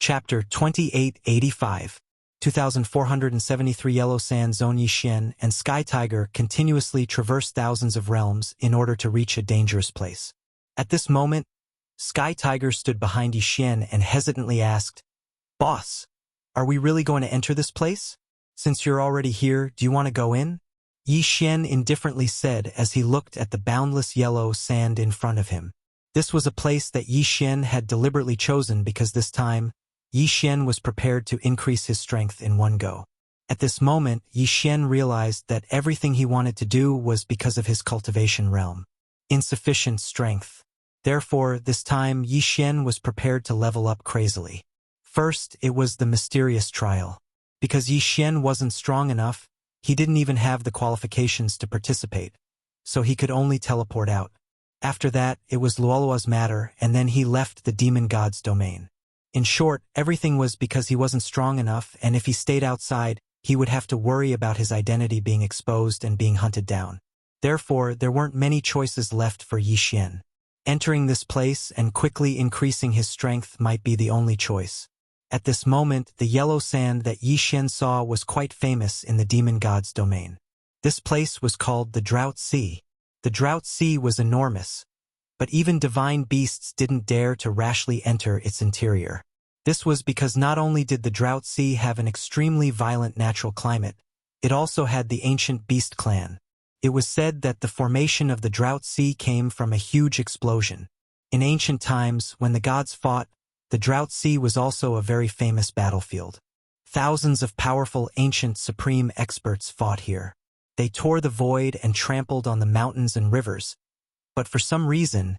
Chapter 2885. 2473 Yellow Sand Zone. Yi Xian and Sky Tiger continuously traverse thousands of realms in order to reach a dangerous place. At this moment, Sky Tiger stood behind Yi Xian and hesitantly asked, "Boss, are we really going to enter this place? Since you're already here, do you want to go in?" Yi Xian indifferently said as he looked at the boundless yellow sand in front of him. This was a place that Yi Xian had deliberately chosen because this time, Yi Xian was prepared to increase his strength in one go. At this moment, Yi Xian realized that everything he wanted to do was because of his cultivation realm. Insufficient strength. Therefore, this time Yi Xian was prepared to level up crazily. First, it was the mysterious trial. Because Yi Xian wasn't strong enough, he didn't even have the qualifications to participate, so he could only teleport out. After that, it was Luolua's matter, and then he left the demon god's domain. In short, everything was because he wasn't strong enough, and if he stayed outside, he would have to worry about his identity being exposed and being hunted down. Therefore, there weren't many choices left for Yi Xian. Entering this place and quickly increasing his strength might be the only choice. At this moment, the yellow sand that Yi Xian saw was quite famous in the demon god's domain. This place was called the Drought Sea. The Drought Sea was enormous, but even divine beasts didn't dare to rashly enter its interior. This was because not only did the Drought Sea have an extremely violent natural climate, it also had the ancient beast clan. It was said that the formation of the Drought Sea came from a huge explosion. In ancient times, when the gods fought, the Drought Sea was also a very famous battlefield. Thousands of powerful ancient supreme experts fought here. They tore the void and trampled on the mountains and rivers, but for some reason,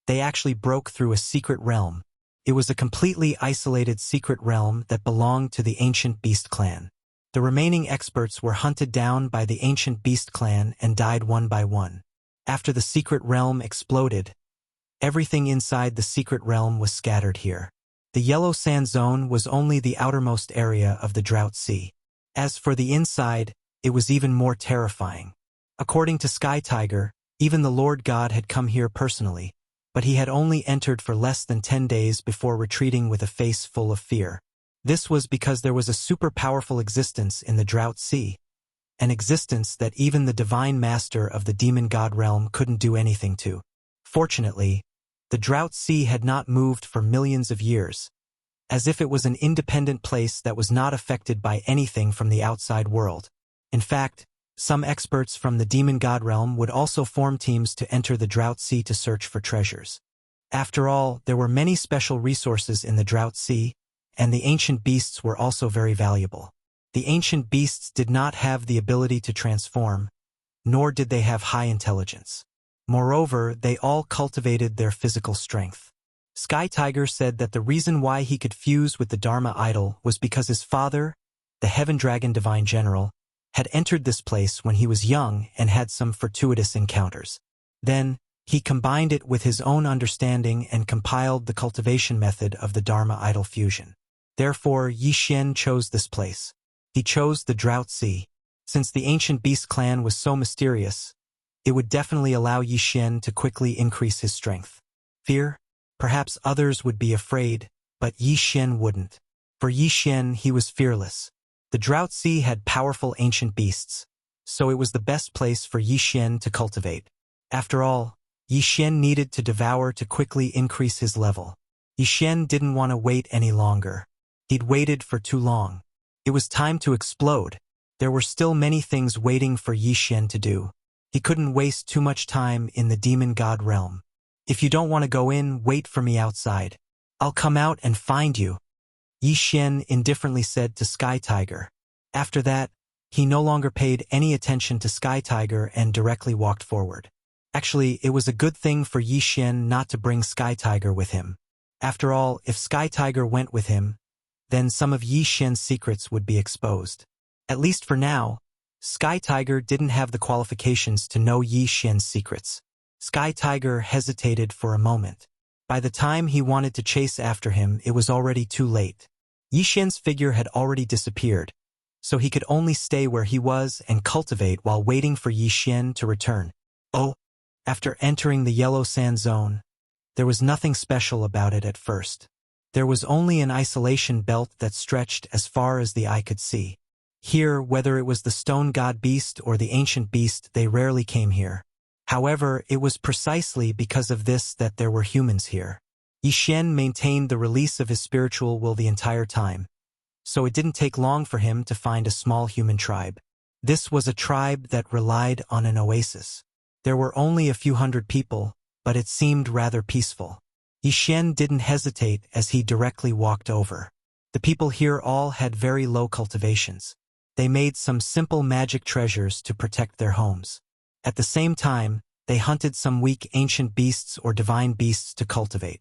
they actually broke through a secret realm. It was a completely isolated secret realm that belonged to the ancient beast clan. The remaining experts were hunted down by the ancient beast clan and died one by one. After the secret realm exploded, everything inside the secret realm was scattered here. The yellow sand zone was only the outermost area of the Drought Sea. As for the inside, it was even more terrifying. According to Sky Tiger, even the Lord God had come here personally, but he had only entered for less than 10 days before retreating with a face full of fear. This was because there was a super powerful existence in the Drought Sea, an existence that even the divine master of the demon god realm couldn't do anything to. Fortunately, the Drought Sea had not moved for millions of years, as if it was an independent place that was not affected by anything from the outside world. In fact, some experts from the demon god realm would also form teams to enter the Drought Sea to search for treasures. After all, there were many special resources in the Drought Sea, and the ancient beasts were also very valuable. The ancient beasts did not have the ability to transform, nor did they have high intelligence. Moreover, they all cultivated their physical strength. Sky Tiger said that the reason why he could fuse with the Dharma idol was because his father, the Heaven Dragon Divine General, had entered this place when he was young and had some fortuitous encounters. Then, he combined it with his own understanding and compiled the cultivation method of the Dharma idol fusion. Therefore, Yi Xian chose this place. He chose the Drought Sea. Since the ancient beast clan was so mysterious, it would definitely allow Yi Xian to quickly increase his strength. Fear? Perhaps others would be afraid, but Yi Xian wouldn't. For Yi Xian, he was fearless. The Drought Sea had powerful ancient beasts, so it was the best place for Yi Xian to cultivate. After all, Yi Xian needed to devour to quickly increase his level. Yi Xian didn't want to wait any longer. He'd waited for too long. It was time to explode. There were still many things waiting for Yi Xian to do. He couldn't waste too much time in the demon god realm. "If you don't want to go in, wait for me outside. I'll come out and find you," Yi Xian indifferently said to Sky Tiger. After that, he no longer paid any attention to Sky Tiger and directly walked forward. Actually, it was a good thing for Yi Xian not to bring Sky Tiger with him. After all, if Sky Tiger went with him, then some of Yi Xian's secrets would be exposed. At least for now, Sky Tiger didn't have the qualifications to know Yi Xian's secrets. Sky Tiger hesitated for a moment. By the time he wanted to chase after him, it was already too late. Yi Xian's figure had already disappeared, so he could only stay where he was and cultivate while waiting for Yi Xian to return. Oh, after entering the yellow sand zone, there was nothing special about it at first. There was only an isolation belt that stretched as far as the eye could see. Here, whether it was the stone god beast or the ancient beast, they rarely came here. However, it was precisely because of this that there were humans here. Yi Xian maintained the release of his spiritual will the entire time, so it didn't take long for him to find a small human tribe. This was a tribe that relied on an oasis. There were only a few hundred people, but it seemed rather peaceful. Yi Xian didn't hesitate as he directly walked over. The people here all had very low cultivations. They made some simple magic treasures to protect their homes. At the same time, they hunted some weak ancient beasts or divine beasts to cultivate.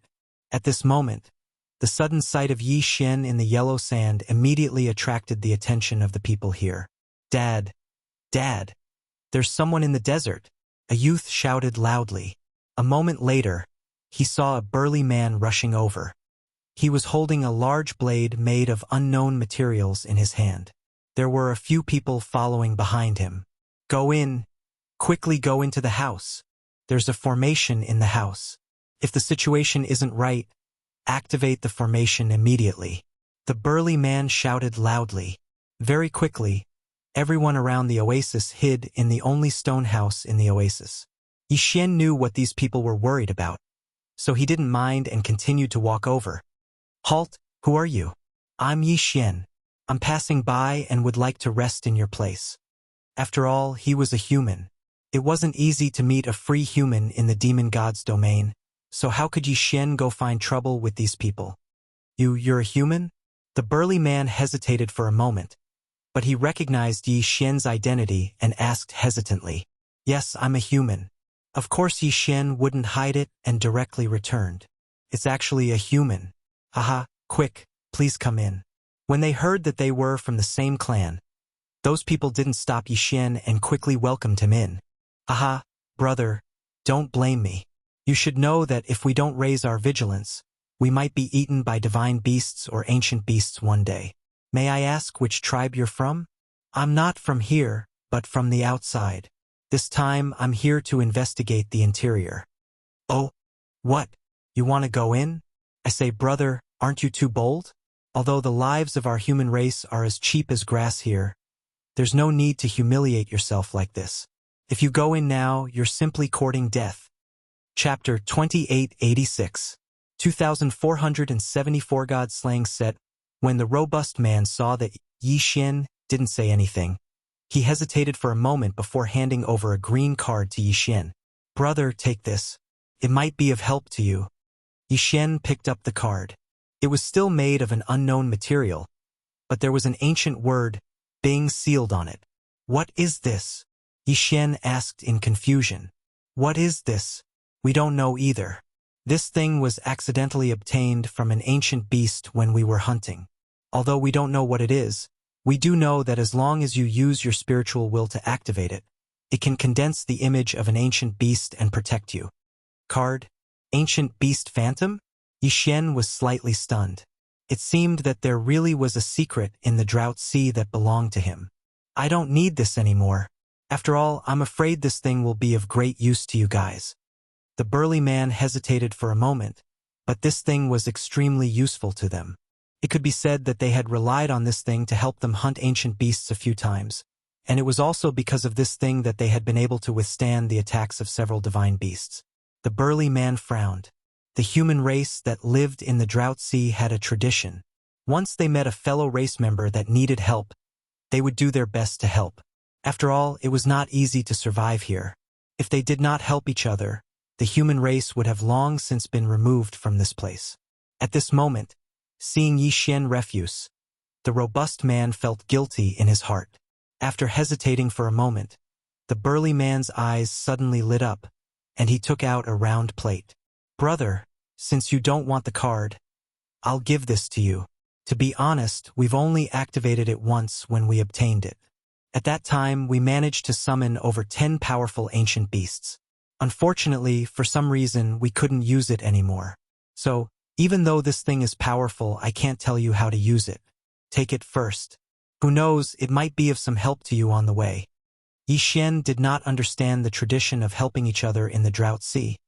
At this moment, the sudden sight of Yi Xian in the yellow sand immediately attracted the attention of the people here. "Dad! Dad! There's someone in the desert!" A youth shouted loudly. A moment later, he saw a burly man rushing over. He was holding a large blade made of unknown materials in his hand. There were a few people following behind him. "Go in! Quickly go into the house! There's a formation in the house. If the situation isn't right, activate the formation immediately." The burly man shouted loudly. Very quickly, everyone around the oasis hid in the only stone house in the oasis. Yi Xian knew what these people were worried about, so he didn't mind and continued to walk over. "Halt! Who are you?" "I'm Yi Xian. I'm passing by and would like to rest in your place." After all, he was a human. It wasn't easy to meet a free human in the demon god's domain, so how could Yi Xian go find trouble with these people? You're a human?" The burly man hesitated for a moment, but he recognized Yi Xian's identity and asked hesitantly, "Yes, I'm a human." Of course Yi Xian wouldn't hide it and directly returned, "It's actually a human. Haha, quick, please come in." When they heard that they were from the same clan, those people didn't stop Yi Xian and quickly welcomed him in. "Haha, brother, don't blame me. You should know that if we don't raise our vigilance, we might be eaten by divine beasts or ancient beasts one day. May I ask which tribe you're from?" "I'm not from here, but from the outside. This time I'm here to investigate the interior." "Oh, what? You want to go in?" I say, "Brother, aren't you too bold? Although the lives of our human race are as cheap as grass here, there's no need to humiliate yourself like this. If you go in now, you're simply courting death." Chapter 2886. 2474 God slang set. When the robust man saw that Yi Xian didn't say anything, he hesitated for a moment before handing over a green card to Yi Xian. "Brother, take this. It might be of help to you." Yi Xian picked up the card. It was still made of an unknown material, but there was an ancient word, Bing, sealed on it. "What is this?" Yi Xian asked in confusion. "What is this? We don't know either. This thing was accidentally obtained from an ancient beast when we were hunting. Although we don't know what it is, we do know that as long as you use your spiritual will to activate it, it can condense the image of an ancient beast and protect you." Card? Ancient beast phantom? Yi Xian was slightly stunned. It seemed that there really was a secret in the drought sea that belonged to him. "I don't need this anymore. After all, I'm afraid this thing will be of great use to you guys." The burly man hesitated for a moment, but this thing was extremely useful to them. It could be said that they had relied on this thing to help them hunt ancient beasts a few times, and it was also because of this thing that they had been able to withstand the attacks of several divine beasts. The burly man frowned. The human race that lived in the drought sea had a tradition. Once they met a fellow race member that needed help, they would do their best to help. After all, it was not easy to survive here. If they did not help each other, the human race would have long since been removed from this place. At this moment, seeing Yi Xian refuse, the robust man felt guilty in his heart. After hesitating for a moment, the burly man's eyes suddenly lit up, and he took out a round plate. "Brother, since you don't want the card, I'll give this to you. To be honest, we've only activated it once when we obtained it. At that time, we managed to summon over 10 powerful ancient beasts. Unfortunately, for some reason, we couldn't use it anymore. So, even though this thing is powerful, I can't tell you how to use it. Take it first. Who knows, it might be of some help to you on the way." Yi Xian did not understand the tradition of helping each other in the drought sea,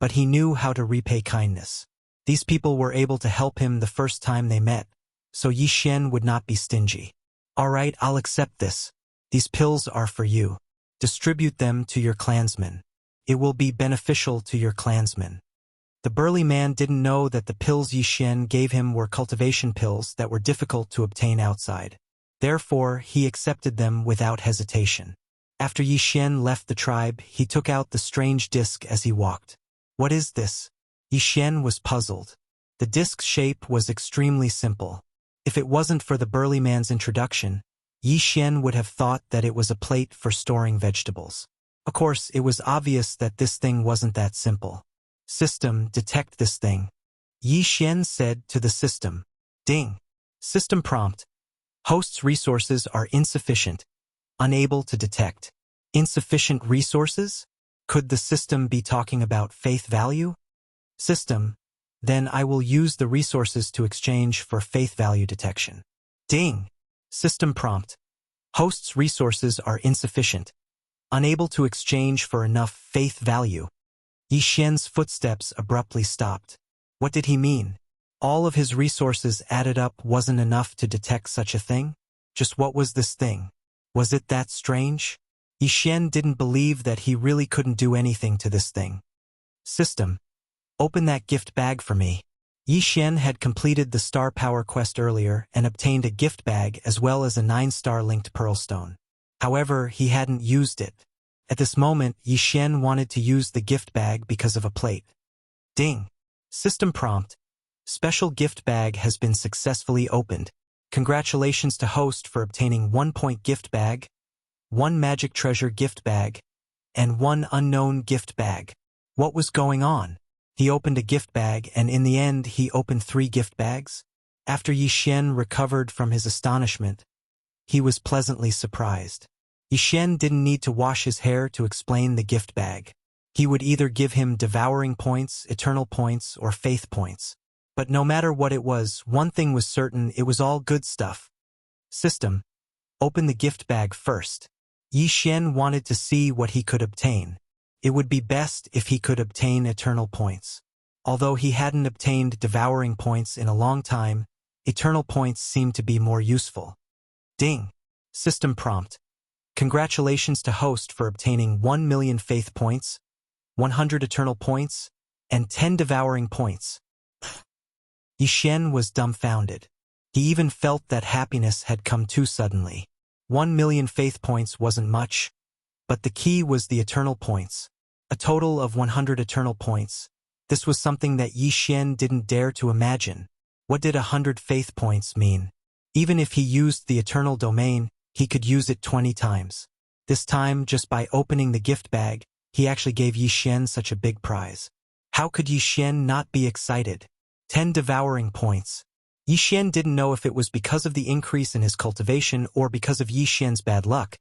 but he knew how to repay kindness. These people were able to help him the first time they met, so Yi Xian would not be stingy. All right, I'll accept this. These pills are for you. Distribute them to your clansmen. It will be beneficial to your clansmen. The burly man didn't know that the pills Yi Xian gave him were cultivation pills that were difficult to obtain outside. Therefore, he accepted them without hesitation. After Yi Xian left the tribe, he took out the strange disc as he walked. What is this? Yi Xian was puzzled. The disc's shape was extremely simple. If it wasn't for the burly man's introduction, Yi Xian would have thought that it was a plate for storing vegetables. Of course, it was obvious that this thing wasn't that simple. System, detect this thing. Yi Xian said to the system. Ding. System prompt. Host's resources are insufficient. Unable to detect. Insufficient resources? Could the system be talking about faith value? System. Then I will use the resources to exchange for faith value detection. Ding. System prompt. Host's resources are insufficient. Unable to exchange for enough faith value. Yi Xian's footsteps abruptly stopped. What did he mean? All of his resources added up wasn't enough to detect such a thing? Just what was this thing? Was it that strange? Yi Xian didn't believe that he really couldn't do anything to this thing. System. Open that gift bag for me. Yi Xian had completed the star power quest earlier and obtained a gift bag as well as a 9-star linked pearl stone. However, he hadn't used it. At this moment, Yi Xian wanted to use the gift bag because of a plate. Ding. System prompt. Special gift bag has been successfully opened. Congratulations to host for obtaining 1-point gift bag, 1 magic treasure gift bag, and 1 unknown gift bag. What was going on? He opened a gift bag and in the end he opened 3 gift bags? After Yi Xian recovered from his astonishment, he was pleasantly surprised. Yi Xian didn't need to wash his hair to explain the gift bag. He would either give him devouring points, eternal points, or faith points. But no matter what it was, one thing was certain, it was all good stuff. System. Open the gift bag first. Yi Xian wanted to see what he could obtain. It would be best if he could obtain eternal points. Although he hadn't obtained devouring points in a long time, eternal points seemed to be more useful. Ding. System prompt. Congratulations to host for obtaining 1 million faith points, 100 eternal points, and 10 devouring points. Yi Xian was dumbfounded. He even felt that happiness had come too suddenly. 1 million faith points wasn't much, but the key was the eternal points. A total of 100 eternal points. This was something that Yi Xian didn't dare to imagine. What did 100 faith points mean? Even if he used the eternal domain, he could use it 20 times. This time, just by opening the gift bag, he actually gave Yi Xian such a big prize. How could Yi Xian not be excited? 10 devouring points. Yi Xian didn't know if it was because of the increase in his cultivation or because of Yi Xian's bad luck,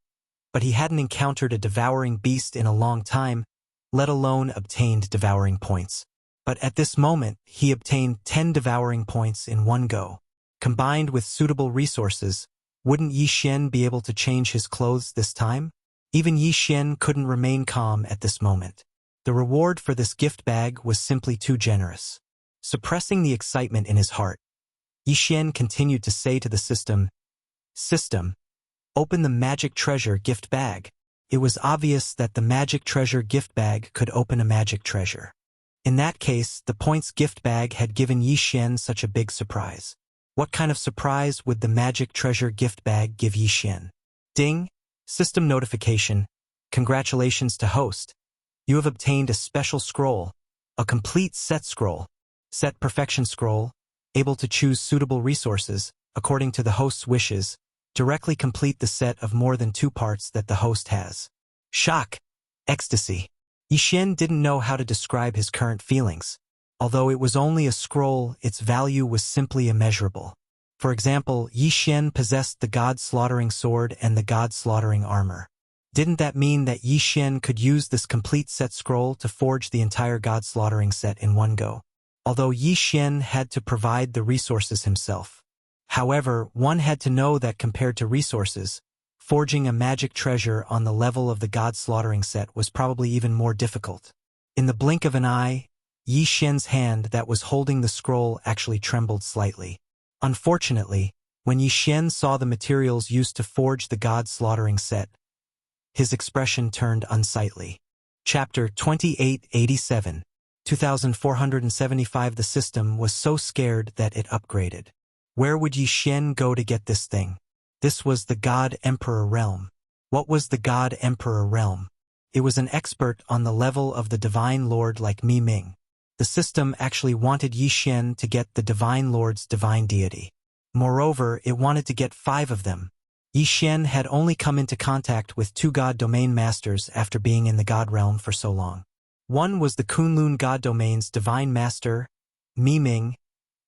but he hadn't encountered a devouring beast in a long time, let alone obtained devouring points. But at this moment, he obtained 10 devouring points in one go. Combined with suitable resources, wouldn't Yi Xian be able to change his clothes this time? Even Yi Xian couldn't remain calm at this moment. The reward for this gift bag was simply too generous. Suppressing the excitement in his heart, Yi Xian continued to say to the system, System, open the magic treasure gift bag. It was obvious that the magic treasure gift bag could open a magic treasure. In that case, the points gift bag had given Yi Xian such a big surprise. What kind of surprise would the magic treasure gift bag give Yi Xian? Ding! System notification. Congratulations to host. You have obtained a special scroll, a complete set scroll, set perfection scroll, able to choose suitable resources, according to the host's wishes, directly complete the set of more than 2 parts that the host has. Shock! Ecstasy! Yi Xian didn't know how to describe his current feelings. Although it was only a scroll, its value was simply immeasurable. For example, Yi Xian possessed the god-slaughtering sword and the god-slaughtering armor. Didn't that mean that Yi Xian could use this complete set scroll to forge the entire god-slaughtering set in one go? Although Yi Xian had to provide the resources himself. However, one had to know that compared to resources, forging a magic treasure on the level of the god-slaughtering set was probably even more difficult. In the blink of an eye, Yi Xian's hand that was holding the scroll actually trembled slightly. Unfortunately, when Yi Xian saw the materials used to forge the god slaughtering set, his expression turned unsightly. Chapter 2887, 2475. The system was so scared that it upgraded. Where would Yi Xian go to get this thing? This was the God Emperor realm. What was the God Emperor realm? It was an expert on the level of the Divine Lord like Mi Ming. The system actually wanted Yi Xian to get the Divine Lord's divine deity. Moreover, it wanted to get 5 of them. Yi Xian had only come into contact with 2 God Domain Masters after being in the God realm for so long. One was the Kunlun God Domain's Divine Master, Mi Ming,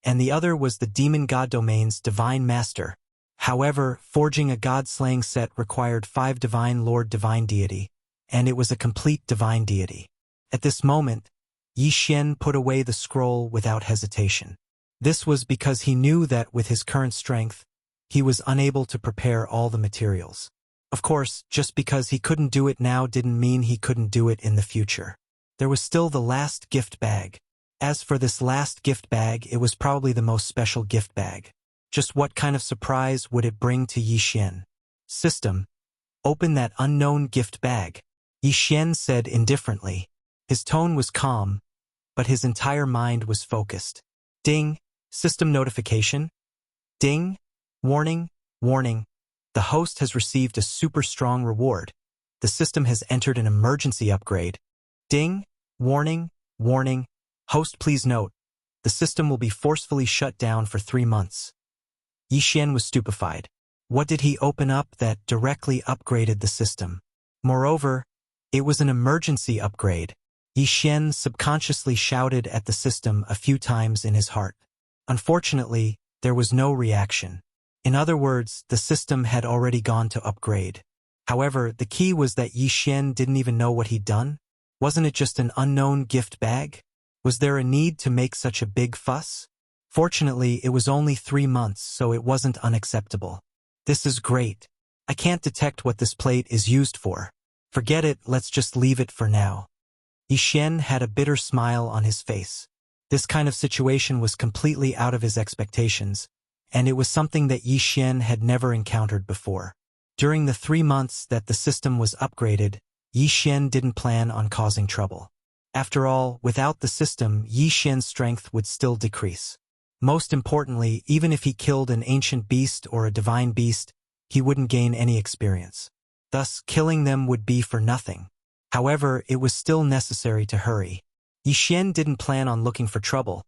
and the other was the Demon God Domain's Divine Master. However, forging a god-slaying set required 5 Divine Lord Divine Deity, and it was a complete divine deity. At this moment, Yi Xian put away the scroll without hesitation. This was because he knew that with his current strength, he was unable to prepare all the materials. Of course, just because he couldn't do it now didn't mean he couldn't do it in the future. There was still the last gift bag. As for this last gift bag, it was probably the most special gift bag. Just what kind of surprise would it bring to Yi Xian? System, open that unknown gift bag, Yi Xian said indifferently. His tone was calm, but his entire mind was focused. Ding, system notification. Ding, warning, warning. The host has received a super strong reward. The system has entered an emergency upgrade. Ding, warning, warning. Host, please note, the system will be forcefully shut down for 3 months. Yi Xian was stupefied. What did he open up that directly upgraded the system? Moreover, it was an emergency upgrade. Yi Xian subconsciously shouted at the system a few times in his heart. Unfortunately, there was no reaction. In other words, the system had already gone to upgrade. However, the key was that Yi Xian didn't even know what he'd done. Wasn't it just an unknown gift bag? Was there a need to make such a big fuss? Fortunately, it was only 3 months, so it wasn't unacceptable. This is great. I can't detect what this plate is used for. Forget it, let's just leave it for now. Yi Xian had a bitter smile on his face. This kind of situation was completely out of his expectations, and it was something that Yi Xian had never encountered before. During the 3 months that the system was upgraded, Yi Xian didn't plan on causing trouble. After all, without the system, Yi Xian's strength would still decrease. Most importantly, even if he killed an ancient beast or a divine beast, he wouldn't gain any experience. Thus, killing them would be for nothing. However, it was still necessary to hurry. Yi Xian didn't plan on looking for trouble,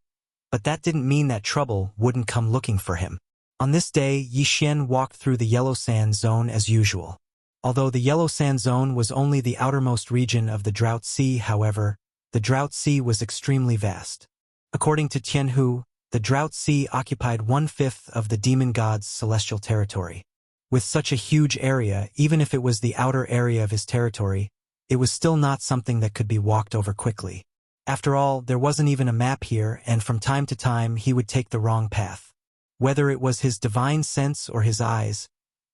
but that didn't mean that trouble wouldn't come looking for him. On this day, Yi Xian walked through the Yellow Sand Zone as usual. Although the Yellow Sand Zone was only the outermost region of the Drought Sea, however, the Drought Sea was extremely vast. According to Tianhu, the Drought Sea occupied 1/5 of the demon god's celestial territory. With such a huge area, even if it was the outer area of his territory, it was still not something that could be walked over quickly. After all, there wasn't even a map here, and from time to time he would take the wrong path. Whether it was his divine sense or his eyes,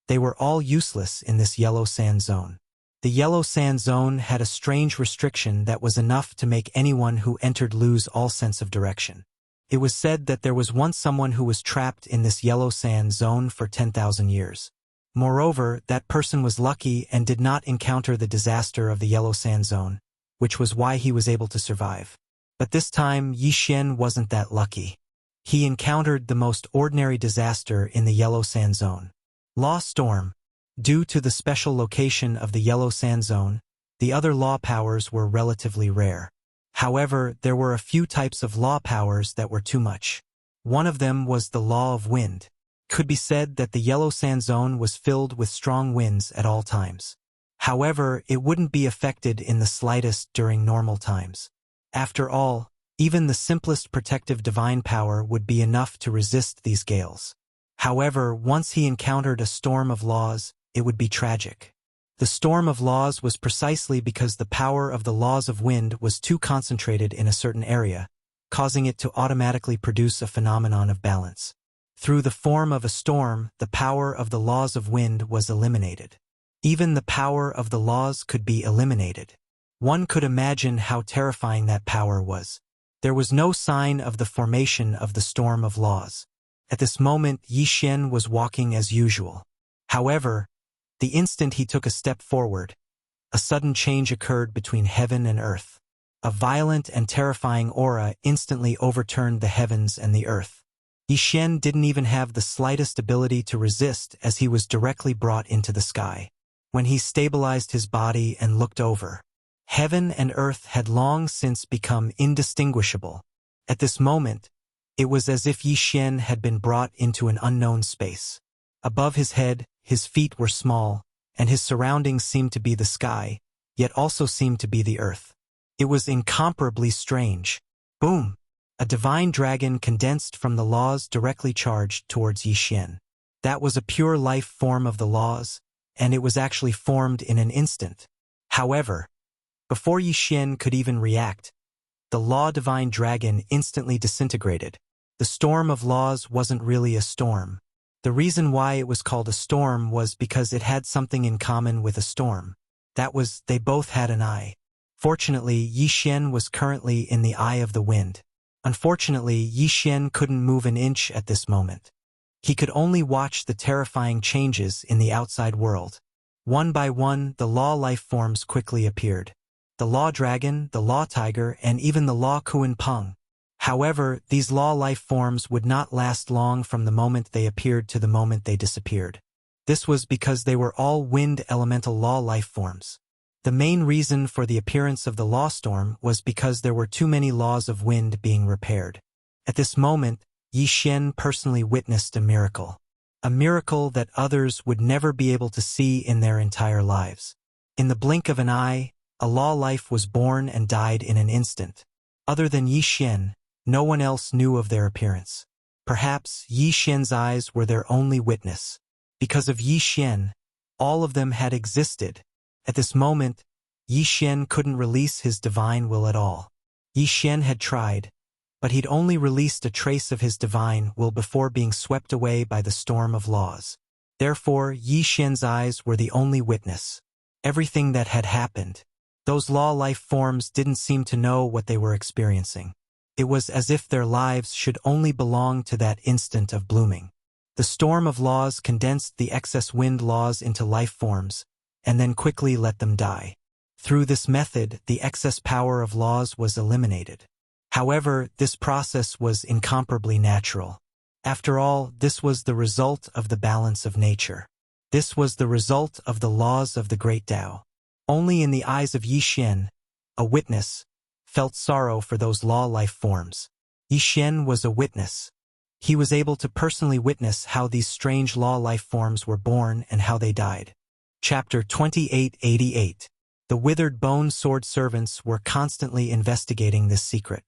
they were all useless in this Yellow Sand Zone. The Yellow Sand Zone had a strange restriction that was enough to make anyone who entered lose all sense of direction. It was said that there was once someone who was trapped in this Yellow Sand Zone for 10,000 years. Moreover, that person was lucky and did not encounter the disaster of the Yellow Sand Zone, which was why he was able to survive. But this time, Yi Xian wasn't that lucky. He encountered the most ordinary disaster in the Yellow Sand Zone. Law Storm. Due to the special location of the Yellow Sand Zone, the other law powers were relatively rare. However, there were a few types of law powers that were too much. One of them was the Law of Wind. Could be said that the Yellow Sand Zone was filled with strong winds at all times. However, it wouldn't be affected in the slightest during normal times. After all, even the simplest protective divine power would be enough to resist these gales. However, once he encountered a storm of laws, it would be tragic. The storm of laws was precisely because the power of the laws of wind was too concentrated in a certain area, causing it to automatically produce a phenomenon of balance. Through the form of a storm, the power of the laws of wind was eliminated. Even the power of the laws could be eliminated. One could imagine how terrifying that power was. There was no sign of the formation of the storm of laws. At this moment, Yi Xian was walking as usual. However, the instant he took a step forward, a sudden change occurred between heaven and earth. A violent and terrifying aura instantly overturned the heavens and the earth. Yi Xian didn't even have the slightest ability to resist as he was directly brought into the sky. When he stabilized his body and looked over, heaven and earth had long since become indistinguishable. At this moment, it was as if Yi Xian had been brought into an unknown space. Above his head, his feet were small, and his surroundings seemed to be the sky, yet also seemed to be the earth. It was incomparably strange. Boom! A divine dragon condensed from the laws directly charged towards Yi Xian. That was a pure life form of the laws, and it was actually formed in an instant. However, before Yi Xian could even react, the law divine dragon instantly disintegrated. The storm of laws wasn't really a storm. The reason why it was called a storm was because it had something in common with a storm. That was, they both had an eye. Fortunately, Yi Xian was currently in the eye of the wind. Unfortunately, Yi Xian couldn't move an inch at this moment. He could only watch the terrifying changes in the outside world. One by one, the law life forms quickly appeared. The law dragon, the law tiger, and even the law Kuan Peng. However, these law life forms would not last long from the moment they appeared to the moment they disappeared. This was because they were all wind elemental law life forms. The main reason for the appearance of the law storm was because there were too many laws of wind being repaired. At this moment, Yi Xian personally witnessed a miracle. A miracle that others would never be able to see in their entire lives. In the blink of an eye, a law life was born and died in an instant. Other than Yi Xian, no one else knew of their appearance. Perhaps Yi Xian's eyes were their only witness. Because of Yi Xian, all of them had existed. At this moment, Yi Xian couldn't release his divine will at all. Yi Xian had tried, but he'd only released a trace of his divine will before being swept away by the storm of laws. Therefore, Yi Xian's eyes were the only witness. Everything that had happened. Those law life forms didn't seem to know what they were experiencing. It was as if their lives should only belong to that instant of blooming. The storm of laws condensed the excess wind laws into life forms, and then quickly let them die. Through this method, the excess power of laws was eliminated. However, this process was incomparably natural. After all, this was the result of the balance of nature. This was the result of the laws of the great Tao. Only in the eyes of Yi Xian, a witness, felt sorrow for those law life forms. Yi Xian was a witness. He was able to personally witness how these strange law life forms were born and how they died. Chapter 2888. The withered bone sword servants were constantly investigating this secret.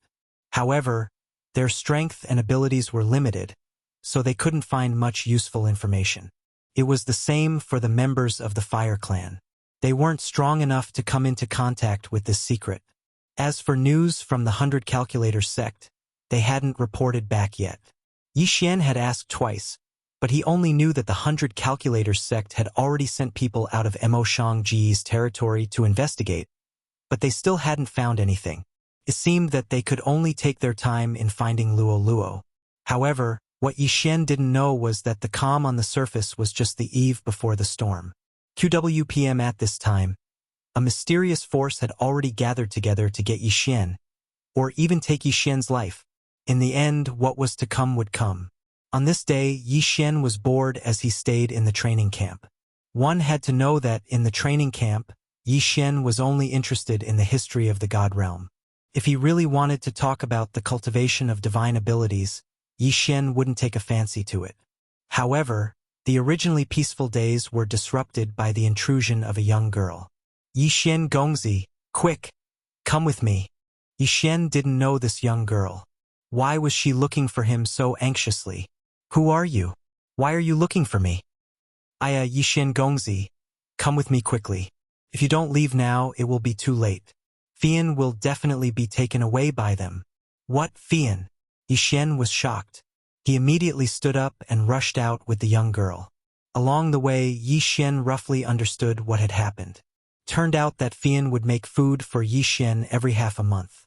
However, their strength and abilities were limited, so they couldn't find much useful information. It was the same for the members of the Fire Clan. They weren't strong enough to come into contact with this secret. As for news from the 100 Calculator sect, they hadn't reported back yet. Yi Xian had asked twice, but he only knew that the 100 Calculator sect had already sent people out of Mo Shangji's territory to investigate, but they still hadn't found anything. It seemed that they could only take their time in finding Luo Luo. However, what Yi Xian didn't know was that the calm on the surface was just the eve before the storm. QWPM at this time, a mysterious force had already gathered together to get Yi Xian, or even take Yi Xian's life. In the end, what was to come would come. On this day, Yi Xian was bored as he stayed in the training camp. One had to know that in the training camp, Yi Xian was only interested in the history of the God realm. If he really wanted to talk about the cultivation of divine abilities, Yi Xian wouldn't take a fancy to it. However, the originally peaceful days were disrupted by the intrusion of a young girl. Yi Xian Gongzi, quick, come with me. Yi Xian didn't know this young girl. Why was she looking for him so anxiously? Who are you? Why are you looking for me? Yi Xian Gongzi, come with me quickly. If you don't leave now, it will be too late. Fian will definitely be taken away by them. What, Fian? Yi Xian was shocked. He immediately stood up and rushed out with the young girl. Along the way, Yi Xian roughly understood what had happened. Turned out that Fian would make food for Yi Xian every half a month.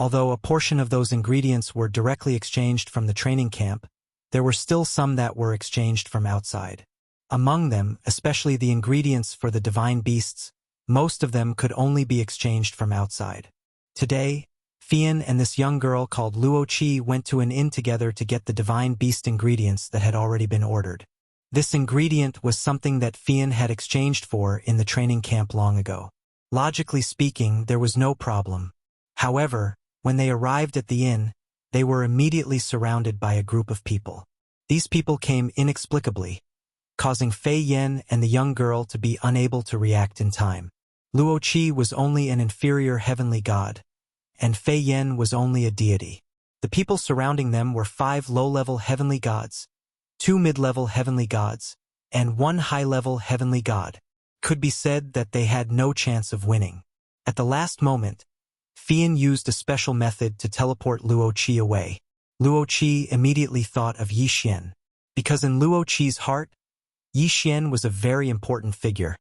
Although a portion of those ingredients were directly exchanged from the training camp, there were still some that were exchanged from outside. Among them, especially the ingredients for the divine beasts, most of them could only be exchanged from outside. Today, Fian and this young girl called Luoqi went to an inn together to get the divine beast ingredients that had already been ordered. This ingredient was something that Fian had exchanged for in the training camp long ago. Logically speaking, there was no problem. However, when they arrived at the inn, they were immediately surrounded by a group of people. These people came inexplicably, causing Fei Yen and the young girl to be unable to react in time. Luoqi was only an inferior heavenly god, and Fei Yen was only a deity. The people surrounding them were 5 low-level heavenly gods, 2 mid-level heavenly gods, and 1 high-level heavenly god. Could be said that they had no chance of winning. At the last moment, Fian used a special method to teleport Luoqi away. Luoqi immediately thought of Yi Xian, because in Luoqi's heart, Yi Xian was a very important figure,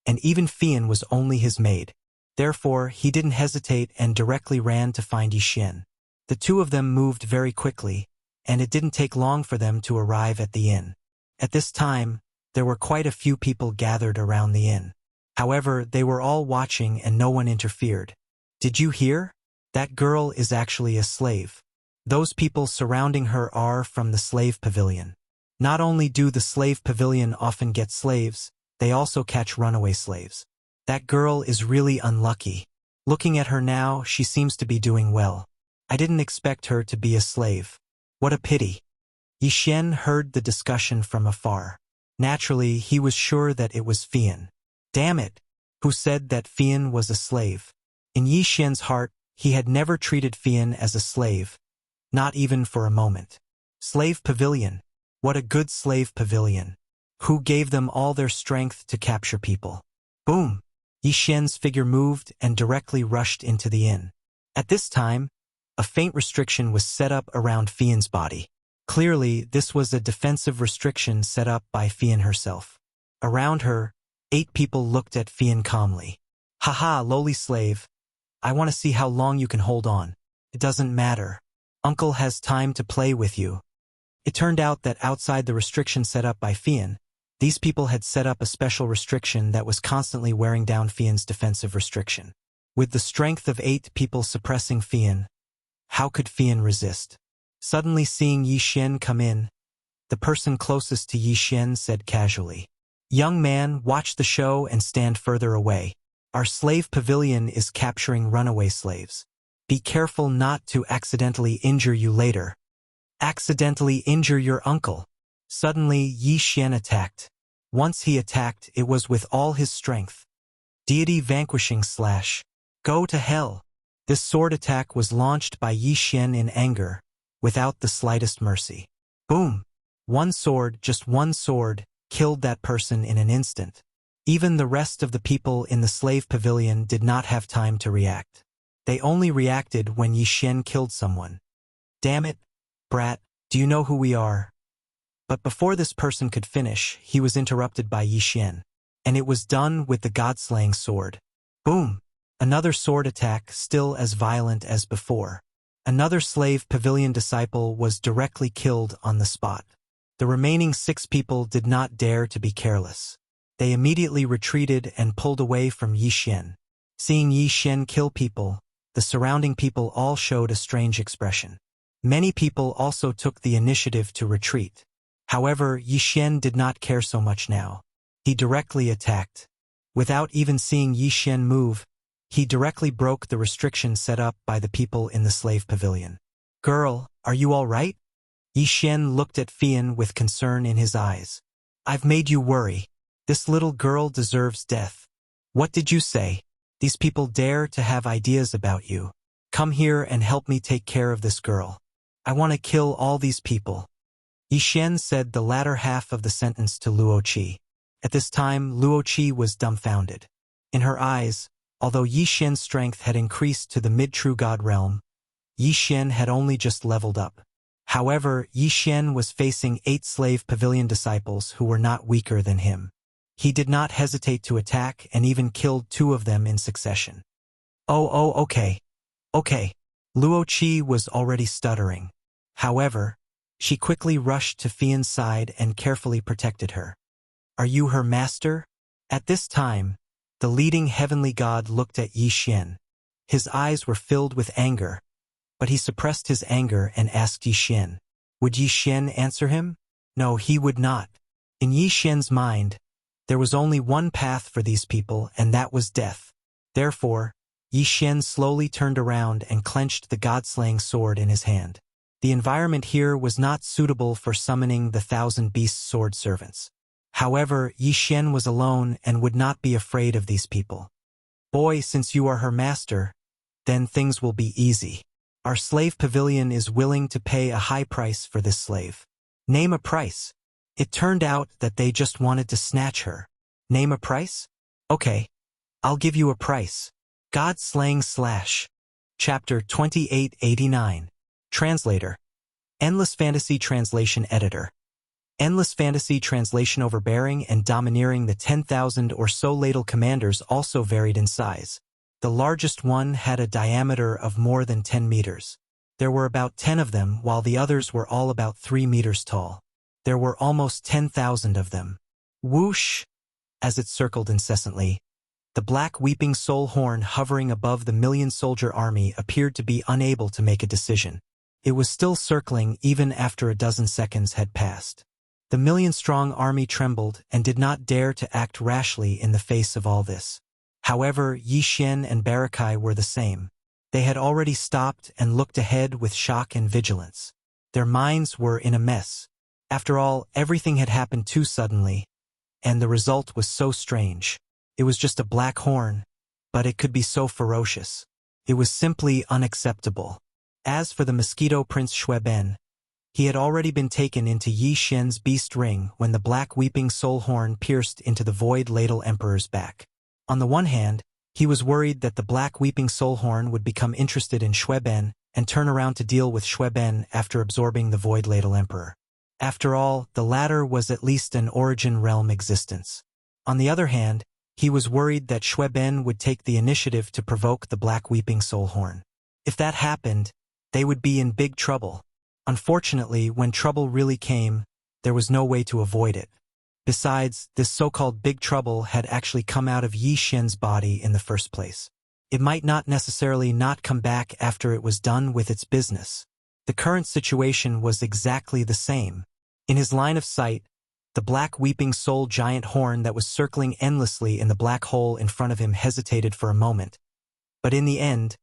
and even Fian was only his maid. Therefore, he didn't hesitate and directly ran to find Yi Xian. The two of them moved very quickly, and it didn't take long for them to arrive at the inn. At this time, there were quite a few people gathered around the inn. However, they were all watching and no one interfered. Did you hear? That girl is actually a slave. Those people surrounding her are from the slave pavilion. Not only do the slave pavilion often get slaves, they also catch runaway slaves. That girl is really unlucky. Looking at her now, she seems to be doing well. I didn't expect her to be a slave. What a pity. Yi Xian heard the discussion from afar. Naturally, he was sure that it was Fian. Damn it! Who said that Fian was a slave? In Yi Xian's heart, he had never treated Fian as a slave, not even for a moment. Slave pavilion. What a good slave pavilion. Who gave them all their strength to capture people? Boom! Yi Xian's figure moved and directly rushed into the inn. At this time, a faint restriction was set up around Fian's body. Clearly, this was a defensive restriction set up by Fian herself. Around her, 8 people looked at Fian calmly. Haha, lowly slave. I want to see how long you can hold on. It doesn't matter. Uncle has time to play with you. It turned out that outside the restriction set up by Fian, these people had set up a special restriction that was constantly wearing down Fian's defensive restriction. With the strength of 8 people suppressing Fian, how could Fian resist? Suddenly seeing Yi Xian come in, the person closest to Yi Xian said casually, "Young man, watch the show and stand further away. Our slave pavilion is capturing runaway slaves. Be careful not to accidentally injure you later." Accidentally injure your uncle. Suddenly, Yi Xian attacked. Once he attacked, it was with all his strength. Deity vanquishing slash. Go to hell. This sword attack was launched by Yi Xian in anger, without the slightest mercy. Boom! One sword, just one sword, killed that person in an instant. Even the rest of the people in the slave pavilion did not have time to react. They only reacted when Yi Xian killed someone. Damn it, brat, do you know who we are? But before this person could finish, he was interrupted by Yi Xian. And it was done with the god-slaying sword. Boom! Another sword attack, still as violent as before. Another slave pavilion disciple was directly killed on the spot. The remaining 6 people did not dare to be careless. They immediately retreated and pulled away from Yi Xian. Seeing Yi Xian kill people, the surrounding people all showed a strange expression. Many people also took the initiative to retreat. However, Yi Xian did not care so much now. He directly attacked. Without even seeing Yi Xian move, he directly broke the restriction set up by the people in the slave pavilion. Girl, are you all right? Yi Xian looked at Fian with concern in his eyes. I've made you worry. This little girl deserves death. What did you say? These people dare to have ideas about you. Come here and help me take care of this girl. I want to kill all these people. Yi Xian said the latter half of the sentence to Luoqi. At this time, Luoqi was dumbfounded. In her eyes, although Yi Xian's strength had increased to the mid-true god realm, Yi Xian had only just leveled up. However, Yi Xian was facing 8 slave pavilion disciples who were not weaker than him. He did not hesitate to attack and even killed 2 of them in succession. Okay. Luo Qi was already stuttering. However, she quickly rushed to Fian's side and carefully protected her. Are you her master? At this time, the leading heavenly god looked at Yi Xian. His eyes were filled with anger, but he suppressed his anger and asked Yi Xian. Would Yi Xian answer him? No, he would not. In Yi Xian's mind, there was only one path for these people, and that was death. Therefore, Yi Xian slowly turned around and clenched the god-slaying sword in his hand. The environment here was not suitable for summoning the 1,000-beast sword servants. However, Yi Xian was alone and would not be afraid of these people. Boy, since you are her master, then things will be easy. Our slave pavilion is willing to pay a high price for this slave. Name a price. It turned out that they just wanted to snatch her. Name a price? Okay, I'll give you a price. God Slaying / Chapter 2889. Translator. Endless Fantasy Translation Editor. Endless Fantasy Translation. Overbearing and domineering. The 10,000 or so ladle commanders also varied in size. The largest one had a diameter of more than 10 meters. There were about 10 of them, while the others were all about 3 meters tall. There were almost 10,000 of them. Whoosh! As it circled incessantly, the black weeping soul horn hovering above the million-soldier army appeared to be unable to make a decision. It was still circling even after a dozen seconds had passed. The million-strong army trembled and did not dare to act rashly in the face of all this. However, Yi Xian and Barakai were the same. They had already stopped and looked ahead with shock and vigilance. Their minds were in a mess. After all, everything had happened too suddenly, and the result was so strange. It was just a black horn, but it could be so ferocious. It was simply unacceptable. As for the mosquito Prince Xueben, he had already been taken into Yi Xian's beast ring when the black weeping soul horn pierced into the void ladle emperor's back. On the one hand, he was worried that the black weeping soul horn would become interested in Xueben and turn around to deal with Xueben after absorbing the void ladle emperor. After all, the latter was at least an origin realm existence. On the other hand, he was worried that Xueben would take the initiative to provoke the black weeping soul horn. If that happened, they would be in big trouble. Unfortunately, when trouble really came, there was no way to avoid it. Besides, this so-called big trouble had actually come out of Yi Xian's body in the first place. It might not necessarily not come back after it was done with its business. The current situation was exactly the same. In his line of sight, the black weeping soul giant horn that was circling endlessly in the black hole in front of him hesitated for a moment. But in the end,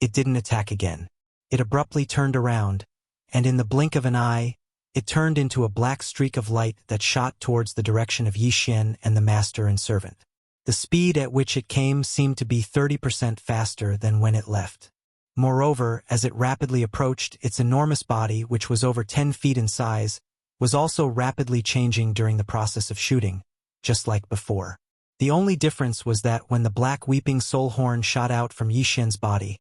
it didn't attack again. It abruptly turned around, and in the blink of an eye, it turned into a black streak of light that shot towards the direction of Yi Xian and the master and servant. The speed at which it came seemed to be 30% faster than when it left. Moreover, as it rapidly approached, its enormous body, which was over 10 feet in size, was also rapidly changing during the process of shooting, just like before. The only difference was that when the black weeping soul horn shot out from Yi Xian's body,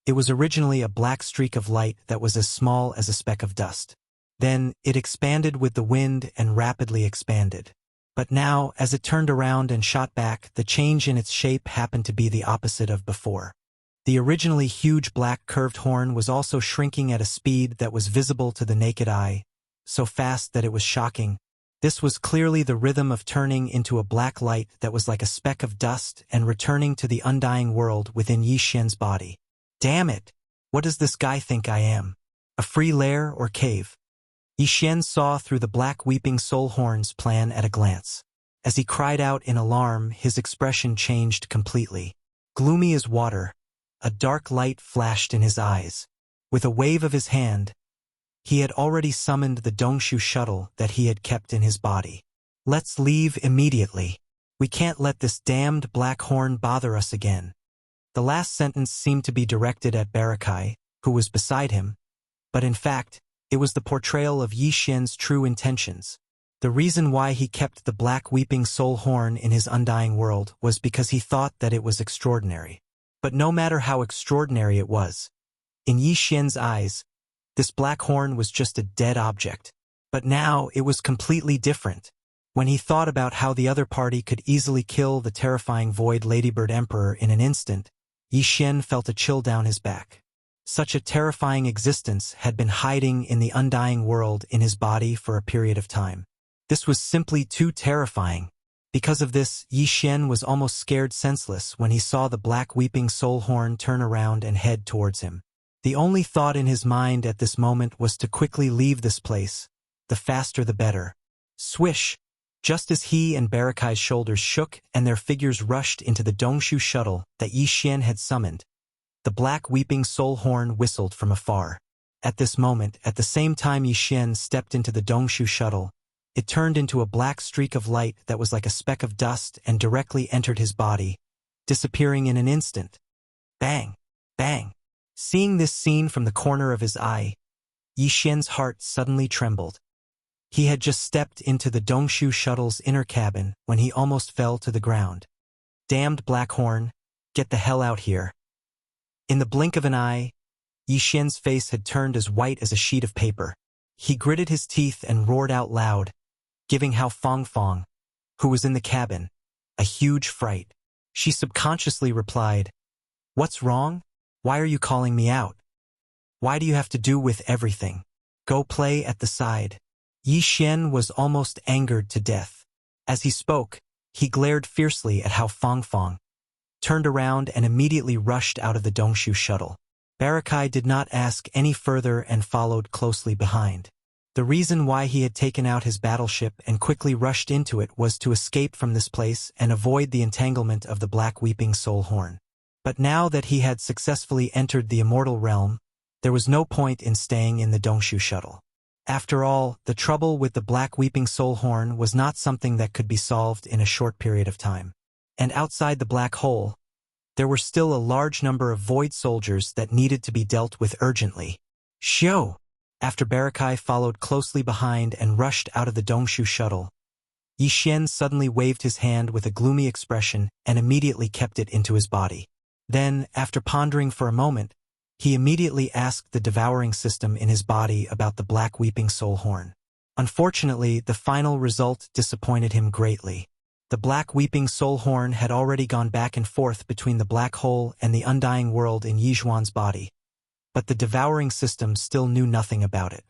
it was originally a black streak of light that was as small as a speck of dust. Then, it expanded with the wind and rapidly expanded. But now, as it turned around and shot back, the change in its shape happened to be the opposite of before. The originally huge black curved horn was also shrinking at a speed that was visible to the naked eye, so fast that it was shocking. This was clearly the rhythm of turning into a black light that was like a speck of dust and returning to the undying world within Yi Xian's body. Damn it! What does this guy think I am? A free lair or cave? Yi Xian saw through the black weeping soul horn's plan at a glance. As he cried out in alarm, his expression changed completely. Gloomy as water, a dark light flashed in his eyes. With a wave of his hand, he had already summoned the Dongshu shuttle that he had kept in his body. Let's leave immediately. We can't let this damned black horn bother us again. The last sentence seemed to be directed at Barakai, who was beside him, but in fact, it was the portrayal of Yi Xian's true intentions. The reason why he kept the black weeping soul horn in his undying world was because he thought that it was extraordinary. But no matter how extraordinary it was, in Yi Xian's eyes, this black horn was just a dead object. But now it was completely different. When he thought about how the other party could easily kill the terrifying Void Ladybird Emperor in an instant, Yi Xian felt a chill down his back. Such a terrifying existence had been hiding in the undying world in his body for a period of time. This was simply too terrifying. Because of this, Yi Xian was almost scared senseless when he saw the black weeping soul horn turn around and head towards him. The only thought in his mind at this moment was to quickly leave this place. The faster the better. Swish! Just as he and Barakai's shoulders shook and their figures rushed into the Dongshu shuttle that Yi Xian had summoned, the black weeping soul horn whistled from afar. At this moment, at the same time Yi Xian stepped into the Dongshu shuttle, it turned into a black streak of light that was like a speck of dust and directly entered his body, disappearing in an instant. Bang! Bang! Seeing this scene from the corner of his eye, Yi Xian's heart suddenly trembled. He had just stepped into the Dongshu shuttle's inner cabin when he almost fell to the ground. Damned black horn, get the hell out here. In the blink of an eye, Yi Xian's face had turned as white as a sheet of paper. He gritted his teeth and roared out loud, giving Hao Fongfong, who was in the cabin, a huge fright. She subconsciously replied, "What's wrong? Why are you calling me out? Why do you have to do with everything? Go play at the side." Yi Xian was almost angered to death. As he spoke, he glared fiercely at Hao Fongfong, turned around and immediately rushed out of the Dongshu shuttle. Barakai did not ask any further and followed closely behind. The reason why he had taken out his battleship and quickly rushed into it was to escape from this place and avoid the entanglement of the black weeping soul horn. But now that he had successfully entered the immortal realm, there was no point in staying in the Dongshu shuttle. After all, the trouble with the black weeping soul horn was not something that could be solved in a short period of time. And outside the black hole, there were still a large number of void soldiers that needed to be dealt with urgently. Shio! After Barakai followed closely behind and rushed out of the Dongshu shuttle, Yi Xian suddenly waved his hand with a gloomy expression and immediately kept it into his body. Then, after pondering for a moment, he immediately asked the devouring system in his body about the black weeping soul horn. Unfortunately, the final result disappointed him greatly. The black weeping soul horn had already gone back and forth between the black hole and the undying world in Yi Zhuan's body, but the devouring system still knew nothing about it.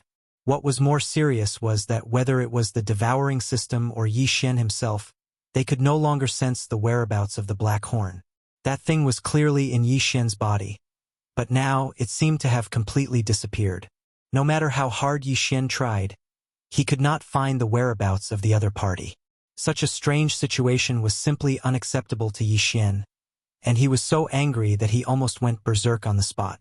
What was more serious was that whether it was the devouring system or Yi Xian himself, they could no longer sense the whereabouts of the black horn. That thing was clearly in Yi Xian's body, but now it seemed to have completely disappeared. No matter how hard Yi Xian tried, he could not find the whereabouts of the other party. Such a strange situation was simply unacceptable to Yi Xian, and he was so angry that he almost went berserk on the spot.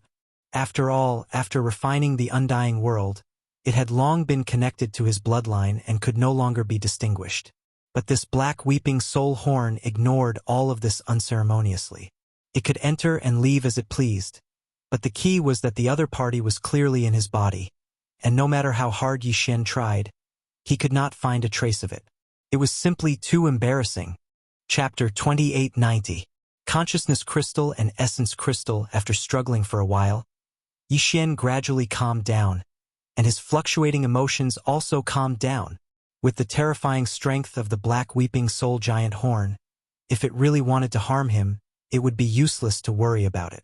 After all, after refining the undying world, it had long been connected to his bloodline and could no longer be distinguished. But this black weeping soul horn ignored all of this unceremoniously. It could enter and leave as it pleased, but the key was that the other party was clearly in his body, and no matter how hard Yi Xian tried, he could not find a trace of it. It was simply too embarrassing. Chapter 2890. Consciousness Crystal and Essence Crystal. After struggling for a while, Yi Xian gradually calmed down, and his fluctuating emotions also calmed down. With the terrifying strength of the black weeping soul giant horn, if it really wanted to harm him, it would be useless to worry about it.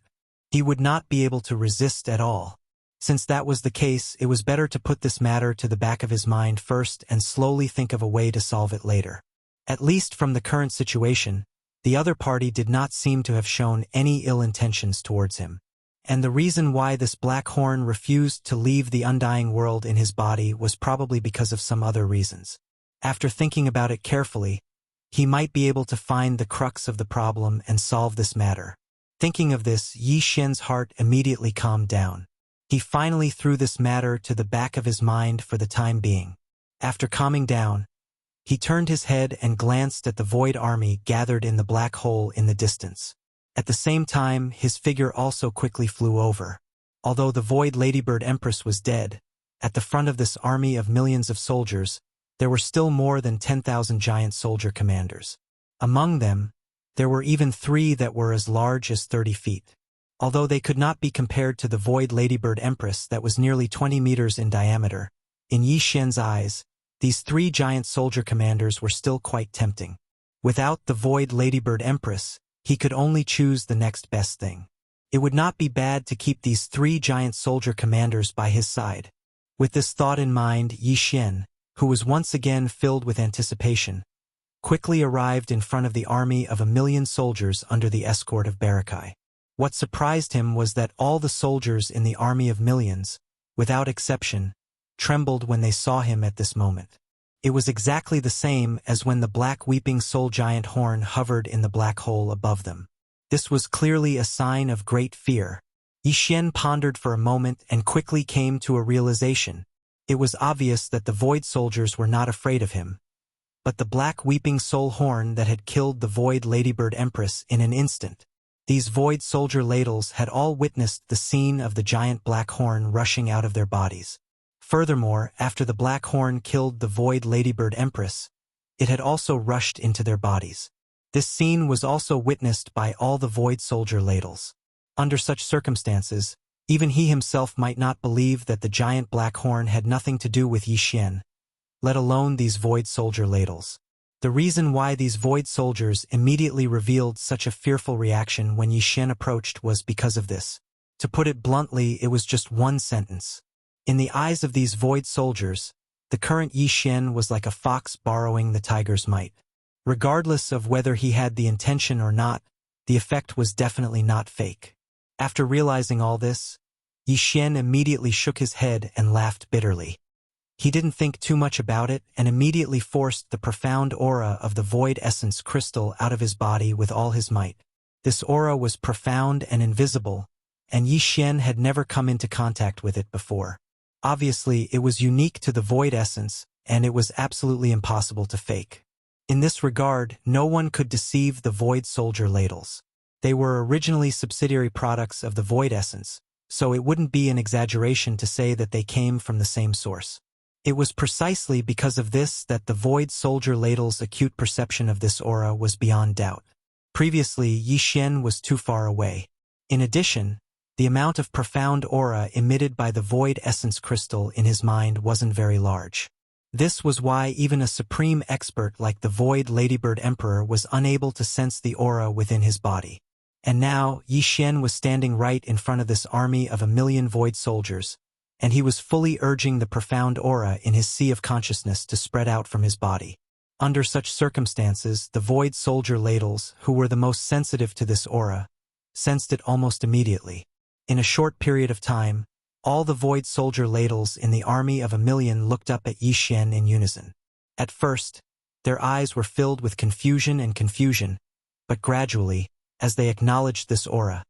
He would not be able to resist at all. Since that was the case, it was better to put this matter to the back of his mind first and slowly think of a way to solve it later. At least from the current situation, the other party did not seem to have shown any ill intentions towards him. And the reason why this black horn refused to leave the undying world in his body was probably because of some other reasons. After thinking about it carefully, he might be able to find the crux of the problem and solve this matter. Thinking of this, Yi Xian's heart immediately calmed down. He finally threw this matter to the back of his mind for the time being. After calming down, he turned his head and glanced at the void army gathered in the black hole in the distance. At the same time, his figure also quickly flew over. Although the void Ladybird Empress was dead, at the front of this army of millions of soldiers, there were still more than 10,000 giant soldier commanders. Among them, there were even 3 that were as large as 30 feet. Although they could not be compared to the void Ladybird Empress that was nearly 20 meters in diameter, in Yi Xian's eyes, these 3 giant soldier commanders were still quite tempting. Without the void Ladybird Empress, he could only choose the next best thing. It would not be bad to keep these 3 giant soldier commanders by his side. With this thought in mind, Yi Xian, who was once again filled with anticipation, quickly arrived in front of the army of 1,000,000 soldiers under the escort of Barakai. What surprised him was that all the soldiers in the army of millions, without exception, trembled when they saw him at this moment. It was exactly the same as when the black weeping soul giant horn hovered in the black hole above them. This was clearly a sign of great fear. Yi Xian pondered for a moment and quickly came to a realization. It was obvious that the Void soldiers were not afraid of him, but the black weeping soul horn that had killed the Void Ladybird Empress in an instant. These Void soldier ladles had all witnessed the scene of the giant black horn rushing out of their bodies. Furthermore, after the black horn killed the Void Ladybird Empress, it had also rushed into their bodies. This scene was also witnessed by all the Void soldier ladles. Under such circumstances, even he himself might not believe that the giant black horn had nothing to do with Yi Xian, let alone these Void soldier ladles. The reason why these Void soldiers immediately revealed such a fearful reaction when Yi Xian approached was because of this. To put it bluntly, it was just one sentence. In the eyes of these Void soldiers, the current Yi Xian was like a fox borrowing the tiger's might. Regardless of whether he had the intention or not, the effect was definitely not fake. After realizing all this, Yi Xian immediately shook his head and laughed bitterly. He didn't think too much about it and immediately forced the profound aura of the Void Essence crystal out of his body with all his might. This aura was profound and invisible, and Yi Xian had never come into contact with it before. Obviously, it was unique to the Void Essence, and it was absolutely impossible to fake. In this regard, no one could deceive the Void soldier ladles. They were originally subsidiary products of the Void Essence, so it wouldn't be an exaggeration to say that they came from the same source. It was precisely because of this that the Void soldier ladle's acute perception of this aura was beyond doubt. Previously, Yi Xian was too far away. In addition, the amount of profound aura emitted by the Void Essence crystal in his mind wasn't very large. This was why even a supreme expert like the Void Ladybird Emperor was unable to sense the aura within his body. And now, Yi Xian was standing right in front of this army of 1,000,000 Void soldiers, and he was fully urging the profound aura in his sea of consciousness to spread out from his body. Under such circumstances, the Void soldier ladles, who were the most sensitive to this aura, sensed it almost immediately. In a short period of time, all the Void soldier ladles in the army of 1,000,000 looked up at Yi Xian in unison. At first, their eyes were filled with confusion, but gradually, as they acknowledged this aura,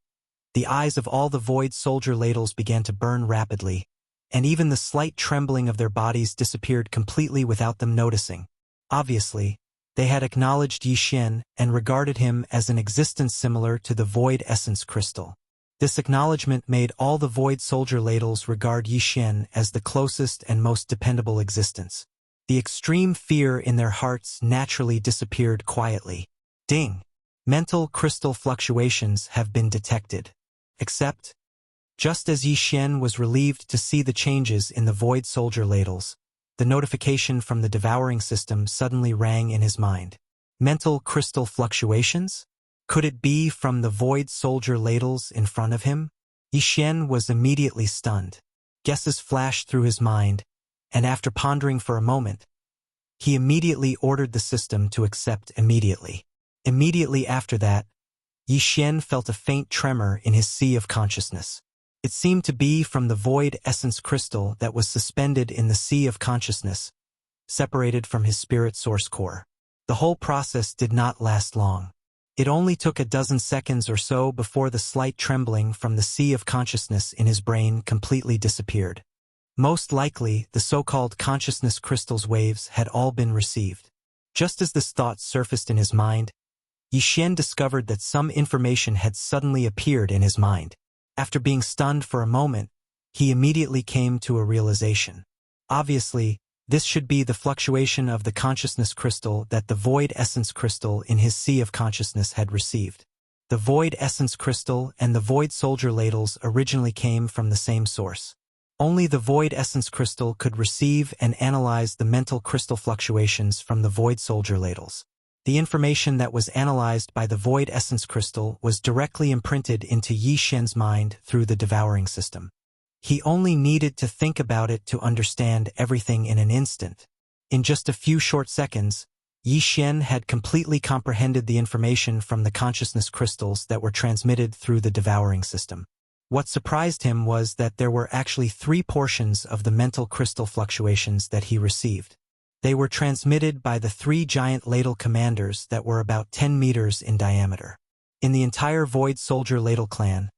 the eyes of all the Void soldier ladles began to burn rapidly, and even the slight trembling of their bodies disappeared completely without them noticing. Obviously, they had acknowledged Yi Xian and regarded him as an existence similar to the Void Essence crystal. This acknowledgement made all the Void soldier ladles regard Yi Xian as the closest and most dependable existence. The extreme fear in their hearts naturally disappeared quietly. Ding! Mental crystal fluctuations have been detected. Except, just as Yi Xian was relieved to see the changes in the Void soldier ladles, the notification from the devouring system suddenly rang in his mind. Mental crystal fluctuations? Could it be from the Void soldier ladles in front of him? Yi Xian was immediately stunned. Guesses flashed through his mind, and after pondering for a moment, he immediately ordered the system to accept immediately. Immediately after that, Yi Xian felt a faint tremor in his sea of consciousness. It seemed to be from the Void Essence crystal that was suspended in the sea of consciousness, separated from his spirit source core. The whole process did not last long. It only took a dozen seconds or so before the slight trembling from the sea of consciousness in his brain completely disappeared. Most likely, the so-called consciousness crystal's waves had all been received. Just as this thought surfaced in his mind, Yi Xian discovered that some information had suddenly appeared in his mind. After being stunned for a moment, he immediately came to a realization. Obviously, this should be the fluctuation of the consciousness crystal that the Void Essence crystal in his sea of consciousness had received. The Void Essence crystal and the Void soldier ladles originally came from the same source. Only the Void Essence crystal could receive and analyze the mental crystal fluctuations from the Void soldier ladles. The information that was analyzed by the Void Essence Crystal was directly imprinted into Yi Xian's mind through the devouring system. He only needed to think about it to understand everything in an instant. In just a few short seconds, Yi Xian had completely comprehended the information from the consciousness crystals that were transmitted through the devouring system. What surprised him was that there were actually 3 portions of the mental crystal fluctuations that he received. They were transmitted by the 3 giant ladle commanders that were about 10 meters in diameter. In the entire Void Soldier Ladle clan,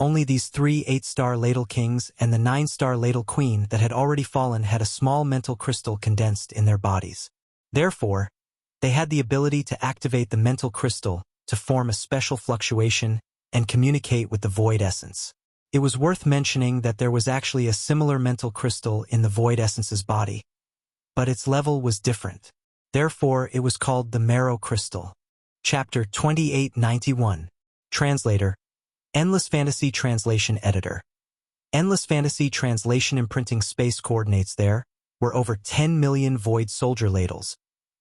only these 3 8-star ladle kings and the 9-star ladle queen that had already fallen had a small mental crystal condensed in their bodies. Therefore, they had the ability to activate the mental crystal to form a special fluctuation and communicate with the Void Essence. It was worth mentioning that there was actually a similar mental crystal in the Void Essence's body, but its level was different. Therefore, it was called the Marrow Crystal. Chapter 2891. Translator. Endless Fantasy Translation Editor. Endless Fantasy Translation imprinting space coordinates. There were over 10 million Void Soldier ladles,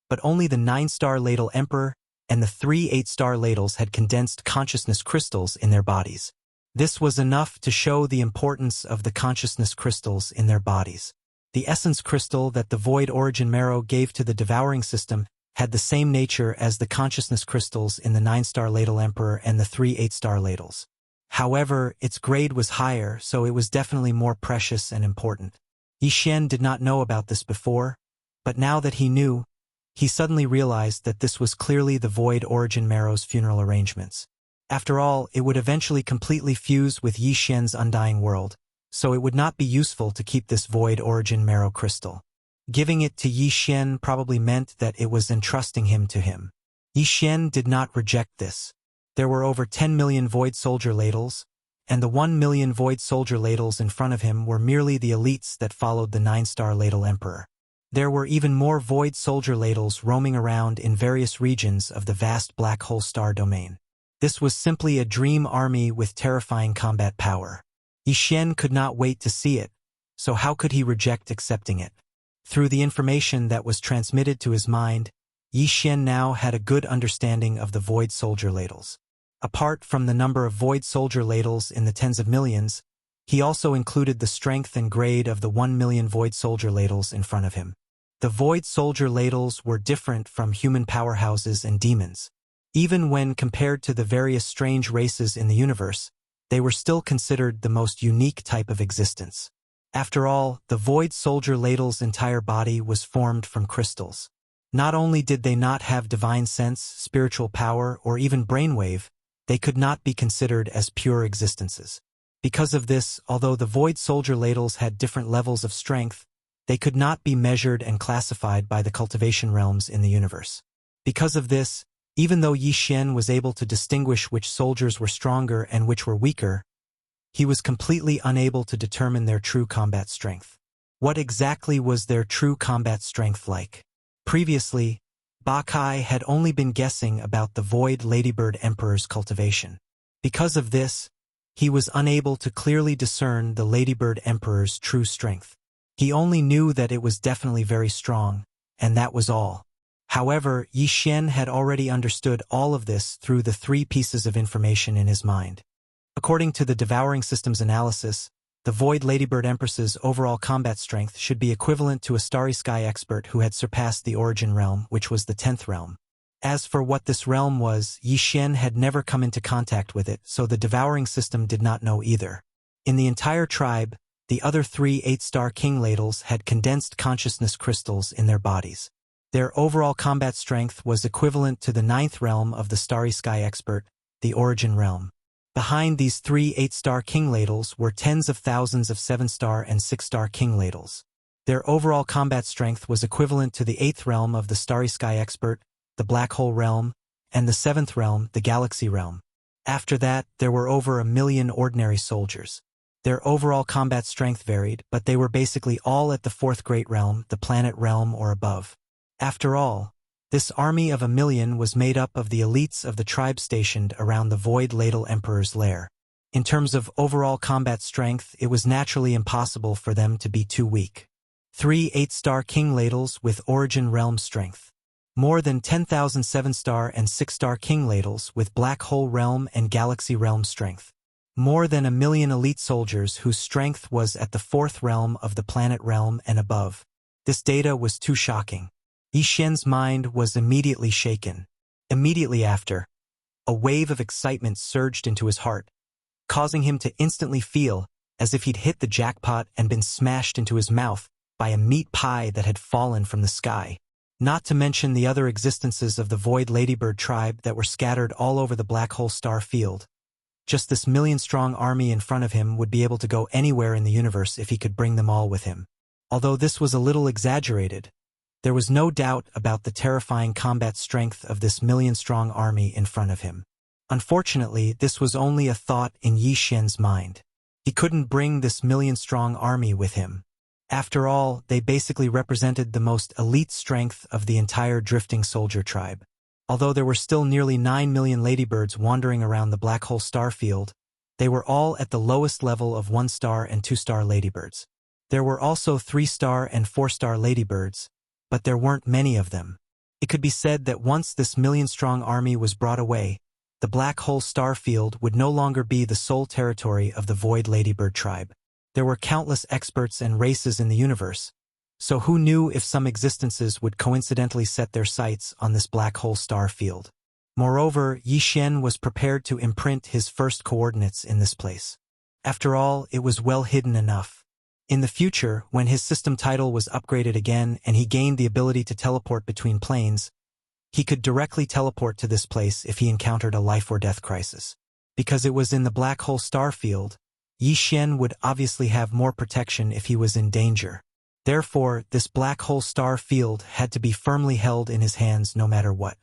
but only the 9-star ladle Emperor and the 3 8-star ladles had condensed consciousness crystals in their bodies. This was enough to show the importance of the consciousness crystals in their bodies. The essence crystal that the Void Origin Marrow gave to the devouring system had the same nature as the consciousness crystals in the 9-star ladle Emperor and the 3 8-star ladles. However, its grade was higher, so it was definitely more precious and important. Yi Xian did not know about this before, but now that he knew, he suddenly realized that this was clearly the Void Origin Marrow's funeral arrangements. After all, it would eventually completely fuse with Yi Xian's undying world, so it would not be useful to keep this Void Origin Marrow crystal. Giving it to Yi Xian probably meant that it was entrusting him to him. Yi Xian did not reject this. There were over 10 million Void Soldier ladles, and the 1 million Void Soldier ladles in front of him were merely the elites that followed the 9-star ladle Emperor. There were even more Void Soldier ladles roaming around in various regions of the vast Black Hole Star domain. This was simply a dream army with terrifying combat power. Yi Xian could not wait to see it, so how could he reject accepting it? Through the information that was transmitted to his mind, Yi Xian now had a good understanding of the Void Soldier ladles. Apart from the number of Void Soldier ladles in the tens of millions, he also included the strength and grade of the 1 million Void Soldier ladles in front of him. The Void Soldier ladles were different from human powerhouses and demons. Even when compared to the various strange races in the universe, they were still considered the most unique type of existence. After all, the Void Soldier ladle's entire body was formed from crystals. Not only did they not have divine sense, spiritual power, or even brainwave, they could not be considered as pure existences. Because of this, although the Void Soldier ladles had different levels of strength, they could not be measured and classified by the cultivation realms in the universe. Because of this, even though Yi Xian was able to distinguish which soldiers were stronger and which were weaker, he was completely unable to determine their true combat strength. What exactly was their true combat strength like? Previously, Bakai had only been guessing about the Void Ladybird Emperor's cultivation. Because of this, he was unable to clearly discern the Ladybird Emperor's true strength. He only knew that it was definitely very strong, and that was all. However, Yi Xian had already understood all of this through the 3 pieces of information in his mind. According to the devouring system's analysis, the Void Ladybird Empress's overall combat strength should be equivalent to a Starry Sky expert who had surpassed the Origin Realm, which was the 10th realm. As for what this realm was, Yi Xian had never come into contact with it, so the devouring system did not know either. In the entire tribe, the other 3 8-star king ladles had condensed consciousness crystals in their bodies. Their overall combat strength was equivalent to the 9th realm of the Starry Sky expert, the Origin Realm. Behind these 3 8-star king ladles were tens of thousands of 7-star and 6-star king ladles. Their overall combat strength was equivalent to the 8th realm of the Starry Sky expert, the Black Hole Realm, and the 7th realm, the Galaxy Realm. After that, there were over 1 million ordinary soldiers. Their overall combat strength varied, but they were basically all at the 4th Great Realm, the Planet Realm, or above. After all, this army of 1 million was made up of the elites of the tribe stationed around the Void Ladle Emperor's lair. In terms of overall combat strength, it was naturally impossible for them to be too weak. 3 8-star king ladles with Origin Realm strength. More than 10,000 7-star and 6-star king ladles with black hole realm and galaxy realm strength. More than 1 million elite soldiers whose strength was at the 4th realm of the planet realm and above. This data was too shocking. Yi Xian's mind was immediately shaken. Immediately after, a wave of excitement surged into his heart, causing him to instantly feel as if he'd hit the jackpot and been smashed into his mouth by a meat pie that had fallen from the sky. Not to mention the other existences of the Void Ladybird tribe that were scattered all over the black hole star field. Just this million-strong army in front of him would be able to go anywhere in the universe if he could bring them all with him. Although this was a little exaggerated, there was no doubt about the terrifying combat strength of this million-strong army in front of him. Unfortunately, this was only a thought in Yi Xian's mind. He couldn't bring this million-strong army with him. After all, they basically represented the most elite strength of the entire drifting soldier tribe. Although there were still nearly 9 million ladybirds wandering around the black hole star field, they were all at the lowest level of 1-star and 2-star ladybirds. There were also 3-star and 4-star ladybirds, but there weren't many of them. It could be said that once this million-strong army was brought away, the black hole star field would no longer be the sole territory of the Void Ladybird tribe. There were countless experts and races in the universe, so who knew if some existences would coincidentally set their sights on this black hole star field. Moreover, Yi Xian was prepared to imprint his first coordinates in this place. After all, it was well hidden enough. In the future, when his system title was upgraded again and he gained the ability to teleport between planes, he could directly teleport to this place if he encountered a life-or-death crisis. Because it was in the black hole star field, Yi Xian would obviously have more protection if he was in danger. Therefore, this black hole star field had to be firmly held in his hands no matter what.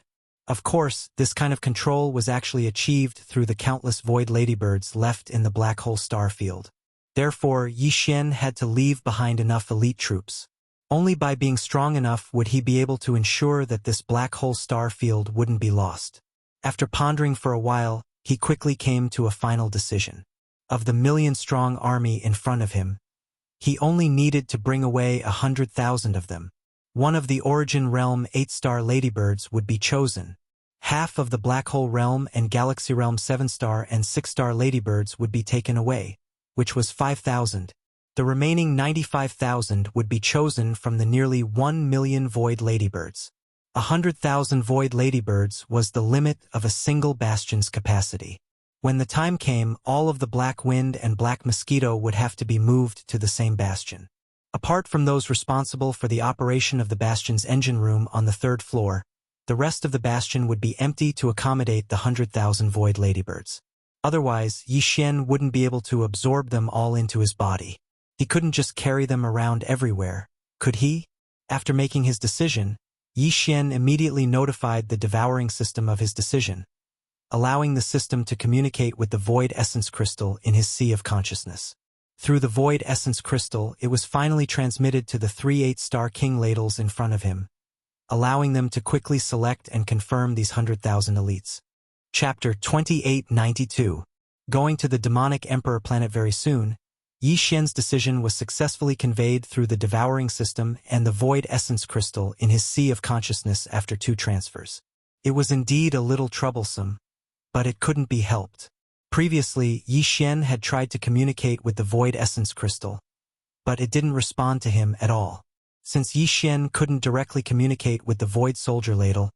Of course, this kind of control was actually achieved through the countless void ladybirds left in the black hole star field. Therefore, Yi Xian had to leave behind enough elite troops. Only by being strong enough would he be able to ensure that this black hole star field wouldn't be lost. After pondering for a while, he quickly came to a final decision. Of the million-strong army in front of him, he only needed to bring away 100,000 of them. One of the Origin Realm 8-star ladybirds would be chosen. Half of the Black Hole Realm and Galaxy Realm 7-star and 6-star ladybirds would be taken away, which was 5,000. The remaining 95,000 would be chosen from the nearly 1 million void ladybirds. 100,000 void ladybirds was the limit of a single bastion's capacity. When the time came, all of the Black Wind and Black Mosquito would have to be moved to the same bastion. Apart from those responsible for the operation of the bastion's engine room on the 3rd floor, the rest of the bastion would be empty to accommodate the 100,000 void ladybirds. Otherwise, Yi Xian wouldn't be able to absorb them all into his body. He couldn't just carry them around everywhere, could he? After making his decision, Yi Xian immediately notified the devouring system of his decision, allowing the system to communicate with the Void Essence Crystal in his Sea of Consciousness. Through the Void Essence Crystal, it was finally transmitted to the 3 8-star king ladles in front of him, allowing them to quickly select and confirm these 100,000 elites. Chapter 2892. Going to the Demonic Emperor planet very soon, Yi Xian's decision was successfully conveyed through the devouring system and the Void Essence Crystal in his Sea of Consciousness after 2 transfers. It was indeed a little troublesome, but it couldn't be helped. Previously, Yi Xian had tried to communicate with the Void Essence Crystal, but it didn't respond to him at all. Since Yi Xian couldn't directly communicate with the Void Soldier Ladle,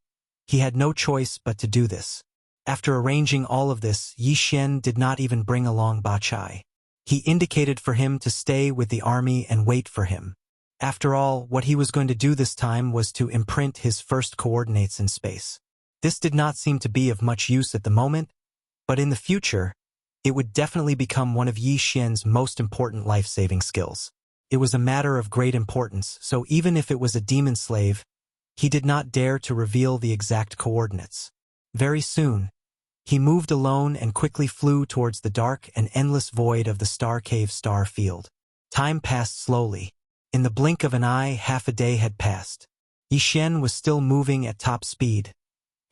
he had no choice but to do this. After arranging all of this, Yi Xian did not even bring along Ba Chai. He indicated for him to stay with the army and wait for him. After all, what he was going to do this time was to imprint his first coordinates in space. This did not seem to be of much use at the moment, but in the future, it would definitely become one of Yi Xian's most important life-saving skills. It was a matter of great importance, so even if it was a demon slave, he did not dare to reveal the exact coordinates. Very soon, he moved alone and quickly flew towards the dark and endless void of the Star Cave star field. Time passed slowly. In the blink of an eye, half a day had passed. Yi Xian was still moving at top speed,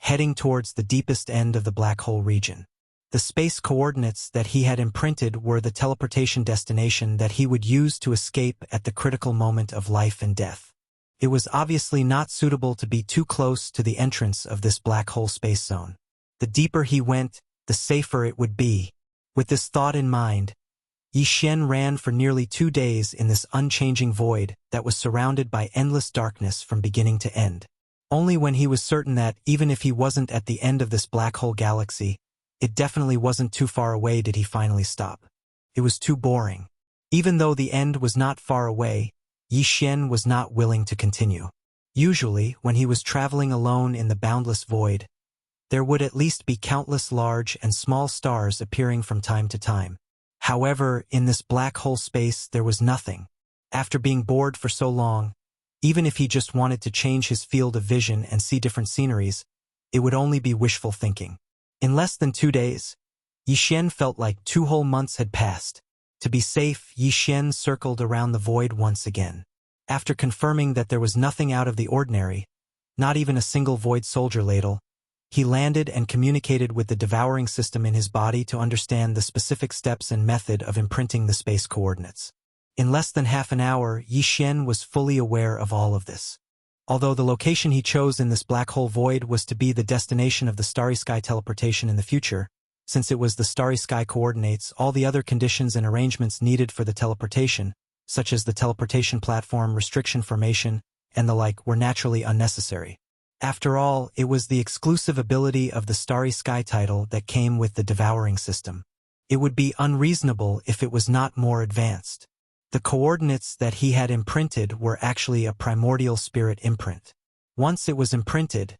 heading towards the deepest end of the black hole region. The space coordinates that he had imprinted were the teleportation destination that he would use to escape at the critical moment of life and death. It was obviously not suitable to be too close to the entrance of this black hole space zone. The deeper he went, the safer it would be. With this thought in mind, Yi Xian ran for nearly 2 days in this unchanging void that was surrounded by endless darkness from beginning to end. Only when he was certain that, even if he wasn't at the end of this black hole galaxy, it definitely wasn't too far away, did he finally stop. It was too boring. Even though the end was not far away, Yi Xian was not willing to continue. Usually, when he was traveling alone in the boundless void, there would at least be countless large and small stars appearing from time to time. However, in this black hole space there was nothing. After being bored for so long, even if he just wanted to change his field of vision and see different sceneries, it would only be wishful thinking. In less than 2 days, Yi Xian felt like 2 whole months had passed. To be safe, Yi Xian circled around the void once again. After confirming that there was nothing out of the ordinary, not even a single void soldier ladle, he landed and communicated with the devouring system in his body to understand the specific steps and method of imprinting the space coordinates. In less than half an hour, Yi Xian was fully aware of all of this. Although the location he chose in this black hole void was to be the destination of the Starry Sky teleportation in the future, since it was the Starry Sky coordinates, all the other conditions and arrangements needed for the teleportation, such as the teleportation platform, restriction formation, and the like, were naturally unnecessary. After all, it was the exclusive ability of the Starry Sky title that came with the devouring system. It would be unreasonable if it was not more advanced. The coordinates that he had imprinted were actually a primordial spirit imprint. Once it was imprinted,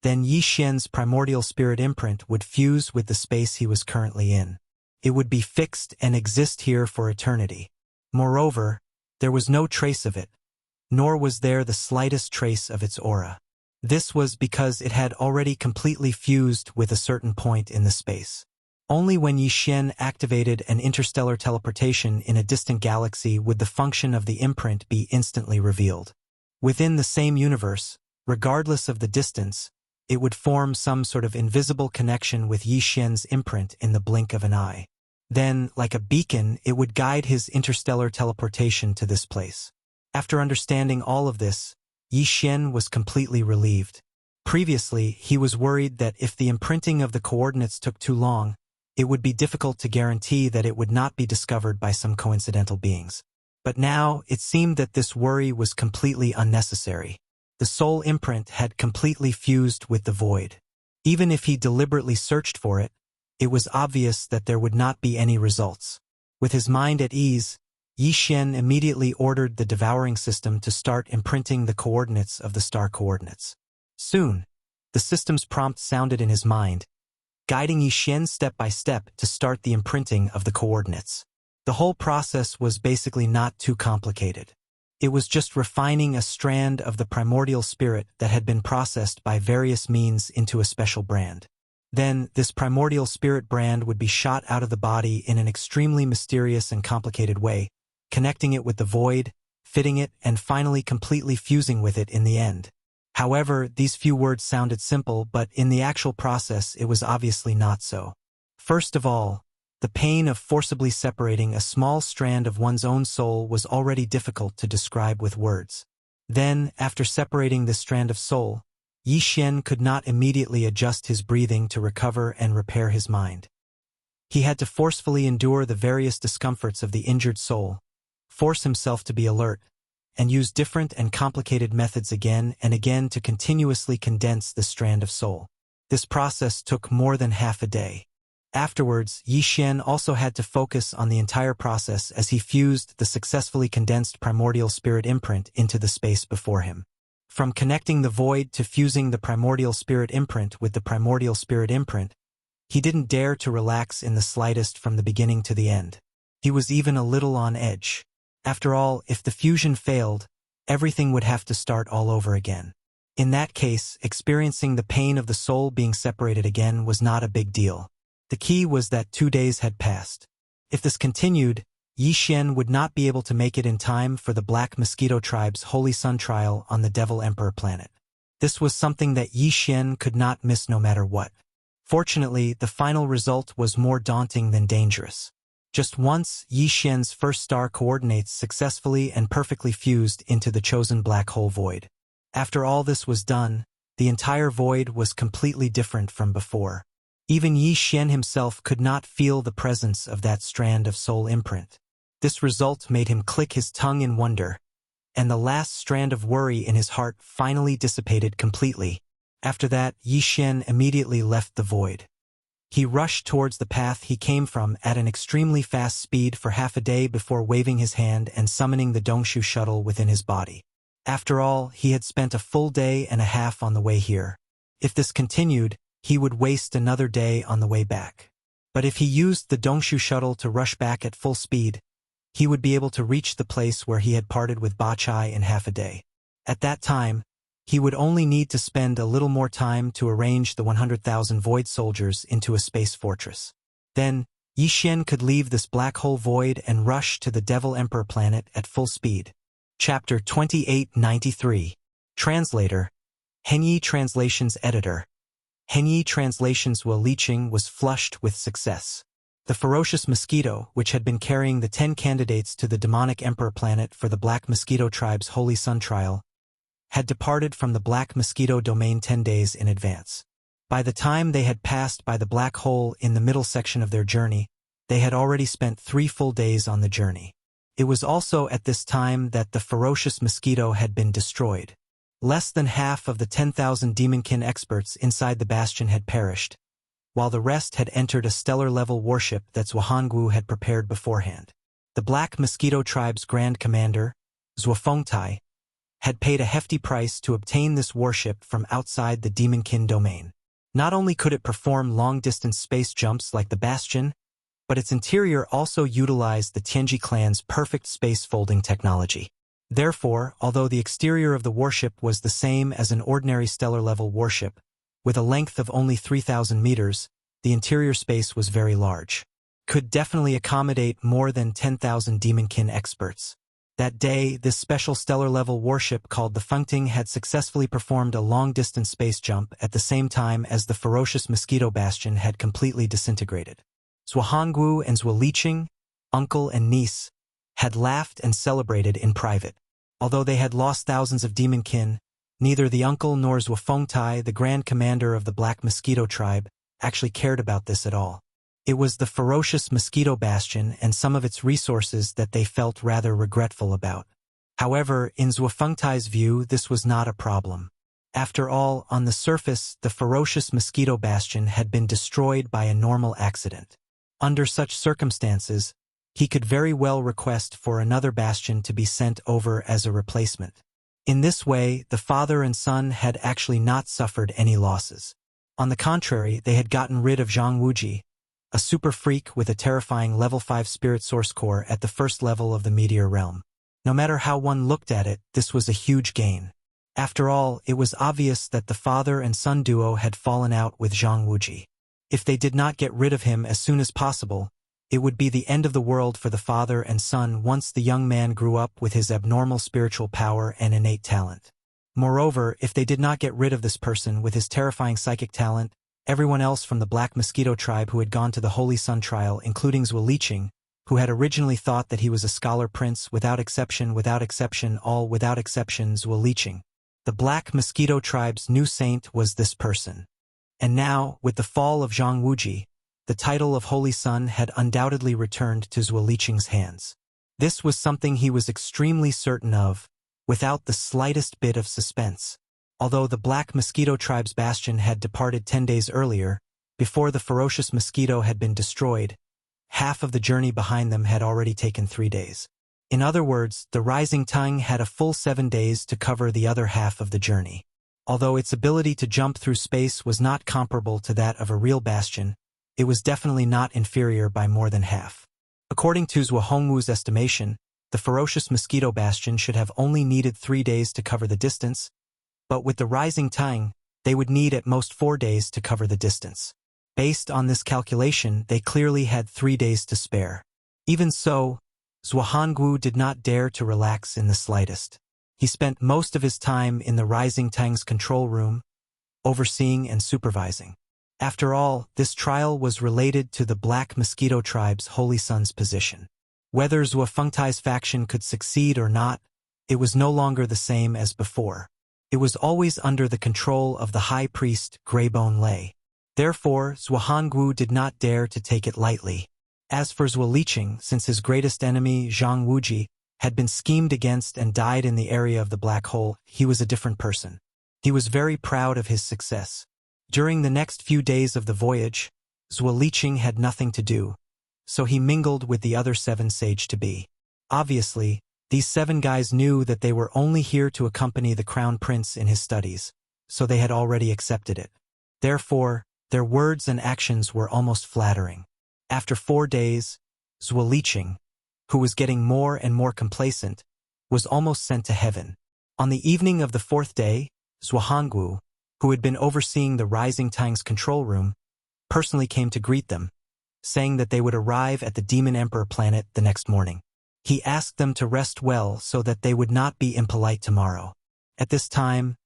then Yi Xian's primordial spirit imprint would fuse with the space he was currently in. It would be fixed and exist here for eternity. Moreover, there was no trace of it, nor was there the slightest trace of its aura. This was because it had already completely fused with a certain point in the space. Only when Yi Xian activated an interstellar teleportation in a distant galaxy would the function of the imprint be instantly revealed. Within the same universe, regardless of the distance, it would form some sort of invisible connection with Yi Xian's imprint in the blink of an eye. Then, like a beacon, it would guide his interstellar teleportation to this place. After understanding all of this, Yi Xian was completely relieved. Previously, he was worried that if the imprinting of the coordinates took too long, it would be difficult to guarantee that it would not be discovered by some coincidental beings. But now, it seemed that this worry was completely unnecessary. The soul imprint had completely fused with the void. Even if he deliberately searched for it, it was obvious that there would not be any results. With his mind at ease, Yi Xian immediately ordered the devouring system to start imprinting the coordinates of the star coordinates. Soon, the system's prompt sounded in his mind, guiding Yi Xian step by step to start the imprinting of the coordinates. The whole process was basically not too complicated. It was just refining a strand of the primordial spirit that had been processed by various means into a special brand. Then, this primordial spirit brand would be shot out of the body in an extremely mysterious and complicated way, connecting it with the void, fitting it, and finally completely fusing with it in the end. However, these few words sounded simple, but in the actual process it was obviously not so. First of all, the pain of forcibly separating a small strand of one's own soul was already difficult to describe with words. Then, after separating this strand of soul, Yi Xian could not immediately adjust his breathing to recover and repair his mind. He had to forcefully endure the various discomforts of the injured soul, force himself to be alert, and use different and complicated methods again and again to continuously condense the strand of soul. This process took more than half a day. Afterwards, Yi Xian also had to focus on the entire process as he fused the successfully condensed primordial spirit imprint into the space before him. From connecting the void to fusing the primordial spirit imprint with the primordial spirit imprint, he didn't dare to relax in the slightest from the beginning to the end. He was even a little on edge. After all, if the fusion failed, everything would have to start all over again. In that case, experiencing the pain of the soul being separated again was not a big deal. The key was that 2 days had passed. If this continued, Yi Xian would not be able to make it in time for the Black Mosquito Tribe's Holy Sun trial on the Devil Emperor planet. This was something that Yi Xian could not miss no matter what. Fortunately, the final result was more daunting than dangerous. Just once, Yi Xian's first star coordinates successfully and perfectly fused into the chosen black hole void. After all this was done, the entire void was completely different from before. Even Yi Xian himself could not feel the presence of that strand of soul imprint. This result made him click his tongue in wonder, and the last strand of worry in his heart finally dissipated completely. After that, Yi Xian immediately left the void. He rushed towards the path he came from at an extremely fast speed for half a day before waving his hand and summoning the Dongshu shuttle within his body. After all, he had spent a full day and a half on the way here. If this continued, he would waste another day on the way back. But if he used the Dongshu shuttle to rush back at full speed, he would be able to reach the place where he had parted with Ba Chai in half a day. At that time, he would only need to spend a little more time to arrange the 100,000 void soldiers into a space fortress. Then, Yi Xian could leave this black hole void and rush to the Devil Emperor planet at full speed. Chapter 2893. Translator. Henyi Translations Editor. Henyi Translations Wu Liqing was flushed with success. The ferocious mosquito, which had been carrying the 10 candidates to the demonic emperor planet for the Black Mosquito Tribe's Holy Sun trial, had departed from the Black Mosquito domain 10 days in advance. By the time they had passed by the black hole in the middle section of their journey, they had already spent 3 full days on the journey. It was also at this time that the ferocious mosquito had been destroyed. Less than half of the 10,000 demonkin experts inside the bastion had perished, while the rest had entered a stellar-level warship that Zhuanggu had prepared beforehand. The Black Mosquito Tribe's Grand Commander, Zhuangtai, had paid a hefty price to obtain this warship from outside the demonkin domain. Not only could it perform long-distance space jumps like the Bastion, but its interior also utilized the Tianji clan's perfect space-folding technology. Therefore, although the exterior of the warship was the same as an ordinary stellar-level warship, with a length of only 3,000 meters, the interior space was very large. Could definitely accommodate more than 10,000 demonkin experts. That day, this special stellar-level warship called the Fengting had successfully performed a long-distance space jump at the same time as the ferocious mosquito bastion had completely disintegrated. Zhuanggu and Zhu Liqing, uncle and niece, had laughed and celebrated in private. Although they had lost thousands of demonkin, neither the uncle nor Zhuangtai, the grand commander of the Black Mosquito Tribe, actually cared about this at all. It was the ferocious mosquito bastion and some of its resources that they felt rather regretful about. However, in Zhuangtai's view, this was not a problem. After all, on the surface, the ferocious mosquito bastion had been destroyed by a normal accident. Under such circumstances, he could very well request for another bastion to be sent over as a replacement. In this way, the father and son had actually not suffered any losses. On the contrary, they had gotten rid of Zhang Wuji, a super freak with a terrifying level 5 spirit source core at the first level of the meteor realm. No matter how one looked at it, this was a huge gain. After all, it was obvious that the father and son duo had fallen out with Zhang Wuji. If they did not get rid of him as soon as possible, it would be the end of the world for the father and son once the young man grew up with his abnormal spiritual power and innate talent. Moreover, if they did not get rid of this person with his terrifying psychic talent, everyone else from the Black Mosquito Tribe who had gone to the Holy Sun trial, including Zhu Liqing, who had originally thought that he was a scholar prince without exception, all without exception, Zhu Liqing. The Black Mosquito Tribe's new saint was this person. And now, with the fall of Zhang Wuji, the title of Holy Sun had undoubtedly returned to Zhu Liqing's hands. This was something he was extremely certain of, without the slightest bit of suspense. Although the Black Mosquito Tribe's bastion had departed 10 days earlier, before the ferocious mosquito had been destroyed, half of the journey behind them had already taken 3 days. In other words, the Rising Tongue had a full 7 days to cover the other half of the journey. Although its ability to jump through space was not comparable to that of a real bastion, it was definitely not inferior by more than half. According to Zhuanggu's estimation, the ferocious mosquito bastion should have only needed 3 days to cover the distance, but with the Rising Tongue, they would need at most 4 days to cover the distance. Based on this calculation, they clearly had 3 days to spare. Even so, Zhuanggu did not dare to relax in the slightest. He spent most of his time in the Rising Tongue's control room, overseeing and supervising. After all, this trial was related to the Black Mosquito tribe's Holy Son's position. Whether Zhuofengtai's faction could succeed or not, it was no longer the same as before. It was always under the control of the high priest Greybone Lei. Therefore, Zhuohongwu did not dare to take it lightly. As for Zhuo Liqing, since his greatest enemy, Zhang Wuji, had been schemed against and died in the area of the black hole, he was a different person. He was very proud of his success. During the next few days of the voyage, Zhuo Liqing had nothing to do, so he mingled with the other 7 sage-to-be. Obviously, these 7 guys knew that they were only here to accompany the crown prince in his studies, so they had already accepted it. Therefore, their words and actions were almost flattering. After 4 days, Zhuo Liqing, who was getting more and more complacent, was almost sent to heaven. On the evening of the 4th day, Zhuohongwu, who had been overseeing the Rising Tang's control room, personally came to greet them, saying that they would arrive at the Demon Emperor planet the next morning. He asked them to rest well so that they would not be impolite tomorrow. At this time,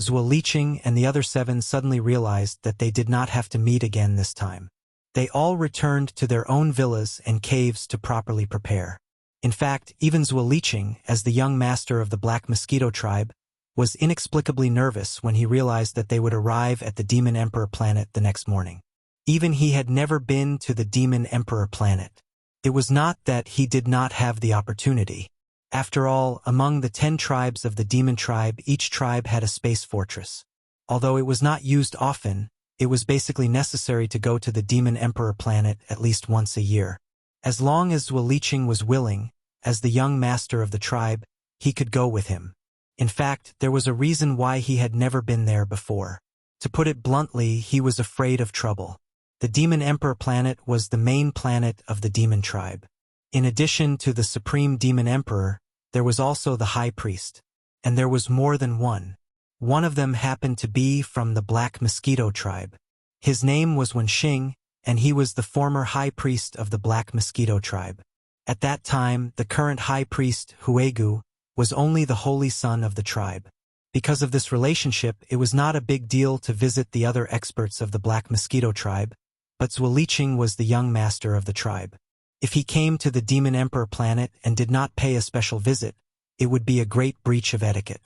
Zhuo Liqing and the other 7 suddenly realized that they did not have to meet again this time. They all returned to their own villas and caves to properly prepare. In fact, even Zhuo Liqing, as the young master of the Black Mosquito tribe, was inexplicably nervous when he realized that they would arrive at the Demon Emperor planet the next morning. Even he had never been to the Demon Emperor planet. It was not that he did not have the opportunity. After all, among the 10 tribes of the Demon tribe, each tribe had a space fortress. Although it was not used often, it was basically necessary to go to the Demon Emperor planet at least once a year. As long as Zhuo Liqing was willing, as the young master of the tribe, he could go with him. In fact, there was a reason why he had never been there before. To put it bluntly, he was afraid of trouble. The Demon Emperor planet was the main planet of the Demon tribe. In addition to the Supreme Demon Emperor, there was also the High Priest. And there was more than one. One of them happened to be from the Black Mosquito tribe. His name was Wenxing, and he was the former High Priest of the Black Mosquito tribe. At that time, the current High Priest, Huegu, was only the holy son of the tribe. Because of this relationship, it was not a big deal to visit the other experts of the Black Mosquito tribe, but Zhuo Liqing was the young master of the tribe. If he came to the Demon Emperor planet and did not pay a special visit, it would be a great breach of etiquette.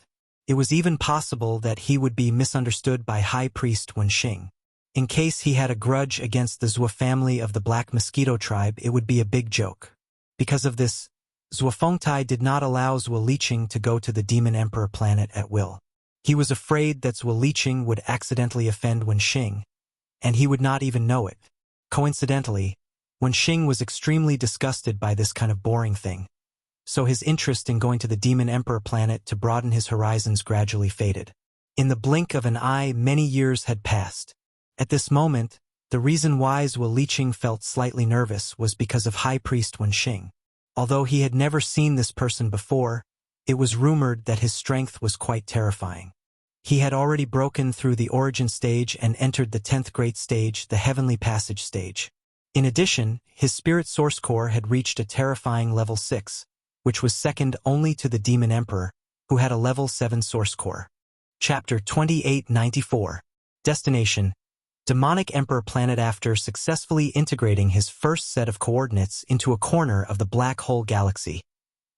It was even possible that he would be misunderstood by High Priest Wenxing. In case he had a grudge against the Zhuo family of the Black Mosquito tribe, it would be a big joke. Because of this, Zhuofengtai did not allow Zhuo Liqing to go to the Demon Emperor planet at will. He was afraid that Zhuo Liqing would accidentally offend Wenxing, and he would not even know it. Coincidentally, Wenxing was extremely disgusted by this kind of boring thing, so his interest in going to the Demon Emperor planet to broaden his horizons gradually faded. In the blink of an eye, many years had passed. At this moment, the reason why Zhuo Liqing felt slightly nervous was because of High Priest Wenxing. Although he had never seen this person before, it was rumored that his strength was quite terrifying. He had already broken through the origin stage and entered the 10th great stage, the Heavenly Passage stage. In addition, his spirit source core had reached a terrifying level 6, which was second only to the Demon Emperor, who had a level 7 source core. Chapter 2894. Destination: Demonic Emperor planet. After successfully integrating his first set of coordinates into a corner of the black hole galaxy,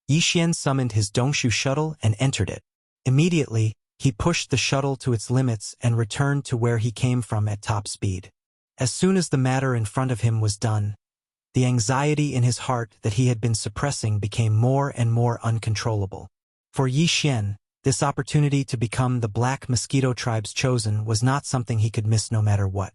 Yi Xian summoned his Dongshu shuttle and entered it. Immediately, he pushed the shuttle to its limits and returned to where he came from at top speed. As soon as the matter in front of him was done, the anxiety in his heart that he had been suppressing became more and more uncontrollable. For Yi Xian, this opportunity to become the Black Mosquito tribe's chosen was not something he could miss no matter what.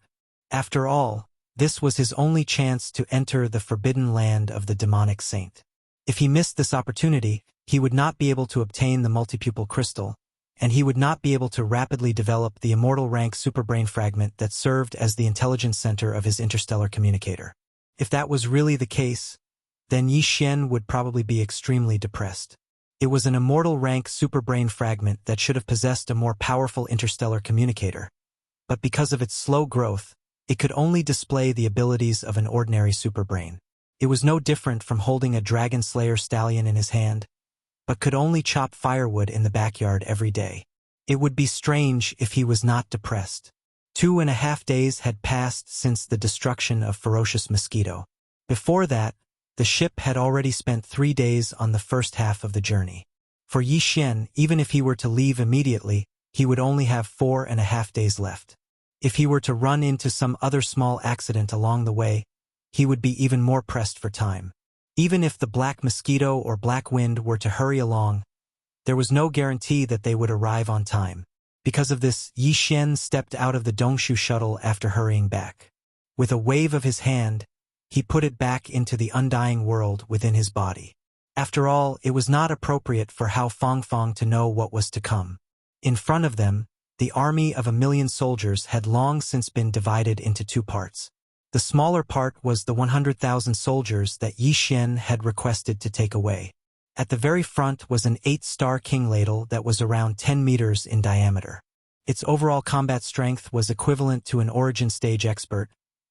After all, this was his only chance to enter the forbidden land of the demonic saint. If he missed this opportunity, he would not be able to obtain the multipupil crystal, and he would not be able to rapidly develop the immortal rank superbrain fragment that served as the intelligence center of his interstellar communicator. If that was really the case, then Yi Xian would probably be extremely depressed. It was an immortal rank superbrain fragment that should have possessed a more powerful interstellar communicator, but because of its slow growth, it could only display the abilities of an ordinary superbrain. It was no different from holding a dragon slayer stallion in his hand, but could only chop firewood in the backyard every day. It would be strange if he was not depressed. 2.5 days had passed since the destruction of ferocious mosquito. Before that, the ship had already spent 3 days on the first half of the journey. For Yi Xian, even if he were to leave immediately, he would only have 4.5 days left. If he were to run into some other small accident along the way, he would be even more pressed for time. Even if the black mosquito or black wind were to hurry along, there was no guarantee that they would arrive on time. Because of this, Yi Xian stepped out of the Dongshu shuttle after hurrying back. With a wave of his hand, he put it back into the undying world within his body. After all, it was not appropriate for Hao Fangfang to know what was to come. In front of them, the army of 1,000,000 soldiers had long since been divided into 2 parts. The smaller part was the 100,000 soldiers that Yi Xian had requested to take away. At the very front was an 8-star king ladle that was around 10 meters in diameter. Its overall combat strength was equivalent to an origin stage expert,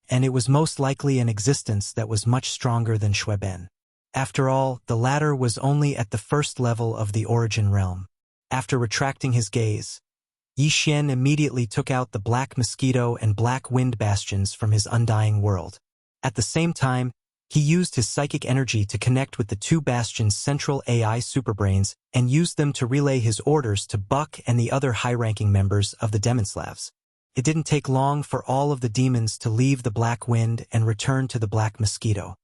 and it was most likely an existence that was much stronger than Xueben. After all, the latter was only at the first level of the origin realm. After retracting his gaze, Yi Xian immediately took out the black mosquito and black wind bastions from his undying world. At the same time, he used his psychic energy to connect with the 2 bastions' central AI superbrains and used them to relay his orders to Buck and the other high-ranking members of the Demonslavs. It didn't take long for all of the demons to leave the black wind and return to the black mosquito.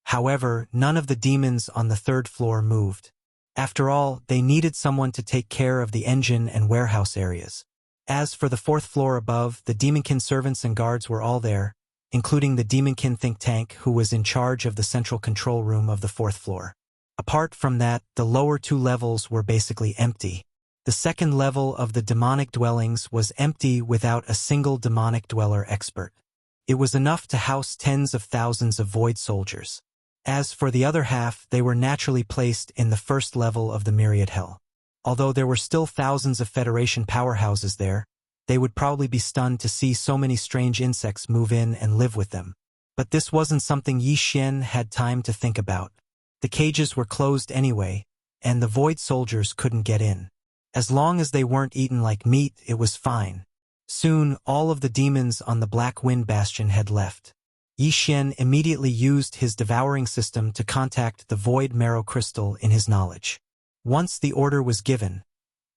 However, none of the demons on the 3rd floor moved. After all, they needed someone to take care of the engine and warehouse areas. As for the 4th floor above, the Demonkin servants and guards were all there, including the Demonkin think tank who was in charge of the central control room of the 4th floor. Apart from that, the lower 2 levels were basically empty. The 2nd level of the demonic dwellings was empty without a single demonic dweller expert. It was enough to house tens of thousands of void soldiers. As for the other half, they were naturally placed in the 1st level of the myriad hell. Although there were still thousands of Federation powerhouses there, they would probably be stunned to see so many strange insects move in and live with them. But this wasn't something Yi Xian had time to think about. The cages were closed anyway, and the void soldiers couldn't get in. As long as they weren't eaten like meat, it was fine. Soon, all of the demons on the Black Wind Bastion had left. Yi Xian immediately used his devouring system to contact the void marrow crystal in his knowledge. Once the order was given,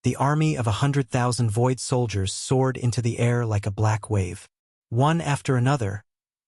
the army of 100,000 void soldiers soared into the air like a black wave. One after another,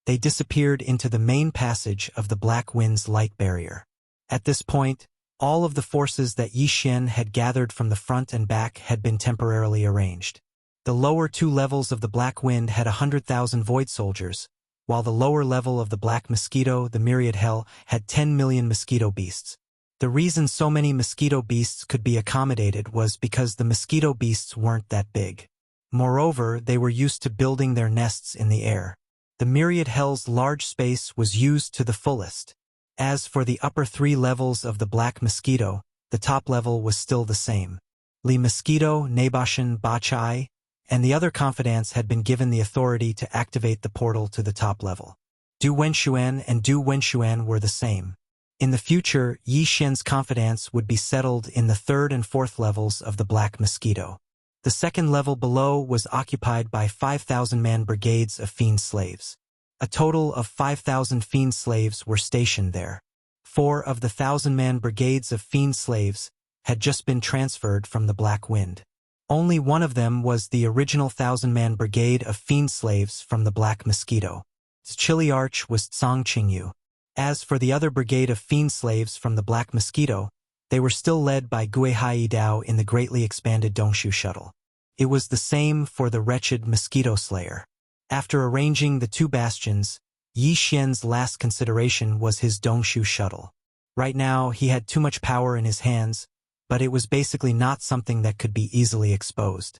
they disappeared into the main passage of the Black Wind's light barrier. At this point, all of the forces that Yi Xian had gathered from the front and back had been temporarily arranged. The lower 2 levels of the Black Wind had 100,000 void soldiers, while the lower level of the Black Mosquito, the Myriad Hell, had 10 million mosquito beasts. The reason so many mosquito beasts could be accommodated was because the mosquito beasts weren't that big. Moreover, they were used to building their nests in the air. The Myriad Hell's large space was used to the fullest. As for the upper 3 levels of the Black Mosquito, the top level was still the same. Li Mosquito, Nabashan, Bachai, and the other confidants had been given the authority to activate the portal to the top level. Du Wenshuan and Du Wenshuan were the same. In the future, Yi Xian's confidants would be settled in the 3rd and 4th levels of the Black Mosquito. The 2nd level below was occupied by 5,000-man brigades of fiend slaves. A total of 5,000 fiend slaves were stationed there. 4 of the 1,000-man brigades of fiend slaves had just been transferred from the Black Wind. Only one of them was the original 1,000-man brigade of fiend slaves from the Black Mosquito. Its Chiliarch was Tsang Qingyu. As for the other brigade of fiend slaves from the Black Mosquito, they were still led by Guihai Dao in the greatly expanded Dongshu shuttle. It was the same for the wretched Mosquito Slayer. After arranging the 2 bastions, Yi Xian's last consideration was his Dongshu shuttle. Right now, he had too much power in his hands, but it was basically not something that could be easily exposed.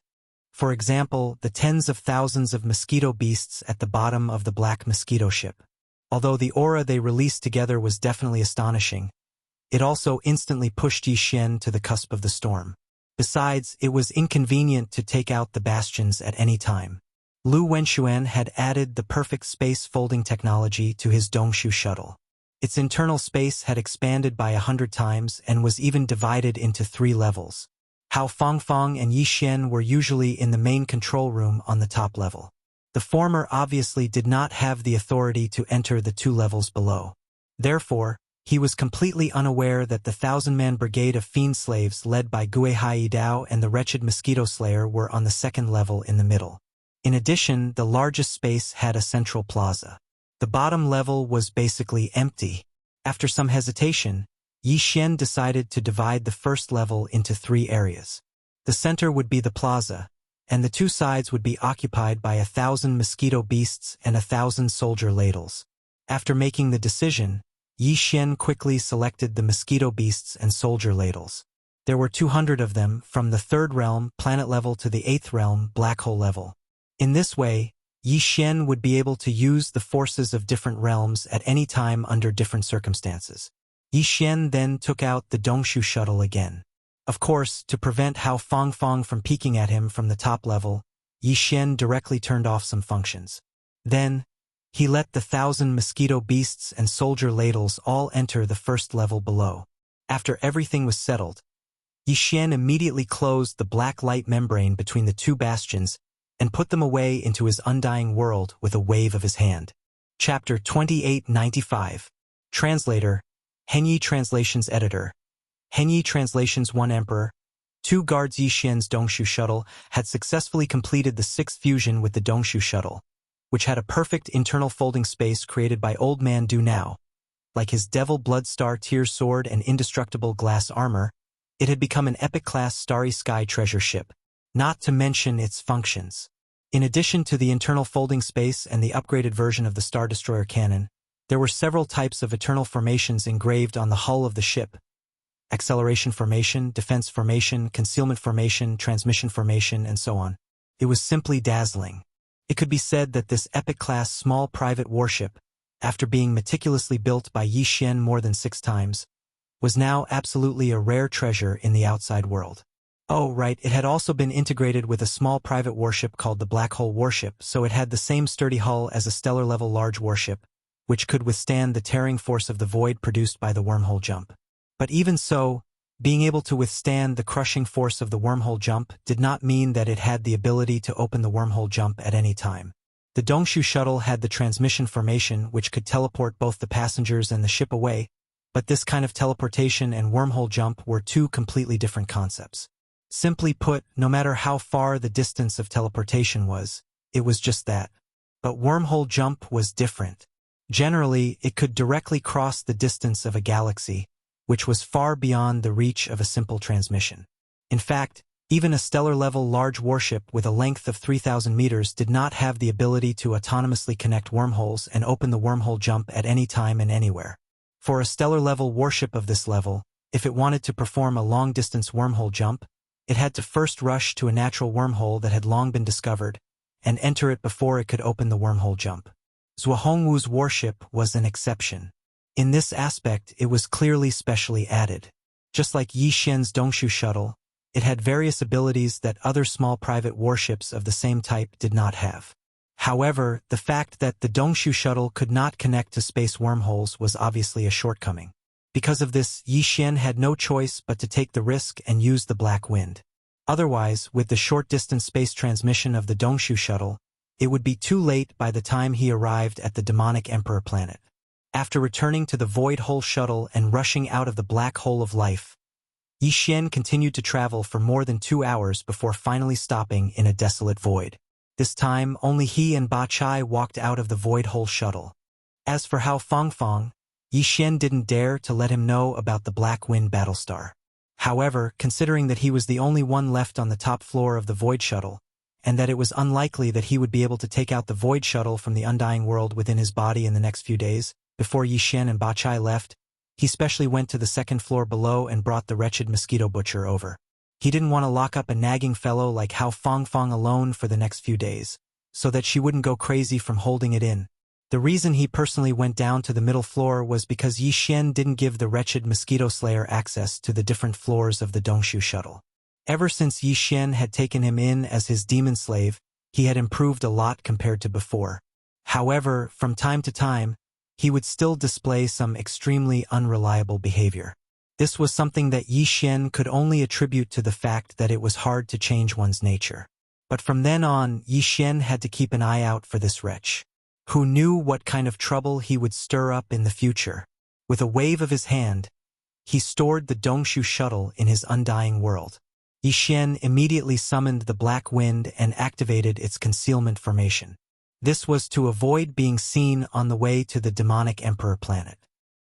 For example, the tens of thousands of mosquito beasts at the bottom of the Black Mosquito ship. Although the aura they released together was definitely astonishing, it also instantly pushed Yi Xian to the cusp of the storm. Besides, it was inconvenient to take out the bastions at any time. Lu Wenshuan had added the perfect space folding technology to his Dongshu shuttle. Its internal space had expanded by 100 times and was even divided into 3 levels. Hao Fangfang and Yi Xian were usually in the main control room on the top level. The former obviously did not have the authority to enter the 2 levels below. Therefore, he was completely unaware that the 1,000-man brigade of fiend slaves led by Gue Hai Dao and the wretched mosquito slayer were on the 2nd level in the middle. In addition, the largest space had a central plaza. The bottom level was basically empty. After some hesitation, Yi Xian decided to divide the first level into 3 areas. The center would be the plaza, and the 2 sides would be occupied by 1,000 mosquito beasts and 1,000 soldier ladles. After making the decision, Yi Xian quickly selected the mosquito beasts and soldier ladles. There were 200 of them, from the 3rd realm, planet level, to the 8th realm, black hole level. In this way, Yi Xian would be able to use the forces of different realms at any time under different circumstances. Yi Xian then took out the Dongshu shuttle again. Of course, to prevent Hao Fangfang from peeking at him from the top level, Yi Xian directly turned off some functions. Then, he let the 1,000 mosquito beasts and soldier ladles all enter the 1st level below. After everything was settled, Yi Xian immediately closed the black light membrane between the 2 bastions and put them away into his undying world with a wave of his hand. Chapter 2895. Translator, Henyi Translations Editor. Henyi Translations 1 Emperor. 2 guards. Yi Xian's Dongshu shuttle had successfully completed the 6th fusion with the Dongshu shuttle, which had a perfect internal folding space created by Old Man Du Now. Like his Devil Bloodstar Tear sword and indestructible glass armor, it had become an epic-class Starry Sky treasure ship, not to mention its functions. In addition to the internal folding space and the upgraded version of the Star Destroyer cannon, there were several types of eternal formations engraved on the hull of the ship: acceleration formation, defense formation, concealment formation, transmission formation, and so on. It was simply dazzling. It could be said that this epic-class small private warship, after being meticulously built by Yi Xian more than 6 times, was now absolutely a rare treasure in the outside world. Oh, right, it had also been integrated with a small private warship called the Black Hole Warship, so it had the same sturdy hull as a stellar-level large warship, which could withstand the tearing force of the void produced by the wormhole jump. But even so, being able to withstand the crushing force of the wormhole jump did not mean that it had the ability to open the wormhole jump at any time. The Dongshu shuttle had the transmission formation which could teleport both the passengers and the ship away, but this kind of teleportation and wormhole jump were 2 completely different concepts. Simply put, no matter how far the distance of teleportation was, it was just that. But wormhole jump was different. Generally, it could directly cross the distance of a galaxy, which was far beyond the reach of a simple transmission. In fact, even a stellar-level large warship with a length of 3,000 meters did not have the ability to autonomously connect wormholes and open the wormhole jump at any time and anywhere. For a stellar-level warship of this level, if it wanted to perform a long-distance wormhole jump, it had to first rush to a natural wormhole that had long been discovered, and enter it before it could open the wormhole jump. Zhuhongwu's warship was an exception. In this aspect, it was clearly specially added. Just like Yi Xian's Dongshu shuttle, it had various abilities that other small private warships of the same type did not have. However, the fact that the Dongshu shuttle could not connect to space wormholes was obviously a shortcoming. Because of this, Yi Xian had no choice but to take the risk and use the Black Wind. Otherwise, with the short-distance space transmission of the Dongshu shuttle, it would be too late by the time he arrived at the demonic Emperor planet. After returning to the Void Hole shuttle and rushing out of the Black Hole of Life, Yi Xian continued to travel for more than 2 hours before finally stopping in a desolate void. This time, only he and Ba Chai walked out of the Void Hole shuttle. As for Hao Fangfang, Yi Xian didn't dare to let him know about the Black Wind Battlestar. However, considering that he was the only one left on the top floor of the Void Shuttle, and that it was unlikely that he would be able to take out the Void Shuttle from the Undying World within his body in the next few days, before Yi Xian and Ba Chai left, he specially went to the 2nd floor below and brought the wretched mosquito butcher over. He didn't want to lock up a nagging fellow like Hao Fangfang alone for the next few days, so that she wouldn't go crazy from holding it in. The reason he personally went down to the middle floor was because Yi Xian didn't give the wretched mosquito slayer access to the different floors of the Dongshu shuttle. Ever since Yi Xian had taken him in as his demon slave, he had improved a lot compared to before. However, from time to time, he would still display some extremely unreliable behavior. This was something that Yi Xian could only attribute to the fact that it was hard to change one's nature. But from then on, Yi Xian had to keep an eye out for this wretch. Who knew what kind of trouble he would stir up in the future? With a wave of his hand, he stored the Dongshu shuttle in his undying world. Yi Xian immediately summoned the Black Wind and activated its concealment formation. This was to avoid being seen on the way to the demonic Emperor planet.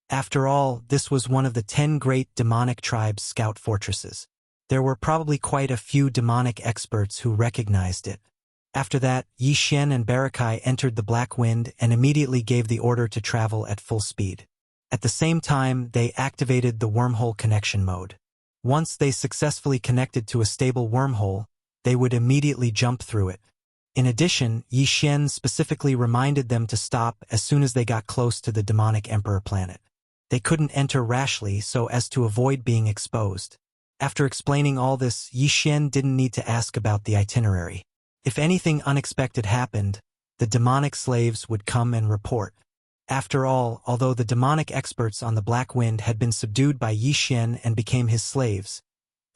After all, this was one of the 10 great demonic tribes' scout fortresses. There were probably quite a few demonic experts who recognized it. After that, Yi Xian and Barakai entered the Black Wind and immediately gave the order to travel at full speed. At the same time, they activated the wormhole connection mode. Once they successfully connected to a stable wormhole, they would immediately jump through it. In addition, Yi Xian specifically reminded them to stop as soon as they got close to the demonic Emperor planet. They couldn't enter rashly so as to avoid being exposed. After explaining all this, Yi Xian didn't need to ask about the itinerary. If anything unexpected happened, the demonic slaves would come and report. After all, although the demonic experts on the Black Wind had been subdued by Yi Xian and became his slaves,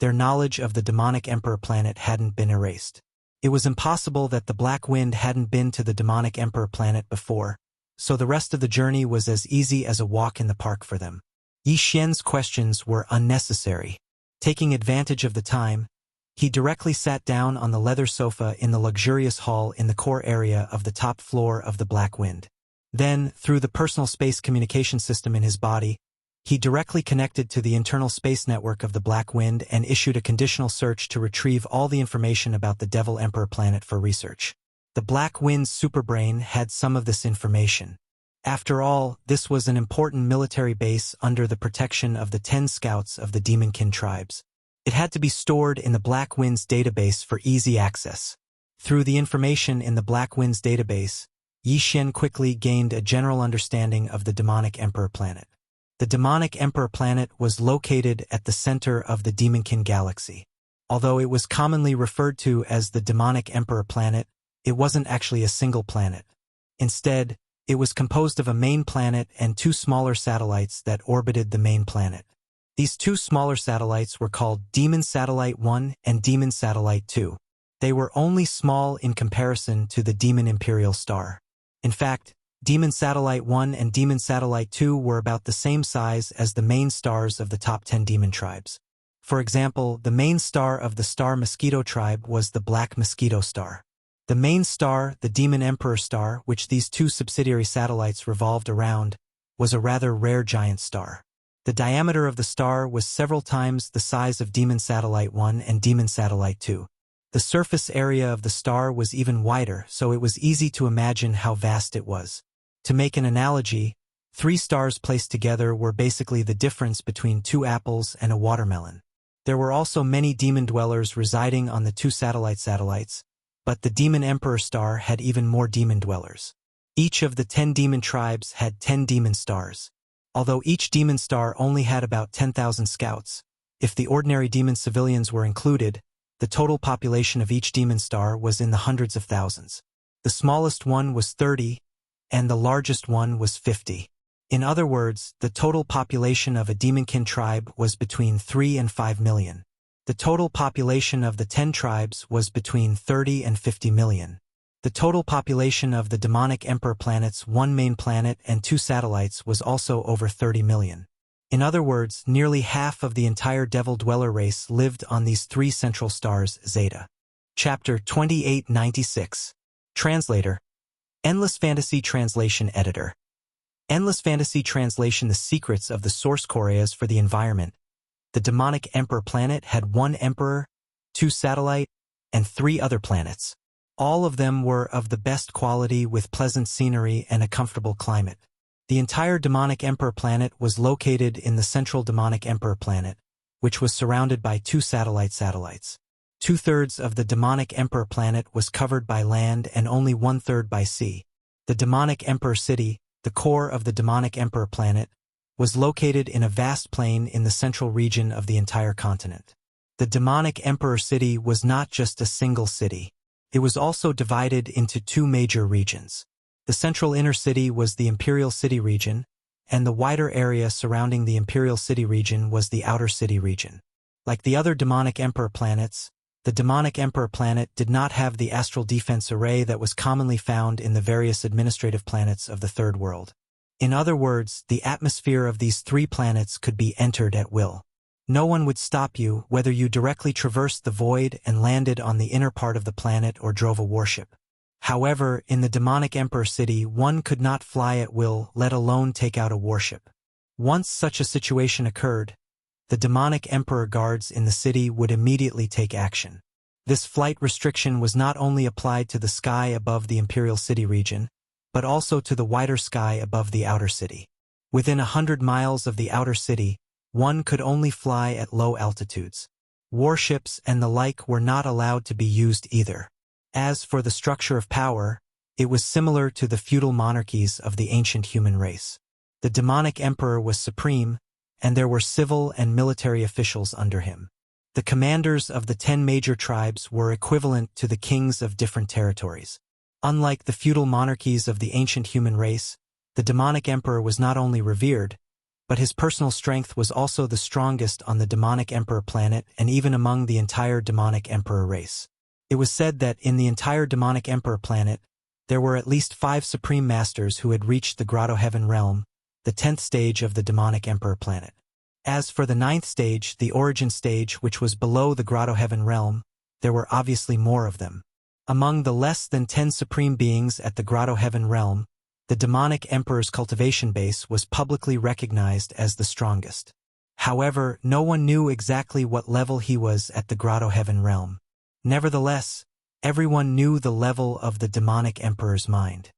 their knowledge of the demonic Emperor planet hadn't been erased. It was impossible that the Black Wind hadn't been to the demonic Emperor planet before, so the rest of the journey was as easy as a walk in the park for them. Yi Xian's questions were unnecessary. Taking advantage of the time, he directly sat down on the leather sofa in the luxurious hall in the core area of the top floor of the Black Wind. Then, through the personal space communication system in his body, he directly connected to the internal space network of the Black Wind and issued a conditional search to retrieve all the information about the Devil Emperor planet for research. The Black Wind's superbrain had some of this information. After all, this was an important military base under the protection of the 10 scouts of the Demonkin tribes. It had to be stored in the Black Wind's database for easy access. Through the information in the Black Wind's database, Yi Xian quickly gained a general understanding of the demonic Emperor planet. The demonic Emperor planet was located at the center of the Demonkin galaxy. Although it was commonly referred to as the demonic Emperor planet, it wasn't actually a single planet. Instead, it was composed of a main planet and 2 smaller satellites that orbited the main planet. These 2 smaller satellites were called Demon Satellite 1 and Demon Satellite 2. They were only small in comparison to the Demon Imperial Star. In fact, Demon Satellite 1 and Demon Satellite 2 were about the same size as the main stars of the top 10 demon tribes. For example, the main star of the Star Mosquito tribe was the Black Mosquito Star. The main star, the Demon Emperor Star, which these 2 subsidiary satellites revolved around, was a rather rare giant star. The diameter of the star was several times the size of Demon Satellite 1 and Demon Satellite 2. The surface area of the star was even wider, so it was easy to imagine how vast it was. To make an analogy, 3 stars placed together were basically the difference between 2 apples and a watermelon. There were also many demon dwellers residing on the 2 satellites, but the Demon Emperor Star had even more demon dwellers. Each of the 10 demon tribes had 10 demon stars. Although each demon star only had about 10,000 scouts, if the ordinary demon civilians were included, the total population of each demon star was in the hundreds of thousands. The smallest one was 30, and the largest one was 50. In other words, the total population of a Demonkin tribe was between 3 and 5 million. The total population of the 10 tribes was between 30 and 50 million. The total population of the demonic Emperor planet's 1 main planet and 2 satellites was also over 30 million. In other words, nearly half of the entire Devil Dweller race lived on these 3 central stars Zeta. Chapter 2896. Translator. Endless Fantasy Translation Editor. Endless Fantasy Translation. The secrets of the source Koreas for the environment. The demonic Emperor planet had 1 emperor, 2 satellite, and 3 other planets. All of them were of the best quality with pleasant scenery and a comfortable climate. The entire demonic Emperor planet was located in the central demonic Emperor planet, which was surrounded by 2 satellites. 2/3 of the demonic Emperor planet was covered by land and only 1/3 by sea. The demonic Emperor city, the core of the demonic Emperor planet, was located in a vast plain in the central region of the entire continent. The demonic Emperor city was not just a single city. It was also divided into 2 major regions. The central inner city was the Imperial City region, and the wider area surrounding the Imperial City region was the outer city region. Like the other demonic Emperor planets, the demonic emperor planet did not have the astral defense array that was commonly found in the various administrative planets of the Third World. In other words, the atmosphere of these 3 planets could be entered at will. No one would stop you whether you directly traversed the void and landed on the inner part of the planet or drove a warship. However, in the demonic emperor city, one could not fly at will, let alone take out a warship. Once such a situation occurred, the demonic emperor guards in the city would immediately take action. This flight restriction was not only applied to the sky above the imperial city region, but also to the wider sky above the outer city. Within 100 miles of the outer city, one could only fly at low altitudes. Warships and the like were not allowed to be used either. As for the structure of power, it was similar to the feudal monarchies of the ancient human race. The demonic emperor was supreme, and there were civil and military officials under him. The commanders of the 10 major tribes were equivalent to the kings of different territories. Unlike the feudal monarchies of the ancient human race, the demonic emperor was not only revered, but his personal strength was also the strongest on the demonic emperor planet and even among the entire demonic emperor race. It was said that in the entire demonic emperor planet, there were at least 5 supreme masters who had reached the Grotto Heaven realm, the 10th stage of the demonic emperor planet. As for the 9th stage, the origin stage, which was below the Grotto Heaven realm, there were obviously more of them. Among the less than 10 supreme beings at the Grotto Heaven realm, the demonic emperor's cultivation base was publicly recognized as the strongest. However, no one knew exactly what level he was at the Grotto Heaven realm. Nevertheless, everyone knew the level of the demonic emperor's mind.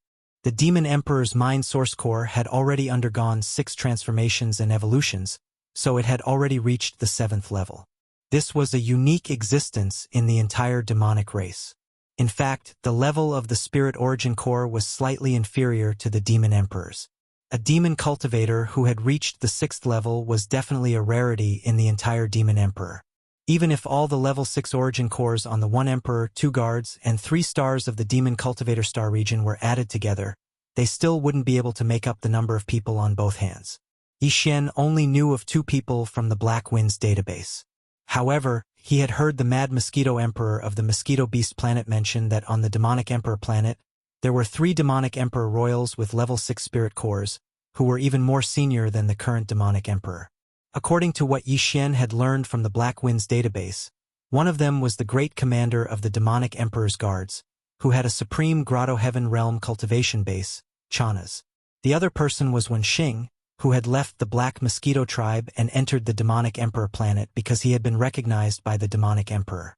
The demon emperor's mind source core had already undergone 6 transformations and evolutions, so it had already reached the 7th level. This was a unique existence in the entire demonic race. In fact, the level of the spirit origin core was slightly inferior to the demon emperor's. A demon cultivator who had reached the 6th level was definitely a rarity in the entire demon emperor. Even if all the level 6 origin cores on the 1 emperor, 2 guards, and 3 stars of the demon cultivator star region were added together, they still wouldn't be able to make up the number of people on both hands. Yi Xian only knew of 2 people from the Black Winds database. However, he had heard the Mad Mosquito Emperor of the Mosquito Beast planet mention that on the Demonic Emperor planet, there were 3 Demonic Emperor royals with level 6 spirit cores, who were even more senior than the current Demonic Emperor. According to what Yi Xian had learned from the Black Winds database, one of them was the great commander of the Demonic Emperor's guards, who had a supreme Grotto Heaven realm cultivation base, Chanas. The other person was Wen Xing, who had left the Black Mosquito tribe and entered the Demonic Emperor planet because he had been recognized by the Demonic Emperor.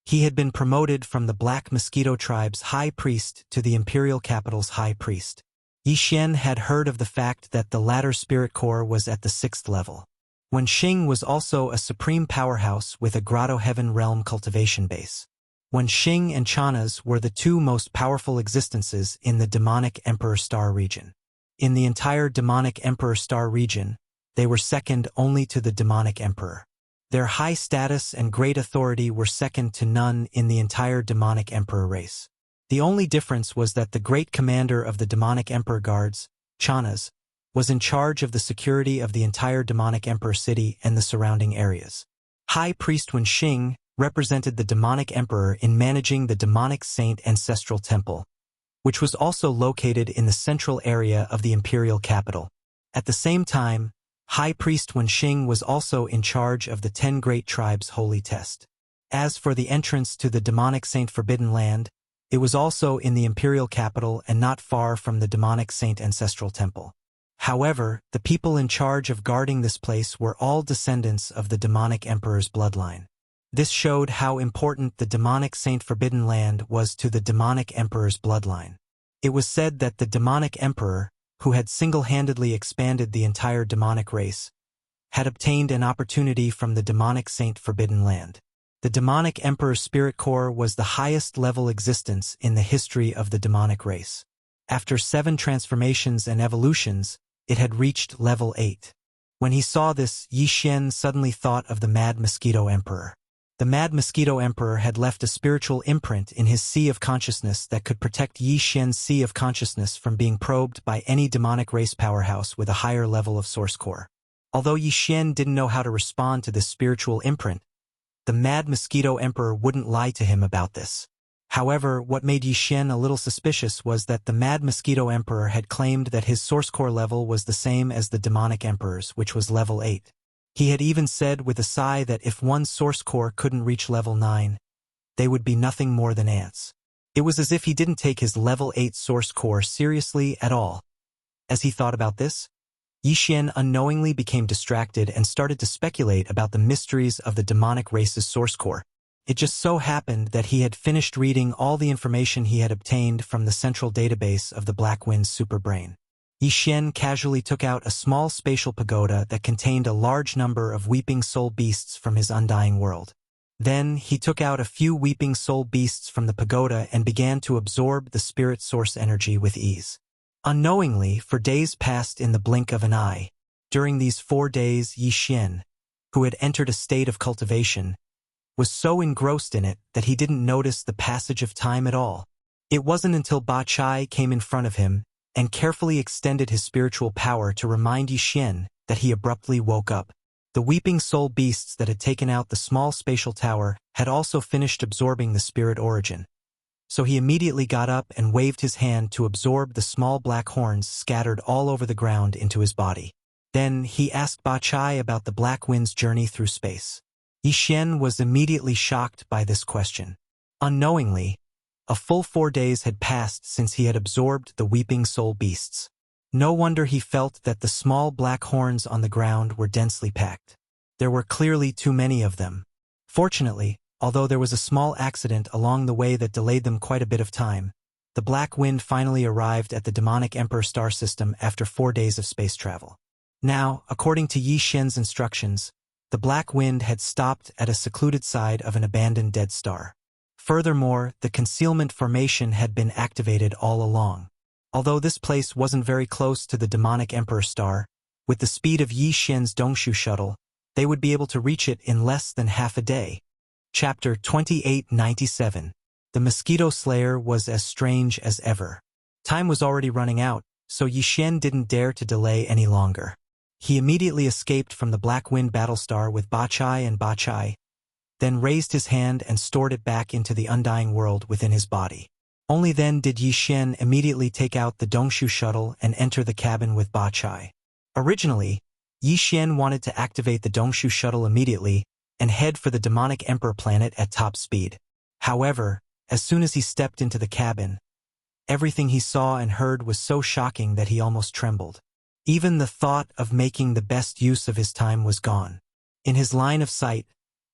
He had been promoted from the Black Mosquito tribe's high priest to the imperial capital's high priest. Yi Xian had heard of the fact that the latter spirit core was at the 6th level. Wen Xing was also a supreme powerhouse with a Grotto Heaven realm cultivation base. Wen Xing and Chanas were the 2 most powerful existences in the Demonic Emperor Star region. In the entire Demonic Emperor Star region, they were second only to the Demonic Emperor. Their high status and great authority were second to none in the entire Demonic Emperor race. The only difference was that the great commander of the Demonic Emperor guards, Chanas, was in charge of the security of the entire Demonic Emperor city and the surrounding areas. High Priest Wen Xing represented the Demonic Emperor in managing the Demonic Saint Ancestral Temple, which was also located in the central area of the imperial capital. At the same time, High Priest Wen Xing was also in charge of the 10 Great Tribes' Holy Test. As for the entrance to the Demonic Saint Forbidden Land, it was also in the imperial capital and not far from the Demonic Saint Ancestral Temple. However, the people in charge of guarding this place were all descendants of the Demonic Emperor's bloodline. This showed how important the Demonic Saint Forbidden Land was to the Demonic Emperor's bloodline. It was said that the Demonic Emperor, who had single-handedly expanded the entire demonic race, had obtained an opportunity from the Demonic Saint Forbidden Land. The Demonic Emperor's spirit core was the highest level existence in the history of the demonic race. After 7 transformations and evolutions, it had reached level 8. When he saw this, Yi Xian suddenly thought of the Mad Mosquito Emperor. The Mad Mosquito Emperor had left a spiritual imprint in his Sea of Consciousness that could protect Yi Xian's Sea of Consciousness from being probed by any demonic race powerhouse with a higher level of source core. Although Yi Xian didn't know how to respond to this spiritual imprint, The Mad Mosquito Emperor wouldn't lie to him about this. However, what made Yi Xian a little suspicious was that the Mad Mosquito Emperor had claimed that his source core level was the same as the demonic emperor's, which was level 8. He had even said with a sigh that if one source core couldn't reach level 9, they would be nothing more than ants. It was as if he didn't take his level 8 source core seriously at all. As he thought about this, Yi Xian unknowingly became distracted and started to speculate about the mysteries of the demonic race's source core. It just so happened that he had finished reading all the information he had obtained from the central database of the Black Wind's superbrain. Yi Xian casually took out a small spatial pagoda that contained a large number of weeping soul beasts from his undying world. Then he took out a few weeping soul beasts from the pagoda and began to absorb the spirit source energy with ease. Unknowingly, for days passed in the blink of an eye. During these 4 days, Yi Xian, who had entered a state of cultivation, was so engrossed in it that he didn't notice the passage of time at all. It wasn't until Ba Chai came in front of him and carefully extended his spiritual power to remind Yi Xian that he abruptly woke up. The weeping soul beasts that had taken out the small spatial tower had also finished absorbing the spirit origin. So he immediately got up and waved his hand to absorb the small black horns scattered all over the ground into his body. Then he asked Ba Chai about the Black Wind's journey through space. Yi Xian was immediately shocked by this question. Unknowingly, a full 4 days had passed since he had absorbed the weeping soul beasts. No wonder he felt that the small black horns on the ground were densely packed. There were clearly too many of them. Fortunately, although there was a small accident along the way that delayed them quite a bit of time, the Black Wind finally arrived at the demonic Emperor star system after 4 days of space travel. Now, according to Yi Xian's instructions, the Black Wind had stopped at a secluded side of an abandoned dead star. Furthermore, the concealment formation had been activated all along. Although this place wasn't very close to the demonic Emperor star, with the speed of Yi Xian's Dongshu shuttle, they would be able to reach it in less than half a day. Chapter 2897. The Mosquito Slayer was as strange as ever. Time was already running out, so Yi Xian didn't dare to delay any longer. He immediately escaped from the Black Wind Battlestar with Ba Chai and Ba Chai, then raised his hand and stored it back into the undying world within his body. Only then did Yi Xian immediately take out the Dongshu shuttle and enter the cabin with Ba Chai. Originally, Yi Xian wanted to activate the Dongshu shuttle immediately and head for the demonic Emperor planet at top speed. However, as soon as he stepped into the cabin, everything he saw and heard was so shocking that he almost trembled. Even the thought of making the best use of his time was gone. In his line of sight,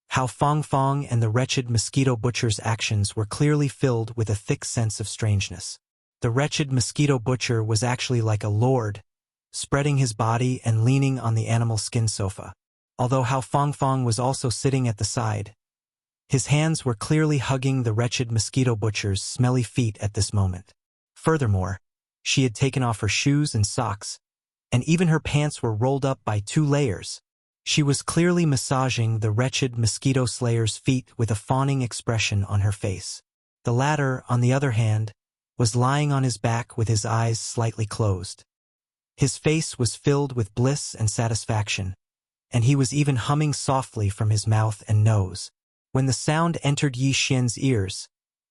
Hao Fong and the wretched mosquito butcher's actions were clearly filled with a thick sense of strangeness. The wretched mosquito butcher was actually like a lord, spreading his body and leaning on the animal skin sofa. Although Hao Fong was also sitting at the side, his hands were clearly hugging the wretched mosquito butcher's smelly feet at this moment. Furthermore, she had taken off her shoes and socks, and even her pants were rolled up by 2 layers. She was clearly massaging the wretched mosquito slayer's feet with a fawning expression on her face. The latter, on the other hand, was lying on his back with his eyes slightly closed. His face was filled with bliss and satisfaction, and he was even humming softly from his mouth and nose. When the sound entered Yi Xian's ears,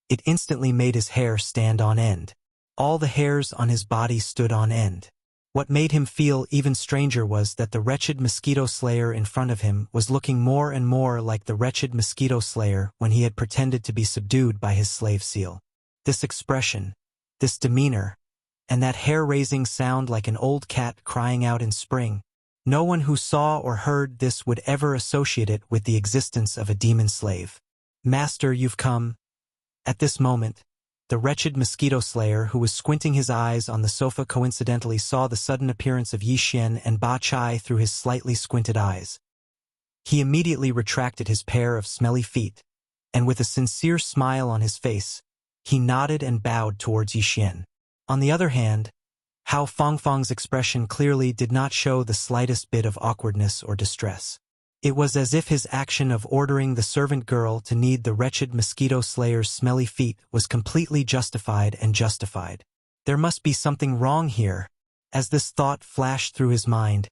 it instantly made his hair stand on end. All the hairs on his body stood on end. What made him feel even stranger was that the wretched mosquito slayer in front of him was looking more and more like the wretched mosquito slayer when he had pretended to be subdued by his slave seal. This expression, this demeanor, and that hair-raising sound like an old cat crying out in spring. No one who saw or heard this would ever associate it with the existence of a demon slave. "Master, you've come." At this moment, the wretched mosquito slayer who was squinting his eyes on the sofa coincidentally saw the sudden appearance of Yi Xian and Ba Chai through his slightly squinted eyes. He immediately retracted his pair of smelly feet, and with a sincere smile on his face, he nodded and bowed towards Yi Xian. On the other hand, Hao Fong's expression clearly did not show the slightest bit of awkwardness or distress. It was as if his action of ordering the servant girl to knead the wretched mosquito slayer's smelly feet was completely justified and justified. There must be something wrong here. As this thought flashed through his mind,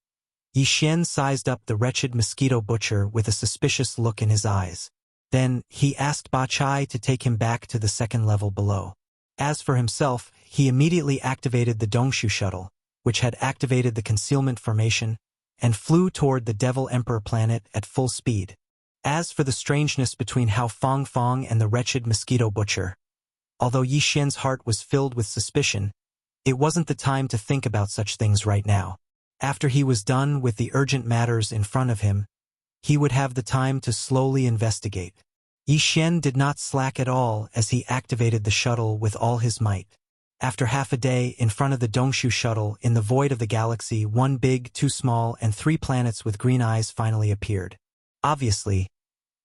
Yi Xian sized up the wretched mosquito butcher with a suspicious look in his eyes. Then, he asked Ba Chai to take him back to the second level below. As for himself, he immediately activated the Dongshu shuttle, which had activated the concealment formation, and flew toward the Devil Emperor planet at full speed. As for the strangeness between Hao Fong Fong and the wretched mosquito butcher, although Yi Xian's heart was filled with suspicion, it wasn't the time to think about such things right now. After he was done with the urgent matters in front of him, he would have the time to slowly investigate. Yi Xian did not slack at all as he activated the shuttle with all his might. After half a day in front of the Dongshu shuttle in the void of the galaxy, 1 big, 2 small, and 3 planets with green eyes finally appeared. Obviously,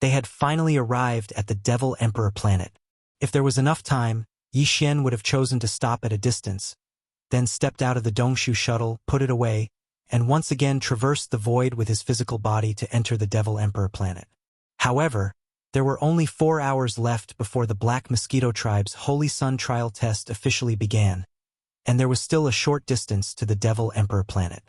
they had finally arrived at the Devil Emperor planet. If there was enough time, Yi Xian would have chosen to stop at a distance, then stepped out of the Dongshu shuttle, put it away, and once again traversed the void with his physical body to enter the Devil Emperor planet. However, there were only 4 hours left before the Black Mosquito Tribe's Holy Sun trial test officially began, and there was still a short distance to the Devil Emperor planet.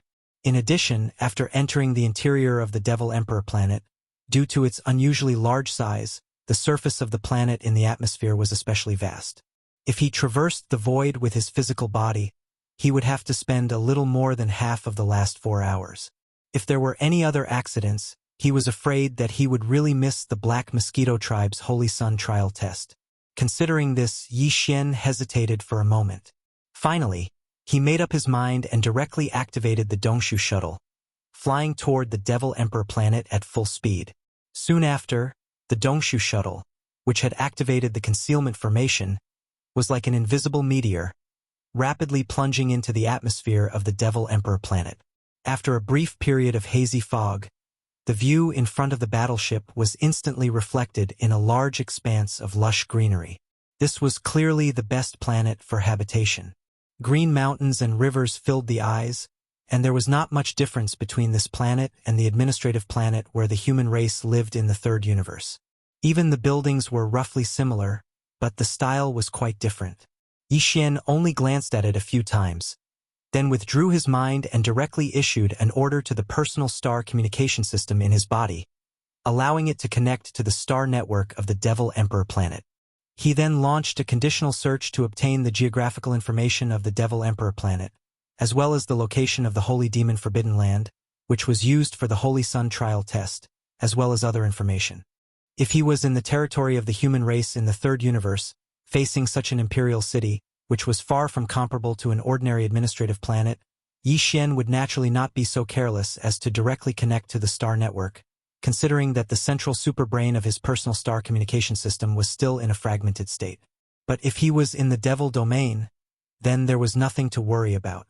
In addition, after entering the interior of the Devil Emperor planet, due to its unusually large size, the surface of the planet in the atmosphere was especially vast. If he traversed the void with his physical body, he would have to spend a little more than half of the last 4 hours. If there were any other accidents, he was afraid that he would really miss the Black Mosquito Tribe's Holy Sun trial test. Considering this, Yi Xian hesitated for a moment. Finally, he made up his mind and directly activated the Dongshu shuttle, flying toward the Devil Emperor planet at full speed. Soon after, the Dongshu shuttle, which had activated the concealment formation, was like an invisible meteor, rapidly plunging into the atmosphere of the Devil Emperor planet. After a brief period of hazy fog, the view in front of the battleship was instantly reflected in a large expanse of lush greenery. This was clearly the best planet for habitation. Green mountains and rivers filled the eyes, and there was not much difference between this planet and the administrative planet where the human race lived in the third universe. Even the buildings were roughly similar, but the style was quite different. Yi Xian only glanced at it a few times, then withdrew his mind and directly issued an order to the personal star communication system in his body, allowing it to connect to the star network of the Devil Emperor planet. He then launched a conditional search to obtain the geographical information of the Devil Emperor planet, as well as the location of the Holy Demon Forbidden Land, which was used for the Holy Sun trial test, as well as other information. If he was in the territory of the human race in the third universe, facing such an imperial city, which was far from comparable to an ordinary administrative planet, Yi Xian would naturally not be so careless as to directly connect to the star network, considering that the central superbrain of his personal star communication system was still in a fragmented state. But if he was in the Devil domain, then there was nothing to worry about.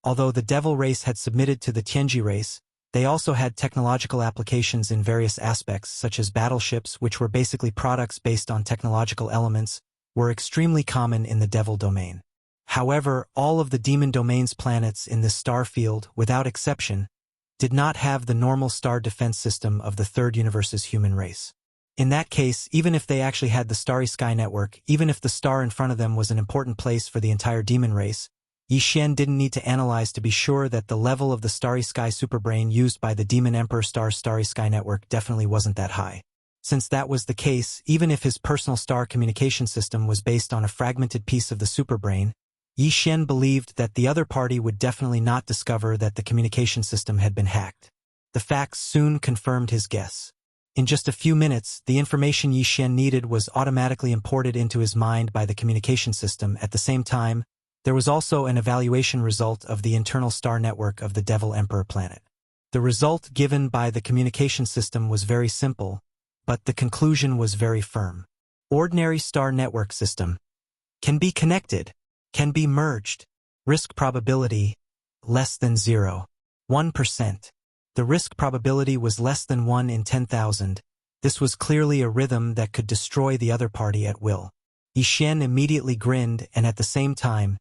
Although the Devil race had submitted to the Tianji race, they also had technological applications in various aspects, such as battleships, which were basically products based on technological elements, were extremely common in the Devil domain. However, all of the Demon domain's planets in this star field, without exception, did not have the normal star defense system of the third universe's human race. In that case, even if they actually had the Starry Sky Network, even if the star in front of them was an important place for the entire Demon race, Yi Xian didn't need to analyze to be sure that the level of the Starry Sky superbrain used by the Demon Emperor Star's Starry Sky Network definitely wasn't that high. Since that was the case, even if his personal star communication system was based on a fragmented piece of the superbrain, Yi Xian believed that the other party would definitely not discover that the communication system had been hacked. The facts soon confirmed his guess. In just a few minutes, the information Yi Xian needed was automatically imported into his mind by the communication system. At the same time, there was also an evaluation result of the internal star network of the Devil Emperor planet. The result given by the communication system was very simple, but the conclusion was very firm. Ordinary star network system. Can be connected. Can be merged. Risk probability, less than 0. 1%. The risk probability was less than 1 in 10,000. This was clearly a rhythm that could destroy the other party at will. Yi Xian immediately grinned and at the same time,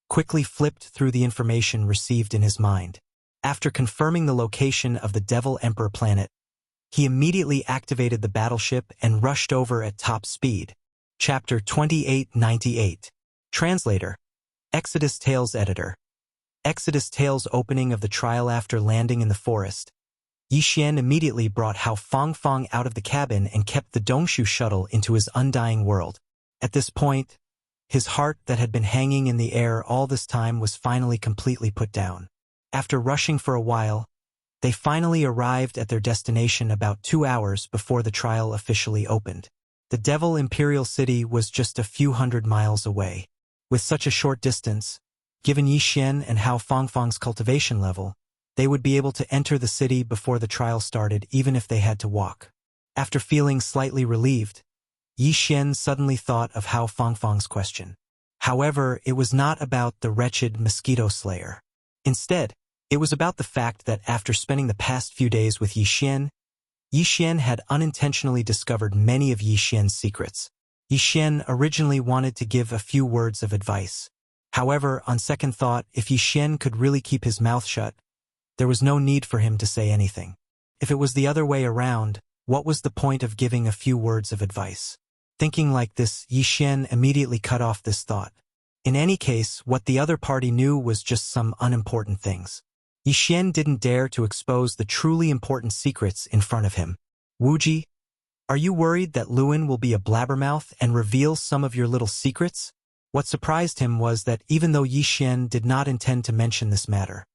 quickly flipped through the information received in his mind. After confirming the location of the Devil Emperor planet, he immediately activated the battleship and rushed over at top speed. Chapter 2898. Translator. Exodus Tales Editor. Exodus Tales opening of the trial. After landing in the forest, Yi Xian immediately brought Hao Fangfang out of the cabin and kept the Dongshu shuttle into his undying world. At this point, his heart that had been hanging in the air all this time was finally completely put down. After rushing for a while, they finally arrived at their destination about 2 hours before the trial officially opened. The Devil Imperial City was just a few hundred miles away. With such a short distance, given Yi Xian and Hao Fangfang's cultivation level, they would be able to enter the city before the trial started even if they had to walk. After feeling slightly relieved, Yi Xian suddenly thought of Hao Fangfang's question. However, it was not about the wretched mosquito slayer. Instead, it was about the fact that after spending the past few days with Yi Xian had unintentionally discovered many of Yi Xian's secrets. Yi Xian originally wanted to give a few words of advice. However, on second thought, if Yi Xian could really keep his mouth shut, there was no need for him to say anything. If it was the other way around, what was the point of giving a few words of advice? Thinking like this, Yi Xian immediately cut off this thought. In any case, what the other party knew was just some unimportant things. Yi Xian didn't dare to expose the truly important secrets in front of him. Wuji, are you worried that Luan will be a blabbermouth and reveal some of your little secrets? What surprised him was that even though Yi Xian did not intend to mention this matter,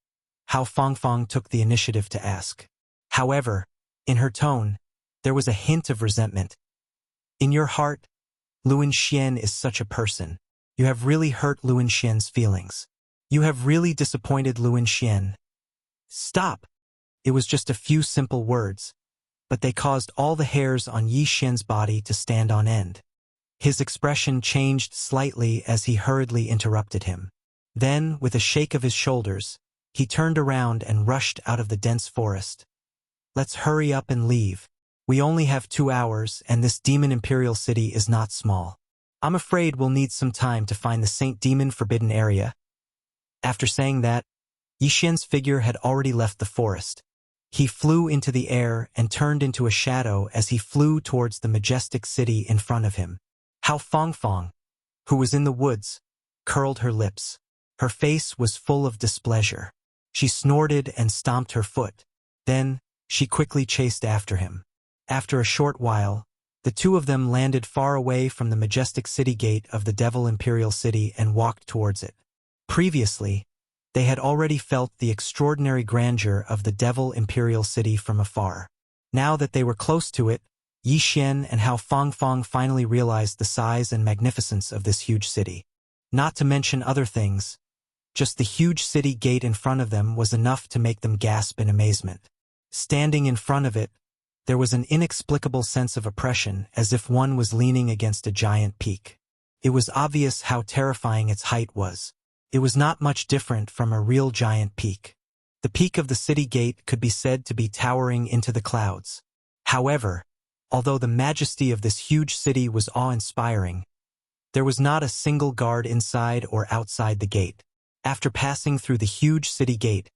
Hao Fangfang took the initiative to ask. However, in her tone, there was a hint of resentment. In your heart, Luan Xian is such a person. You have really hurt Luan Xian's feelings. You have really disappointed Luan Xian. Stop! It was just a few simple words, but they caused all the hairs on Yi Xian's body to stand on end. His expression changed slightly as he hurriedly interrupted him. Then, with a shake of his shoulders, he turned around and rushed out of the dense forest. Let's hurry up and leave. We only have 2 hours, and this Demon Imperial City is not small. I'm afraid we'll need some time to find the Saint Demon Forbidden Area. After saying that, Yi Xian's figure had already left the forest. He flew into the air and turned into a shadow as he flew towards the majestic city in front of him. Hao Fangfang, who was in the woods, curled her lips. Her face was full of displeasure. She snorted and stomped her foot. Then, she quickly chased after him. After a short while, the two of them landed far away from the majestic city gate of the Devil Imperial City and walked towards it. Previously, they had already felt the extraordinary grandeur of the Devil Imperial City from afar. Now that they were close to it, Yi Xian and Hao Fangfang finally realized the size and magnificence of this huge city. Not to mention other things, just the huge city gate in front of them was enough to make them gasp in amazement. Standing in front of it, there was an inexplicable sense of oppression, as if one was leaning against a giant peak. It was obvious how terrifying its height was. It was not much different from a real giant peak. The peak of the city gate could be said to be towering into the clouds. However, although the majesty of this huge city was awe-inspiring, there was not a single guard inside or outside the gate. After passing through the huge city gate,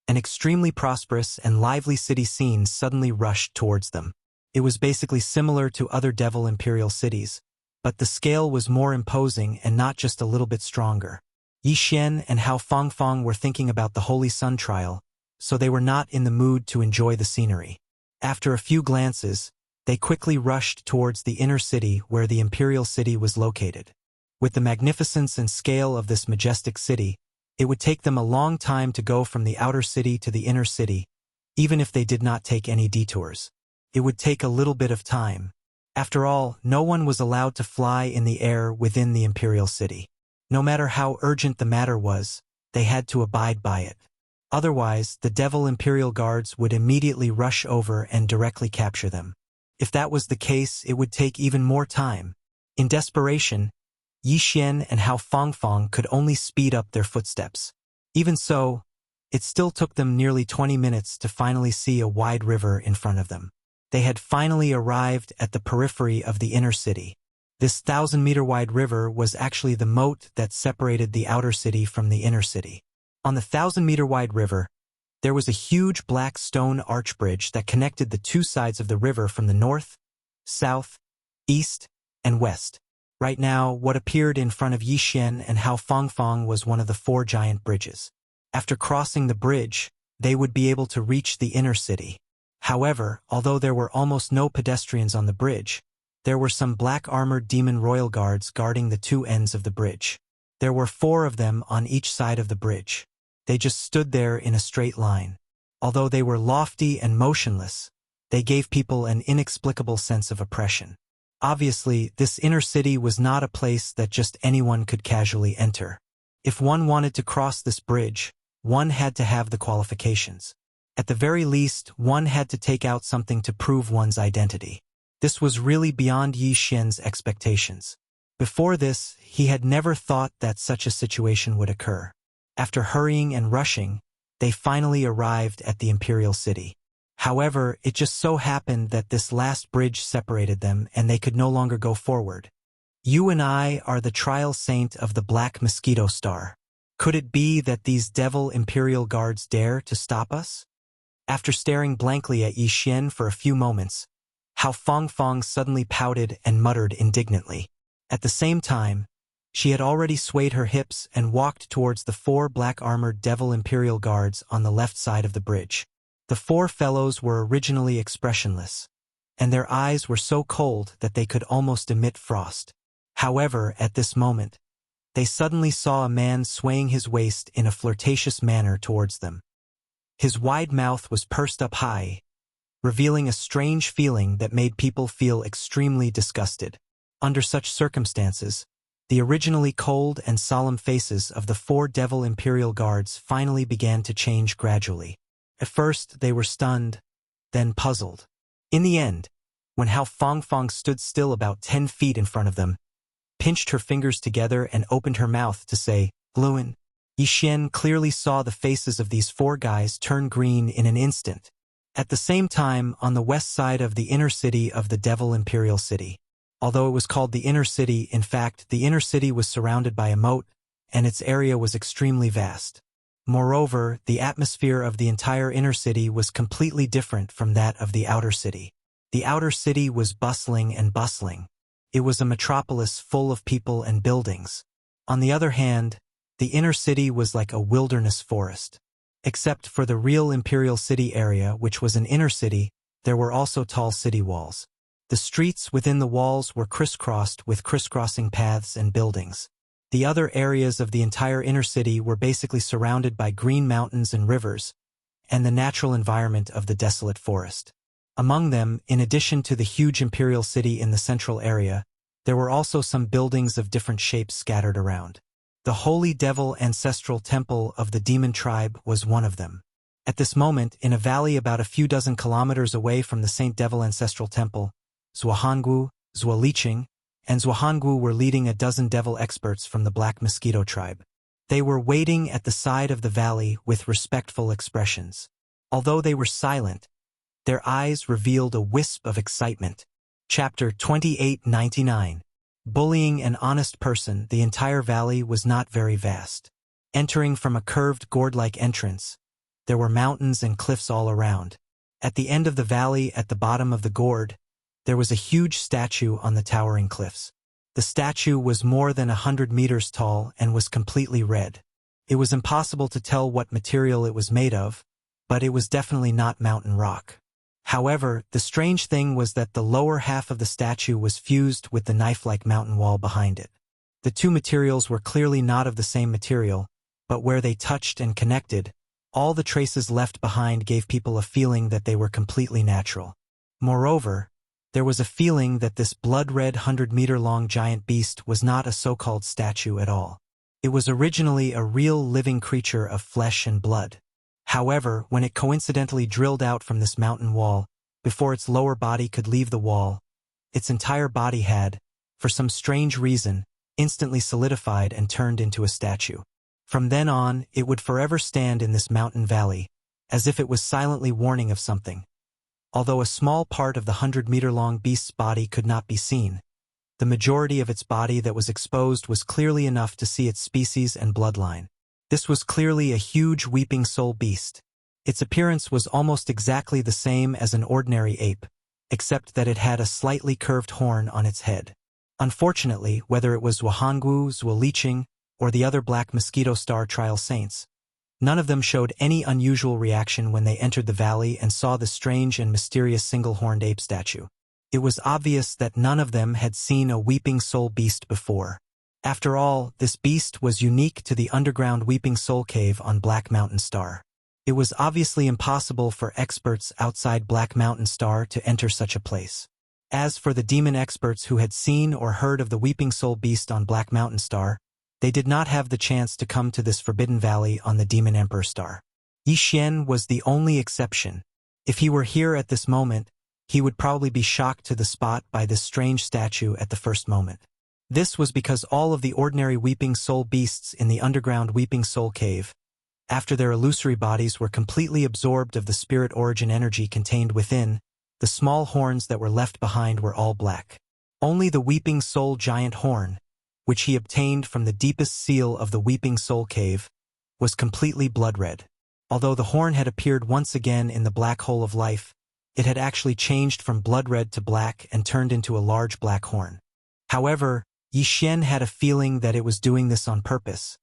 an extremely prosperous and lively city scene suddenly rushed towards them. It was basically similar to other Devil Imperial cities, but the scale was more imposing and not just a little bit stronger. Yi Xian and Hao Fangfang were thinking about the Holy Sun trial, so they were not in the mood to enjoy the scenery. After a few glances, they quickly rushed towards the inner city where the Imperial City was located. With the magnificence and scale of this majestic city, it would take them a long time to go from the outer city to the inner city, even if they did not take any detours. It would take a little bit of time. After all, no one was allowed to fly in the air within the Imperial City. No matter how urgent the matter was, they had to abide by it. Otherwise, the Devil Imperial Guards would immediately rush over and directly capture them. If that was the case, it would take even more time. In desperation, Yi Xian and Hao Fangfang could only speed up their footsteps. Even so, it still took them nearly 20 minutes to finally see a wide river in front of them. They had finally arrived at the periphery of the inner city. This 1,000-meter-wide river was actually the moat that separated the outer city from the inner city. On the 1,000-meter-wide river, there was a huge black stone arch bridge that connected the two sides of the river from the north, south, east, and west. Right now, what appeared in front of Yi Xian and Hao Fangfang was one of the 4 giant bridges. After crossing the bridge, they would be able to reach the inner city. However, although there were almost no pedestrians on the bridge, there were some black-armored demon royal guards guarding the two ends of the bridge. There were 4 of them on each side of the bridge. They just stood there in a straight line. Although they were lofty and motionless, they gave people an inexplicable sense of oppression. Obviously, this inner city was not a place that just anyone could casually enter. If one wanted to cross this bridge, one had to have the qualifications. At the very least, one had to take out something to prove one's identity. This was really beyond Yi Xian's expectations. Before this, he had never thought that such a situation would occur. After hurrying and rushing, they finally arrived at the imperial city. However, it just so happened that this last bridge separated them and they could no longer go forward. You and I are the trial saint of the Black Mosquito Star. Could it be that these devil imperial guards dare to stop us? After staring blankly at Yi Xian for a few moments, Hao Fangfang suddenly pouted and muttered indignantly. At the same time, she had already swayed her hips and walked towards the 4 black-armored devil imperial guards on the left side of the bridge. The 4 fellows were originally expressionless, and their eyes were so cold that they could almost emit frost. However, at this moment, they suddenly saw a man swaying his waist in a flirtatious manner towards them. His wide mouth was pursed up high, revealing a strange feeling that made people feel extremely disgusted. Under such circumstances, the originally cold and solemn faces of the 4 devil imperial guards finally began to change gradually. At first, they were stunned, then puzzled. In the end, when Hao Fangfang stood still about 10 feet in front of them, pinched her fingers together and opened her mouth to say, "Luan," Yi Xian clearly saw the faces of these 4 guys turn green in an instant. At the same time, on the west side of the inner city of the Devil Imperial City. Although it was called the inner city, in fact, the inner city was surrounded by a moat, and its area was extremely vast. Moreover, the atmosphere of the entire inner city was completely different from that of the outer city. The outer city was bustling and bustling. It was a metropolis full of people and buildings. On the other hand, the inner city was like a wilderness forest. Except for the real imperial city area, which was an inner city, there were also tall city walls. The streets within the walls were crisscrossed with crisscrossing paths and buildings. The other areas of the entire inner city were basically surrounded by green mountains and rivers, and the natural environment of the desolate forest. Among them, in addition to the huge imperial city in the central area, there were also some buildings of different shapes scattered around. The Holy Devil Ancestral Temple of the Demon Tribe was one of them. At this moment, in a valley about a few dozen kilometers away from the Saint Devil Ancestral Temple, Zuohangu, Zuoliching, and Zuohangu were leading a dozen devil experts from the Black Mosquito Tribe. They were waiting at the side of the valley with respectful expressions. Although they were silent, their eyes revealed a wisp of excitement. Chapter 2899. Bullying an honest person. The entire valley was not very vast. Entering from a curved gourd-like entrance, there were mountains and cliffs all around. At the end of the valley, at the bottom of the gourd, there was a huge statue on the towering cliffs. The statue was more than 100 meters tall and was completely red. It was impossible to tell what material it was made of, but it was definitely not mountain rock. However, the strange thing was that the lower half of the statue was fused with the knife-like mountain wall behind it. The two materials were clearly not of the same material, but where they touched and connected, all the traces left behind gave people a feeling that they were completely natural. Moreover, there was a feeling that this blood-red 100-meter-long giant beast was not a so-called statue at all. It was originally a real living creature of flesh and blood. However, when it coincidentally drilled out from this mountain wall, before its lower body could leave the wall, its entire body had, for some strange reason, instantly solidified and turned into a statue. From then on, it would forever stand in this mountain valley, as if it was silently warning of something. Although a small part of the 100-meter-long beast's body could not be seen, the majority of its body that was exposed was clearly enough to see its species and bloodline. This was clearly a huge weeping soul beast. Its appearance was almost exactly the same as an ordinary ape, except that it had a slightly curved horn on its head. Unfortunately, whether it was Wuhangu, Zuoliching, or the other Black Mosquito Star trial saints, None of them showed any unusual reaction when they entered the valley and saw the strange and mysterious single-horned ape statue. It was obvious that none of them had seen a Weeping Soul beast before. After all, this beast was unique to the underground Weeping Soul Cave on Black Mountain Star. It was obviously impossible for experts outside Black Mountain Star to enter such a place. As for the demon experts who had seen or heard of the Weeping Soul beast on Black Mountain Star, they did not have the chance to come to this Forbidden Valley on the Demon Emperor Star. Yi Xian was the only exception. If he were here at this moment, he would probably be shocked to the spot by this strange statue at the first moment. This was because all of the ordinary Weeping Soul beasts in the underground Weeping Soul Cave, after their illusory bodies were completely absorbed of the spirit origin energy contained within, the small horns that were left behind were all black. Only the Weeping Soul Giant Horn, which he obtained from the deepest seal of the Weeping Soul Cave, was completely blood red. Although the horn had appeared once again in the black hole of life, it had actually changed from blood red to black and turned into a large black horn. However, Yi Xian had a feeling that it was doing this on purpose,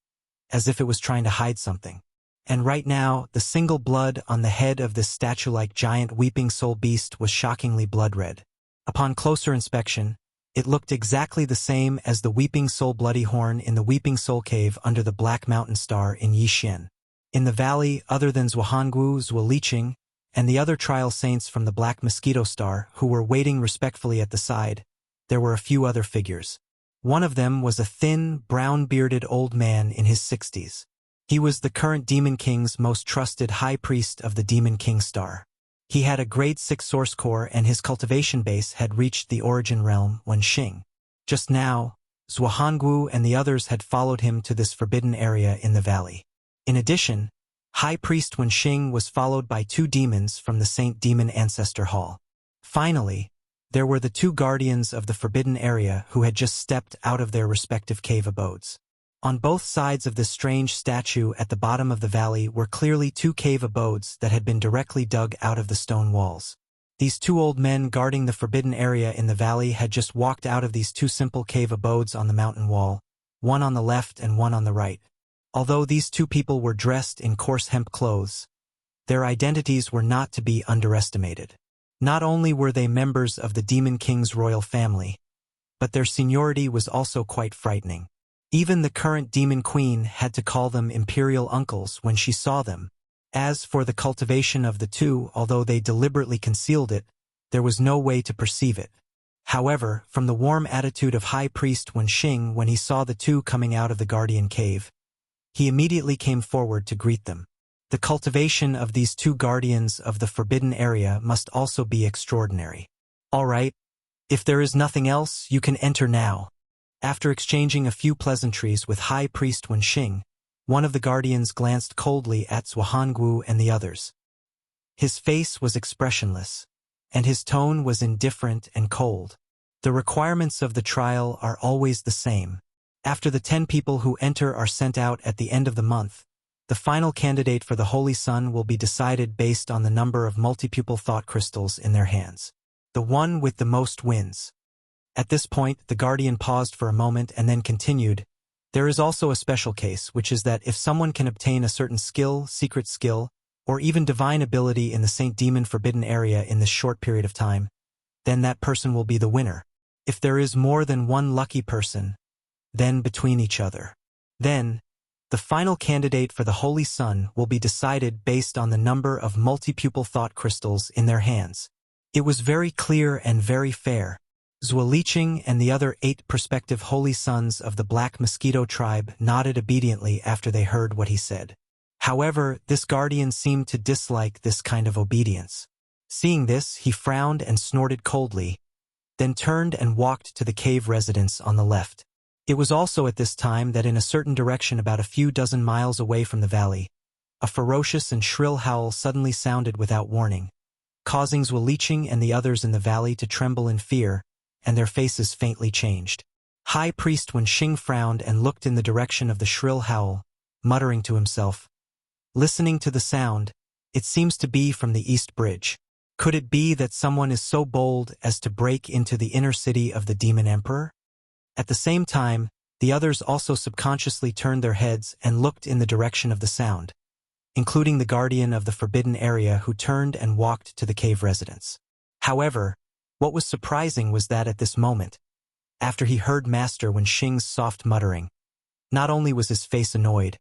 as if it was trying to hide something. And right now, the single blood on the head of this statue-like giant Weeping Soul beast was shockingly blood red. Upon closer inspection, it looked exactly the same as the Weeping Soul Bloody Horn in the Weeping Soul Cave under the Black Mountain Star in Yi Xian. In the valley, other than Zhuanggu, Zuoliqing, and the other trial saints from the Black Mosquito Star who were waiting respectfully at the side, there were a few other figures. One of them was a thin, brown-bearded old man in his 60s. He was the current Demon King's most trusted high priest of the Demon King Star. He had a grade 6 source core and his cultivation base had reached the origin realm when Xing. Just now, Zhuanggu and the others had followed him to this forbidden area in the valley. In addition, High Priest Wen Xing was followed by 2 demons from the Saint Demon Ancestor Hall. Finally, there were the 2 guardians of the forbidden area who had just stepped out of their respective cave abodes. On both sides of this strange statue at the bottom of the valley were clearly 2 cave abodes that had been directly dug out of the stone walls. These 2 old men guarding the forbidden area in the valley had just walked out of these 2 simple cave abodes on the mountain wall, one on the left and one on the right. Although these 2 people were dressed in coarse hemp clothes, their identities were not to be underestimated. Not only were they members of the Demon King's royal family, but their seniority was also quite frightening. Even the current Demon Queen had to call them imperial uncles when she saw them. As for the cultivation of the 2, although they deliberately concealed it, there was no way to perceive it. However, from the warm attitude of High Priest Wen Xing when he saw the 2 coming out of the Guardian Cave, he immediately came forward to greet them. The cultivation of these 2 guardians of the forbidden area must also be extraordinary. All right, if there is nothing else, you can enter now. After exchanging a few pleasantries with High Priest Wen Xing, one of the guardians glanced coldly at Zhuanggu and the others. His face was expressionless, and his tone was indifferent and cold. The requirements of the trial are always the same. After the 10 people who enter are sent out at the end of the month, the final candidate for the Holy Sun will be decided based on the number of multipupil thought crystals in their hands. The one with the most wins. At this point, the Guardian paused for a moment and then continued, there is also a special case, which is that if someone can obtain a certain skill, secret skill, or even divine ability in the Saint Demon Forbidden area in this short period of time, then that person will be the winner. If there is more than one lucky person, then between each other. Then, the final candidate for the Holy Sun will be decided based on the number of multipupil thought crystals in their hands. It was very clear and very fair. Zuoliqing and the other 8 prospective Holy Sons of the Black Mosquito tribe nodded obediently after they heard what he said. However, this guardian seemed to dislike this kind of obedience. Seeing this, he frowned and snorted coldly, then turned and walked to the cave residence on the left. It was also at this time that in a certain direction about a few dozen miles away from the valley, a ferocious and shrill howl suddenly sounded without warning, causing Zuoliqing and the others in the valley to tremble in fear, and their faces faintly changed. High Priest Wen Xing frowned and looked in the direction of the shrill howl, muttering to himself. Listening to the sound, it seems to be from the East Bridge. Could it be that someone is so bold as to break into the inner city of the Demon Emperor? At the same time, the others also subconsciously turned their heads and looked in the direction of the sound. including the guardian of the forbidden area who turned and walked to the cave residence. However, what was surprising was that at this moment, after he heard Master Wen Xing's soft muttering, not only was his face annoyed,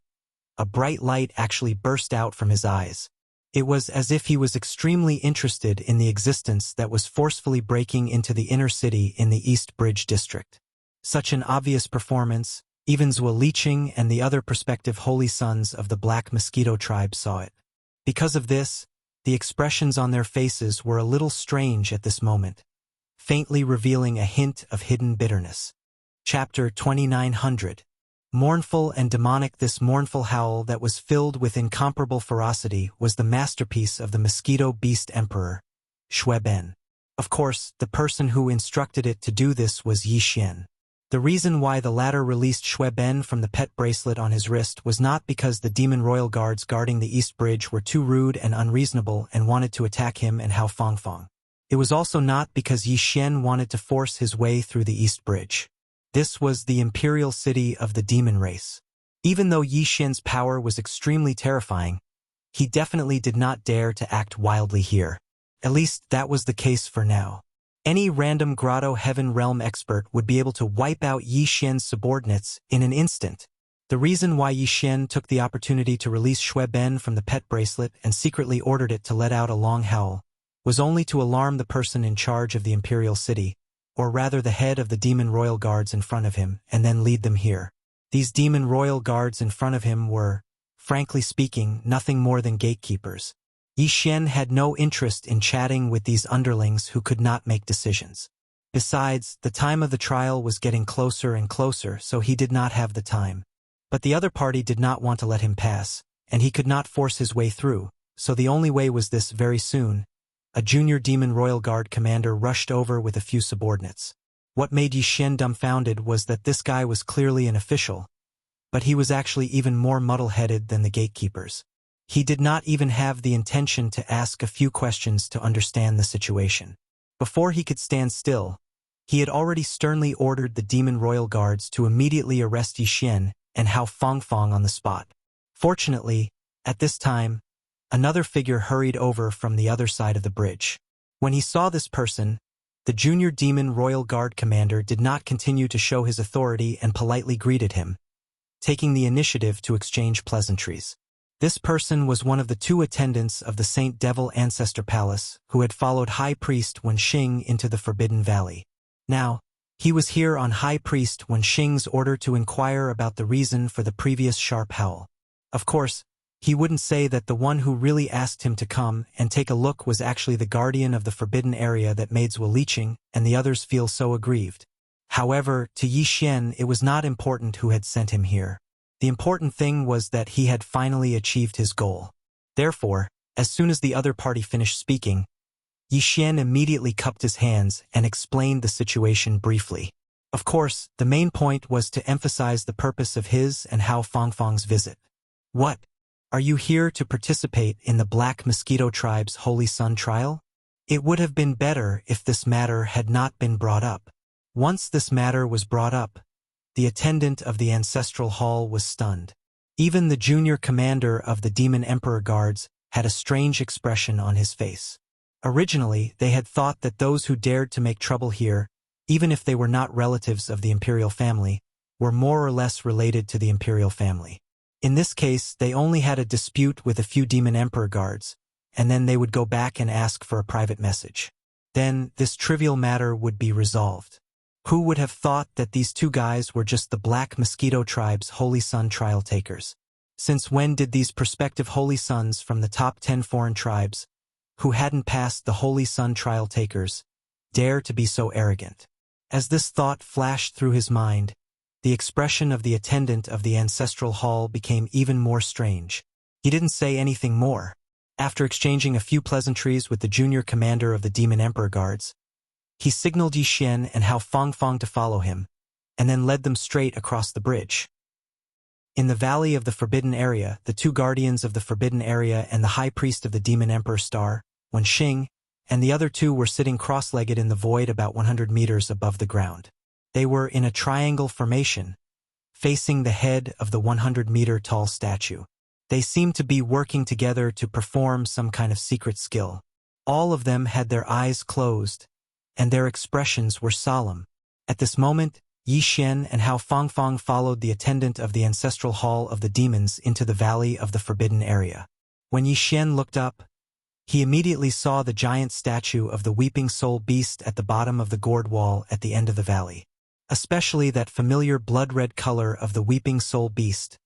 a bright light actually burst out from his eyes. It was as if he was extremely interested in the existence that was forcefully breaking into the inner city in the East Bridge district. Such an obvious performance, even Zhuo Liqing and the other prospective holy sons of the Black Mosquito tribe saw it. Because of this, the expressions on their faces were a little strange at this moment, faintly revealing a hint of hidden bitterness. Chapter 2900. Mournful and demonic. This mournful howl that was filled with incomparable ferocity was the masterpiece of the Mosquito Beast Emperor, Xue Ben. Of course, the person who instructed it to do this was Yi Xian. The reason why the latter released Xue Ben from the pet bracelet on his wrist was not because the demon royal guards guarding the East Bridge were too rude and unreasonable and wanted to attack him and Hao Fangfang. It was also not because Yi Xian wanted to force his way through the East Bridge. This was the imperial city of the demon race. Even though Yi Xian's power was extremely terrifying, he definitely did not dare to act wildly here. At least that was the case for now. Any random Grotto Heaven Realm expert would be able to wipe out Yi Xian's subordinates in an instant. The reason why Yi Xian took the opportunity to release Xue Ben from the pet bracelet and secretly ordered it to let out a long howl was only to alarm the person in charge of the imperial city, or rather the head of the demon royal guards in front of him, and then lead them here. These demon royal guards in front of him were, frankly speaking, nothing more than gatekeepers. Yi Xian had no interest in chatting with these underlings who could not make decisions. Besides, the time of the trial was getting closer and closer, so he did not have the time. But the other party did not want to let him pass, and he could not force his way through, so the only way was this. Very soon, a junior demon royal guard commander rushed over with a few subordinates. What made Yi Xian dumbfounded was that this guy was clearly an official, but he was actually even more muddle-headed than the gatekeepers. He did not even have the intention to ask a few questions to understand the situation. Before he could stand still, he had already sternly ordered the demon royal guards to immediately arrest Yi Xian and Hao Fangfang on the spot. Fortunately, at this time, another figure hurried over from the other side of the bridge. When he saw this person, the junior demon royal guard commander did not continue to show his authority and politely greeted him, taking the initiative to exchange pleasantries. This person was one of the two attendants of the Saint Devil Ancestor Palace who had followed High Priest Wen Xing into the Forbidden Valley. Now, he was here on High Priest Wen Xing's order to inquire about the reason for the previous sharp howl. Of course, he wouldn't say that the one who really asked him to come and take a look was actually the guardian of the forbidden area that made Zhuo Liqing and the others feel so aggrieved. However, to Yi Xian it was not important who had sent him here. The important thing was that he had finally achieved his goal. Therefore, as soon as the other party finished speaking, Yi Xian immediately cupped his hands and explained the situation briefly. Of course, the main point was to emphasize the purpose of his and Hao Fangfang's visit. What? Are you here to participate in the Black Mosquito Tribe's Holy Sun trial? It would have been better if this matter had not been brought up. Once this matter was brought up, the attendant of the ancestral hall was stunned. Even the junior commander of the Demon Emperor Guards had a strange expression on his face. Originally, they had thought that those who dared to make trouble here, even if they were not relatives of the imperial family, were more or less related to the imperial family. In this case, they only had a dispute with a few Demon Emperor Guards, and then they would go back and ask for a private message. Then, this trivial matter would be resolved. Who would have thought that these two guys were just the Black Mosquito Tribe's Holy Sun trial takers? Since when did these prospective Holy Sons from the top 10 foreign tribes, who hadn't passed the Holy Sun trial takers, dare to be so arrogant? As this thought flashed through his mind, the expression of the attendant of the ancestral hall became even more strange. He didn't say anything more. After exchanging a few pleasantries with the junior commander of the Demon Emperor Guards, he signaled Yi Xian and Hao Fangfang to follow him, and then led them straight across the bridge. In the Valley of the Forbidden Area, the two guardians of the Forbidden Area and the High Priest of the Demon Emperor Star, Wen Xing, and the other two were sitting cross-legged in the void about 100 meters above the ground. They were in a triangle formation, facing the head of the 100-meter-tall statue. They seemed to be working together to perform some kind of secret skill. All of them had their eyes closed, and their expressions were solemn. At this moment, Yi Xian and Hao Fangfang followed the attendant of the ancestral hall of the demons into the valley of the forbidden area. When Yi Xian looked up, he immediately saw the giant statue of the weeping soul beast at the bottom of the gourd wall at the end of the valley. Especially that familiar blood-red color of the weeping soul beast,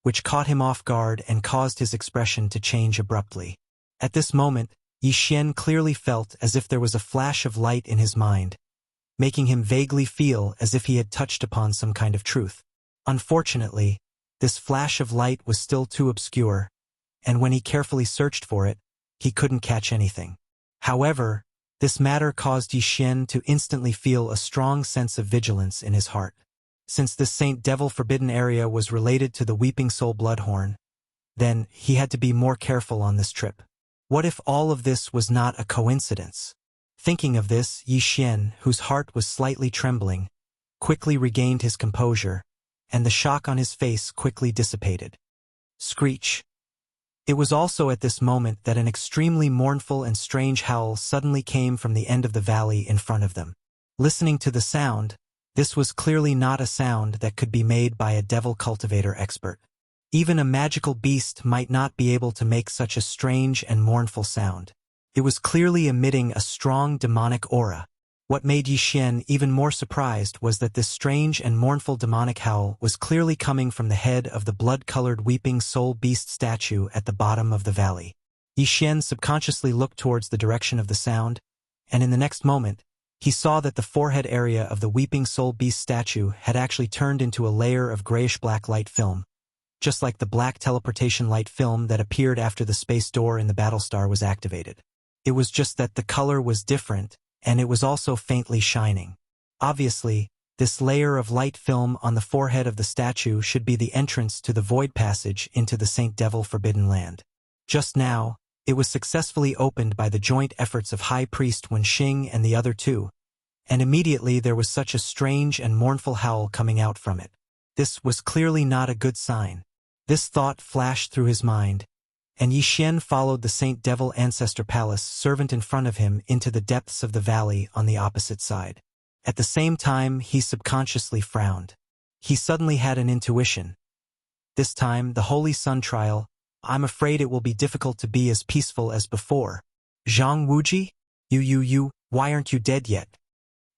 which caught him off guard and caused his expression to change abruptly. At this moment, Yi Xian clearly felt as if there was a flash of light in his mind, making him vaguely feel as if he had touched upon some kind of truth. Unfortunately, this flash of light was still too obscure, and when he carefully searched for it, he couldn't catch anything. However, this matter caused Yi Xian to instantly feel a strong sense of vigilance in his heart. Since this Saint Devil forbidden area was related to the Weeping Soul Bloodhorn, then he had to be more careful on this trip. What if all of this was not a coincidence? Thinking of this, Yi Xian, whose heart was slightly trembling, quickly regained his composure, and the shock on his face quickly dissipated. Screech. It was also at this moment that an extremely mournful and strange howl suddenly came from the end of the valley in front of them. Listening to the sound, this was clearly not a sound that could be made by a devil cultivator expert. Even a magical beast might not be able to make such a strange and mournful sound. It was clearly emitting a strong demonic aura. What made Yi Xian even more surprised was that this strange and mournful demonic howl was clearly coming from the head of the blood-colored weeping soul beast statue at the bottom of the valley. Yi Xian subconsciously looked towards the direction of the sound, and in the next moment, he saw that the forehead area of the weeping soul beast statue had actually turned into a layer of grayish-black light film, just like the black teleportation light film that appeared after the space door in the Battlestar was activated. It was just that the color was different, and it was also faintly shining. Obviously, this layer of light film on the forehead of the statue should be the entrance to the void passage into the Saint Devil Forbidden Land. Just now, it was successfully opened by the joint efforts of High Priest Wenxing and the other two, and immediately there was such a strange and mournful howl coming out from it. This was clearly not a good sign. This thought flashed through his mind, and Yi Xian followed the Saint Devil Ancestor Palace servant in front of him into the depths of the valley on the opposite side. At the same time, he subconsciously frowned. He suddenly had an intuition. This time, the Holy Sun trial, I'm afraid it will be difficult to be as peaceful as before. Zhang Wuji? You, why aren't you dead yet?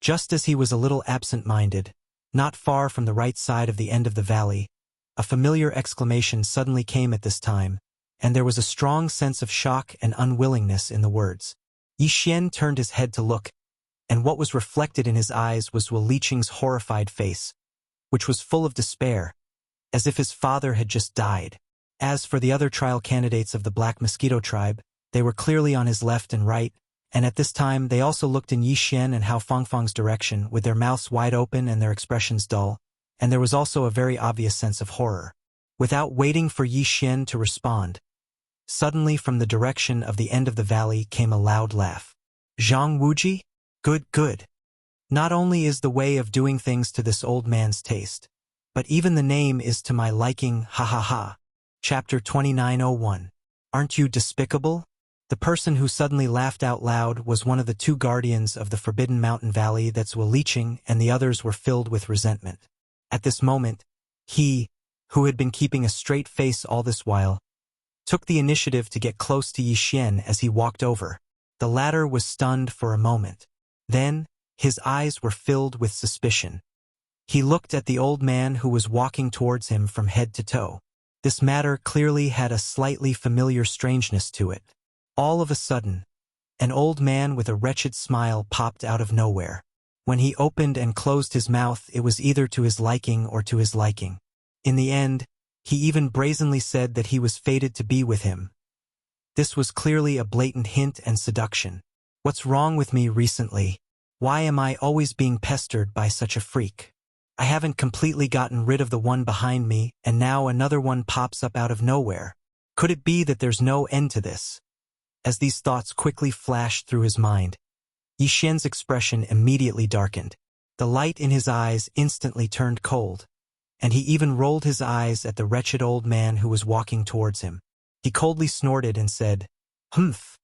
Just as he was a little absent-minded, not far from the right side of the end of the valley, a familiar exclamation suddenly came at this time, and there was a strong sense of shock and unwillingness in the words. Yi Xian turned his head to look, and what was reflected in his eyes was Wu Liqing's horrified face, which was full of despair, as if his father had just died. As for the other trial candidates of the Black Mosquito tribe, they were clearly on his left and right, and at this time they also looked in Yi Xian and Hao Fangfang's direction with their mouths wide open and their expressions dull, and there was also a very obvious sense of horror. Without waiting for Yi Xian to respond, suddenly from the direction of the end of the valley came a loud laugh. Zhang Wuji? Good. Not only is the way of doing things to this old man's taste, but even the name is to my liking, ha ha ha. Chapter 2901. Aren't you despicable? The person who suddenly laughed out loud was one of the two guardians of the Forbidden Mountain Valley that's Wu Liqing, and the others were filled with resentment. At this moment, he, who had been keeping a straight face all this while, took the initiative to get close to Yi Xian as he walked over. The latter was stunned for a moment. Then, his eyes were filled with suspicion. He looked at the old man who was walking towards him from head to toe. This matter clearly had a slightly familiar strangeness to it. All of a sudden, an old man with a wretched smile popped out of nowhere. When he opened and closed his mouth, it was either to his liking or to his liking. In the end, he even brazenly said that he was fated to be with him. This was clearly a blatant hint and seduction. What's wrong with me recently? Why am I always being pestered by such a freak? I haven't completely gotten rid of the one behind me, and now another one pops up out of nowhere. Could it be that there's no end to this? As these thoughts quickly flashed through his mind, Yi Xian's expression immediately darkened. The light in his eyes instantly turned cold, and he even rolled his eyes at the wretched old man who was walking towards him. He coldly snorted and said, "Humph!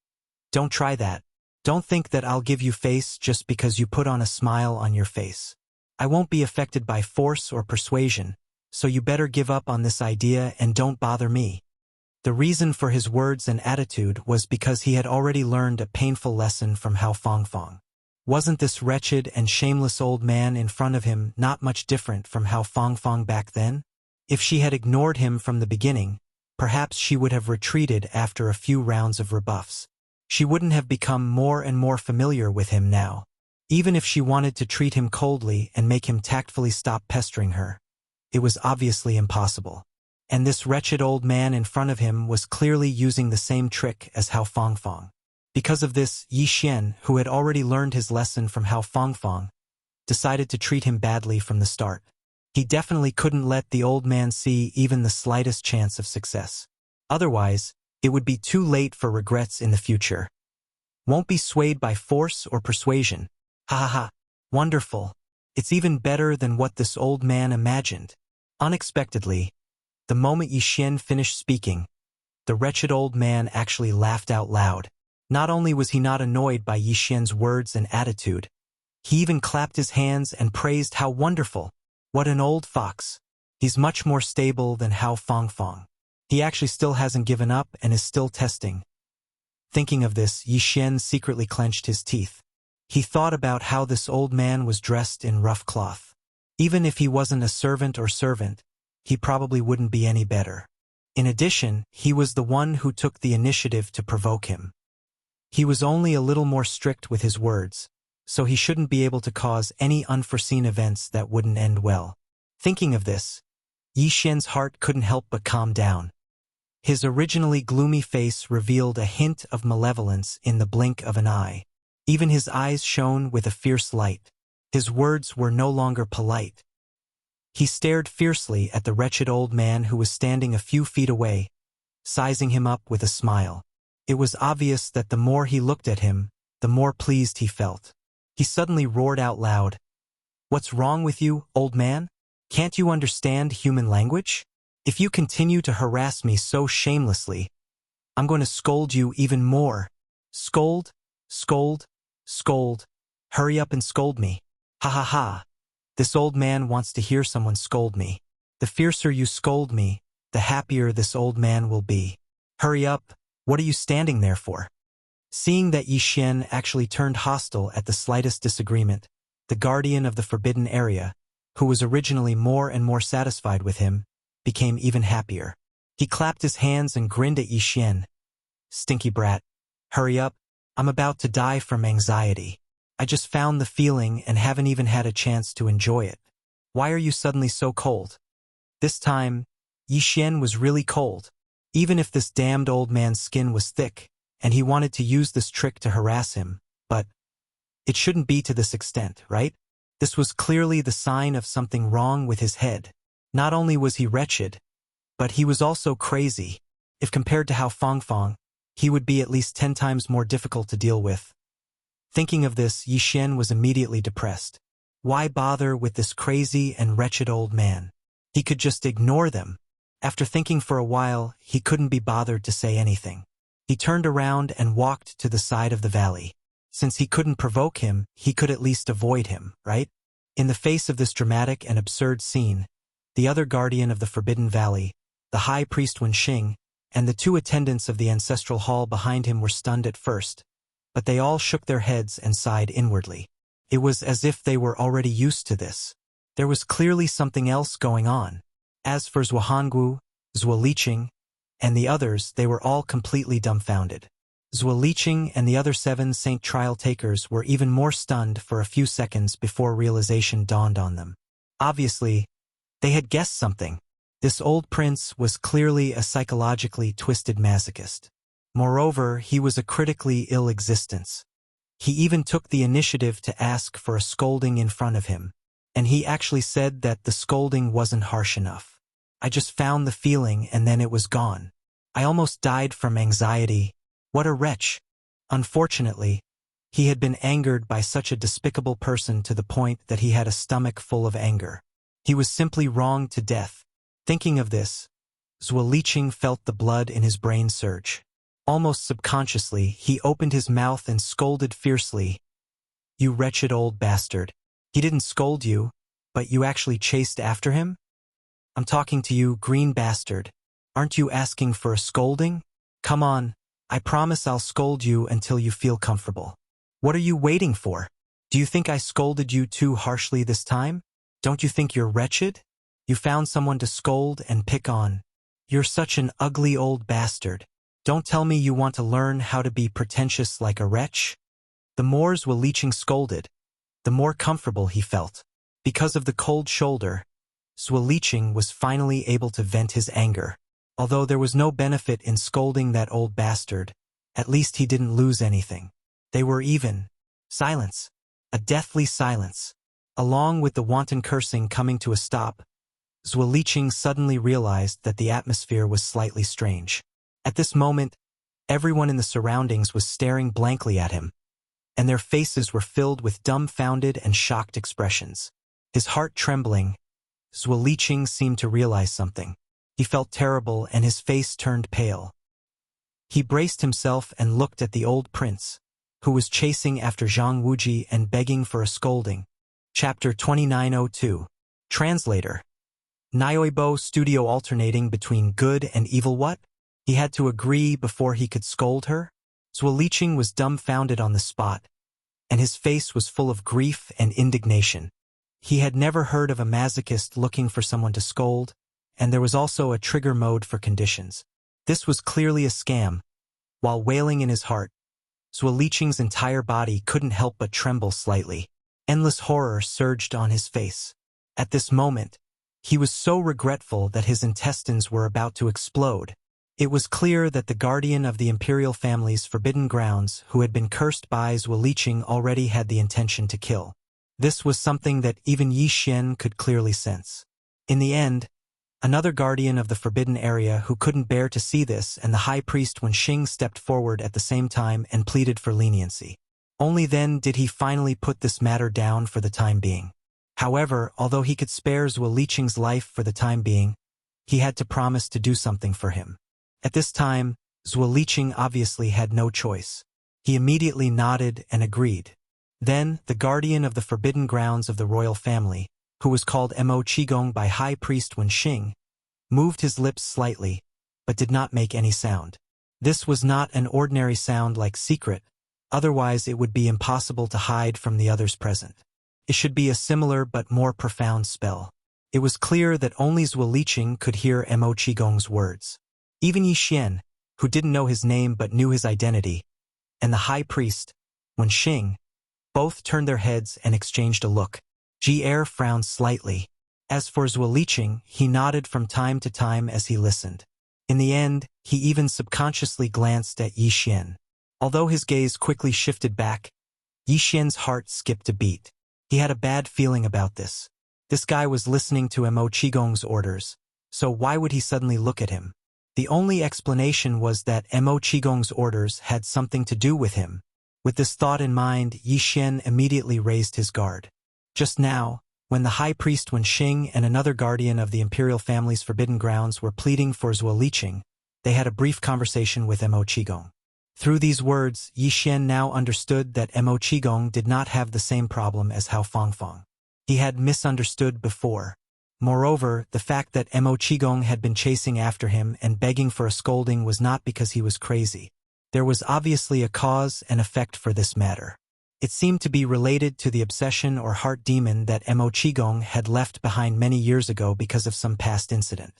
Don't try that. Don't think that I'll give you face just because you put on a smile on your face. I won't be affected by force or persuasion, so you better give up on this idea and don't bother me." The reason for his words and attitude was because he had already learned a painful lesson from Hao Fangfang. Wasn't this wretched and shameless old man in front of him not much different from Hao Fangfang back then? If she had ignored him from the beginning, perhaps she would have retreated after a few rounds of rebuffs. She wouldn't have become more and more familiar with him now. Even if she wanted to treat him coldly and make him tactfully stop pestering her, it was obviously impossible. And this wretched old man in front of him was clearly using the same trick as Hao Fangfang. Because of this, Yi Xian, who had already learned his lesson from Hao Fangfang, decided to treat him badly from the start. He definitely couldn't let the old man see even the slightest chance of success. Otherwise, it would be too late for regrets in the future. Won't be swayed by force or persuasion. Ha ha ha. Wonderful. It's even better than what this old man imagined. Unexpectedly, the moment Yi Xian finished speaking, the wretched old man actually laughed out loud. Not only was he not annoyed by Yi Xian's words and attitude, he even clapped his hands and praised how wonderful. What an old fox. He's much more stable than Hao Fangfang. He actually still hasn't given up and is still testing. Thinking of this, Yi Xian secretly clenched his teeth. He thought about how this old man was dressed in rough cloth. Even if he wasn't a servant, he probably wouldn't be any better. In addition, he was the one who took the initiative to provoke him. He was only a little more strict with his words, so he shouldn't be able to cause any unforeseen events that wouldn't end well. Thinking of this, Yi Xian's heart couldn't help but calm down. His originally gloomy face revealed a hint of malevolence in the blink of an eye. Even his eyes shone with a fierce light. His words were no longer polite. He stared fiercely at the wretched old man who was standing a few feet away, sizing him up with a smile. It was obvious that the more he looked at him, the more pleased he felt. He suddenly roared out loud, "What's wrong with you, old man? Can't you understand human language? If you continue to harass me so shamelessly, I'm going to scold you even more. Scold, scold, scold. Hurry up and scold me. Ha ha ha. This old man wants to hear someone scold me. The fiercer you scold me, the happier this old man will be. Hurry up, what are you standing there for?" Seeing that Yi Xian actually turned hostile at the slightest disagreement, the guardian of the forbidden area, who was originally more and more satisfied with him, became even happier. He clapped his hands and grinned at Yi Xian. "Stinky brat. Hurry up, I'm about to die from anxiety. I just found the feeling and haven't even had a chance to enjoy it. Why are you suddenly so cold?" This time, Yi Xian was really cold. Even if this damned old man's skin was thick, and he wanted to use this trick to harass him, but it shouldn't be to this extent, right? This was clearly the sign of something wrong with his head. Not only was he wretched, but he was also crazy. If compared to Hao Fangfang, he would be at least 10 times more difficult to deal with. Thinking of this, Yi Xian was immediately depressed. Why bother with this crazy and wretched old man? He could just ignore them. After thinking for a while, he couldn't be bothered to say anything. He turned around and walked to the side of the valley. Since he couldn't provoke him, he could at least avoid him, right? In the face of this dramatic and absurd scene, the other guardian of the Forbidden Valley, the High Priest Wenxing, and the 2 attendants of the ancestral hall behind him were stunned at first, but they all shook their heads and sighed inwardly. It was as if they were already used to this. There was clearly something else going on. As for Zuohangu, Zuo Liqing, and the others, they were all completely dumbfounded. Zuo Liqing and the other 7 Saint Trial Takers were even more stunned for a few seconds before realization dawned on them. Obviously, they had guessed something. This old prince was clearly a psychologically twisted masochist. Moreover, he was a critically ill existence. He even took the initiative to ask for a scolding in front of him, and he actually said that the scolding wasn't harsh enough. "I just found the feeling and then it was gone. I almost died from anxiety. What a wretch." Unfortunately, he had been angered by such a despicable person to the point that he had a stomach full of anger. He was simply wronged to death. Thinking of this, Zhuo Liqing felt the blood in his brain surge. Almost subconsciously, he opened his mouth and scolded fiercely. "You wretched old bastard. He didn't scold you, but you actually chased after him? I'm talking to you, green bastard. Aren't you asking for a scolding? Come on, I promise I'll scold you until you feel comfortable. What are you waiting for? Do you think I scolded you too harshly this time? Don't you think you're wretched? You found someone to scold and pick on. You're such an ugly old bastard. Don't tell me you want to learn how to be pretentious like a wretch." The more Zhuo Liqing scolded, the more comfortable he felt. Because of the cold shoulder, Zhuo Liqing was finally able to vent his anger. Although there was no benefit in scolding that old bastard, at least he didn't lose anything. They were even. Silence. A deathly silence. Along with the wanton cursing coming to a stop, Zhuo Liqing suddenly realized that the atmosphere was slightly strange. At this moment, everyone in the surroundings was staring blankly at him, and their faces were filled with dumbfounded and shocked expressions. His heart trembling, Zhuo Liqing seemed to realize something. He felt terrible and his face turned pale. He braced himself and looked at the old prince, who was chasing after Zhang Wuji and begging for a scolding. Chapter 2902. Translator. Nyoibo studio alternating between good and evil what? He had to agree before he could scold her? Zhuo Liqing was dumbfounded on the spot, and his face was full of grief and indignation. He had never heard of a masochist looking for someone to scold, and there was also a trigger mode for conditions. This was clearly a scam. While wailing in his heart, Zhuo Liqing's entire body couldn't help but tremble slightly. Endless horror surged on his face. At this moment, he was so regretful that his intestines were about to explode. It was clear that the guardian of the imperial family's forbidden grounds, who had been cursed by Zhuo Liqing, already had the intention to kill. This was something that even Yi Xian could clearly sense. In the end, another guardian of the forbidden area who couldn't bear to see this, and the high priest Wenxing stepped forward at the same time and pleaded for leniency. Only then did he finally put this matter down for the time being. However, although he could spare Zhuo Liqing's life for the time being, he had to promise to do something for him. At this time, Zhuo Liqing obviously had no choice. He immediately nodded and agreed. Then, the guardian of the forbidden grounds of the royal family, who was called Mo Qigong by High Priest Wenxing, moved his lips slightly, but did not make any sound. This was not an ordinary sound like secret, otherwise it would be impossible to hide from the others present. It should be a similar but more profound spell. It was clear that only Zhuo Liqing could hear Mo Qigong's words. Even Yi Xian, who didn't know his name but knew his identity, and the high priest, Wenxing, both turned their heads and exchanged a look. Ji frowned slightly. As for Zhuo Liqing, he nodded from time to time as he listened. In the end, he even subconsciously glanced at Yi Xian. Although his gaze quickly shifted back, Yi Xian's heart skipped a beat. He had a bad feeling about this. This guy was listening to Mo Qigong's orders, so why would he suddenly look at him? The only explanation was that Mo Qigong's orders had something to do with him. With this thought in mind, Yi Xian immediately raised his guard. Just now, when the high priest Wenxing and another guardian of the imperial family's forbidden grounds were pleading for Zhuo Liqing, they had a brief conversation with Mo Qigong. Through these words, Yi Xian now understood that Mo Qigong did not have the same problem as Hao Fangfang. He had misunderstood before. Moreover, the fact that Mo Qigong had been chasing after him and begging for a scolding was not because he was crazy. There was obviously a cause and effect for this matter. It seemed to be related to the obsession or heart demon that Mo Qigong had left behind many years ago because of some past incident.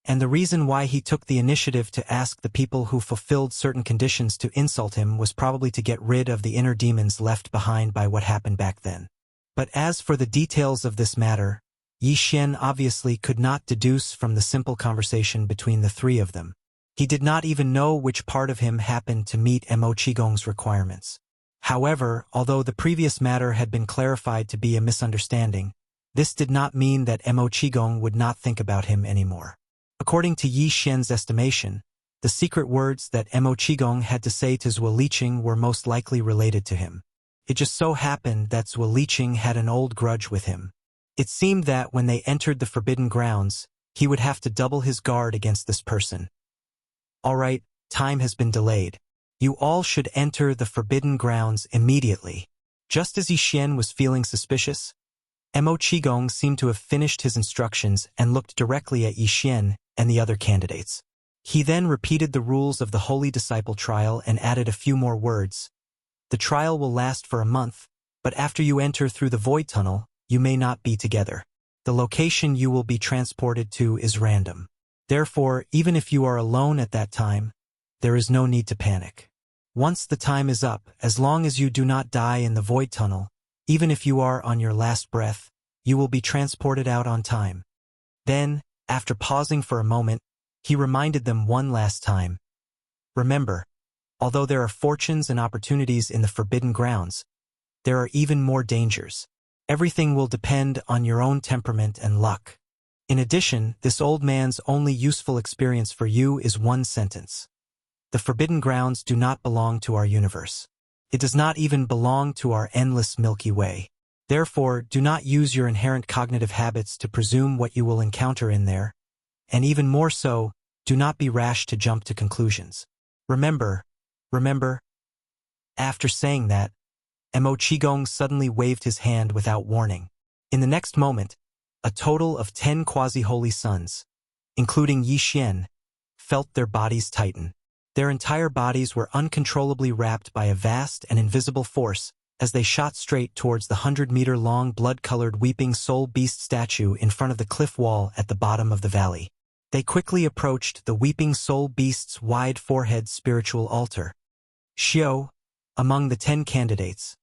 And the reason why he took the initiative to ask the people who fulfilled certain conditions to insult him was probably to get rid of the inner demons left behind by what happened back then. But as for the details of this matter, Yi Xian obviously could not deduce from the simple conversation between the three of them. He did not even know which part of him happened to meet Mo Qigong's requirements. However, although the previous matter had been clarified to be a misunderstanding, this did not mean that Mo Qigong would not think about him anymore. According to Yi Xian's estimation, the secret words that Mo Qigong had to say to Zhuo Liqing were most likely related to him. It just so happened that Zhuo Liqing had an old grudge with him. It seemed that when they entered the forbidden grounds, he would have to double his guard against this person. All right, time has been delayed. You all should enter the forbidden grounds immediately. Just as Yixin was feeling suspicious, Mo Qigong seemed to have finished his instructions and looked directly at Yixin and the other candidates. He then repeated the rules of the Holy Disciple trial and added a few more words. The trial will last for a month, but after you enter through the void tunnel, you may not be together. The location you will be transported to is random. Therefore, even if you are alone at that time, there is no need to panic. Once the time is up, as long as you do not die in the void tunnel, even if you are on your last breath, you will be transported out on time. Then, after pausing for a moment, he reminded them one last time. Remember, although there are fortunes and opportunities in the forbidden grounds, there are even more dangers. Everything will depend on your own temperament and luck. In addition, this old man's only useful experience for you is one sentence. The forbidden grounds do not belong to our universe. It does not even belong to our endless Milky Way. Therefore, do not use your inherent cognitive habits to presume what you will encounter in there, and even more so, do not be rash to jump to conclusions. Remember. After saying that, Mo Qigong suddenly waved his hand without warning. In the next moment, a total of 10 quasi-holy sons, including Yixin, felt their bodies tighten. Their entire bodies were uncontrollably wrapped by a vast and invisible force as they shot straight towards the 100-meter-long blood-colored weeping soul beast statue in front of the cliff wall at the bottom of the valley. They quickly approached the weeping soul beast's wide forehead spiritual altar. Xiao, among the 10 candidates,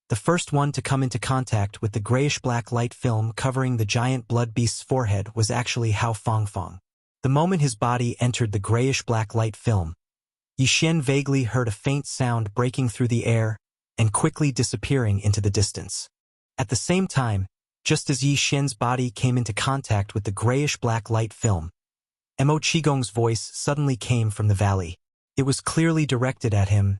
the first one to come into contact with the grayish-black light film covering the giant blood beast's forehead was actually Hao Fangfang. The moment his body entered the grayish-black light film, Yixin vaguely heard a faint sound breaking through the air and quickly disappearing into the distance. At the same time, just as Yixin's body came into contact with the grayish-black light film, Mo Qigong's voice suddenly came from the valley. It was clearly directed at him.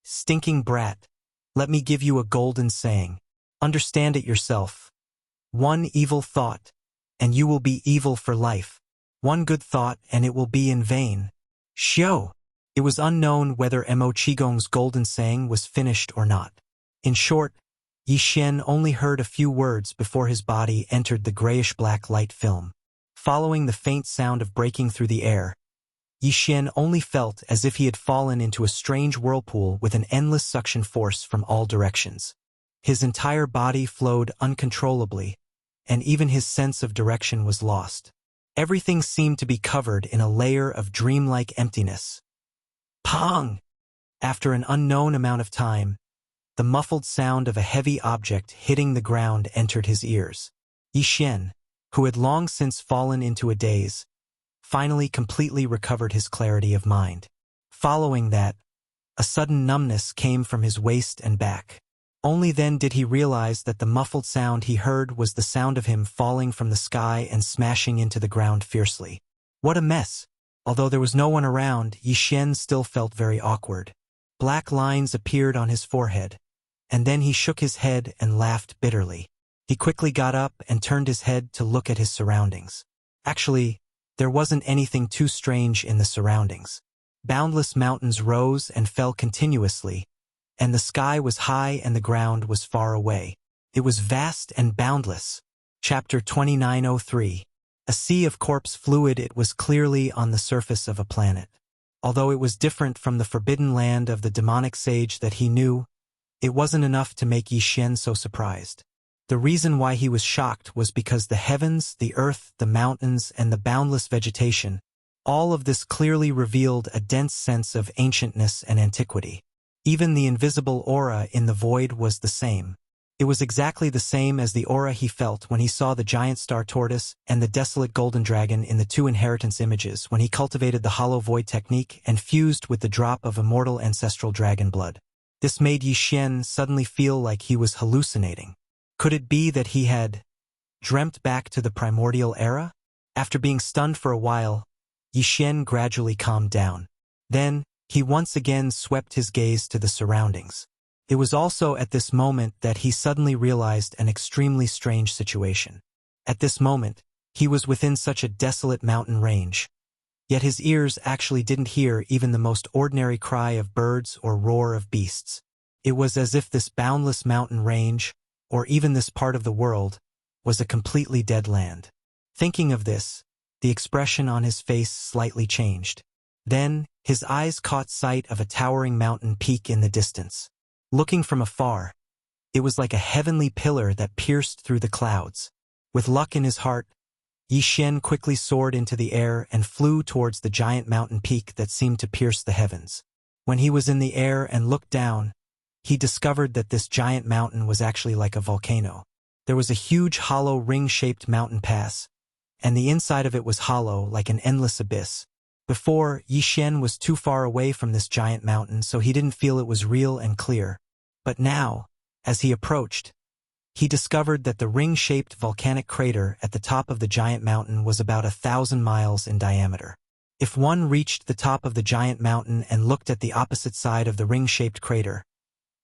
Stinking brat, let me give you a golden saying. Understand it yourself. One evil thought, and you will be evil for life. One good thought, and it will be in vain. Xiao! It was unknown whether Mo Qigong's golden saying was finished or not. In short, Yixin only heard a few words before his body entered the grayish-black light film. Following the faint sound of breaking through the air, Yixin only felt as if he had fallen into a strange whirlpool with an endless suction force from all directions. His entire body flowed uncontrollably, and even his sense of direction was lost. Everything seemed to be covered in a layer of dreamlike emptiness. Pong! After an unknown amount of time, the muffled sound of a heavy object hitting the ground entered his ears. Yixin, who had long since fallen into a daze, finally completely recovered his clarity of mind. Following that, a sudden numbness came from his waist and back. Only then did he realize that the muffled sound he heard was the sound of him falling from the sky and smashing into the ground fiercely. What a mess! Although there was no one around, Yixin still felt very awkward. Black lines appeared on his forehead, and then he shook his head and laughed bitterly. He quickly got up and turned his head to look at his surroundings. Actually, there wasn't anything too strange in the surroundings. Boundless mountains rose and fell continuously, and the sky was high and the ground was far away. It was vast and boundless. Chapter 2903. A sea of corpse fluid. It was clearly on the surface of a planet. Although it was different from the forbidden land of the demonic sage that he knew, it wasn't enough to make Yixin so surprised. The reason why he was shocked was because the heavens, the earth, the mountains, and the boundless vegetation, all of this clearly revealed a dense sense of ancientness and antiquity. Even the invisible aura in the void was the same. It was exactly the same as the aura he felt when he saw the giant star tortoise and the desolate golden dragon in the 2 inheritance images when he cultivated the hollow void technique and fused with the drop of immortal ancestral dragon blood. This made Yixin suddenly feel like he was hallucinating. Could it be that he had dreamt back to the primordial era? After being stunned for a while, Yixin gradually calmed down. Then, he once again swept his gaze to the surroundings. It was also at this moment that he suddenly realized an extremely strange situation. At this moment, he was within such a desolate mountain range. Yet his ears actually didn't hear even the most ordinary cry of birds or roar of beasts. It was as if this boundless mountain range, or even this part of the world, was a completely dead land. Thinking of this, the expression on his face slightly changed. Then, his eyes caught sight of a towering mountain peak in the distance. Looking from afar, it was like a heavenly pillar that pierced through the clouds. With luck in his heart, Yi Xian quickly soared into the air and flew towards the giant mountain peak that seemed to pierce the heavens. When he was in the air and looked down, he discovered that this giant mountain was actually like a volcano. There was a huge hollow ring-shaped mountain pass, and the inside of it was hollow like an endless abyss. Before, Yi Xian was too far away from this giant mountain, so he didn't feel it was real and clear. But now, as he approached, he discovered that the ring-shaped volcanic crater at the top of the giant mountain was about 1,000 miles in diameter. If one reached the top of the giant mountain and looked at the opposite side of the ring-shaped crater,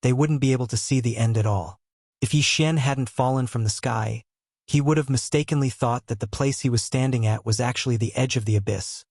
they wouldn't be able to see the end at all. If Yi Xian hadn't fallen from the sky, he would have mistakenly thought that the place he was standing at was actually the edge of the abyss.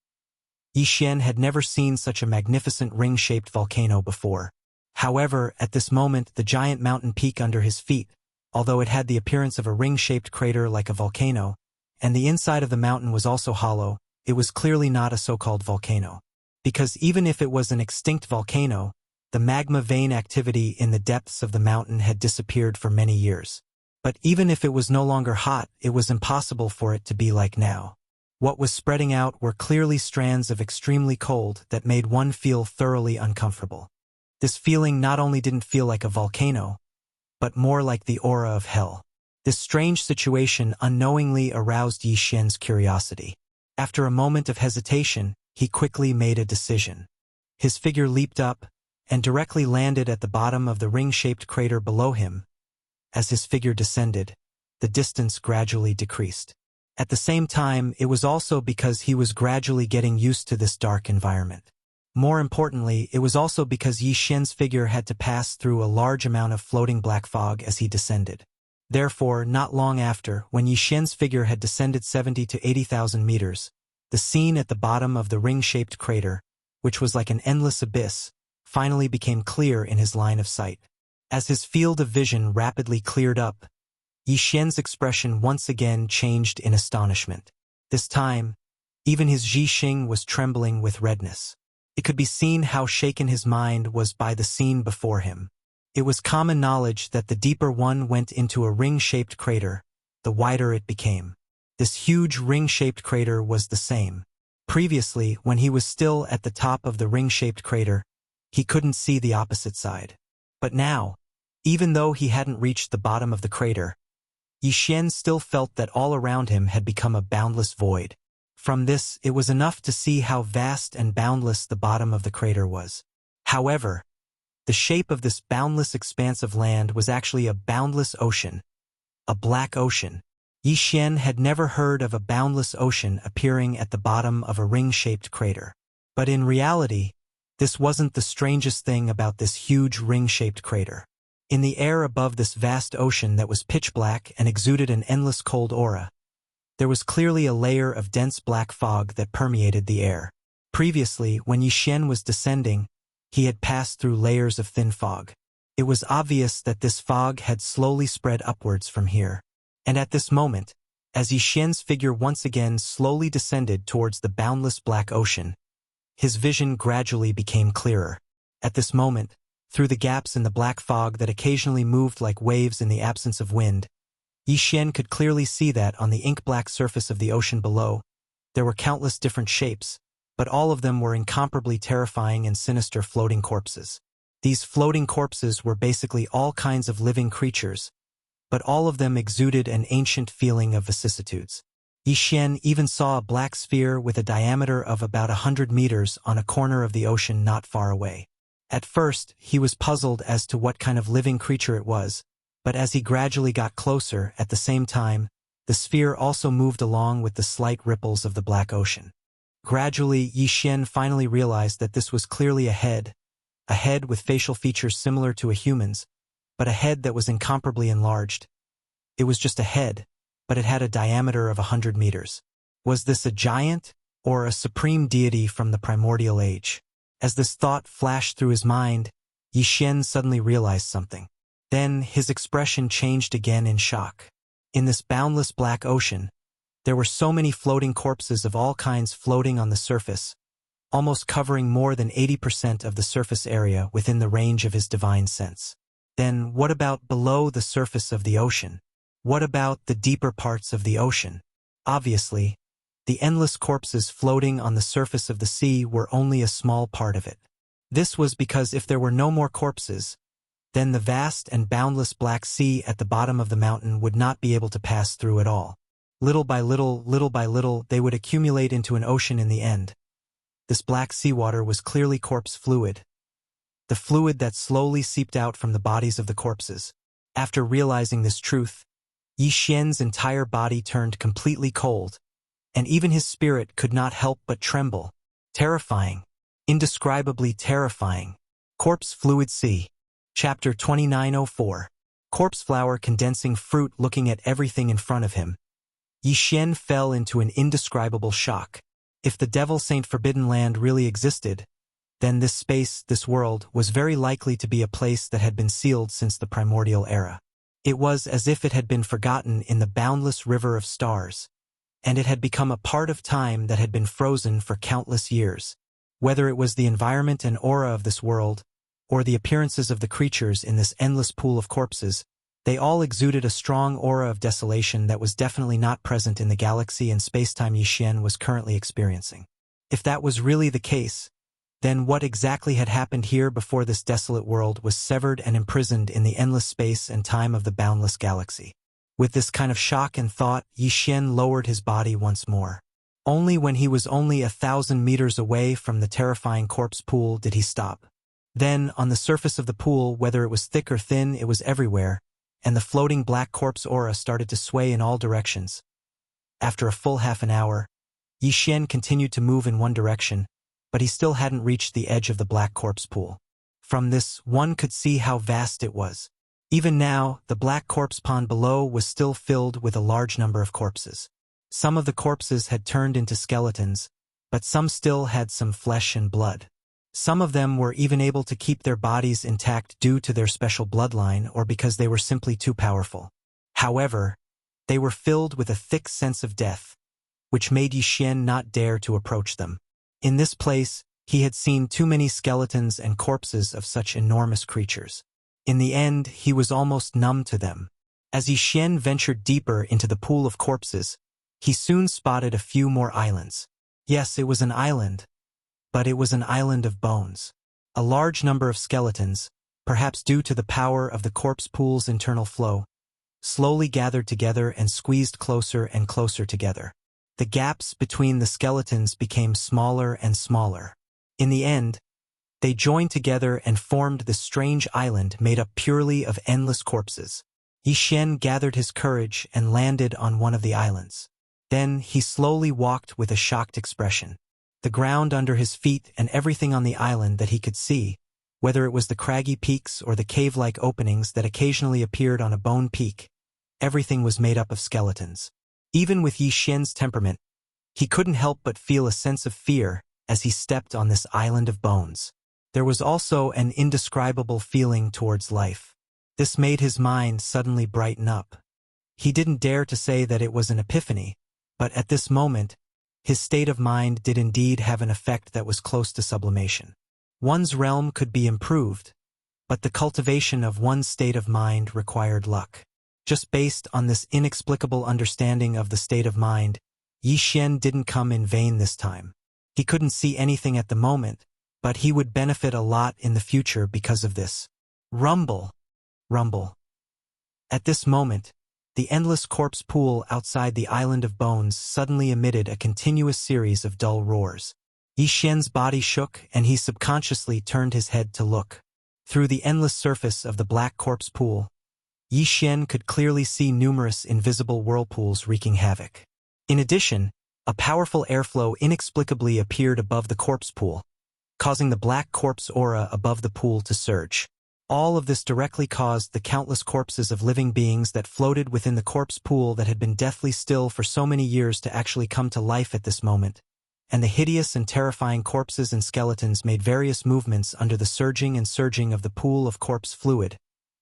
Yi Xian had never seen such a magnificent ring-shaped volcano before. However, at this moment the giant mountain peak under his feet, although it had the appearance of a ring-shaped crater like a volcano, and the inside of the mountain was also hollow, it was clearly not a so-called volcano. Because even if it was an extinct volcano, the magma vein activity in the depths of the mountain had disappeared for many years. But even if it was no longer hot, it was impossible for it to be like now. What was spreading out were clearly strands of extremely cold that made one feel thoroughly uncomfortable. This feeling not only didn't feel like a volcano, but more like the aura of hell. This strange situation unknowingly aroused Yi Xian's curiosity. After a moment of hesitation, he quickly made a decision. His figure leaped up and directly landed at the bottom of the ring-shaped crater below him. As his figure descended, the distance gradually decreased. At the same time, it was also because he was gradually getting used to this dark environment. More importantly, it was also because Yi Xian's figure had to pass through a large amount of floating black fog as he descended. Therefore, not long after, when Yi Xian's figure had descended 70 to 80,000 meters, the scene at the bottom of the ring-shaped crater, which was like an endless abyss, finally became clear in his line of sight. As his field of vision rapidly cleared up, Yi Xian's expression once again changed in astonishment. This time, even his Zhixing was trembling with redness. It could be seen how shaken his mind was by the scene before him. It was common knowledge that the deeper one went into a ring-shaped crater, the wider it became. This huge ring-shaped crater was the same. Previously, when he was still at the top of the ring-shaped crater, he couldn't see the opposite side. But now, even though he hadn't reached the bottom of the crater, Yi Xian still felt that all around him had become a boundless void. From this, it was enough to see how vast and boundless the bottom of the crater was. However, the shape of this boundless expanse of land was actually a boundless ocean, a black ocean. Yi Xian had never heard of a boundless ocean appearing at the bottom of a ring-shaped crater. But in reality, this wasn't the strangest thing about this huge ring-shaped crater. In the air above this vast ocean that was pitch black and exuded an endless cold aura, there was clearly a layer of dense black fog that permeated the air. Previously, when Yi Xian was descending, he had passed through layers of thin fog. It was obvious that this fog had slowly spread upwards from here. And at this moment, as Yi Xian's figure once again slowly descended towards the boundless black ocean, his vision gradually became clearer. At this moment, through the gaps in the black fog that occasionally moved like waves in the absence of wind, Yi Xian could clearly see that on the ink-black surface of the ocean below, there were countless different shapes, but all of them were incomparably terrifying and sinister floating corpses. These floating corpses were basically all kinds of living creatures, but all of them exuded an ancient feeling of vicissitudes. Yi Xian even saw a black sphere with a diameter of about 100 meters on a corner of the ocean not far away. At first, he was puzzled as to what kind of living creature it was, but as he gradually got closer, at the same time, the sphere also moved along with the slight ripples of the black ocean. Gradually, Yi Xian finally realized that this was clearly a head, a head with facial features similar to a human's, but a head that was incomparably enlarged. It was just a head, but it had a diameter of 100 meters. Was this a giant, or a supreme deity from the primordial age? As this thought flashed through his mind, Yi Xian suddenly realized something. Then his expression changed again in shock. In this boundless black ocean, there were so many floating corpses of all kinds floating on the surface, almost covering more than 80% of the surface area within the range of his divine sense. Then what about below the surface of the ocean? What about the deeper parts of the ocean? Obviously, the endless corpses floating on the surface of the sea were only a small part of it. This was because if there were no more corpses, then the vast and boundless Black Sea at the bottom of the mountain would not be able to pass through at all. Little by little, they would accumulate into an ocean in the end. This black seawater was clearly corpse fluid, the fluid that slowly seeped out from the bodies of the corpses. After realizing this truth, Yi Xian's entire body turned completely cold, and even his spirit could not help but tremble. Terrifying. Indescribably terrifying. Corpse Fluid Sea. Chapter 2904. Corpse Flower Condensing Fruit. Looking at everything in front of him, Yi Xian fell into an indescribable shock. If the Devil Saint Forbidden Land really existed, then this space, this world, was very likely to be a place that had been sealed since the primordial era. It was as if it had been forgotten in the boundless river of stars, and it had become a part of time that had been frozen for countless years. Whether it was the environment and aura of this world, or the appearances of the creatures in this endless pool of corpses, they all exuded a strong aura of desolation that was definitely not present in the galaxy and spacetime Yi Xian was currently experiencing. If that was really the case, then what exactly had happened here before this desolate world was severed and imprisoned in the endless space and time of the boundless galaxy? With this kind of shock and thought, Yi Xian lowered his body once more. Only when he was only 1,000 meters away from the terrifying corpse pool did he stop. Then, on the surface of the pool, whether it was thick or thin, it was everywhere, and the floating black corpse aura started to sway in all directions. After a full half an hour, Yi Xian continued to move in one direction, but he still hadn't reached the edge of the black corpse pool. From this, one could see how vast it was. Even now, the black corpse pond below was still filled with a large number of corpses. Some of the corpses had turned into skeletons, but some still had some flesh and blood. Some of them were even able to keep their bodies intact due to their special bloodline or because they were simply too powerful. However, they were filled with a thick sense of death, which made Yi Xian not dare to approach them. In this place, he had seen too many skeletons and corpses of such enormous creatures. In the end, he was almost numb to them. As Yi Xian ventured deeper into the pool of corpses, he soon spotted a few more islands. Yes, it was an island, but it was an island of bones. A large number of skeletons, perhaps due to the power of the corpse pool's internal flow, slowly gathered together and squeezed closer and closer together. The gaps between the skeletons became smaller and smaller. In the end, they joined together and formed this strange island made up purely of endless corpses. Yi Xian gathered his courage and landed on one of the islands. Then he slowly walked with a shocked expression. The ground under his feet and everything on the island that he could see, whether it was the craggy peaks or the cave-like openings that occasionally appeared on a bone peak, everything was made up of skeletons. Even with Yi Xian's temperament, he couldn't help but feel a sense of fear as he stepped on this island of bones. There was also an indescribable feeling towards life. This made his mind suddenly brighten up. He didn't dare to say that it was an epiphany, but at this moment, his state of mind did indeed have an effect that was close to sublimation. One's realm could be improved, but the cultivation of one's state of mind required luck. Just based on this inexplicable understanding of the state of mind, Yi Xian didn't come in vain this time. He couldn't see anything at the moment, but he would benefit a lot in the future because of this. Rumble. Rumble. At this moment, the endless corpse pool outside the island of bones suddenly emitted a continuous series of dull roars. Yi Xian's body shook and he subconsciously turned his head to look. Through the endless surface of the black corpse pool, Yi Xian could clearly see numerous invisible whirlpools wreaking havoc. In addition, a powerful airflow inexplicably appeared above the corpse pool, causing the black corpse aura above the pool to surge. All of this directly caused the countless corpses of living beings that floated within the corpse pool that had been deathly still for so many years to actually come to life at this moment, and the hideous and terrifying corpses and skeletons made various movements under the surging and surging of the pool of corpse fluid,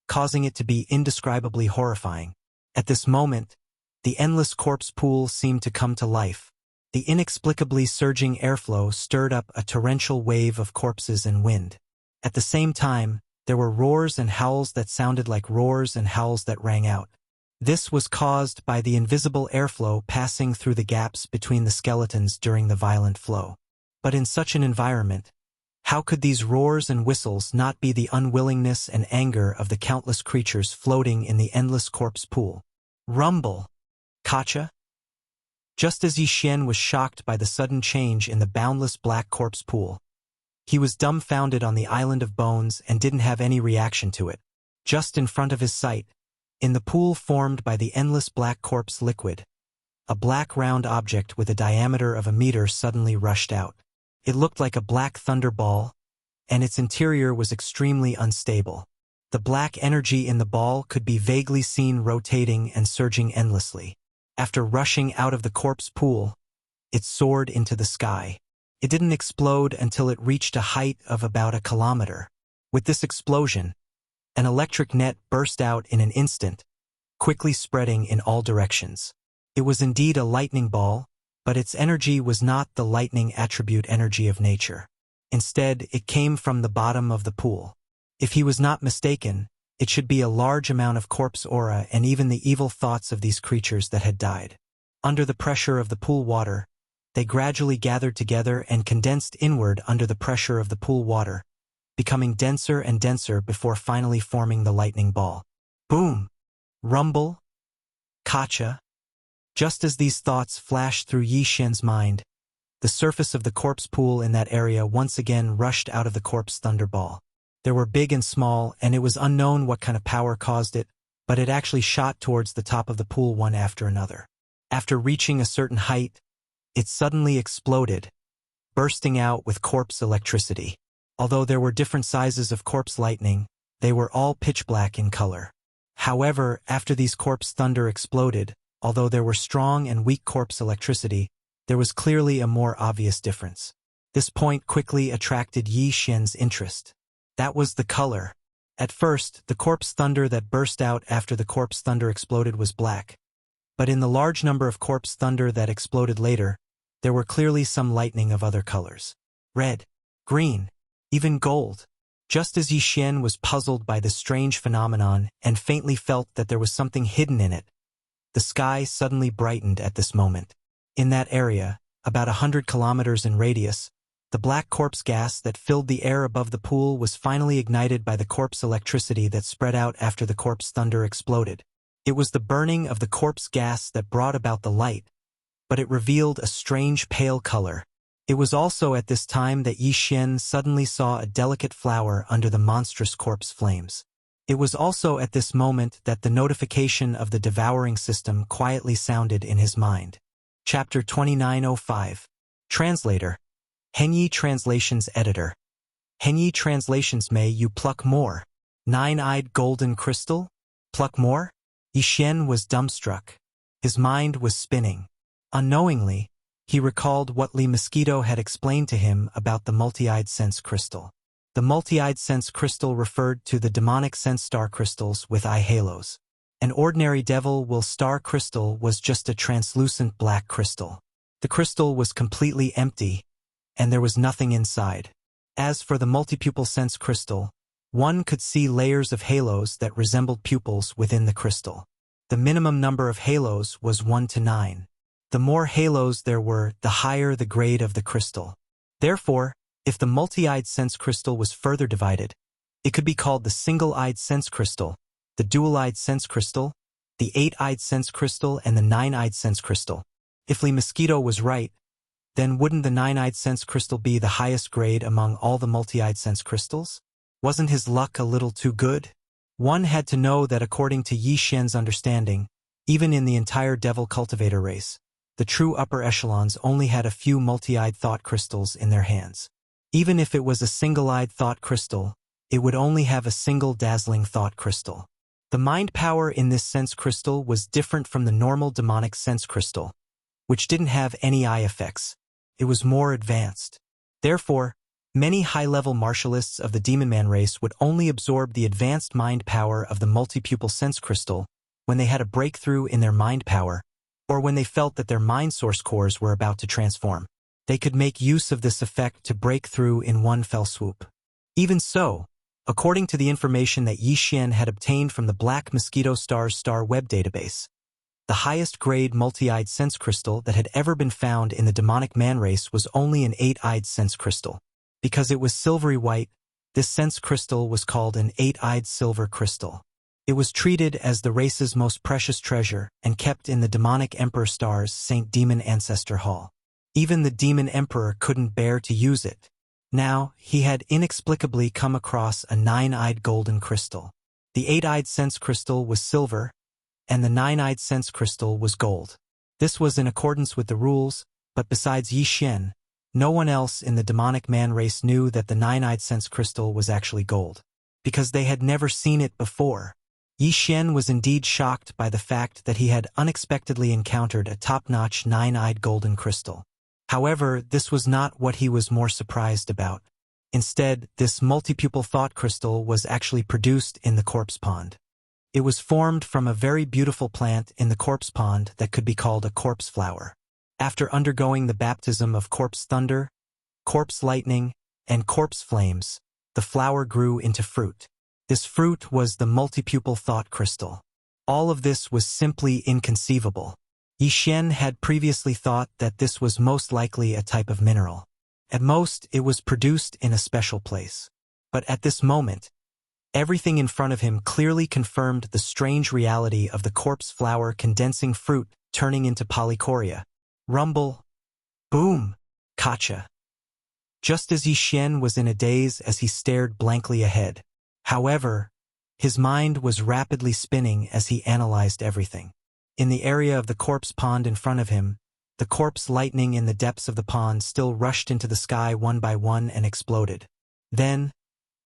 causing it to be indescribably horrifying. At this moment, the endless corpse pool seemed to come to life. The inexplicably surging airflow stirred up a torrential wave of corpses and wind. At the same time, there were roars and howls that sounded like roars and howls that rang out. This was caused by the invisible airflow passing through the gaps between the skeletons during the violent flow. But in such an environment, how could these roars and whistles not be the unwillingness and anger of the countless creatures floating in the endless corpse pool? Rumble! Kacha? Just as Yi Xian was shocked by the sudden change in the boundless black corpse pool, he was dumbfounded on the island of bones and didn't have any reaction to it. Just in front of his sight, in the pool formed by the endless black corpse liquid, a black round object with a diameter of a meter suddenly rushed out. It looked like a black thunderball, and its interior was extremely unstable. The black energy in the ball could be vaguely seen rotating and surging endlessly. After rushing out of the corpse pool, it soared into the sky. It didn't explode until it reached a height of about 1 kilometer. With this explosion, an electric net burst out in an instant, quickly spreading in all directions. It was indeed a lightning ball, but its energy was not the lightning attribute energy of nature. Instead, it came from the bottom of the pool. If he was not mistaken, it should be a large amount of corpse aura and even the evil thoughts of these creatures that had died. Under the pressure of the pool water, they gradually gathered together and condensed inward under the pressure of the pool water, becoming denser and denser before finally forming the lightning ball. Boom! Rumble! Kacha! Just as these thoughts flashed through Yi Xian's mind, the surface of the corpse pool in that area once again rushed out of the corpse thunderball. There were big and small, and it was unknown what kind of power caused it, but it actually shot towards the top of the pool one after another. After reaching a certain height, it suddenly exploded, bursting out with corpse electricity. Although there were different sizes of corpse lightning, they were all pitch black in color. However, after these corpse thunder exploded, although there were strong and weak corpse electricity, there was clearly a more obvious difference. This point quickly attracted Yi Xian's interest. That was the color. At first, the corpse thunder that burst out after the corpse thunder exploded was black. But in the large number of corpse thunder that exploded later, there were clearly some lightning of other colors. Red, green, even gold. Just as Yi Xian was puzzled by this strange phenomenon and faintly felt that there was something hidden in it, the sky suddenly brightened at this moment. In that area, about 100 kilometers in radius, the black corpse gas that filled the air above the pool was finally ignited by the corpse electricity that spread out after the corpse thunder exploded. It was the burning of the corpse gas that brought about the light, but it revealed a strange pale color. It was also at this time that Yi Xian suddenly saw a delicate flower under the monstrous corpse flames. It was also at this moment that the notification of the devouring system quietly sounded in his mind. Chapter 2905. Translator. Henyi Translations Editor. Henyi Translations. May you pluck more. Nine-eyed golden crystal? Pluck more? Yi Xian was dumbstruck. His mind was spinning. Unknowingly, he recalled what Li Mosquito had explained to him about the multi-eyed sense crystal. The multi-eyed sense crystal referred to the demonic sense star crystals with eye halos. An ordinary devil will star crystal was just a translucent black crystal. The crystal was completely empty, and there was nothing inside. As for the multi-pupil sense crystal, one could see layers of halos that resembled pupils within the crystal. The minimum number of halos was 1 to 9. The more halos there were, the higher the grade of the crystal. Therefore, if the multi-eyed sense crystal was further divided, it could be called the single-eyed sense crystal, the dual-eyed sense crystal, the 8-eyed sense crystal, and the 9-eyed sense crystal. If Li Mosquito was right, then wouldn't the 9-eyed sense crystal be the highest grade among all the multi-eyed sense crystals? Wasn't his luck a little too good? One had to know that according to Yi Xian's understanding, even in the entire devil cultivator race, the true upper echelons only had a few multi-eyed thought crystals in their hands. Even if it was a single-eyed thought crystal, it would only have a single dazzling thought crystal. The mind power in this sense crystal was different from the normal demonic sense crystal, which didn't have any eye effects. It was more advanced. Therefore, many high-level martialists of the Demon Man race would only absorb the advanced mind power of the multi-pupil sense crystal when they had a breakthrough in their mind power, or when they felt that their mind source cores were about to transform. They could make use of this effect to break through in one fell swoop. Even so, according to the information that Yi Xian had obtained from the Black Mosquito Star's Star Web database, the highest grade multi-eyed sense crystal that had ever been found in the demonic man race was only an 8-eyed sense crystal. Because it was silvery white, this sense crystal was called an 8-eyed silver crystal. It was treated as the race's most precious treasure and kept in the demonic Emperor Star's Saint Demon Ancestor Hall. Even the Demon Emperor couldn't bear to use it. Now, he had inexplicably come across a 9-eyed golden crystal. The 8-eyed sense crystal was silver, and the 9-eyed sense crystal was gold. This was in accordance with the rules, but besides Yi Xian, no one else in the demonic man race knew that the 9-eyed sense crystal was actually gold, because they had never seen it before. Yi Xian was indeed shocked by the fact that he had unexpectedly encountered a top-notch 9-eyed golden crystal. However, this was not what he was more surprised about. Instead, this multi-pupil thought crystal was actually produced in the corpse pond. It was formed from a very beautiful plant in the corpse pond that could be called a corpse flower. After undergoing the baptism of corpse thunder, corpse lightning, and corpse flames, the flower grew into fruit. This fruit was the multi-pupil thought crystal. All of this was simply inconceivable. Yi Xian had previously thought that this was most likely a type of mineral. At most, it was produced in a special place. But at this moment, everything in front of him clearly confirmed the strange reality of the corpse flower condensing fruit turning into polychoria. Rumble. Boom. Kacha. Just as Yi Xian was in a daze as he stared blankly ahead. However, his mind was rapidly spinning as he analyzed everything. In the area of the corpse pond in front of him, the corpse lightning in the depths of the pond still rushed into the sky one by one and exploded. Then,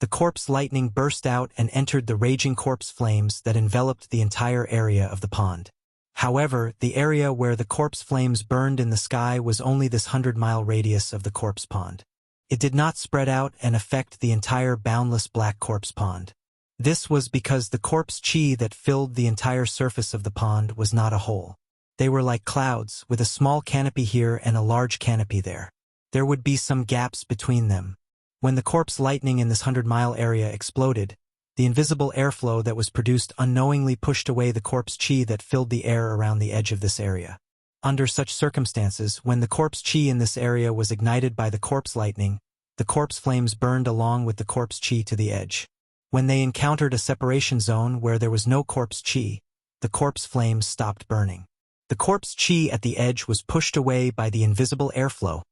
the corpse lightning burst out and entered the raging corpse flames that enveloped the entire area of the pond. However, the area where the corpse flames burned in the sky was only this 100-mile radius of the corpse pond. It did not spread out and affect the entire boundless black corpse pond. This was because the corpse chi that filled the entire surface of the pond was not a hole. They were like clouds, with a small canopy here and a large canopy there. There would be some gaps between them. When the corpse lightning in this 100-mile area exploded, the invisible airflow that was produced unknowingly pushed away the corpse chi that filled the air around the edge of this area. Under such circumstances, when the corpse chi in this area was ignited by the corpse lightning, the corpse flames burned along with the corpse chi to the edge. When they encountered a separation zone where there was no corpse chi, the corpse flames stopped burning. The corpse chi at the edge was pushed away by the invisible airflow,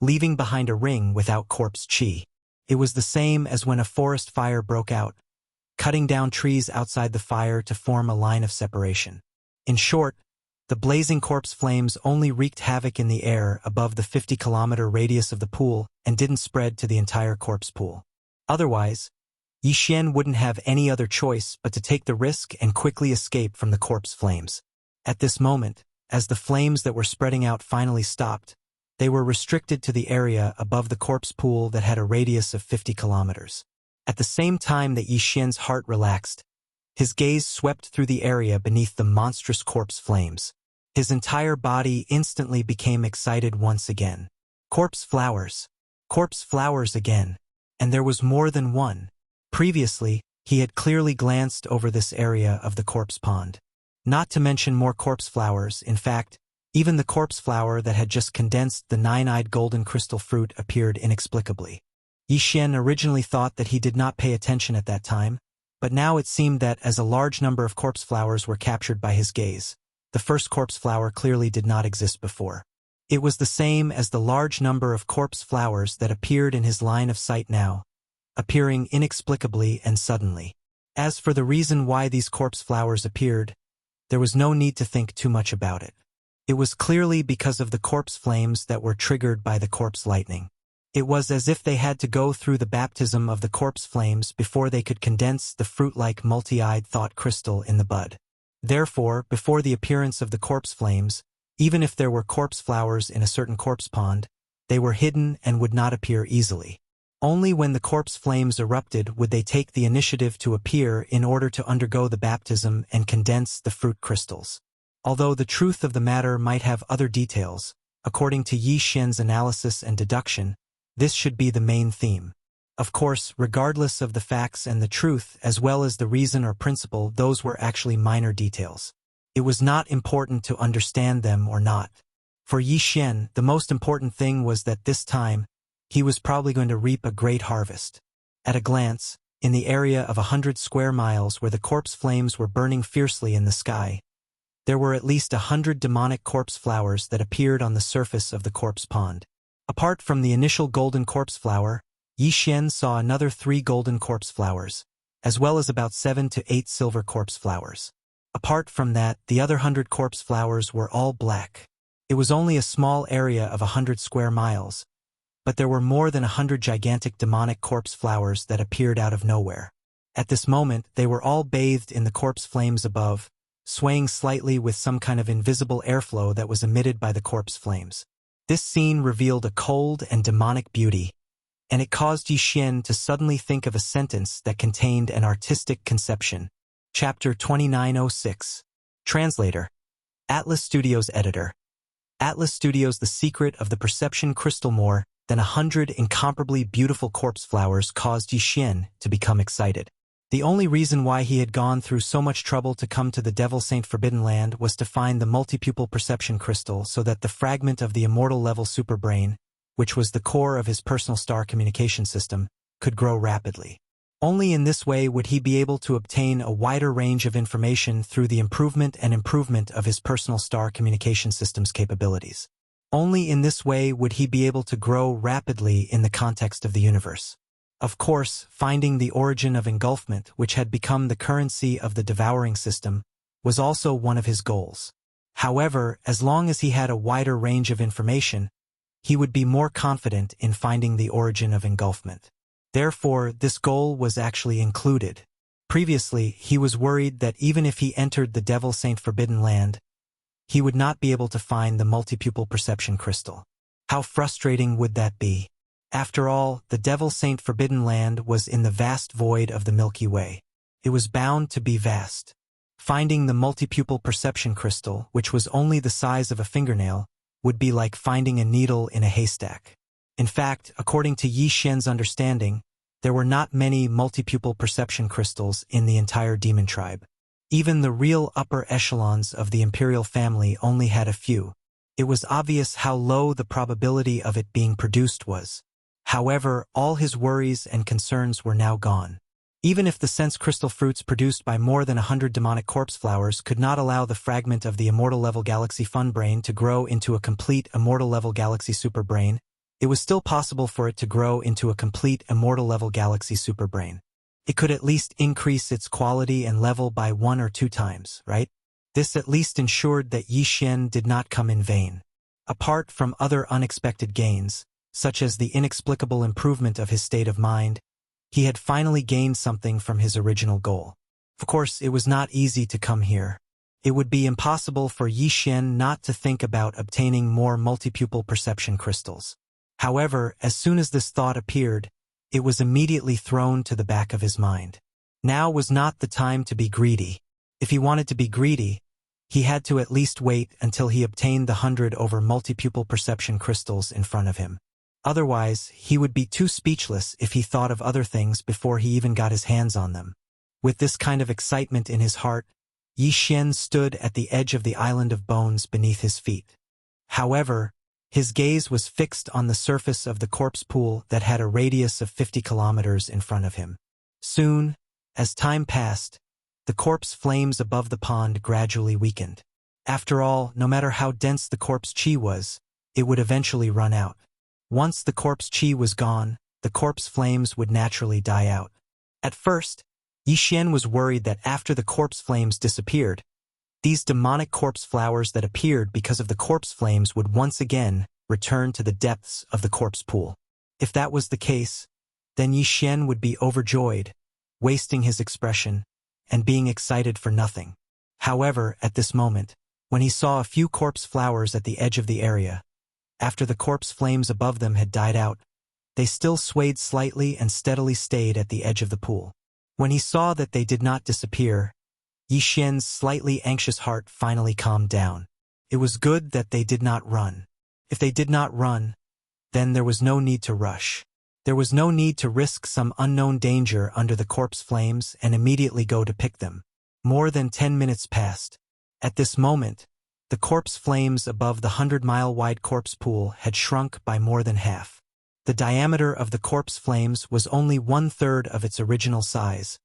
leaving behind a ring without corpse chi. It was the same as when a forest fire broke out, cutting down trees outside the fire to form a line of separation. In short, the blazing corpse flames only wreaked havoc in the air above the 50-kilometer radius of the pool and didn't spread to the entire corpse pool. Otherwise, Yi Xian wouldn't have any other choice but to take the risk and quickly escape from the corpse flames. At this moment, as the flames that were spreading out finally stopped, they were restricted to the area above the corpse pool that had a radius of 50 kilometers. At the same time that Yi Xian's heart relaxed, his gaze swept through the area beneath the monstrous corpse flames. His entire body instantly became excited once again. Corpse flowers again. And there was more than one. Previously, he had clearly glanced over this area of the corpse pond. Not to mention more corpse flowers, in fact, even the corpse flower that had just condensed the 9-eyed golden crystal fruit appeared inexplicably. Yi Xian originally thought that he did not pay attention at that time, but now it seemed that as a large number of corpse flowers were captured by his gaze, the first corpse flower clearly did not exist before. It was the same as the large number of corpse flowers that appeared in his line of sight now, appearing inexplicably and suddenly. As for the reason why these corpse flowers appeared, there was no need to think too much about it. It was clearly because of the corpse flames that were triggered by the corpse lightning. It was as if they had to go through the baptism of the corpse flames before they could condense the fruit-like multi-eyed thought crystal in the bud. Therefore, before the appearance of the corpse flames, even if there were corpse flowers in a certain corpse pond, they were hidden and would not appear easily. Only when the corpse flames erupted would they take the initiative to appear in order to undergo the baptism and condense the fruit crystals. Although the truth of the matter might have other details, according to Yi Xian's analysis and deduction, this should be the main theme. Of course, regardless of the facts and the truth as well as the reason or principle, those were actually minor details. It was not important to understand them or not. For Yi Xian, the most important thing was that this time, he was probably going to reap a great harvest. At a glance, in the area of 100 square miles where the corpse flames were burning fiercely in the sky, there were at least 100 demonic corpse flowers that appeared on the surface of the corpse pond. Apart from the initial golden corpse flower, Yi Xian saw another 3 golden corpse flowers, as well as about 7 to 8 silver corpse flowers. Apart from that, the other 100 corpse flowers were all black. It was only a small area of 100 square miles, but there were more than 100 gigantic demonic corpse flowers that appeared out of nowhere. At this moment, they were all bathed in the corpse flames above, swaying slightly with some kind of invisible airflow that was emitted by the corpse flames. This scene revealed a cold and demonic beauty, and it caused Yi Xian to suddenly think of a sentence that contained an artistic conception. Chapter 2906. Translator. Atlas Studios Editor. Atlas Studios. The secret of the perception crystal. More than 100 incomparably beautiful corpse flowers caused Yi Xian to become excited. The only reason why he had gone through so much trouble to come to the Devil Saint Forbidden Land was to find the multipupil perception crystal so that the fragment of the immortal level superbrain, which was the core of his personal star communication system, could grow rapidly. Only in this way would he be able to obtain a wider range of information through the improvement of his personal star communication system's capabilities. Only in this way would he be able to grow rapidly in the context of the universe. Of course, finding the origin of engulfment, which had become the currency of the devouring system, was also one of his goals. However, as long as he had a wider range of information, he would be more confident in finding the origin of engulfment. Therefore, this goal was actually included. Previously, he was worried that even if he entered the Devil Saint Forbidden Land, he would not be able to find the multipupil perception crystal. How frustrating would that be? After all, the Devil Saint Forbidden Land was in the vast void of the Milky Way. It was bound to be vast. Finding the multipupil perception crystal, which was only the size of a fingernail, would be like finding a needle in a haystack. In fact, according to Yi Xian's understanding, there were not many multipupil perception crystals in the entire demon tribe. Even the real upper echelons of the imperial family only had a few. It was obvious how low the probability of it being produced was. However, all his worries and concerns were now gone. Even if the sense crystal fruits produced by more than 100 demonic corpse flowers could not allow the fragment of the immortal level galaxy fun brain to grow into a complete immortal level galaxy super brain, it was still possible for it to grow into a complete immortal level galaxy super brain. It could at least increase its quality and level by 1 or 2 times, right? This at least ensured that Yi Xian did not come in vain. Apart from other unexpected gains, such as the inexplicable improvement of his state of mind, he had finally gained something from his original goal. Of course, it was not easy to come here. It would be impossible for Yi Xian not to think about obtaining more multipupil perception crystals. However, as soon as this thought appeared, it was immediately thrown to the back of his mind. Now was not the time to be greedy. If he wanted to be greedy, he had to at least wait until he obtained the 100 over multipupil perception crystals in front of him. Otherwise, he would be too speechless if he thought of other things before he even got his hands on them. With this kind of excitement in his heart, Yi Xian stood at the edge of the island of bones beneath his feet. However, his gaze was fixed on the surface of the corpse pool that had a radius of 50 kilometers in front of him. Soon, as time passed, the corpse flames above the pond gradually weakened. After all, no matter how dense the corpse chi was, it would eventually run out. Once the corpse chi was gone, the corpse flames would naturally die out. At first, Yi Xian was worried that after the corpse flames disappeared, these demonic corpse flowers that appeared because of the corpse flames would once again return to the depths of the corpse pool. If that was the case, then Yi Xian would be overjoyed, wasting his expression, and being excited for nothing. However, at this moment, when he saw a few corpse flowers at the edge of the area, after the corpse flames above them had died out, they still swayed slightly and steadily stayed at the edge of the pool. When he saw that they did not disappear, Yi Xian's slightly anxious heart finally calmed down. It was good that they did not run. If they did not run, then there was no need to rush. There was no need to risk some unknown danger under the corpse flames and immediately go to pick them. More than 10 minutes passed. At this moment, the corpse flames above the 100-mile-wide corpse pool had shrunk by more than half. The diameter of the corpse flames was only 1/3 of its original size,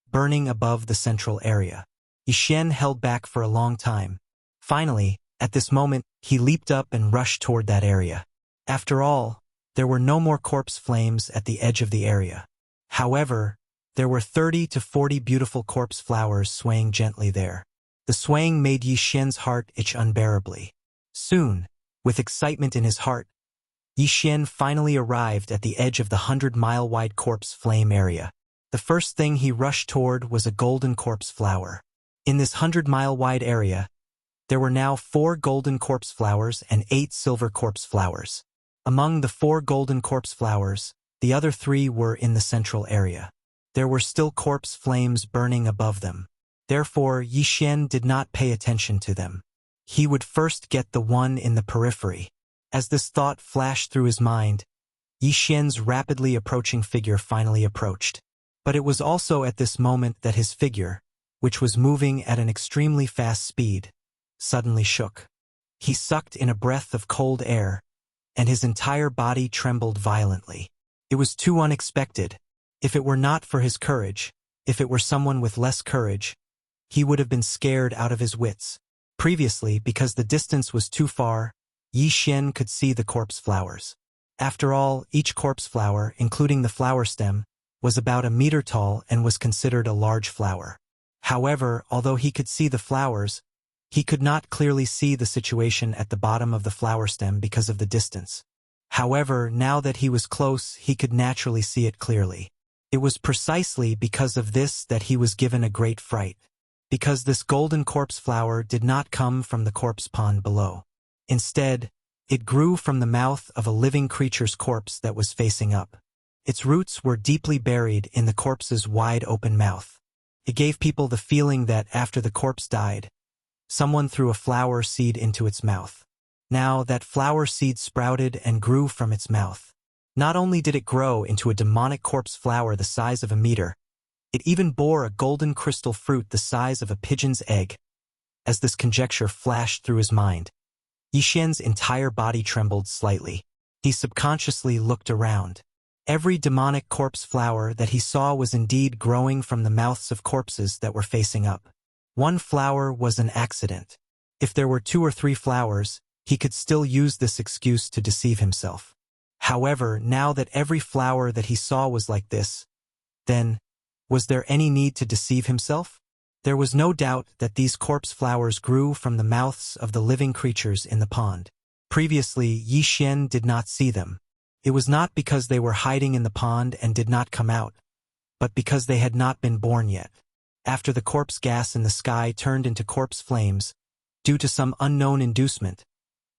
burning above the central area. Yi Xian held back for a long time. Finally, at this moment, he leaped up and rushed toward that area. After all, there were no more corpse flames at the edge of the area. However, there were 30 to 40 beautiful corpse flowers swaying gently there. The swaying made Yi Xian's heart itch unbearably. Soon, with excitement in his heart, Yi Xian finally arrived at the edge of the 100-mile-wide corpse flame area. The first thing he rushed toward was a golden corpse flower. In this 100-mile-wide area, there were now 4 golden corpse flowers and 8 silver corpse flowers. Among the 4 golden corpse flowers, the other 3 were in the central area. There were still corpse flames burning above them. Therefore, Yi Xian did not pay attention to them. He would first get the one in the periphery. As this thought flashed through his mind, Yi Xian's rapidly approaching figure finally approached. But it was also at this moment that his figure, which was moving at an extremely fast speed, suddenly shook. He sucked in a breath of cold air, and his entire body trembled violently. It was too unexpected. If it were not for his courage, if it were someone with less courage, he would have been scared out of his wits. Previously, because the distance was too far, Yi Xian could see the corpse flowers. After all, each corpse flower, including the flower stem, was about a meter tall and was considered a large flower. However, although he could see the flowers, he could not clearly see the situation at the bottom of the flower stem because of the distance. However, now that he was close, he could naturally see it clearly. It was precisely because of this that he was given a great fright. Because this golden corpse flower did not come from the corpse pond below. Instead, it grew from the mouth of a living creature's corpse that was facing up. Its roots were deeply buried in the corpse's wide-open mouth. It gave people the feeling that after the corpse died, someone threw a flower seed into its mouth. Now, that flower seed sprouted and grew from its mouth. Not only did it grow into a demonic corpse flower the size of a meter, it even bore a golden crystal fruit the size of a pigeon's egg. As this conjecture flashed through his mind, Yi Xian's entire body trembled slightly. He subconsciously looked around. Every demonic corpse flower that he saw was indeed growing from the mouths of corpses that were facing up. One flower was an accident. If there were 2 or 3 flowers, he could still use this excuse to deceive himself. However, now that every flower that he saw was like this, then, was there any need to deceive himself? There was no doubt that these corpse flowers grew from the mouths of the living creatures in the pond. Previously, Yi Xian did not see them. It was not because they were hiding in the pond and did not come out, but because they had not been born yet. After the corpse gas in the sky turned into corpse flames, due to some unknown inducement,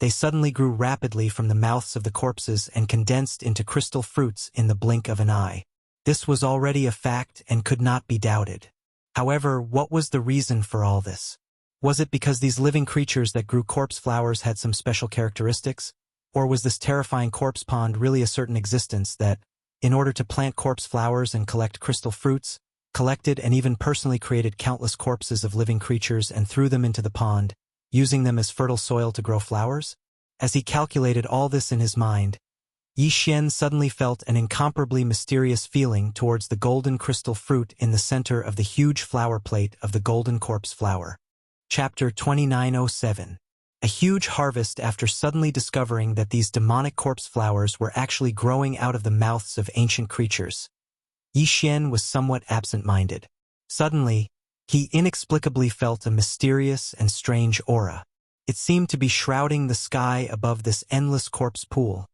they suddenly grew rapidly from the mouths of the corpses and condensed into crystal fruits in the blink of an eye. This was already a fact and could not be doubted. However, what was the reason for all this? Was it because these living creatures that grew corpse flowers had some special characteristics? Or was this terrifying corpse pond really a certain existence that, in order to plant corpse flowers and collect crystal fruits, collected and even personally created countless corpses of living creatures and threw them into the pond, using them as fertile soil to grow flowers? As he calculated all this in his mind, Yi Xian suddenly felt an incomparably mysterious feeling towards the golden crystal fruit in the center of the huge flower plate of the golden corpse flower. Chapter 2907. A huge harvest. After suddenly discovering that these demonic corpse flowers were actually growing out of the mouths of ancient creatures, Yi Xian was somewhat absent-minded. Suddenly, he inexplicably felt a mysterious and strange aura. It seemed to be shrouding the sky above this endless corpse pool,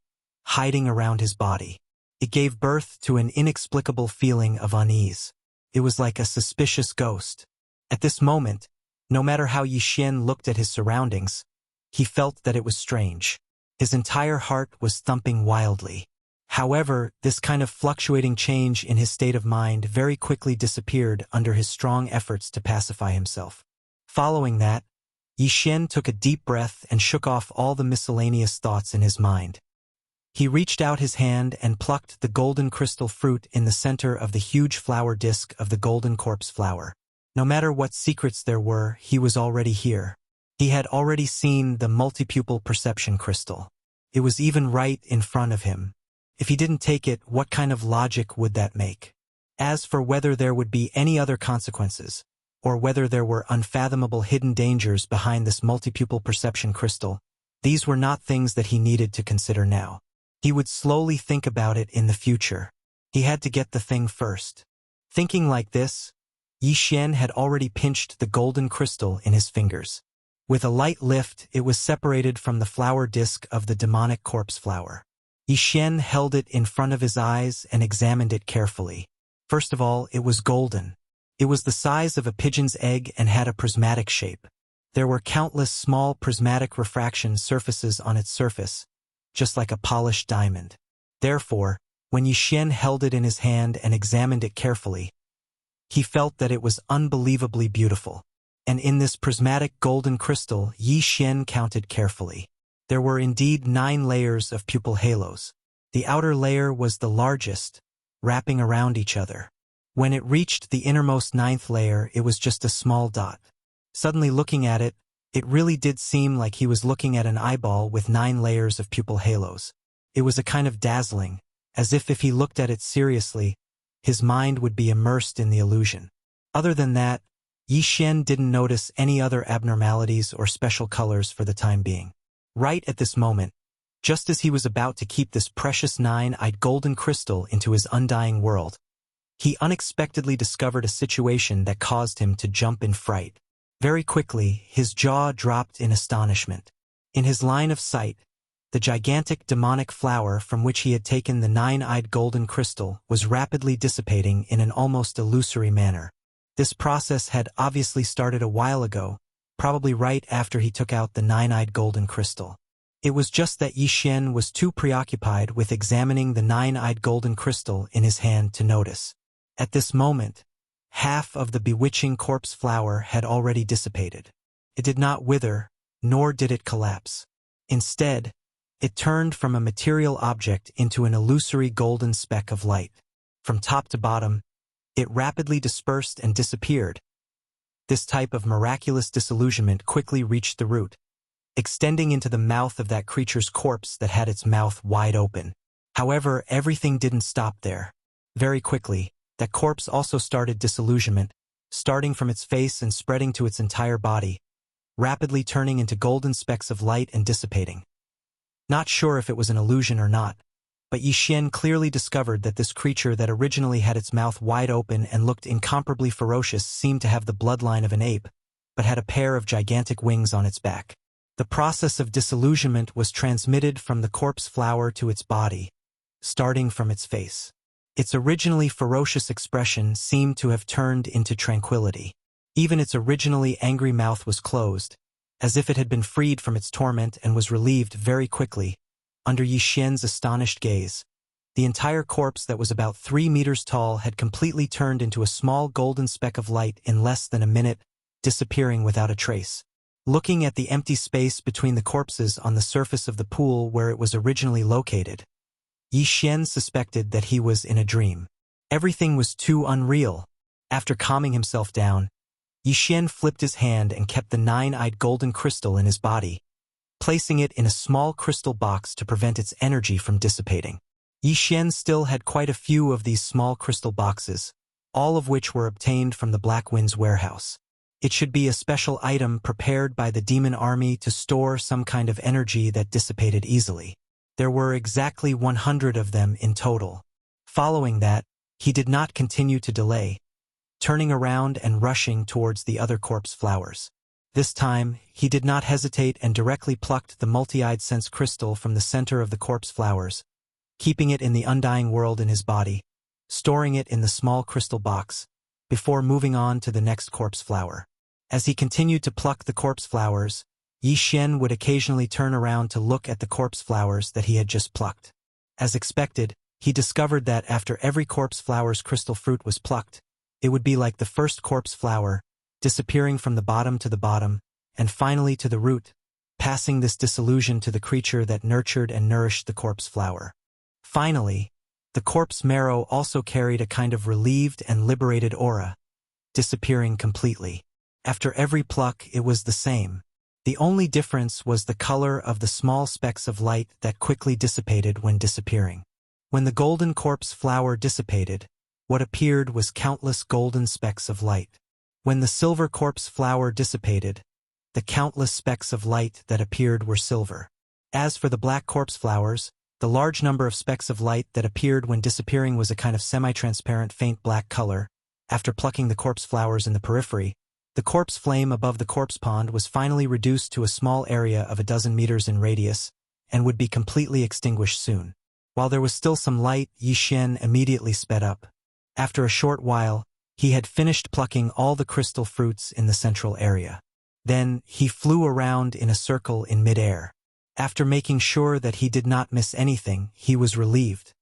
hiding around his body. It gave birth to an inexplicable feeling of unease. It was like a suspicious ghost. At this moment, no matter how Yi Xian looked at his surroundings, he felt that it was strange. His entire heart was thumping wildly. However, this kind of fluctuating change in his state of mind very quickly disappeared under his strong efforts to pacify himself. Following that, Yi Xian took a deep breath and shook off all the miscellaneous thoughts in his mind. He reached out his hand and plucked the golden crystal fruit in the center of the huge flower disk of the golden corpse flower. No matter what secrets there were, he was already here. He had already seen the multipupil perception crystal. It was even right in front of him. If he didn't take it, what kind of logic would that make? As for whether there would be any other consequences, or whether there were unfathomable hidden dangers behind this multipupil perception crystal, these were not things that he needed to consider now. He would slowly think about it in the future. He had to get the thing first. Thinking like this, Yi Xian had already pinched the golden crystal in his fingers. With a light lift, it was separated from the flower disk of the demonic corpse flower. Yi Xian held it in front of his eyes and examined it carefully. First of all, it was golden. It was the size of a pigeon's egg and had a prismatic shape. There were countless small prismatic refraction surfaces on its surface, just like a polished diamond. Therefore, when Yi Xian held it in his hand and examined it carefully, he felt that it was unbelievably beautiful. And in this prismatic golden crystal, Yi Xian counted carefully. There were indeed 9 layers of pupil halos. The outer layer was the largest, wrapping around each other. When it reached the innermost 9th layer, it was just a small dot. Suddenly looking at it, it really did seem like he was looking at an eyeball with 9 layers of pupil halos. It was a kind of dazzling, as if he looked at it seriously, his mind would be immersed in the illusion. Other than that, Yi Xian didn't notice any other abnormalities or special colors for the time being. Right at this moment, just as he was about to keep this precious 9-eyed golden crystal into his undying world, he unexpectedly discovered a situation that caused him to jump in fright. Very quickly, his jaw dropped in astonishment. In his line of sight, the gigantic demonic flower from which he had taken the 9-eyed golden crystal was rapidly dissipating in an almost illusory manner. This process had obviously started a while ago, probably right after he took out the 9-eyed golden crystal. It was just that Yi Xian was too preoccupied with examining the 9-eyed golden crystal in his hand to notice. At this moment, half of the bewitching corpse flower had already dissipated. It did not wither, nor did it collapse. Instead, it turned from a material object into an illusory golden speck of light. From top to bottom, it rapidly dispersed and disappeared. This type of miraculous disillusionment quickly reached the root, extending into the mouth of that creature's corpse that had its mouth wide open. However, everything didn't stop there. Very quickly, that corpse also started disillusionment, starting from its face and spreading to its entire body, rapidly turning into golden specks of light and dissipating. Not sure if it was an illusion or not, but Yi Xian clearly discovered that this creature that originally had its mouth wide open and looked incomparably ferocious seemed to have the bloodline of an ape, but had a pair of gigantic wings on its back. The process of disillusionment was transmitted from the corpse flower to its body, starting from its face. Its originally ferocious expression seemed to have turned into tranquility. Even its originally angry mouth was closed, as if it had been freed from its torment and was relieved very quickly. Under Yi Xian's astonished gaze, the entire corpse that was about 3 meters tall had completely turned into a small golden speck of light in less than a minute, disappearing without a trace. Looking at the empty space between the corpses on the surface of the pool where it was originally located, Yi Xian suspected that he was in a dream. Everything was too unreal. After calming himself down, Yi Xian flipped his hand and kept the 9-eyed golden crystal in his body, placing it in a small crystal box to prevent its energy from dissipating. Yi Xian still had quite a few of these small crystal boxes, all of which were obtained from the Black Wind's warehouse. It should be a special item prepared by the demon army to store some kind of energy that dissipated easily. There were exactly 100 of them in total. Following that, he did not continue to delay, turning around and rushing towards the other corpse flowers. This time, he did not hesitate and directly plucked the multi-eyed sense crystal from the center of the corpse flowers, keeping it in the undying world in his body, storing it in the small crystal box, before moving on to the next corpse flower. As he continued to pluck the corpse flowers, Yi Xian would occasionally turn around to look at the corpse flowers that he had just plucked. As expected, he discovered that after every corpse flower's crystal fruit was plucked, it would be like the first corpse flower, disappearing from the bottom to the bottom, and finally to the root, passing this disillusion to the creature that nurtured and nourished the corpse flower. Finally, the corpse marrow also carried a kind of relieved and liberated aura, disappearing completely. After every pluck, it was the same. The only difference was the color of the small specks of light that quickly dissipated when disappearing. When the golden corpse flower dissipated, what appeared was countless golden specks of light. When the silver corpse flower dissipated, the countless specks of light that appeared were silver. As for the black corpse flowers, the large number of specks of light that appeared when disappearing was a kind of semi-transparent faint black color. After plucking the corpse flowers in the periphery, the corpse flame above the corpse pond was finally reduced to a small area of 12 meters in radius, and would be completely extinguished soon. While there was still some light, Yi Xian immediately sped up. After a short while, he had finished plucking all the crystal fruits in the central area. Then, he flew around in a circle in mid-air. After making sure that he did not miss anything, he was relieved.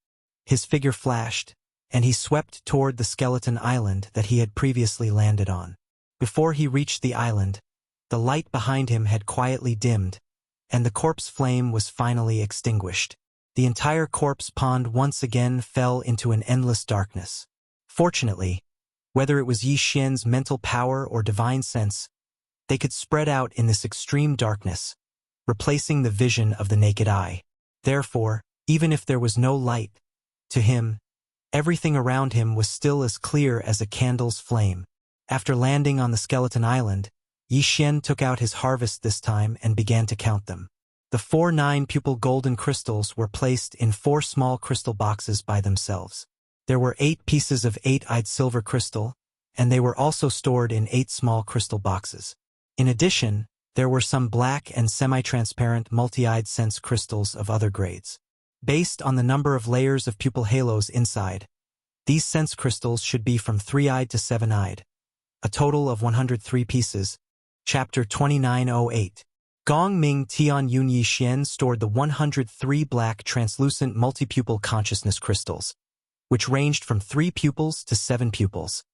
His figure flashed, and he swept toward the skeleton island that he had previously landed on. Before he reached the island, the light behind him had quietly dimmed, and the corpse flame was finally extinguished. The entire corpse pond once again fell into an endless darkness. Fortunately, whether it was Yi Xian's mental power or divine sense, they could spread out in this extreme darkness, replacing the vision of the naked eye. Therefore, even if there was no light, to him, everything around him was still as clear as a candle's flame. After landing on the skeleton island, Yi Xian took out his harvest this time and began to count them. The 4 9-pupil golden crystals were placed in 4 small crystal boxes by themselves. There were 8 pieces of 8-eyed silver crystal, and they were also stored in 8 small crystal boxes. In addition, there were some black and semi-transparent multi-eyed sense crystals of other grades. Based on the number of layers of pupil halos inside, these sense crystals should be from 3-eyed to 7-eyed. A total of 103 pieces. Chapter 2908. Gong Ming Tian Yun Yi Xian stored the 103 black translucent multi-pupil consciousness crystals, which ranged from 3 pupils to 7 pupils,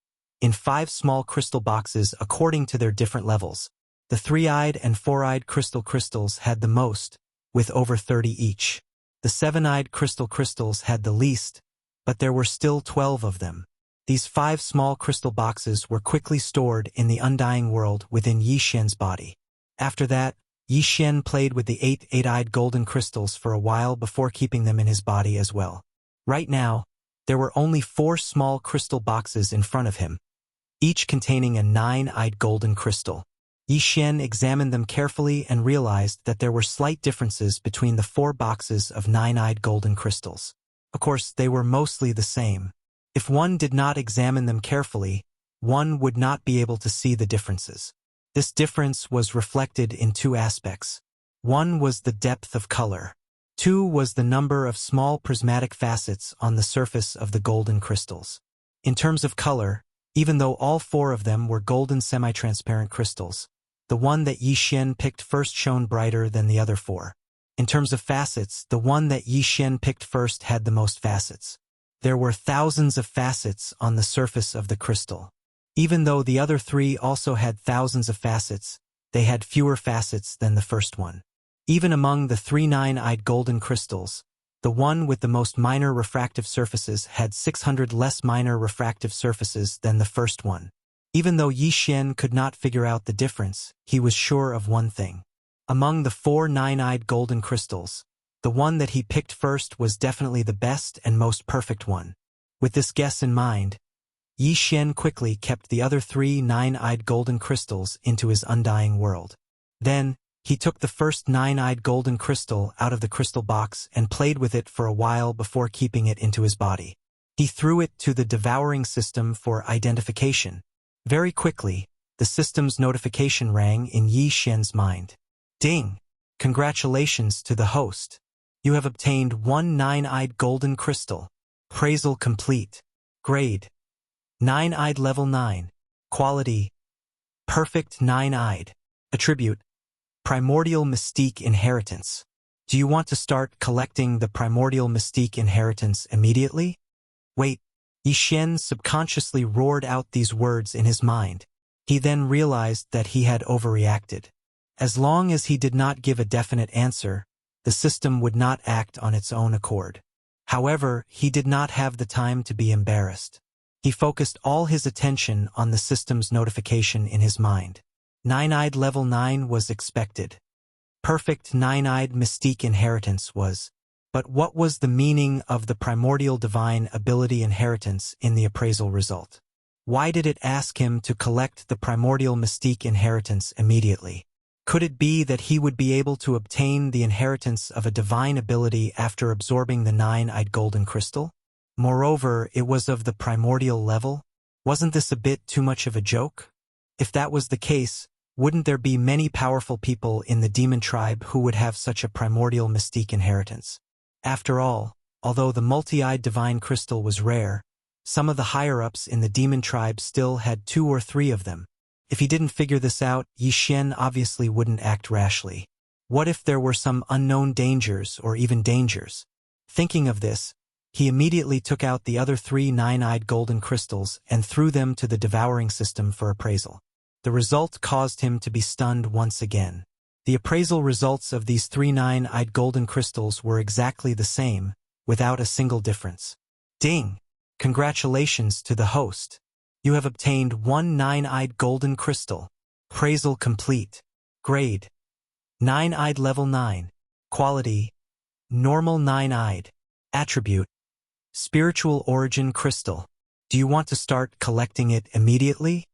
in 5 small crystal boxes according to their different levels. The 3-eyed and 4-eyed crystals had the most, with over 30 each. The 7-eyed crystals had the least, but there were still 12 of them. These 5 small crystal boxes were quickly stored in the undying world within Yi Xian's body. After that, Yi Xian played with the 8 8-eyed golden crystals for a while before keeping them in his body as well. Right now, there were only 4 small crystal boxes in front of him, each containing a 9-eyed golden crystal. Yi Xian examined them carefully and realized that there were slight differences between the 4 boxes of 9-eyed golden crystals. Of course, they were mostly the same. If one did not examine them carefully, one would not be able to see the differences. This difference was reflected in 2 aspects. One was the depth of color. 2 was the number of small prismatic facets on the surface of the golden crystals. In terms of color, even though all 4 of them were golden semi-transparent crystals, the one that Yi Xian picked first shone brighter than the other 4. In terms of facets, the one that Yi Xian picked first had the most facets. There were thousands of facets on the surface of the crystal. Even though the other 3 also had thousands of facets, they had fewer facets than the first one. Even among the 3 9-eyed golden crystals, the one with the most minor refractive surfaces had 600 less minor refractive surfaces than the first one. Even though Yi Xian could not figure out the difference, he was sure of one thing. Among the 4 9-eyed golden crystals, the one that he picked first was definitely the best and most perfect one. With this guess in mind, Yi Xian quickly kept the other 3 9-eyed golden crystals into his undying world. Then, he took the first 9-eyed golden crystal out of the crystal box and played with it for a while before keeping it into his body. He threw it to the devouring system for identification. Very quickly, the system's notification rang in Yi Xian's mind. Ding! Congratulations to the host. You have obtained one nine-eyed golden crystal. Appraisal complete. Grade: Nine-eyed level 9. Quality: Perfect nine-eyed. Attribute: Primordial Mystique Inheritance. Do you want to start collecting the Primordial Mystique Inheritance immediately? Wait. Yi Xian subconsciously roared out these words in his mind. He then realized that he had overreacted. As long as he did not give a definite answer, the system would not act on its own accord. However, he did not have the time to be embarrassed. He focused all his attention on the system's notification in his mind. Nine-eyed level 9 was expected. Perfect nine-eyed mystique inheritance was. But what was the meaning of the primordial divine ability inheritance in the appraisal result? Why did it ask him to collect the primordial mystique inheritance immediately? Could it be that he would be able to obtain the inheritance of a divine ability after absorbing the nine-eyed golden crystal? Moreover, it was of the primordial level. Wasn't this a bit too much of a joke? If that was the case, wouldn't there be many powerful people in the demon tribe who would have such a primordial mystique inheritance? After all, although the multi-eyed divine crystal was rare, some of the higher-ups in the demon tribe still had 2 or 3 of them. If he didn't figure this out, Yi Xian obviously wouldn't act rashly. What if there were some unknown dangers or even dangers? Thinking of this, he immediately took out the other 3 nine-eyed golden crystals and threw them to the devouring system for appraisal. The result caused him to be stunned once again. The appraisal results of these 3 nine-eyed golden crystals were exactly the same, without a single difference. Ding! Congratulations to the host. You have obtained 1 nine-eyed golden crystal. Appraisal complete. Grade: Nine-eyed level 9. Quality: Normal nine-eyed. Attribute: Spiritual origin crystal. Do you want to start collecting it immediately?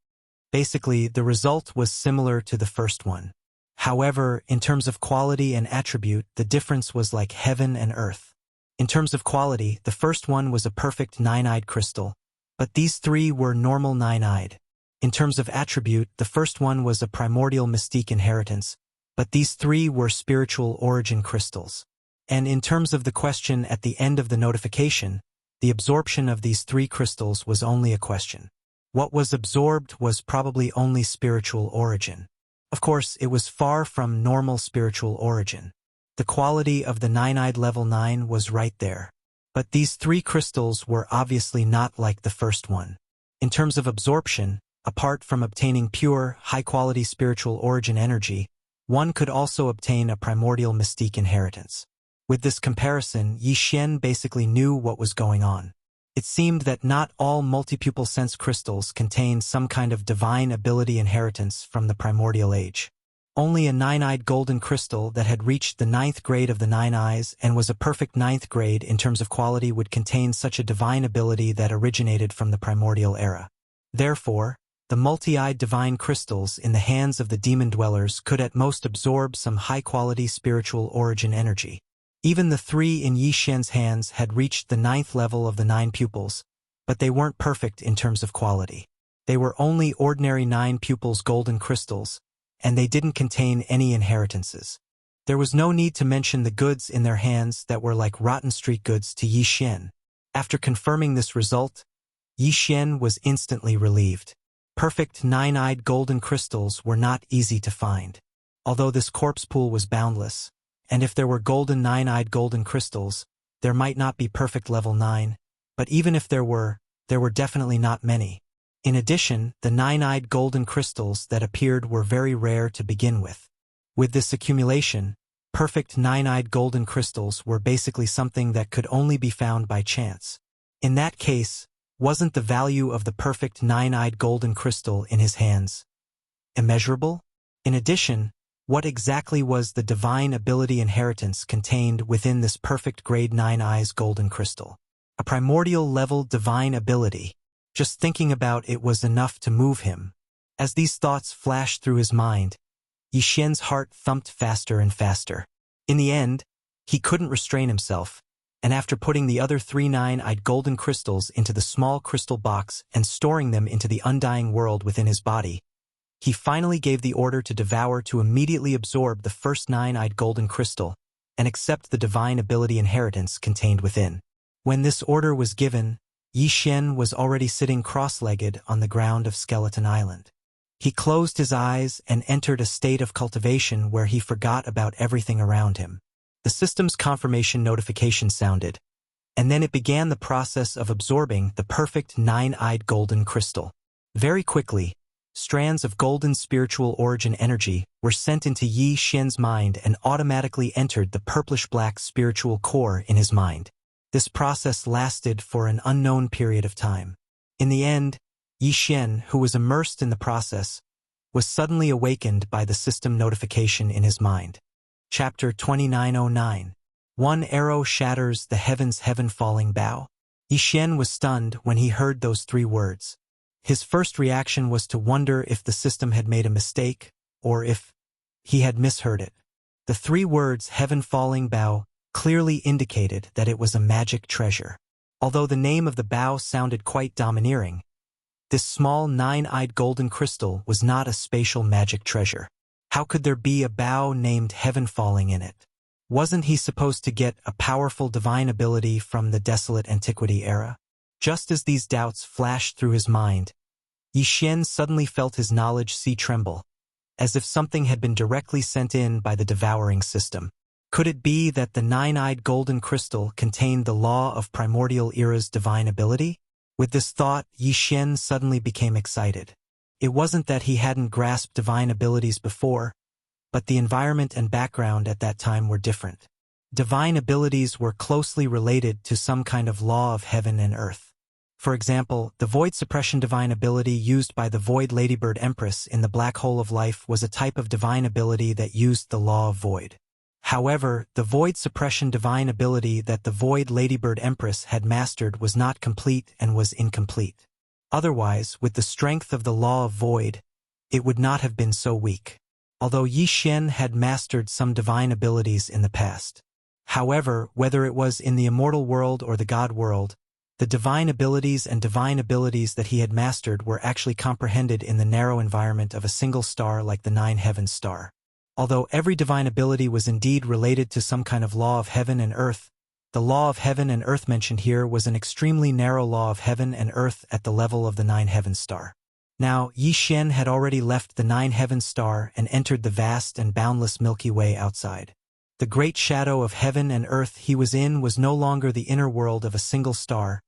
Basically, the result was similar to the first one. However, in terms of quality and attribute, the difference was like heaven and earth. In terms of quality, the first one was a perfect nine-eyed crystal, but these 3 were normal nine-eyed. In terms of attribute, the first one was a primordial mystique inheritance, but these 3 were spiritual origin crystals. And in terms of the question at the end of the notification, the absorption of these 3 crystals was only a question. What was absorbed was probably only spiritual origin. Of course, it was far from normal spiritual origin. The quality of the nine-eyed level 9 was right there. But these 3 crystals were obviously not like the first one. In terms of absorption, apart from obtaining pure, high-quality spiritual origin energy, one could also obtain a primordial mystique inheritance. With this comparison, Yi Xian basically knew what was going on. It seemed that not all multipupil sense crystals contained some kind of divine ability inheritance from the primordial age. Only a nine-eyed golden crystal that had reached the 9th grade of the 9 eyes and was a perfect 9th grade in terms of quality would contain such a divine ability that originated from the primordial era. Therefore, the multi-eyed divine crystals in the hands of the demon dwellers could at most absorb some high-quality spiritual origin energy. Even the 3 in Yi Xian's hands had reached the 9th level of the 9 pupils, but they weren't perfect in terms of quality. They were only ordinary 9 pupils golden crystals, and they didn't contain any inheritances. There was no need to mention the goods in their hands that were like rotten street goods to Yi Xian. After confirming this result, Yi Xian was instantly relieved. Perfect nine-eyed golden crystals were not easy to find. Although this corpse pool was boundless, and if there were golden nine-eyed golden crystals, there might not be perfect level 9, but even if there were definitely not many. In addition, the nine-eyed golden crystals that appeared were very rare to begin with. With this accumulation, perfect nine-eyed golden crystals were basically something that could only be found by chance. In that case, wasn't the value of the perfect nine-eyed golden crystal in his hands immeasurable? In addition, what exactly was the divine ability inheritance contained within this perfect grade 9 eyes golden crystal? A primordial level divine ability. Just thinking about it was enough to move him. As these thoughts flashed through his mind, Yi Xian's heart thumped faster and faster. In the end, he couldn't restrain himself, and after putting the other 3 nine-eyed golden crystals into the small crystal box and storing them into the undying world within his body, he finally gave the order to Devour to immediately absorb the first nine-eyed golden crystal, and accept the divine ability inheritance contained within. When this order was given, Yi Xian was already sitting cross-legged on the ground of Skeleton Island. He closed his eyes and entered a state of cultivation where he forgot about everything around him. The system's confirmation notification sounded, and then it began the process of absorbing the perfect nine-eyed golden crystal. Very quickly, strands of golden spiritual origin energy were sent into Yi Xian's mind and automatically entered the purplish-black spiritual core in his mind. This process lasted for an unknown period of time. In the end, Yi Xian, who was immersed in the process, was suddenly awakened by the system notification in his mind. Chapter 2909. One arrow shatters the heaven's heaven-falling bow. Yi Xian was stunned when he heard those three words. His first reaction was to wonder if the system had made a mistake, or if he had misheard it. The three words heaven-falling bow clearly indicated that it was a magic treasure. Although the name of the bow sounded quite domineering, this small nine-eyed golden crystal was not a spatial magic treasure. How could there be a bow named Heaven Falling in it? Wasn't he supposed to get a powerful divine ability from the desolate antiquity era? Just as these doubts flashed through his mind, Yi Xian suddenly felt his knowledge sea tremble, as if something had been directly sent in by the devouring system. Could it be that the nine-eyed golden crystal contained the law of primordial era's divine ability? With this thought, Yi Xian suddenly became excited. It wasn't that he hadn't grasped divine abilities before, but the environment and background at that time were different. Divine abilities were closely related to some kind of law of heaven and earth. For example, the void suppression divine ability used by the Void Ladybird Empress in the Black Hole of Life was a type of divine ability that used the law of void. However, the void suppression divine ability that the Void Ladybird Empress had mastered was not complete and was incomplete. Otherwise, with the strength of the law of void, it would not have been so weak. Although Yi Xian had mastered some divine abilities in the past. However, whether it was in the immortal world or the God world, the divine abilities that he had mastered were actually comprehended in the narrow environment of a single star like the Nine Heavens star. Although every divine ability was indeed related to some kind of law of heaven and earth, the law of heaven and earth mentioned here was an extremely narrow law of heaven and earth at the level of the Nine Heavens star. Now, Yi Xian had already left the Nine Heavens star and entered the vast and boundless Milky Way outside. The great shadow of heaven and earth he was in was no longer the inner world of a single star,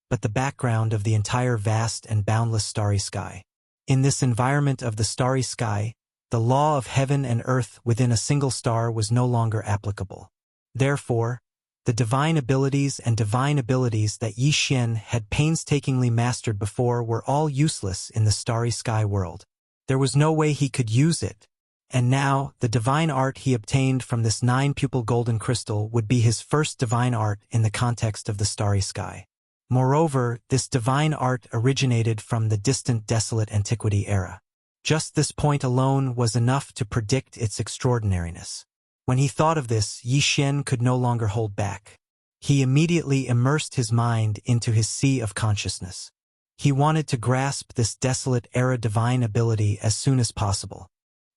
but the background of the entire vast and boundless starry sky. In this environment of the starry sky, the law of heaven and earth within a single star was no longer applicable. Therefore, the divine abilities that Yi Xian had painstakingly mastered before were all useless in the starry sky world. There was no way he could use it, and now the divine art he obtained from this nine-pupil golden crystal would be his first divine art in the context of the starry sky. Moreover, this divine art originated from the distant desolate antiquity era. Just this point alone was enough to predict its extraordinariness. When he thought of this, Yi Xian could no longer hold back. He immediately immersed his mind into his sea of consciousness. He wanted to grasp this desolate era divine ability as soon as possible.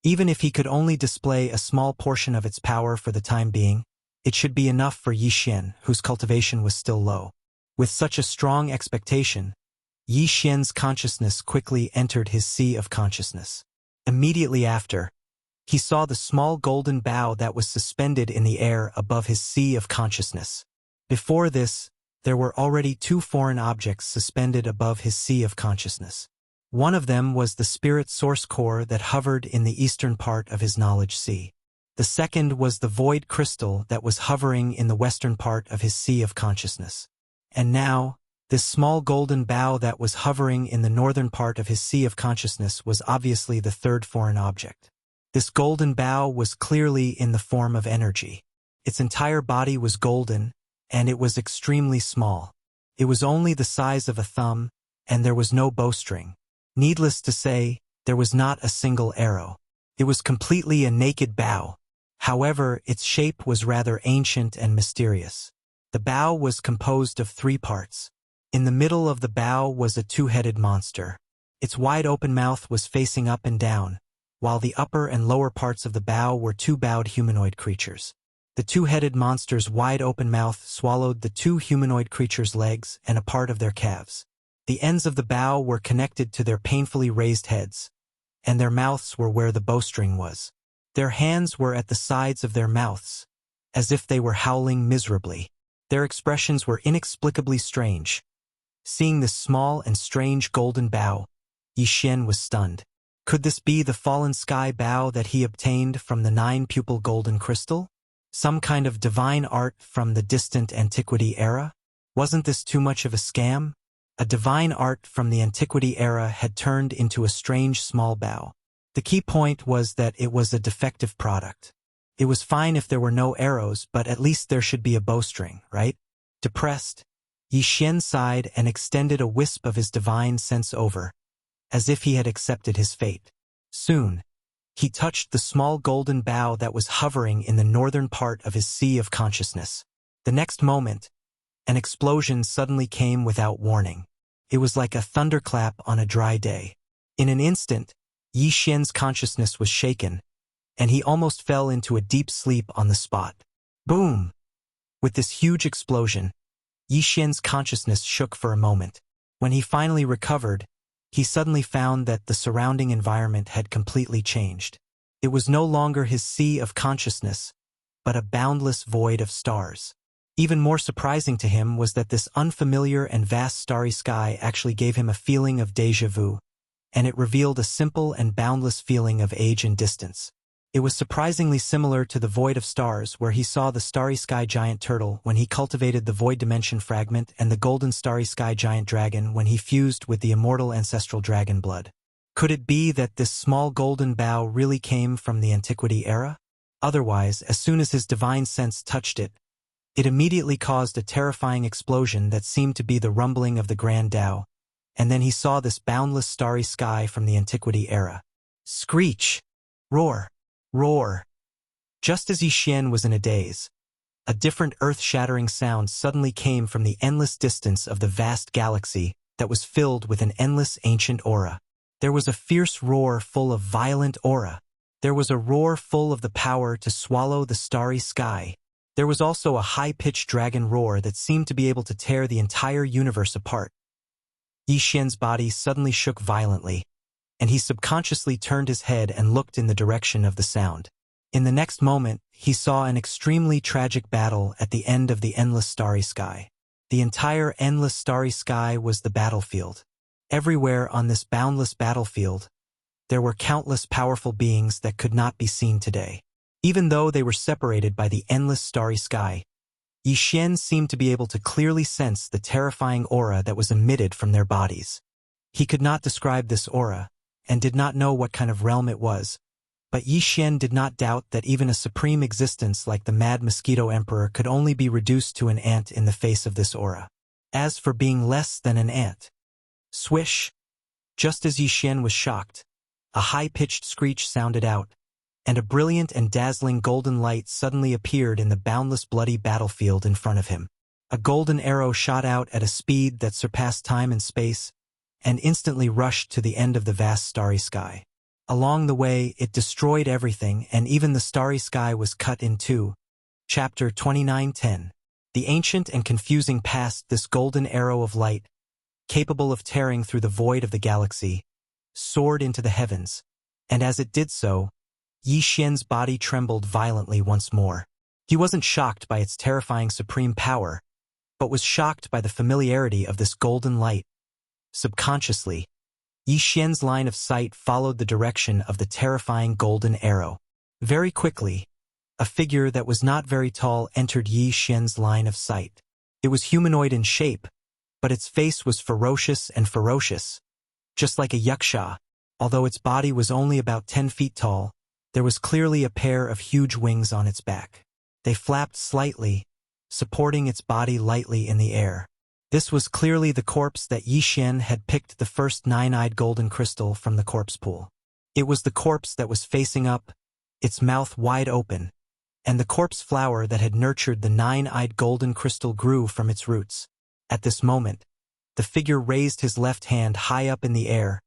Even if he could only display a small portion of its power for the time being, it should be enough for Yi Xian, whose cultivation was still low. With such a strong expectation, Yi Xian's consciousness quickly entered his sea of consciousness. Immediately after, he saw the small golden bow that was suspended in the air above his sea of consciousness. Before this, there were already two foreign objects suspended above his sea of consciousness. One of them was the spirit source core that hovered in the eastern part of his knowledge sea. The second was the void crystal that was hovering in the western part of his sea of consciousness. And now, this small golden bow that was hovering in the northern part of his sea of consciousness was obviously the third foreign object. This golden bow was clearly in the form of energy. Its entire body was golden, and it was extremely small. It was only the size of a thumb, and there was no bowstring. Needless to say, there was not a single arrow. It was completely a naked bow. However, its shape was rather ancient and mysterious. The bow was composed of three parts. In the middle of the bow was a two-headed monster. Its wide-open mouth was facing up and down, while the upper and lower parts of the bow were two bowed humanoid creatures. The two-headed monster's wide-open mouth swallowed the two humanoid creatures' legs and a part of their calves. The ends of the bow were connected to their painfully raised heads, and their mouths were where the bowstring was. Their hands were at the sides of their mouths, as if they were howling miserably. Their expressions were inexplicably strange. Seeing this small and strange golden bow, Yi Xian was stunned. Could this be the fallen sky bow that he obtained from the 9-pupil golden crystal? Some kind of divine art from the distant antiquity era? Wasn't this too much of a scam? A divine art from the antiquity era had turned into a strange small bow. The key point was that it was a defective product. It was fine if there were no arrows, but at least there should be a bowstring, right? Depressed, Yi Xian sighed and extended a wisp of his divine sense over, as if he had accepted his fate. Soon, he touched the small golden bow that was hovering in the northern part of his sea of consciousness. The next moment, an explosion suddenly came without warning. It was like a thunderclap on a dry day. In an instant, Yi Xian's consciousness was shaken, and he almost fell into a deep sleep on the spot. Boom! With this huge explosion, Yi Xian's consciousness shook for a moment. When he finally recovered, he suddenly found that the surrounding environment had completely changed. It was no longer his sea of consciousness, but a boundless void of stars. Even more surprising to him was that this unfamiliar and vast starry sky actually gave him a feeling of déjà vu, and it revealed a simple and boundless feeling of age and distance. It was surprisingly similar to the Void of Stars, where he saw the Starry Sky Giant Turtle when he cultivated the Void Dimension Fragment, and the Golden Starry Sky Giant Dragon when he fused with the immortal ancestral dragon blood. Could it be that this small golden bow really came from the Antiquity era? Otherwise, as soon as his divine sense touched it, it immediately caused a terrifying explosion that seemed to be the rumbling of the Grand Tao, and then he saw this boundless starry sky from the Antiquity era. Screech! Roar! Roar! Just as Yi Xian was in a daze, a different earth-shattering sound suddenly came from the endless distance of the vast galaxy that was filled with an endless ancient aura. There was a fierce roar full of violent aura. There was a roar full of the power to swallow the starry sky. There was also a high-pitched dragon roar that seemed to be able to tear the entire universe apart. Yi Xian's body suddenly shook violently, and he subconsciously turned his head and looked in the direction of the sound. In the next moment, he saw an extremely tragic battle at the end of the endless starry sky. The entire endless starry sky was the battlefield. Everywhere on this boundless battlefield, there were countless powerful beings that could not be seen today. Even though they were separated by the endless starry sky, Yi Xian seemed to be able to clearly sense the terrifying aura that was emitted from their bodies. He could not describe this aura, and did not know what kind of realm it was, but Yi Xian did not doubt that even a supreme existence like the Mad Mosquito Emperor could only be reduced to an ant in the face of this aura. As for being less than an ant, swish! Just as Yi Xian was shocked, a high-pitched screech sounded out, and a brilliant and dazzling golden light suddenly appeared in the boundless bloody battlefield in front of him. A golden arrow shot out at a speed that surpassed time and space, and instantly rushed to the end of the vast starry sky. Along the way, it destroyed everything, and even the starry sky was cut in two. Chapter 29:10. The ancient and confusing past, this golden arrow of light, capable of tearing through the void of the galaxy, soared into the heavens, and as it did so, Yi Xian's body trembled violently once more. He wasn't shocked by its terrifying supreme power, but was shocked by the familiarity of this golden light. Subconsciously, Yi Xian's line of sight followed the direction of the terrifying golden arrow. Very quickly, a figure that was not very tall entered Yi Xian's line of sight. It was humanoid in shape, but its face was ferocious, just like a yaksha. Although its body was only about 10 feet tall, there was clearly a pair of huge wings on its back. They flapped slightly, supporting its body lightly in the air. This was clearly the corpse that Yi Xian had picked the first 9-eyed golden crystal from the corpse pool. It was the corpse that was facing up, its mouth wide open, and the corpse flower that had nurtured the 9-eyed golden crystal grew from its roots. At this moment, the figure raised his left hand high up in the air,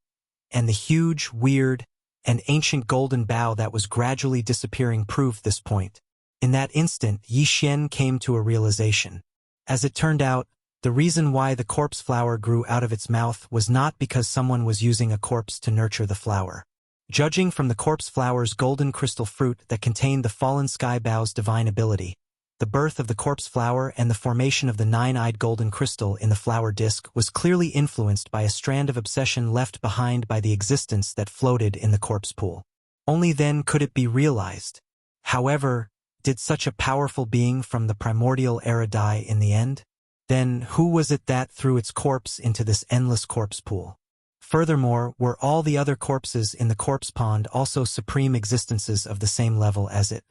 and the huge, weird, and ancient golden bow that was gradually disappearing proved this point. In that instant, Yi Xian came to a realization. As it turned out, the reason why the corpse flower grew out of its mouth was not because someone was using a corpse to nurture the flower. Judging from the corpse flower's golden crystal fruit that contained the fallen sky bow's divine ability, the birth of the corpse flower and the formation of the nine-eyed golden crystal in the flower disk was clearly influenced by a strand of obsession left behind by the existence that floated in the corpse pool. Only then could it be realized. However, did such a powerful being from the primordial era die in the end? Then who was it that threw its corpse into this endless corpse pool? Furthermore, were all the other corpses in the corpse pond also supreme existences of the same level as it?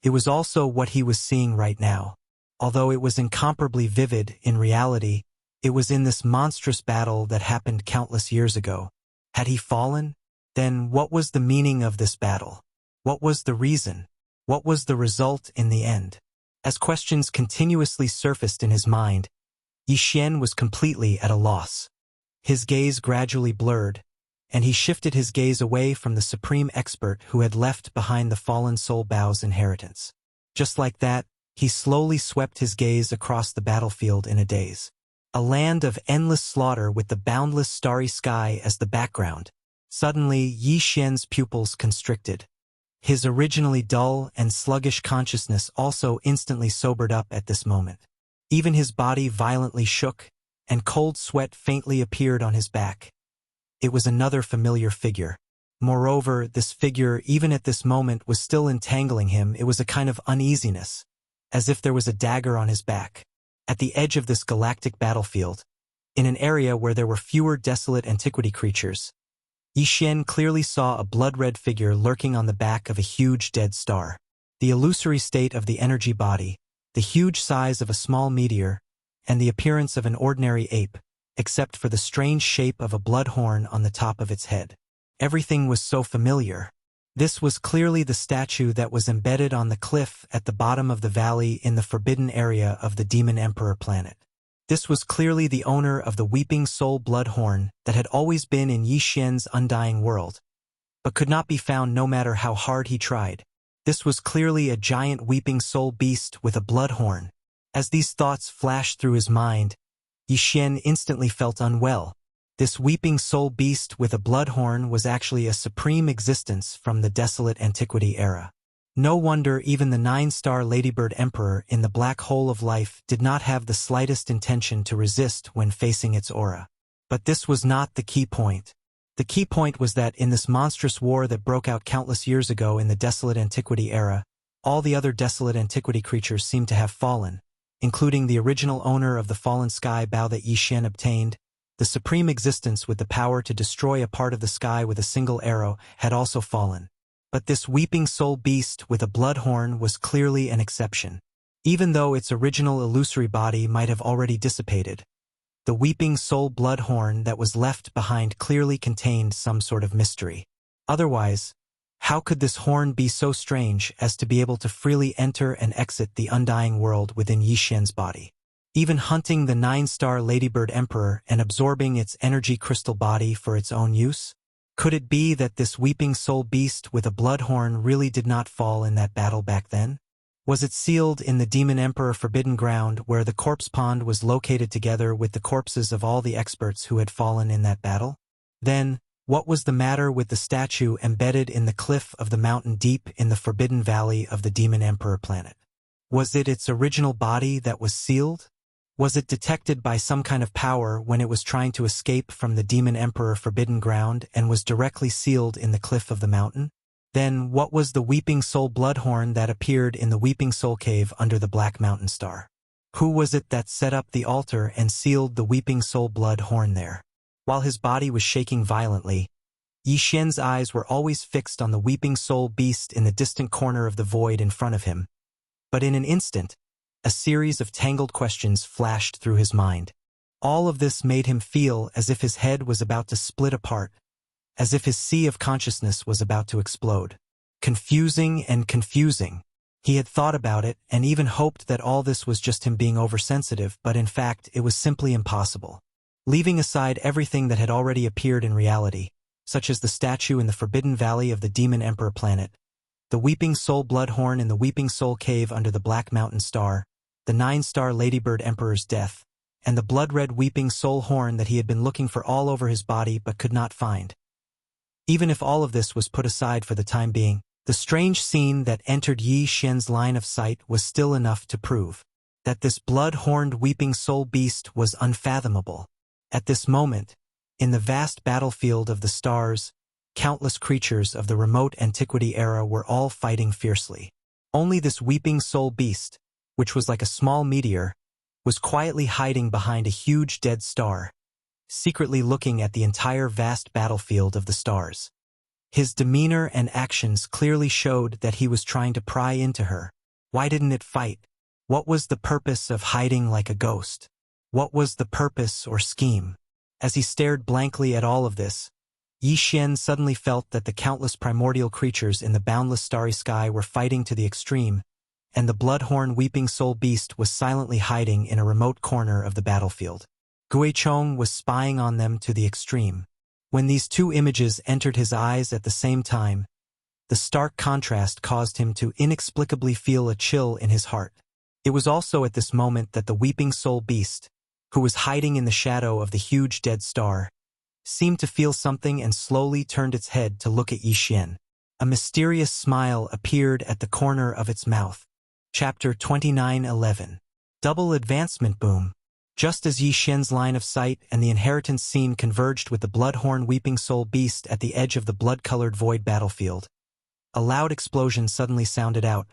It was also what he was seeing right now. Although it was incomparably vivid, in reality, it was in this monstrous battle that happened countless years ago. Had he fallen? Then what was the meaning of this battle? What was the reason? What was the result in the end? As questions continuously surfaced in his mind, Yi Xian was completely at a loss. His gaze gradually blurred, and he shifted his gaze away from the supreme expert who had left behind the fallen soul bow's inheritance. Just like that, he slowly swept his gaze across the battlefield in a daze. A land of endless slaughter with the boundless starry sky as the background. Suddenly, Yi Xian's pupils constricted. His originally dull and sluggish consciousness also instantly sobered up at this moment. Even his body violently shook, and cold sweat faintly appeared on his back. It was another familiar figure. Moreover, this figure, even at this moment, was still entangling him. It was a kind of uneasiness, as if there was a dagger on his back. At the edge of this galactic battlefield, in an area where there were fewer desolate antiquity creatures, Yi Xian clearly saw a blood-red figure lurking on the back of a huge dead star. The illusory state of the energy body, the huge size of a small meteor, and the appearance of an ordinary ape, except for the strange shape of a blood horn on the top of its head. Everything was so familiar. This was clearly the statue that was embedded on the cliff at the bottom of the valley in the forbidden area of the Demon Emperor planet. This was clearly the owner of the weeping soul blood horn that had always been in Yi Xian's undying world, but could not be found no matter how hard he tried. This was clearly a giant weeping soul beast with a blood horn. As these thoughts flashed through his mind, Yi Xian instantly felt unwell. This weeping soul beast with a blood horn was actually a supreme existence from the desolate antiquity era. No wonder even the 9-star Ladybird Emperor in the black hole of life did not have the slightest intention to resist when facing its aura. But this was not the key point. The key point was that in this monstrous war that broke out countless years ago in the desolate antiquity era, all the other desolate antiquity creatures seemed to have fallen, including the original owner of the fallen sky bow that Yi Xian obtained. The supreme existence with the power to destroy a part of the sky with a single arrow had also fallen. But this weeping soul beast with a blood horn was clearly an exception. Even though its original illusory body might have already dissipated, the weeping soul blood horn that was left behind clearly contained some sort of mystery. Otherwise, how could this horn be so strange as to be able to freely enter and exit the undying world within Yi Xian's body? Even hunting the 9-star Ladybird Emperor and absorbing its energy crystal body for its own use? Could it be that this weeping soul beast with a blood horn really did not fall in that battle back then? Was it sealed in the Demon Emperor Forbidden Ground where the corpse pond was located together with the corpses of all the experts who had fallen in that battle? Then, what was the matter with the statue embedded in the cliff of the mountain deep in the Forbidden Valley of the Demon Emperor planet? Was it its original body that was sealed? Was it detected by some kind of power when it was trying to escape from the Demon Emperor Forbidden Ground and was directly sealed in the cliff of the mountain? Then what was the Weeping Soul Bloodhorn that appeared in the Weeping Soul Cave under the Black Mountain Star? Who was it that set up the altar and sealed the Weeping Soul Bloodhorn there? While his body was shaking violently, Yi Xian's eyes were always fixed on the Weeping Soul Beast in the distant corner of the void in front of him. But in an instant, a series of tangled questions flashed through his mind. All of this made him feel as if his head was about to split apart, as if his sea of consciousness was about to explode. Confusing and confusing. He had thought about it and even hoped that all this was just him being oversensitive, but in fact it was simply impossible. Leaving aside everything that had already appeared in reality, such as the statue in the Forbidden Valley of the Demon Emperor planet, the Weeping Soul Bloodhorn in the Weeping Soul Cave under the Black Mountain Star, the 9-star Ladybird Emperor's death, and the blood-red Weeping Soul Horn that he had been looking for all over his body but could not find. Even if all of this was put aside for the time being, the strange scene that entered Yi Xian's line of sight was still enough to prove that this blood-horned Weeping Soul beast was unfathomable. At this moment, in the vast battlefield of the stars, countless creatures of the remote antiquity era were all fighting fiercely. Only this Weeping Soul beast, which was like a small meteor, was quietly hiding behind a huge dead star, secretly looking at the entire vast battlefield of the stars. His demeanor and actions clearly showed that he was trying to pry into her. Why didn't it fight? What was the purpose of hiding like a ghost? What was the purpose or scheme? As he stared blankly at all of this, Yi Xian suddenly felt that the countless primordial creatures in the boundless starry sky were fighting to the extreme, and the bloodhorn Weeping Soul beast was silently hiding in a remote corner of the battlefield. Guichong was spying on them to the extreme. When these two images entered his eyes at the same time, the stark contrast caused him to inexplicably feel a chill in his heart. It was also at this moment that the Weeping Soul beast, who was hiding in the shadow of the huge dead star, seemed to feel something and slowly turned its head to look at Yi Xian. A mysterious smile appeared at the corner of its mouth. Chapter 29:11. Double Advancement Boom. Just as Yi Xian's line of sight and the inheritance scene converged with the bloodhorn Weeping Soul beast at the edge of the blood-colored void battlefield, a loud explosion suddenly sounded out,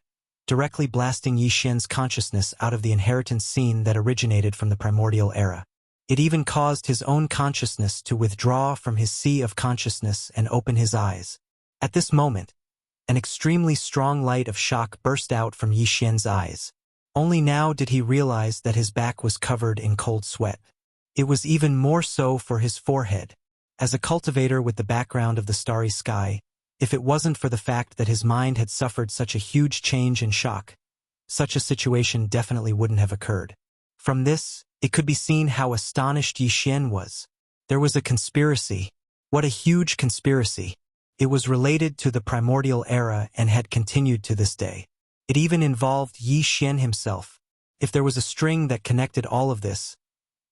directly blasting Yi Xian's consciousness out of the inheritance scene that originated from the primordial era. It even caused his own consciousness to withdraw from his sea of consciousness and open his eyes. At this moment, an extremely strong light of shock burst out from Yi Xian's eyes. Only now did he realize that his back was covered in cold sweat. It was even more so for his forehead. As a cultivator with the background of the starry sky, if it wasn't for the fact that his mind had suffered such a huge change and shock, such a situation definitely wouldn't have occurred. From this, it could be seen how astonished Yi Xian was. There was a conspiracy. What a huge conspiracy. It was related to the primordial era and had continued to this day. It even involved Yi Xian himself. If there was a string that connected all of this,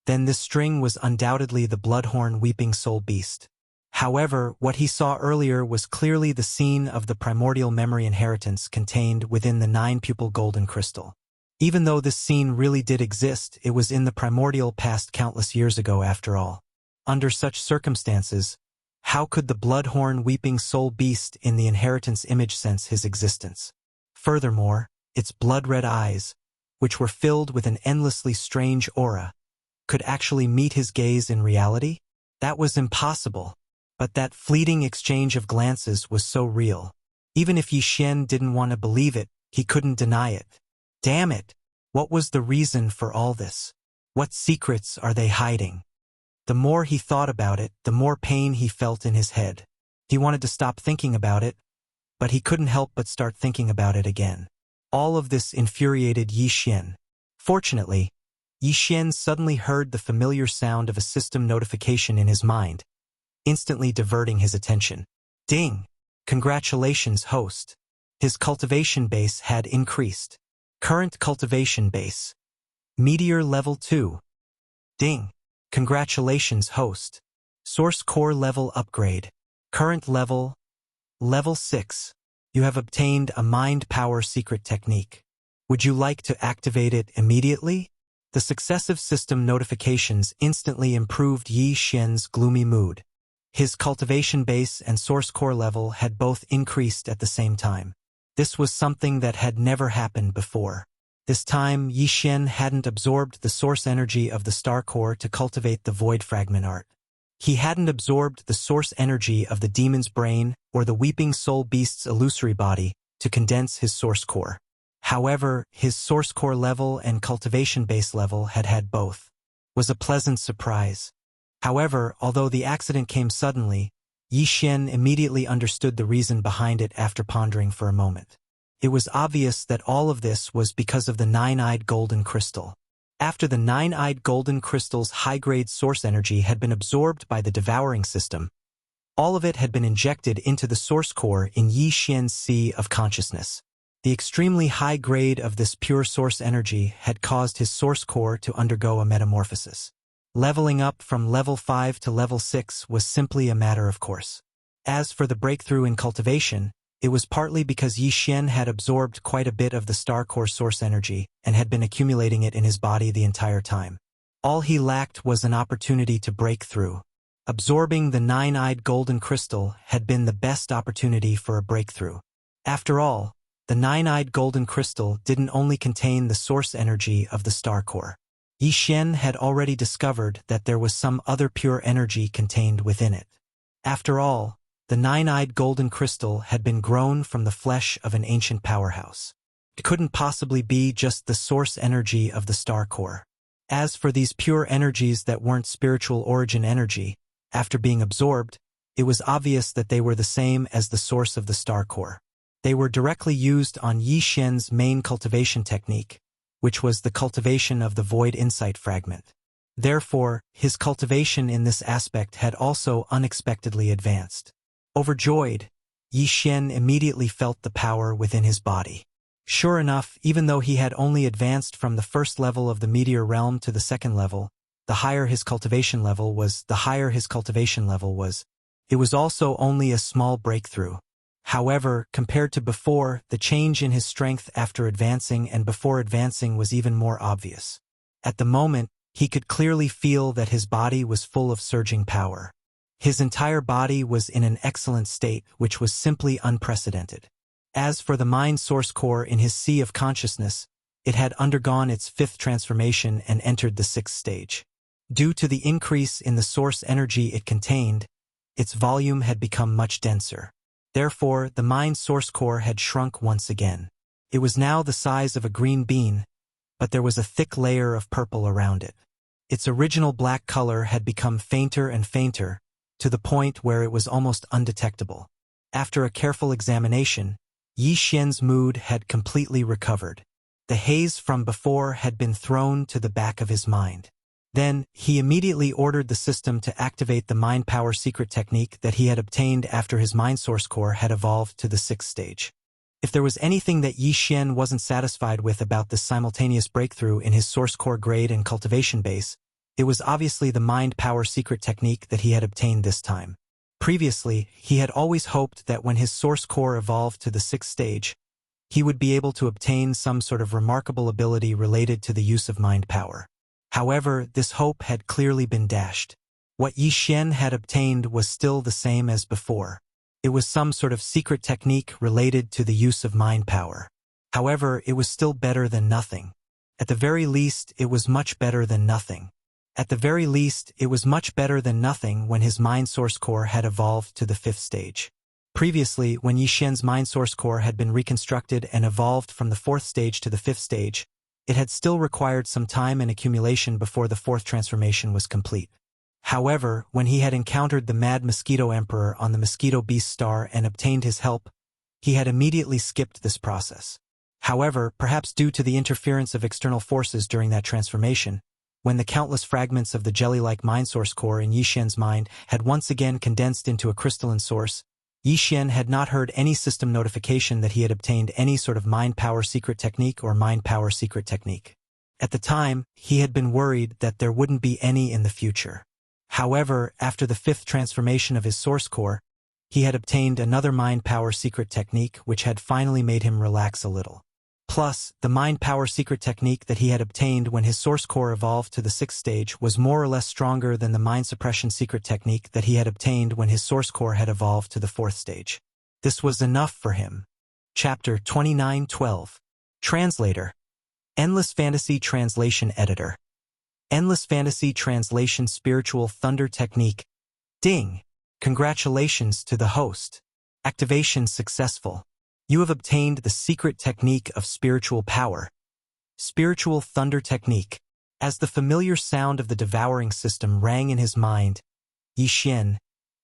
then this string was undoubtedly the bloodhorn Weeping Soul beast. However, what he saw earlier was clearly the scene of the primordial memory inheritance contained within the 9-pupil golden crystal. Even though this scene really did exist, it was in the primordial past countless years ago after all. Under such circumstances, how could the bloodhorn Weeping Soul beast in the inheritance image sense his existence? Furthermore, its blood-red eyes, which were filled with an endlessly strange aura, could actually meet his gaze in reality? That was impossible. But that fleeting exchange of glances was so real. Even if Yi Xian didn't want to believe it, he couldn't deny it. Damn it! What was the reason for all this? What secrets are they hiding? The more he thought about it, the more pain he felt in his head. He wanted to stop thinking about it, but he couldn't help but start thinking about it again. All of this infuriated Yi Xian. Fortunately, Yi Xian suddenly heard the familiar sound of a system notification in his mind, instantly diverting his attention. Ding! Congratulations, host. His cultivation base had increased. Current cultivation base. Meteor level 2. Ding! Congratulations, host. Source core level upgrade. Current level 6. You have obtained a mind power secret technique. Would you like to activate it immediately? The successive system notifications instantly improved Yi Xian's gloomy mood. His cultivation base and source core level had both increased at the same time. This was something that had never happened before. This time, Yi Xian hadn't absorbed the source energy of the star core to cultivate the void fragment art. He hadn't absorbed the source energy of the demon's brain or the Weeping Soul beast's illusory body to condense his source core. However, his source core level and cultivation base level had both. Was a pleasant surprise. However, although the accident came suddenly, Yi Xian immediately understood the reason behind it after pondering for a moment. It was obvious that all of this was because of the 9-eyed golden crystal. After the 9-eyed golden crystal's high-grade source energy had been absorbed by the devouring system, All of it had been injected into the source core in Yi Xian's sea of consciousness. The extremely high grade of this pure source energy had caused his source core to undergo a metamorphosis. Leveling up from level 5 to level 6 was simply a matter of course. As for the breakthrough in cultivation, it was partly because Yi Xian had absorbed quite a bit of the star core source energy and had been accumulating it in his body the entire time. All he lacked was an opportunity to break through. Absorbing the nine-eyed golden crystal had been the best opportunity for a breakthrough. After all, the nine-eyed golden crystal didn't only contain the source energy of the star core. Yi Xian had already discovered that there was some other pure energy contained within it. After all, the nine-eyed golden crystal had been grown from the flesh of an ancient powerhouse. It couldn't possibly be just the source energy of the star core. As for these pure energies that weren't spiritual origin energy, after being absorbed, it was obvious that they were the same as the source of the star core. They were directly used on Yi Xian's main cultivation technique, which was the cultivation of the void insight fragment. Therefore, his cultivation in this aspect had also unexpectedly advanced. Overjoyed, Yi Xian immediately felt the power within his body. Sure enough, even though he had only advanced from the first level of the meteor realm to the second level, the higher his cultivation level was, it was also only a small breakthrough. However, compared to before, the change in his strength after advancing and before advancing was even more obvious. At the moment, he could clearly feel that his body was full of surging power. His entire body was in an excellent state, which was simply unprecedented. As for the mind source core in his sea of consciousness, it had undergone its 5th transformation and entered the 6th stage. Due to the increase in the source energy it contained, its volume had become much denser. Therefore, the mind source core had shrunk once again. It was now the size of a green bean, but there was a thick layer of purple around it. Its original black color had become fainter and fainter, to the point where it was almost undetectable. After a careful examination, Yi Xian's mood had completely recovered. The haze from before had been thrown to the back of his mind. Then, he immediately ordered the system to activate the mind power secret technique that he had obtained after his mind source core had evolved to the 6th stage. If there was anything that Yi Xian wasn't satisfied with about this simultaneous breakthrough in his source core grade and cultivation base, it was obviously the mind power secret technique that he had obtained this time. Previously, he had always hoped that when his source core evolved to the 6th stage, he would be able to obtain some sort of remarkable ability related to the use of mind power. However, this hope had clearly been dashed. What Yi Xian had obtained was still the same as before. It was some sort of secret technique related to the use of mind power. However, it was still better than nothing. At the very least, it was much better than nothing. At the very least, it was much better than nothing when his mind source core had evolved to the 5th stage. Previously, when Yi Xian's mind source core had been reconstructed and evolved from the 4th stage to the 5th stage, it had still required some time and accumulation before the 4th transformation was complete. However, when he had encountered the Mad Mosquito Emperor on the Mosquito Beast Star and obtained his help, he had immediately skipped this process. However, perhaps due to the interference of external forces during that transformation, when the countless fragments of the jelly-like mind source core in Yi Xian's mind had once again condensed into a crystalline source, Yi Xian had not heard any system notification that he had obtained any sort of mind power secret technique or mind power secret technique. At the time, he had been worried that there wouldn't be any in the future. However, after the 5th transformation of his source core, he had obtained another mind power secret technique which had finally made him relax a little. Plus, the mind power secret technique that he had obtained when his source core evolved to the 6th stage was more or less stronger than the mind suppression secret technique that he had obtained when his source core had evolved to the 4th stage. This was enough for him. Chapter 29:12. Translator. Endless Fantasy Translation Editor. Endless Fantasy Translation Spiritual Thunder Technique. Ding! Congratulations to the host. Activation successful. You have obtained the secret technique of spiritual power. Spiritual Thunder Technique. As the familiar sound of the devouring system rang in his mind, Yi Xian,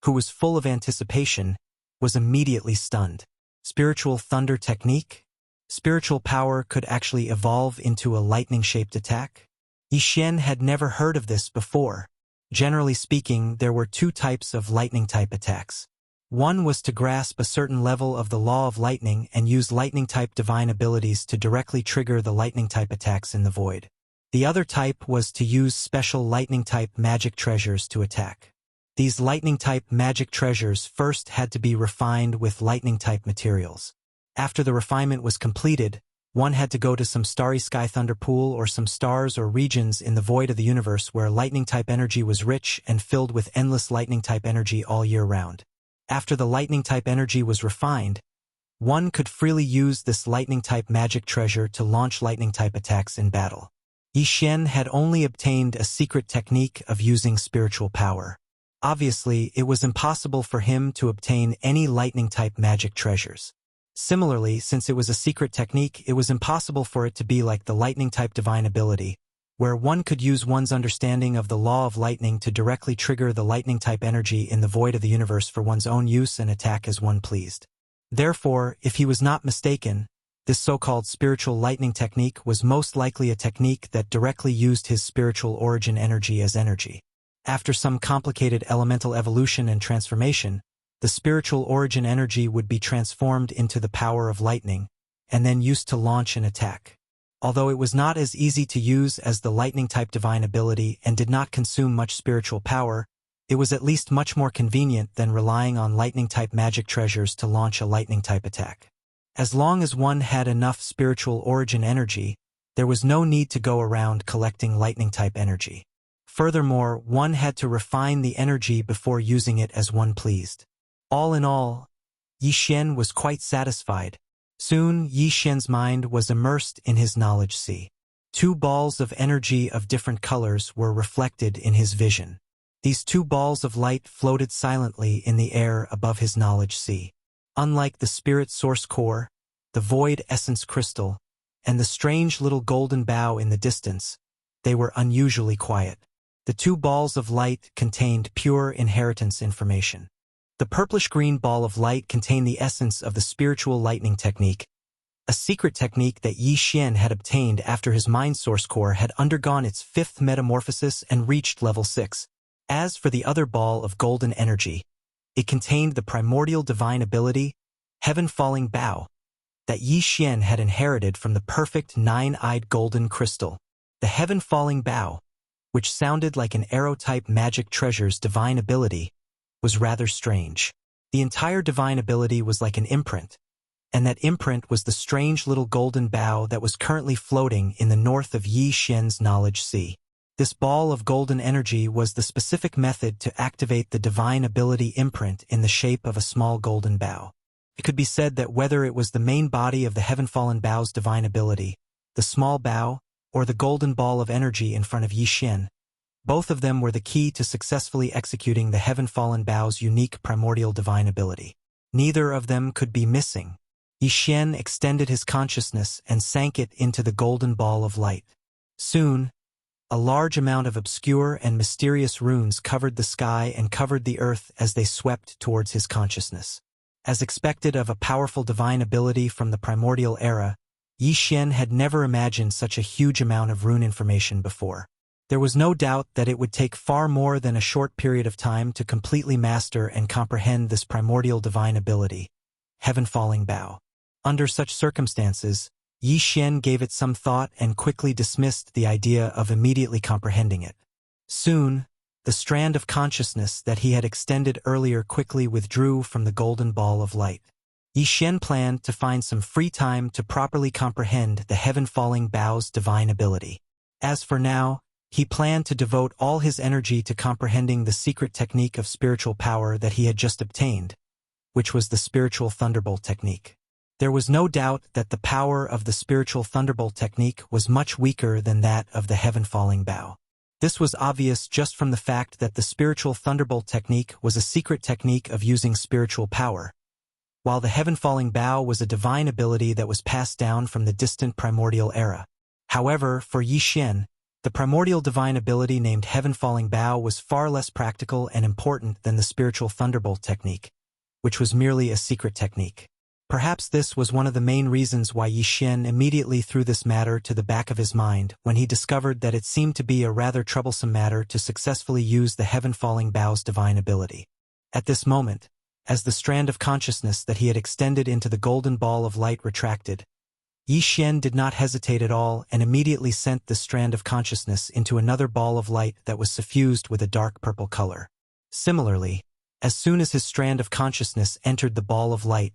who was full of anticipation, was immediately stunned. Spiritual Thunder Technique? Spiritual power could actually evolve into a lightning-shaped attack? Yi Xian had never heard of this before. Generally speaking, there were two types of lightning-type attacks. One was to grasp a certain level of the law of lightning and use lightning-type divine abilities to directly trigger the lightning-type attacks in the void. The other type was to use special lightning-type magic treasures to attack. These lightning-type magic treasures first had to be refined with lightning-type materials. After the refinement was completed, one had to go to some starry sky thunder pool or some stars or regions in the void of the universe where lightning-type energy was rich and filled with endless lightning-type energy all year round. After the lightning-type energy was refined, one could freely use this lightning-type magic treasure to launch lightning-type attacks in battle. Yi Xian had only obtained a secret technique of using spiritual power. Obviously, it was impossible for him to obtain any lightning-type magic treasures. Similarly, since it was a secret technique, it was impossible for it to be like the lightning-type divine ability, where one could use one's understanding of the law of lightning to directly trigger the lightning-type energy in the void of the universe for one's own use and attack as one pleased. Therefore, if he was not mistaken, this so-called spiritual lightning technique was most likely a technique that directly used his spiritual origin energy as energy. After some complicated elemental evolution and transformation, the spiritual origin energy would be transformed into the power of lightning, and then used to launch an attack. Although it was not as easy to use as the lightning-type divine ability and did not consume much spiritual power, it was at least much more convenient than relying on lightning-type magic treasures to launch a lightning-type attack. As long as one had enough spiritual origin energy, there was no need to go around collecting lightning-type energy. Furthermore, one had to refine the energy before using it as one pleased. All in all, Yi Xian was quite satisfied. Soon, Yi Xian's mind was immersed in his knowledge sea. Two balls of energy of different colors were reflected in his vision. These two balls of light floated silently in the air above his knowledge sea. Unlike the spirit source core, the void essence crystal, and the strange little golden bow in the distance, they were unusually quiet. The two balls of light contained pure inheritance information. The purplish-green ball of light contained the essence of the spiritual lightning technique, a secret technique that Yi Xian had obtained after his mind source core had undergone its fifth metamorphosis and reached level 6. As for the other ball of golden energy, it contained the primordial divine ability, Heaven-Falling Bow, that Yi Xian had inherited from the perfect nine-eyed golden crystal. The Heaven-Falling Bow, which sounded like an arrow-type magic treasure's divine ability, was rather strange. The entire divine ability was like an imprint, and that imprint was the strange little golden bow that was currently floating in the north of Yi Xian's knowledge sea. This ball of golden energy was the specific method to activate the divine ability imprint in the shape of a small golden bow. It could be said that whether it was the main body of the Heaven-Fallen Bow's divine ability, the small bow, or the golden ball of energy in front of Yi Xian, both of them were the key to successfully executing the Heaven-Fallen Bow's unique primordial divine ability. Neither of them could be missing. Yi Xian extended his consciousness and sank it into the golden ball of light. Soon, a large amount of obscure and mysterious runes covered the sky and covered the earth as they swept towards his consciousness. As expected of a powerful divine ability from the primordial era, Yi Xian had never imagined such a huge amount of rune information before. There was no doubt that it would take far more than a short period of time to completely master and comprehend this primordial divine ability, Heaven-Falling Bow. Under such circumstances, Yi Xian gave it some thought and quickly dismissed the idea of immediately comprehending it. Soon, the strand of consciousness that he had extended earlier quickly withdrew from the golden ball of light. Yi Xian planned to find some free time to properly comprehend the Heaven-Falling Bow's divine ability. As for now, he planned to devote all his energy to comprehending the secret technique of spiritual power that he had just obtained, which was the spiritual thunderbolt technique. There was no doubt that the power of the spiritual thunderbolt technique was much weaker than that of the Heaven-Falling Bow. This was obvious just from the fact that the spiritual thunderbolt technique was a secret technique of using spiritual power, while the Heaven-Falling Bow was a divine ability that was passed down from the distant primordial era. However, for Yi Xian, the primordial divine ability named Heaven-Falling Bow was far less practical and important than the spiritual thunderbolt technique, which was merely a secret technique. Perhaps this was one of the main reasons why Yi Xian immediately threw this matter to the back of his mind when he discovered that it seemed to be a rather troublesome matter to successfully use the heaven-falling bow's divine ability. At this moment, as the strand of consciousness that he had extended into the golden ball of light retracted, Yi Xian did not hesitate at all and immediately sent the strand of consciousness into another ball of light that was suffused with a dark purple color. Similarly, as soon as his strand of consciousness entered the ball of light,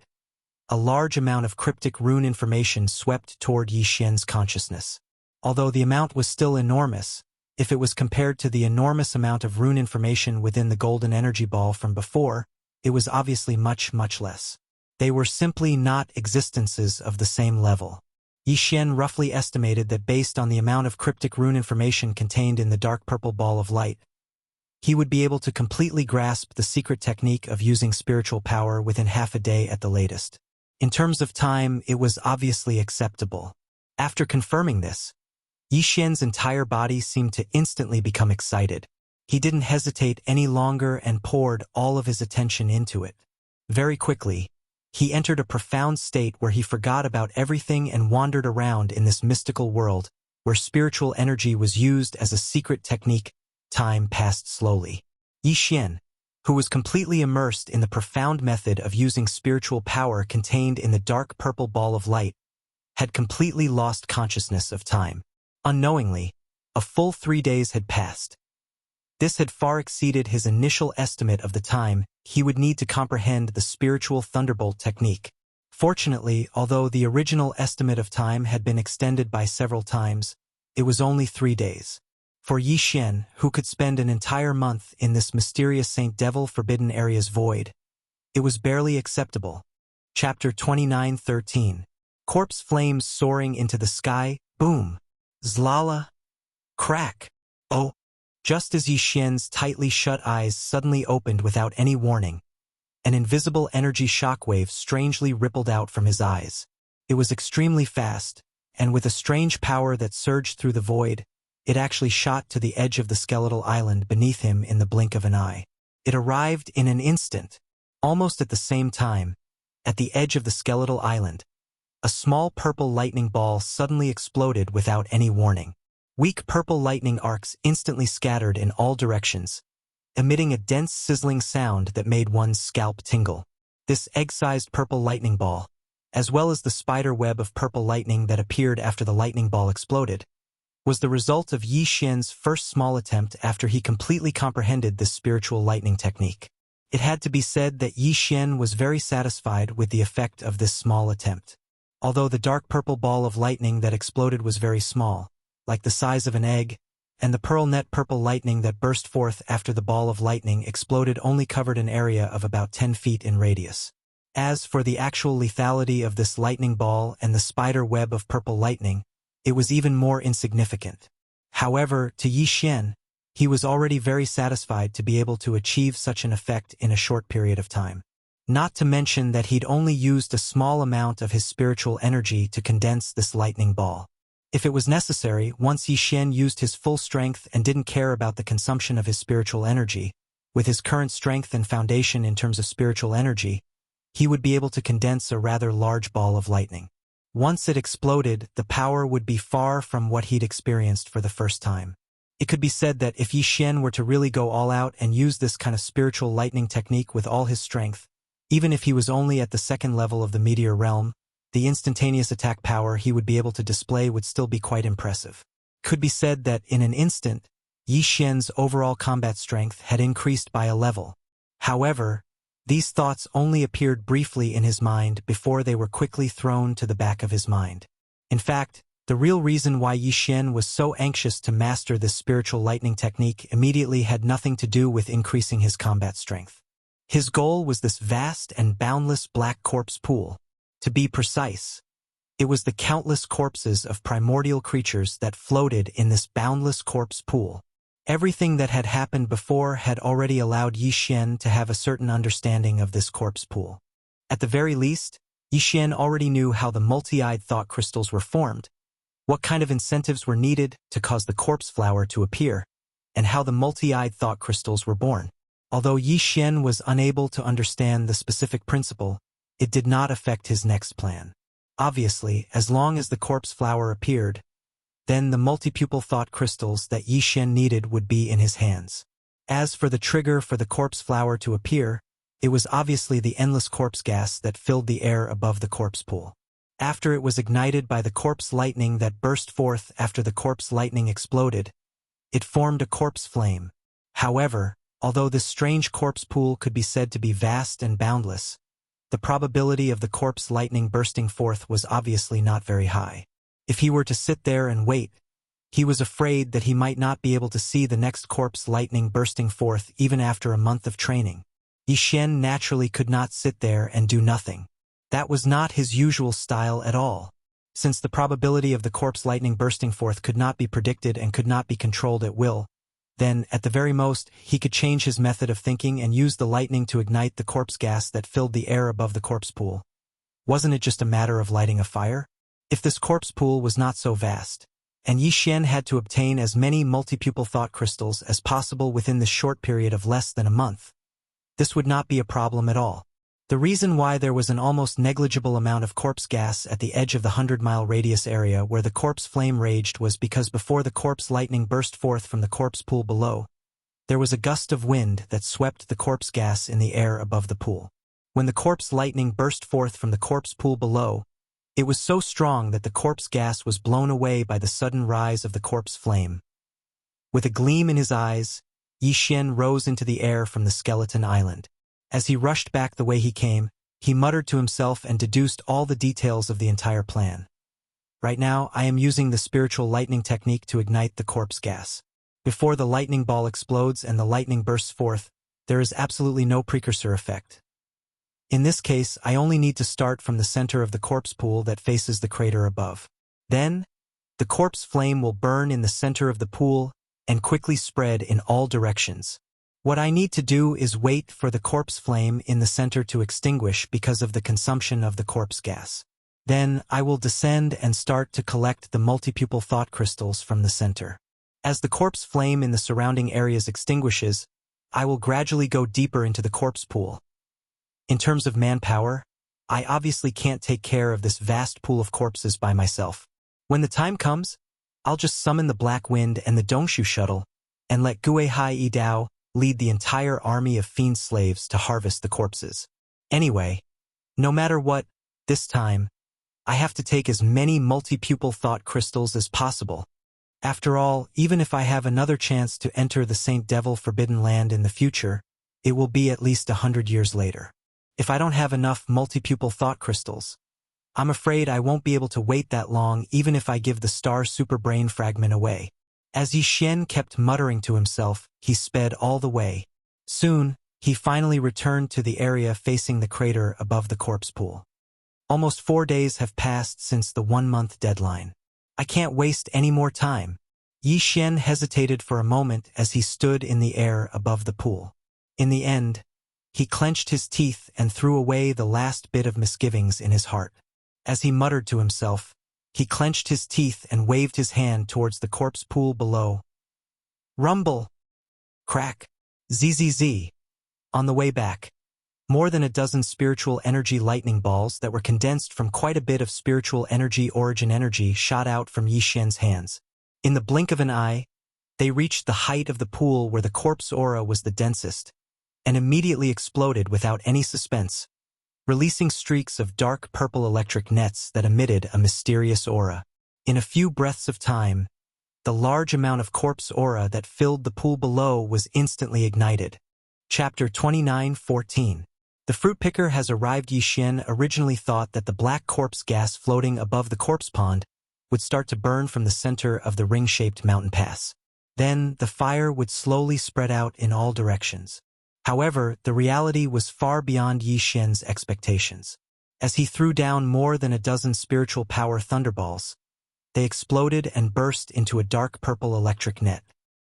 a large amount of cryptic rune information swept toward Yi Xian's consciousness. Although the amount was still enormous, if it was compared to the enormous amount of rune information within the golden energy ball from before, it was obviously much, much less. They were simply not existences of the same level. Yi Xian roughly estimated that based on the amount of cryptic rune information contained in the dark purple ball of light, he would be able to completely grasp the secret technique of using spiritual power within half a day at the latest. In terms of time, it was obviously acceptable. After confirming this, Yi Xian's entire body seemed to instantly become excited. He didn't hesitate any longer and poured all of his attention into it. Very quickly, he entered a profound state where he forgot about everything and wandered around in this mystical world, where spiritual energy was used as a secret technique. Time passed slowly. Yi Xian, who was completely immersed in the profound method of using spiritual power contained in the dark purple ball of light, had completely lost consciousness of time. Unknowingly, a full 3 days had passed. This had far exceeded his initial estimate of the time he would need to comprehend the spiritual thunderbolt technique. Fortunately, although the original estimate of time had been extended by several times, it was only 3 days. For Yi Xian, who could spend an entire month in this mysterious Saint Devil Forbidden Area's void, it was barely acceptable. Chapter 29:13. Corpse flames soaring into the sky, boom, zlala, crack. Oh! Just as Yi Xian's tightly shut eyes suddenly opened without any warning, an invisible energy shockwave strangely rippled out from his eyes. It was extremely fast, and with a strange power that surged through the void, it actually shot to the edge of the skeletal island beneath him in the blink of an eye. It arrived in an instant, almost at the same time. At the edge of the skeletal island, a small purple lightning ball suddenly exploded without any warning. Weak purple lightning arcs instantly scattered in all directions, emitting a dense sizzling sound that made one's scalp tingle. This egg-sized purple lightning ball, as well as the spider web of purple lightning that appeared after the lightning ball exploded, was the result of Yi Xian's first small attempt after he completely comprehended this spiritual lightning technique. It had to be said that Yi Xian was very satisfied with the effect of this small attempt. Although the dark purple ball of lightning that exploded was very small, like the size of an egg, and the pearl net purple lightning that burst forth after the ball of lightning exploded only covered an area of about 10 feet in radius. As for the actual lethality of this lightning ball and the spider web of purple lightning, it was even more insignificant. However, to Yi Xian, he was already very satisfied to be able to achieve such an effect in a short period of time. Not to mention that he'd only used a small amount of his spiritual energy to condense this lightning ball. If it was necessary, once Yi Xian used his full strength and didn't care about the consumption of his spiritual energy, with his current strength and foundation in terms of spiritual energy, he would be able to condense a rather large ball of lightning. Once it exploded, the power would be far from what he'd experienced for the first time. It could be said that if Yi Xian were to really go all out and use this kind of spiritual lightning technique with all his strength, even if he was only at the second level of the meteor realm, the instantaneous attack power he would be able to display would still be quite impressive. Could be said that in an instant, Yi Xian's overall combat strength had increased by a level. However, these thoughts only appeared briefly in his mind before they were quickly thrown to the back of his mind. In fact, the real reason why Yi Xian was so anxious to master this spiritual lightning technique immediately had nothing to do with increasing his combat strength. His goal was this vast and boundless black corpse pool. To be precise, it was the countless corpses of primordial creatures that floated in this boundless corpse pool. Everything that had happened before had already allowed Yi Xian to have a certain understanding of this corpse pool. At the very least, Yi Xian already knew how the multi-eyed thought crystals were formed, what kind of incentives were needed to cause the corpse flower to appear, and how the multi-eyed thought crystals were born. Although Yi Xian was unable to understand the specific principle, it did not affect his next plan. Obviously, as long as the corpse flower appeared, then the multi-pupil thought crystals that Yi Xian needed would be in his hands. As for the trigger for the corpse flower to appear, it was obviously the endless corpse gas that filled the air above the corpse pool. After it was ignited by the corpse lightning that burst forth after the corpse lightning exploded, it formed a corpse flame. However, although this strange corpse pool could be said to be vast and boundless, the probability of the corpse lightning bursting forth was obviously not very high. If he were to sit there and wait, he was afraid that he might not be able to see the next corpse lightning bursting forth even after a month of training. Yi Xian naturally could not sit there and do nothing. That was not his usual style at all. Since the probability of the corpse lightning bursting forth could not be predicted and could not be controlled at will, then, at the very most, he could change his method of thinking and use the lightning to ignite the corpse gas that filled the air above the corpse pool. Wasn't it just a matter of lighting a fire? If this corpse pool was not so vast, and Yi Xian had to obtain as many multi-pupil thought crystals as possible within this short period of less than a month, this would not be a problem at all. The reason why there was an almost negligible amount of corpse gas at the edge of the 100-mile radius area where the corpse flame raged was because before the corpse lightning burst forth from the corpse pool below, there was a gust of wind that swept the corpse gas in the air above the pool. When the corpse lightning burst forth from the corpse pool below, it was so strong that the corpse gas was blown away by the sudden rise of the corpse flame. With a gleam in his eyes, Yi Xian rose into the air from the skeleton island. As he rushed back the way he came, he muttered to himself and deduced all the details of the entire plan. Right now, I am using the spiritual lightning technique to ignite the corpse gas. Before the lightning ball explodes and the lightning bursts forth, there is absolutely no precursor effect. In this case, I only need to start from the center of the corpse pool that faces the crater above. Then, the corpse flame will burn in the center of the pool and quickly spread in all directions. What I need to do is wait for the corpse flame in the center to extinguish because of the consumption of the corpse gas. Then I will descend and start to collect the multi-pupil thought crystals from the center. As the corpse flame in the surrounding areas extinguishes, I will gradually go deeper into the corpse pool. In terms of manpower, I obviously can't take care of this vast pool of corpses by myself. When the time comes, I'll just summon the Black Wind and the Dongshu shuttle, and let Gue Hai Yi Dao lead the entire army of fiend slaves to harvest the corpses. Anyway, no matter what, this time, I have to take as many multi-pupil thought crystals as possible. After all, even if I have another chance to enter the Saint Devil Forbidden Land in the future, it will be at least 100 years later. If I don't have enough multi-pupil thought crystals, I'm afraid I won't be able to wait that long even if I give the Star Super Brain Fragment away. As Yi Xian kept muttering to himself, he sped all the way. Soon, he finally returned to the area facing the crater above the corpse pool. Almost 4 days have passed since the 1-month deadline. I can't waste any more time. Yi Xian hesitated for a moment as he stood in the air above the pool. In the end, he clenched his teeth and threw away the last bit of misgivings in his heart. As he muttered to himself, he clenched his teeth and waved his hand towards the corpse pool below. Rumble! Crack! Zzz! On the way back, more than a dozen spiritual energy lightning balls that were condensed from quite a bit of spiritual energy origin energy shot out from Yi Xian's hands. In the blink of an eye, they reached the height of the pool where the corpse aura was the densest, and immediately exploded without any suspense, releasing streaks of dark purple electric nets that emitted a mysterious aura. In a few breaths of time, the large amount of corpse aura that filled the pool below was instantly ignited. Chapter 29:14. The fruit picker has arrived. Yi Xian originally thought that the black corpse gas floating above the corpse pond would start to burn from the center of the ring-shaped mountain pass. Then the fire would slowly spread out in all directions. However, the reality was far beyond Yi Xian's expectations. As he threw down more than a dozen spiritual power thunderballs, they exploded and burst into a dark purple electric net.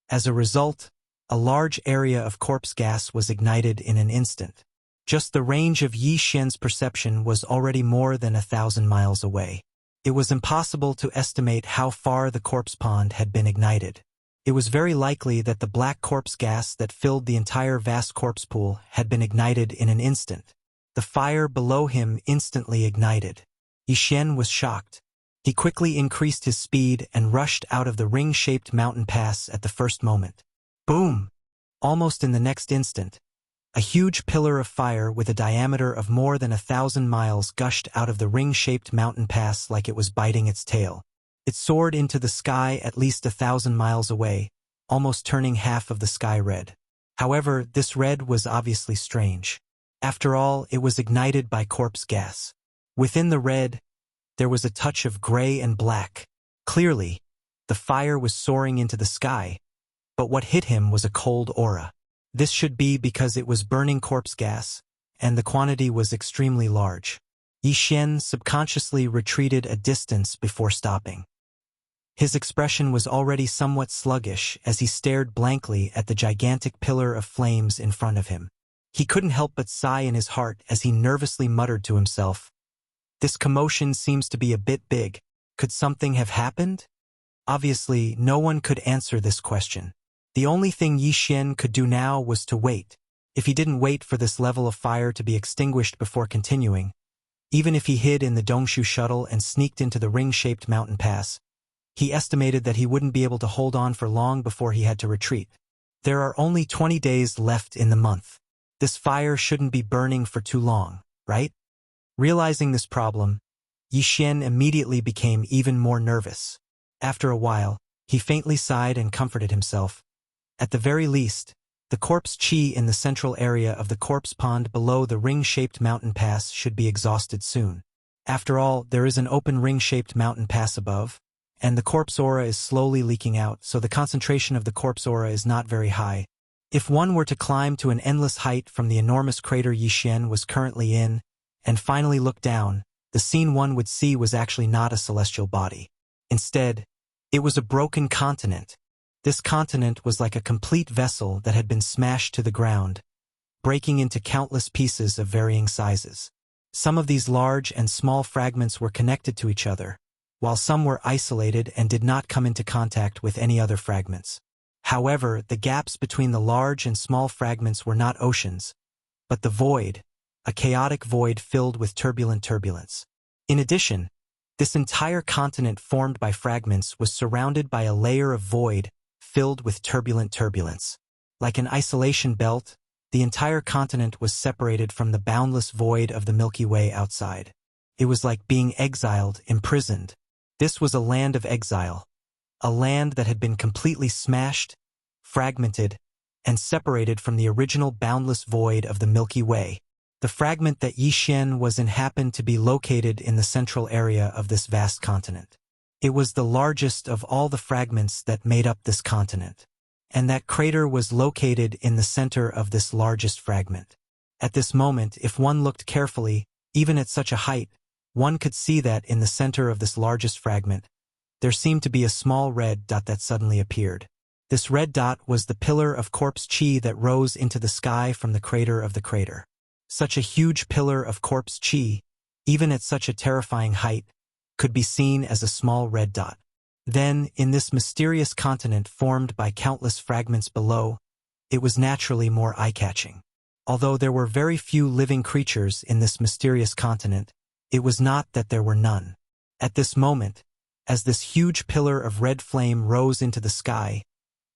As a result, a large area of corpse gas was ignited in an instant. Just the range of Yi Xian's perception was already more than 1,000 miles away. It was impossible to estimate how far the corpse pond had been ignited. It was very likely that the black corpse gas that filled the entire vast corpse pool had been ignited in an instant. The fire below him instantly ignited. Yixian was shocked. He quickly increased his speed and rushed out of the ring-shaped mountain pass at the first moment. Boom! Almost in the next instant, a huge pillar of fire with a diameter of more than 1,000 miles gushed out of the ring-shaped mountain pass like it was biting its tail. It soared into the sky at least 1,000 miles away, almost turning half of the sky red. However, this red was obviously strange. After all, it was ignited by corpse gas. Within the red, there was a touch of gray and black. Clearly, the fire was soaring into the sky, but what hit him was a cold aura. This should be because it was burning corpse gas, and the quantity was extremely large. Yixian subconsciously retreated a distance before stopping. His expression was already somewhat sluggish as he stared blankly at the gigantic pillar of flames in front of him. He couldn't help but sigh in his heart as he nervously muttered to himself, "This commotion seems to be a bit big. Could something have happened?" Obviously, no one could answer this question. The only thing Yixian could do now was to wait. If he didn't wait for this level of fire to be extinguished before continuing, even if he hid in the Dongshu shuttle and sneaked into the ring-shaped mountain pass, he estimated that he wouldn't be able to hold on for long before he had to retreat. There are only 20 days left in the month. This fire shouldn't be burning for too long, right? Realizing this problem, Yixian immediately became even more nervous. After a while, he faintly sighed and comforted himself. At the very least, the corpse chi in the central area of the corpse pond below the ring-shaped mountain pass should be exhausted soon. After all, there is an open ring-shaped mountain pass above, and the corpse aura is slowly leaking out, so the concentration of the corpse aura is not very high. If one were to climb to an endless height from the enormous crater Yixian was currently in, and finally look down, the scene one would see was actually not a celestial body. Instead, it was a broken continent. This continent was like a complete vessel that had been smashed to the ground, breaking into countless pieces of varying sizes. Some of these large and small fragments were connected to each other, while some were isolated and did not come into contact with any other fragments. However, the gaps between the large and small fragments were not oceans, but the void, a chaotic void filled with turbulent turbulence. In addition, this entire continent formed by fragments was surrounded by a layer of void filled with turbulent turbulence. Like an isolation belt, the entire continent was separated from the boundless void of the Milky Way outside. It was like being exiled, imprisoned. This was a land of exile, a land that had been completely smashed, fragmented, and separated from the original boundless void of the Milky Way. The fragment that Yixian was in happened to be located in the central area of this vast continent. It was the largest of all the fragments that made up this continent, and that crater was located in the center of this largest fragment. At this moment, if one looked carefully, even at such a height, one could see that in the center of this largest fragment, there seemed to be a small red dot that suddenly appeared. This red dot was the pillar of corpse chi that rose into the sky from the crater of the crater. Such a huge pillar of corpse chi, even at such a terrifying height, could be seen as a small red dot. Then, in this mysterious continent formed by countless fragments below, it was naturally more eye-catching. Although there were very few living creatures in this mysterious continent, it was not that there were none. At this moment, as this huge pillar of red flame rose into the sky,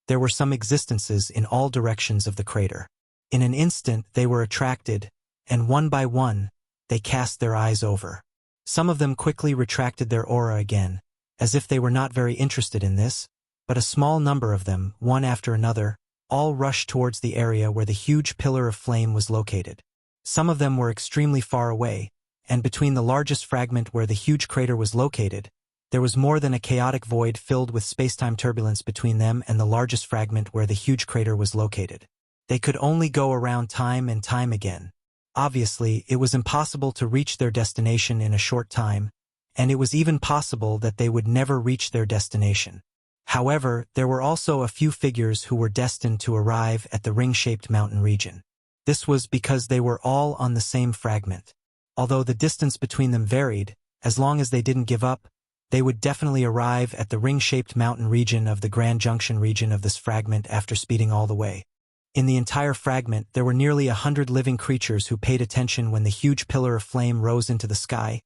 there were some existences in all directions of the crater. In an instant they were attracted, and one by one, they cast their eyes over. Some of them quickly retracted their aura again, as if they were not very interested in this, but a small number of them, one after another, all rushed towards the area where the huge pillar of flame was located. Some of them were extremely far away, and between the largest fragment where the huge crater was located, there was more than a chaotic void filled with space-time turbulence between them and the largest fragment where the huge crater was located. They could only go around time and time again. Obviously, it was impossible to reach their destination in a short time, and it was even possible that they would never reach their destination. However, there were also a few figures who were destined to arrive at the ring-shaped mountain region. This was because they were all on the same fragment. Although the distance between them varied, as long as they didn't give up, they would definitely arrive at the ring-shaped mountain region of the Grand Junction region of this fragment after speeding all the way. In the entire fragment, there were nearly 100 living creatures who paid attention when the huge pillar of flame rose into the sky,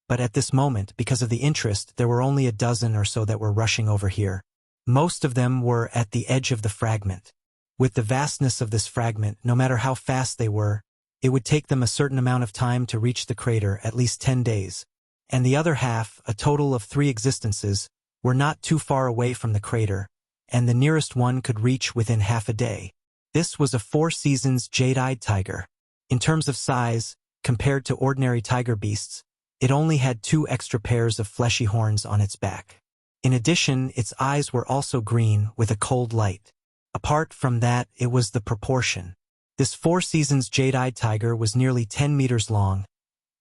but at this moment, because of the interest, there were only a dozen or so that were rushing over here. Most of them were at the edge of the fragment. With the vastness of this fragment, no matter how fast they were, it would take them a certain amount of time to reach the crater, at least 10 days. And the other half, a total of 3 existences, were not too far away from the crater, and the nearest one could reach within half a day. This was a 4 seasons jade-eyed tiger. In terms of size, compared to ordinary tiger beasts, it only had 2 extra pairs of fleshy horns on its back. In addition, its eyes were also green with a cold light. Apart from that, it was the proportion. This 4 seasons jade-eyed tiger was nearly 10 meters long,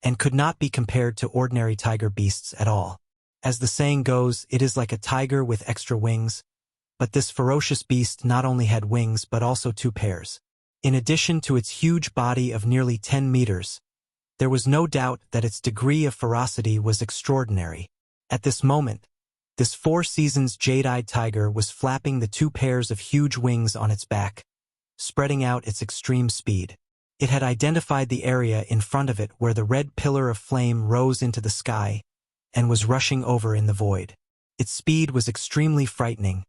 and could not be compared to ordinary tiger beasts at all. As the saying goes, it is like a tiger with extra wings, but this ferocious beast not only had wings but also 2 pairs. In addition to its huge body of nearly 10 meters, there was no doubt that its degree of ferocity was extraordinary. At this moment, this 4 seasons jade-eyed tiger was flapping the 2 pairs of huge wings on its back, spreading out its extreme speed. It had identified the area in front of it where the red pillar of flame rose into the sky and was rushing over in the void. Its speed was extremely frightening,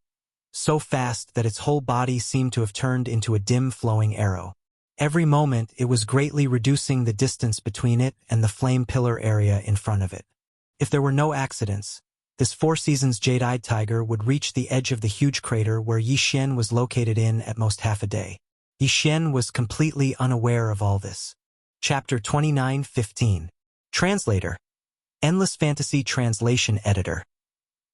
so fast that its whole body seemed to have turned into a dim flowing arrow. Every moment it was greatly reducing the distance between it and the flame pillar area in front of it. If there were no accidents, this 4 seasons jade-eyed tiger would reach the edge of the huge crater where Yi Xian was located in at most half a day. Yi Xian was completely unaware of all this. Chapter 29:15. Translator. Endless Fantasy Translation Editor.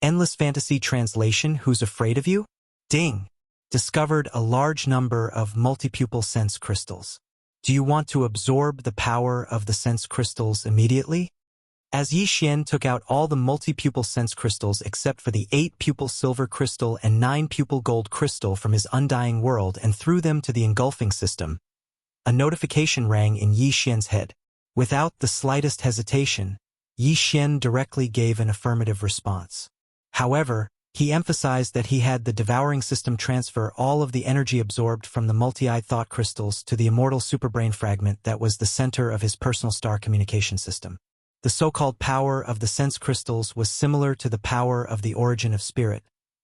Endless Fantasy Translation, who's afraid of you? Ding! Discovered a large number of multipupil sense crystals. Do you want to absorb the power of the sense crystals immediately? As Yi Xian took out all the multi-pupil sense crystals except for the 8-pupil silver crystal and 9-pupil gold crystal from his undying world and threw them to the engulfing system, a notification rang in Yi Xian's head. Without the slightest hesitation, Yi Xian directly gave an affirmative response. However, he emphasized that he had the devouring system transfer all of the energy absorbed from the multi-eyed thought crystals to the immortal superbrain fragment that was the center of his personal star communication system. The so-called power of the sense crystals was similar to the power of the origin of spirit,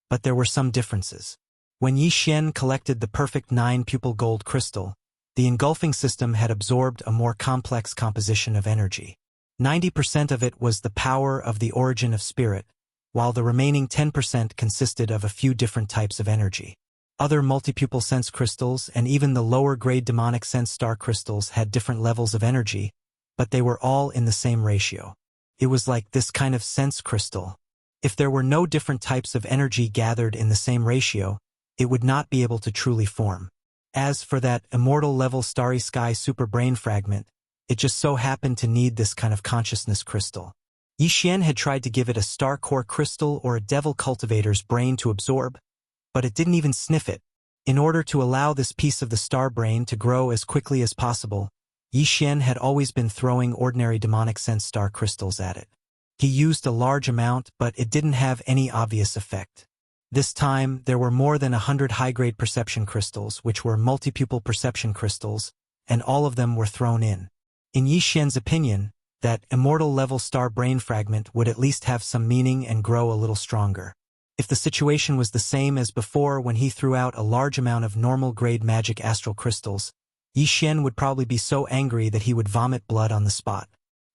but there were some differences. When Yi Xian collected the perfect 9-pupil gold crystal, the engulfing system had absorbed a more complex composition of energy. 90% of it was the power of the origin of spirit, while the remaining 10% consisted of a few different types of energy. Other multipupil sense crystals and even the lower-grade demonic sense star crystals had different levels of energy, but they were all in the same ratio. It was like this kind of sense crystal. If there were no different types of energy gathered in the same ratio, it would not be able to truly form. As for that immortal-level starry sky superbrain fragment, it just so happened to need this kind of consciousness crystal. Yi Xian had tried to give it a star core crystal or a devil cultivator's brain to absorb, but it didn't even sniff it. In order to allow this piece of the star brain to grow as quickly as possible, Yi Xian had always been throwing ordinary demonic sense star crystals at it. He used a large amount, but it didn't have any obvious effect. This time, there were more than 100 high-grade perception crystals, which were multipupil perception crystals, and all of them were thrown in. In Yi Xian's opinion, that immortal-level star brain fragment would at least have some meaning and grow a little stronger. If the situation was the same as before when he threw out a large amount of normal-grade magic astral crystals, Yi Xian would probably be so angry that he would vomit blood on the spot.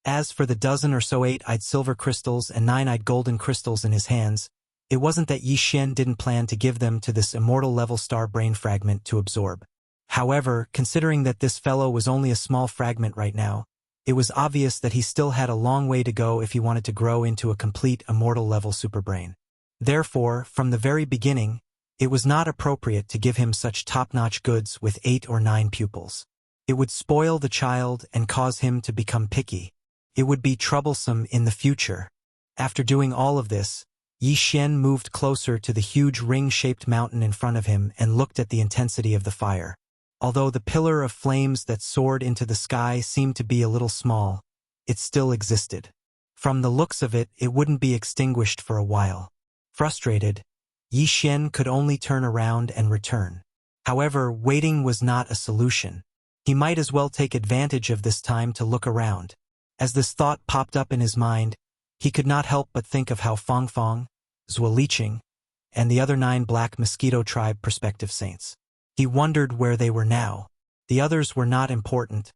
As for the dozen or so 8-eyed silver crystals and 9-eyed golden crystals in his hands, it wasn't that Yi Xian didn't plan to give them to this immortal-level star brain fragment to absorb. However, considering that this fellow was only a small fragment right now, it was obvious that he still had a long way to go if he wanted to grow into a complete immortal-level superbrain. Therefore, from the very beginning, it was not appropriate to give him such top-notch goods with 8 or 9 pupils. It would spoil the child and cause him to become picky. It would be troublesome in the future. After doing all of this, Yi Xian moved closer to the huge ring-shaped mountain in front of him and looked at the intensity of the fire. Although the pillar of flames that soared into the sky seemed to be a little small, it still existed. From the looks of it, it wouldn't be extinguished for a while. Frustrated, Yi Xian could only turn around and return. However, waiting was not a solution. He might as well take advantage of this time to look around. As this thought popped up in his mind, he could not help but think of how Fong Fong, Zhuo Liqing, and the other 9 Black Mosquito Tribe prospective saints. He wondered where they were now. The others were not important,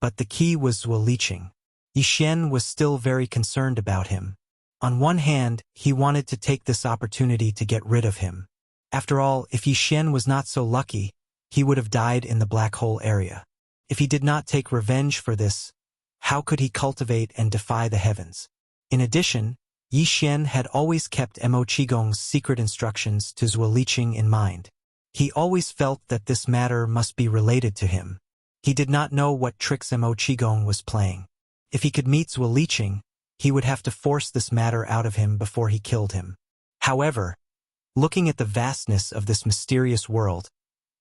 but the key was Zhuo Liqing. Yi Xian was still very concerned about him. On one hand, he wanted to take this opportunity to get rid of him. After all, if Yi Xian was not so lucky, he would have died in the black hole area. If he did not take revenge for this, how could he cultivate and defy the heavens? In addition, Yi Xian had always kept Mo Qigong's secret instructions to Zhuo Liqing in mind. He always felt that this matter must be related to him. He did not know what tricks Mo Qigong was playing. If he could meet Zhuo Liqing, he would have to force this matter out of him before he killed him. However, looking at the vastness of this mysterious world,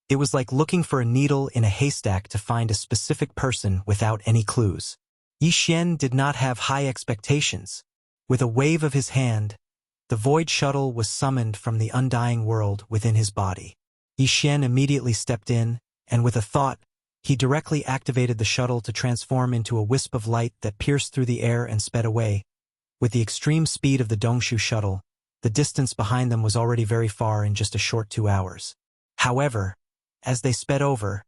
it was like looking for a needle in a haystack to find a specific person without any clues. Yi Xian did not have high expectations. With a wave of his hand, the void shuttle was summoned from the undying world within his body. Yi Xian immediately stepped in, and with a thought, he directly activated the shuttle to transform into a wisp of light that pierced through the air and sped away. With the extreme speed of the Dongshu shuttle, the distance behind them was already very far in just a short 2 hours. However, as they sped over,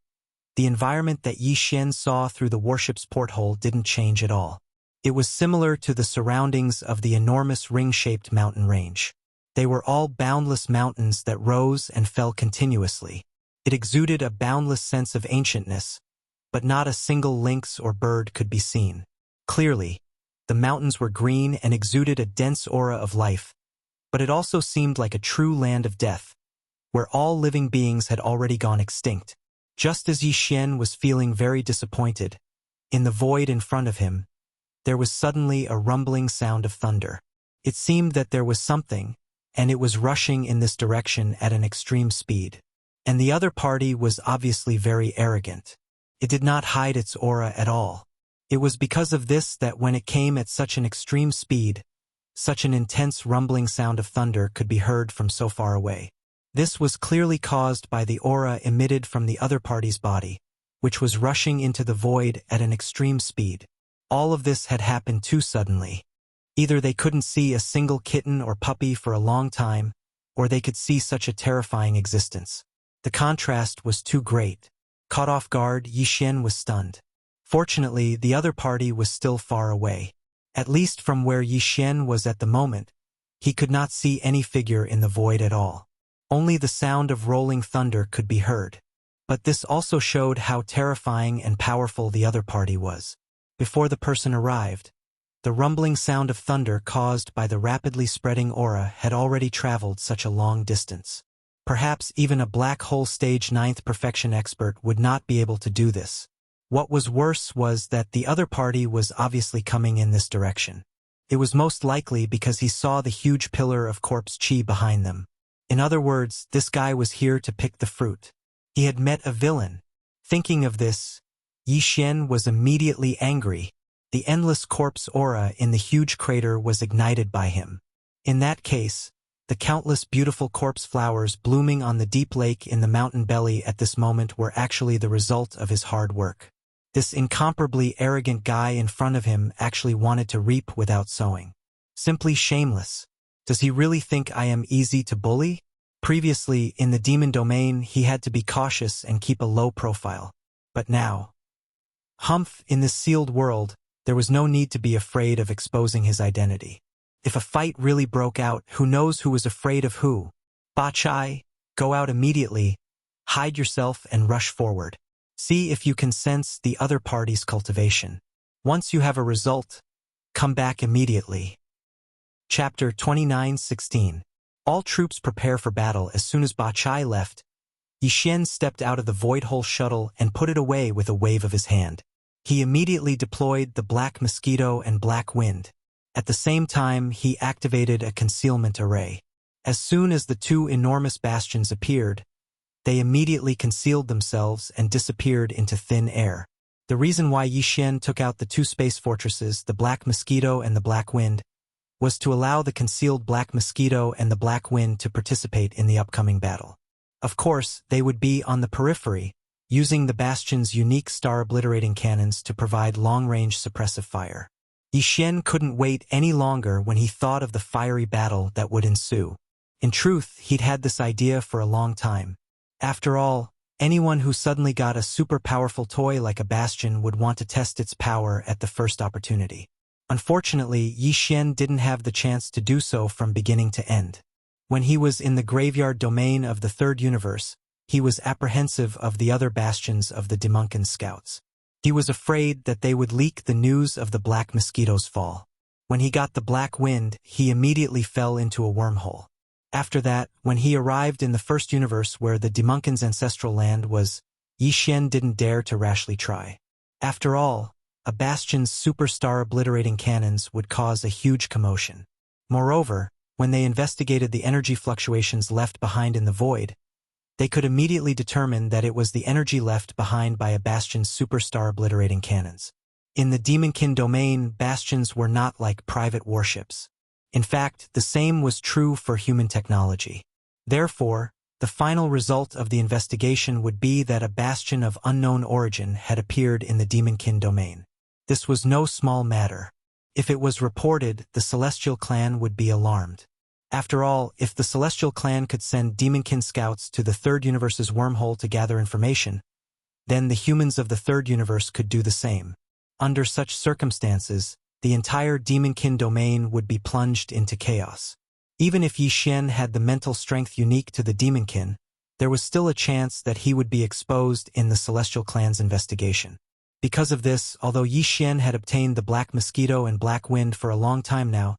the environment that Yi Xian saw through the warship's porthole didn't change at all. It was similar to the surroundings of the enormous ring-shaped mountain range. They were all boundless mountains that rose and fell continuously. It exuded a boundless sense of ancientness, but not a single lynx or bird could be seen. Clearly, the mountains were green and exuded a dense aura of life, but it also seemed like a true land of death, where all living beings had already gone extinct. Just as Yi Xian was feeling very disappointed, in the void in front of him, there was suddenly a rumbling sound of thunder. It seemed that there was something, and it was rushing in this direction at an extreme speed. And the other party was obviously very arrogant. It did not hide its aura at all. It was because of this that when it came at such an extreme speed, such an intense rumbling sound of thunder could be heard from so far away. This was clearly caused by the aura emitted from the other party's body, which was rushing into the void at an extreme speed. All of this had happened too suddenly. Either they couldn't see a single kitten or puppy for a long time, or they could see such a terrifying existence. The contrast was too great. Caught off guard, Yi Xian was stunned. Fortunately, the other party was still far away. At least from where Yi Xian was at the moment, he could not see any figure in the void at all. Only the sound of rolling thunder could be heard. But this also showed how terrifying and powerful the other party was. Before the person arrived, the rumbling sound of thunder caused by the rapidly spreading aura had already traveled such a long distance. Perhaps even a black hole stage 9th perfection expert would not be able to do this. What was worse was that the other party was obviously coming in this direction. It was most likely because he saw the huge pillar of corpse chi behind them. In other words, this guy was here to pick the fruit. He had met a villain. Thinking of this, Yi Xian was immediately angry. The endless corpse aura in the huge crater was ignited by him. In that case, the countless beautiful corpse flowers blooming on the deep lake in the mountain belly at this moment were actually the result of his hard work. This incomparably arrogant guy in front of him actually wanted to reap without sowing. Simply shameless. Does he really think I am easy to bully? Previously, in the demon domain, he had to be cautious and keep a low profile. But now, in this sealed world, there was no need to be afraid of exposing his identity. If a fight really broke out, who knows who was afraid of who? Ba Chai, go out immediately, hide yourself and rush forward. See if you can sense the other party's cultivation. Once you have a result, come back immediately. Chapter 29:16. All troops prepare for battle. As soon as Ba Chai left, Yi Xian stepped out of the void hole shuttle and put it away with a wave of his hand. He immediately deployed the Black Mosquito and Black Wind. At the same time, he activated a concealment array. As soon as the 2 enormous bastions appeared, they immediately concealed themselves and disappeared into thin air. The reason why Yi Xian took out the 2 space fortresses, the Black Mosquito and the Black Wind, was to allow the concealed Black Mosquito and the Black Wind to participate in the upcoming battle. Of course, they would be on the periphery, using the bastion's unique star-obliterating cannons to provide long-range suppressive fire. Yi Xian couldn't wait any longer when he thought of the fiery battle that would ensue. In truth, he'd had this idea for a long time. After all, anyone who suddenly got a super-powerful toy like a bastion would want to test its power at the first opportunity. Unfortunately, Yi Xian didn't have the chance to do so from beginning to end. When he was in the graveyard domain of the Third Universe, he was apprehensive of the other bastions of the Dimuncan scouts. He was afraid that they would leak the news of the Black Mosquito's fall. When he got the Black Wind, he immediately fell into a wormhole. After that, when he arrived in the First Universe where the Dimuncan's ancestral land was, Yi Xian didn't dare to rashly try. After all, a bastion's superstar obliterating cannons would cause a huge commotion. Moreover, when they investigated the energy fluctuations left behind in the void, they could immediately determine that it was the energy left behind by a bastion's superstar obliterating cannons. In the Demonkin domain, bastions were not like private warships. In fact, the same was true for human technology. Therefore, the final result of the investigation would be that a bastion of unknown origin had appeared in the Demonkin domain. This was no small matter. If it was reported, the Celestial Clan would be alarmed. After all, if the Celestial Clan could send Demonkin scouts to the Third Universe's wormhole to gather information, then the humans of the Third Universe could do the same. Under such circumstances, the entire Demonkin domain would be plunged into chaos. Even if Yi Xian had the mental strength unique to the Demonkin, there was still a chance that he would be exposed in the Celestial Clan's investigation. Because of this, although Yi Xian had obtained the Black Mosquito and Black Wind for a long time now,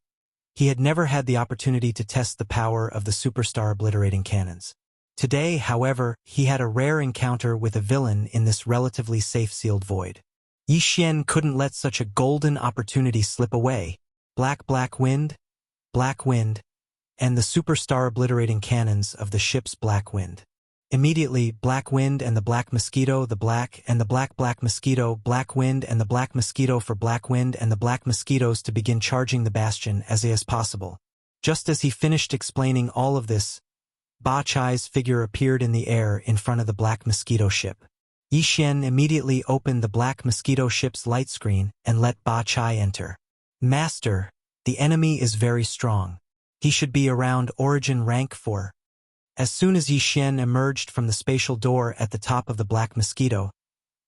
he had never had the opportunity to test the power of the superstar obliterating cannons. Today, however, he had a rare encounter with a villain in this relatively safe sealed void. Yi Xian couldn't let such a golden opportunity slip away. Black Wind, and the superstar obliterating cannons of the ship's Black Wind. Immediately, Black Wind and the Black Mosquito, the Black and the Black Mosquito, Black Wind and the Black Mosquito for Black Wind and the Black Mosquitoes to begin charging the bastion as possible. Just as he finished explaining all of this, Ba Chai's figure appeared in the air in front of the Black Mosquito ship. Yi Xian immediately opened the Black Mosquito ship's light screen and let Ba Chai enter. Master, the enemy is very strong. He should be around Origin Rank 4. As soon as Yi Xian emerged from the spatial door at the top of the Black Mosquito,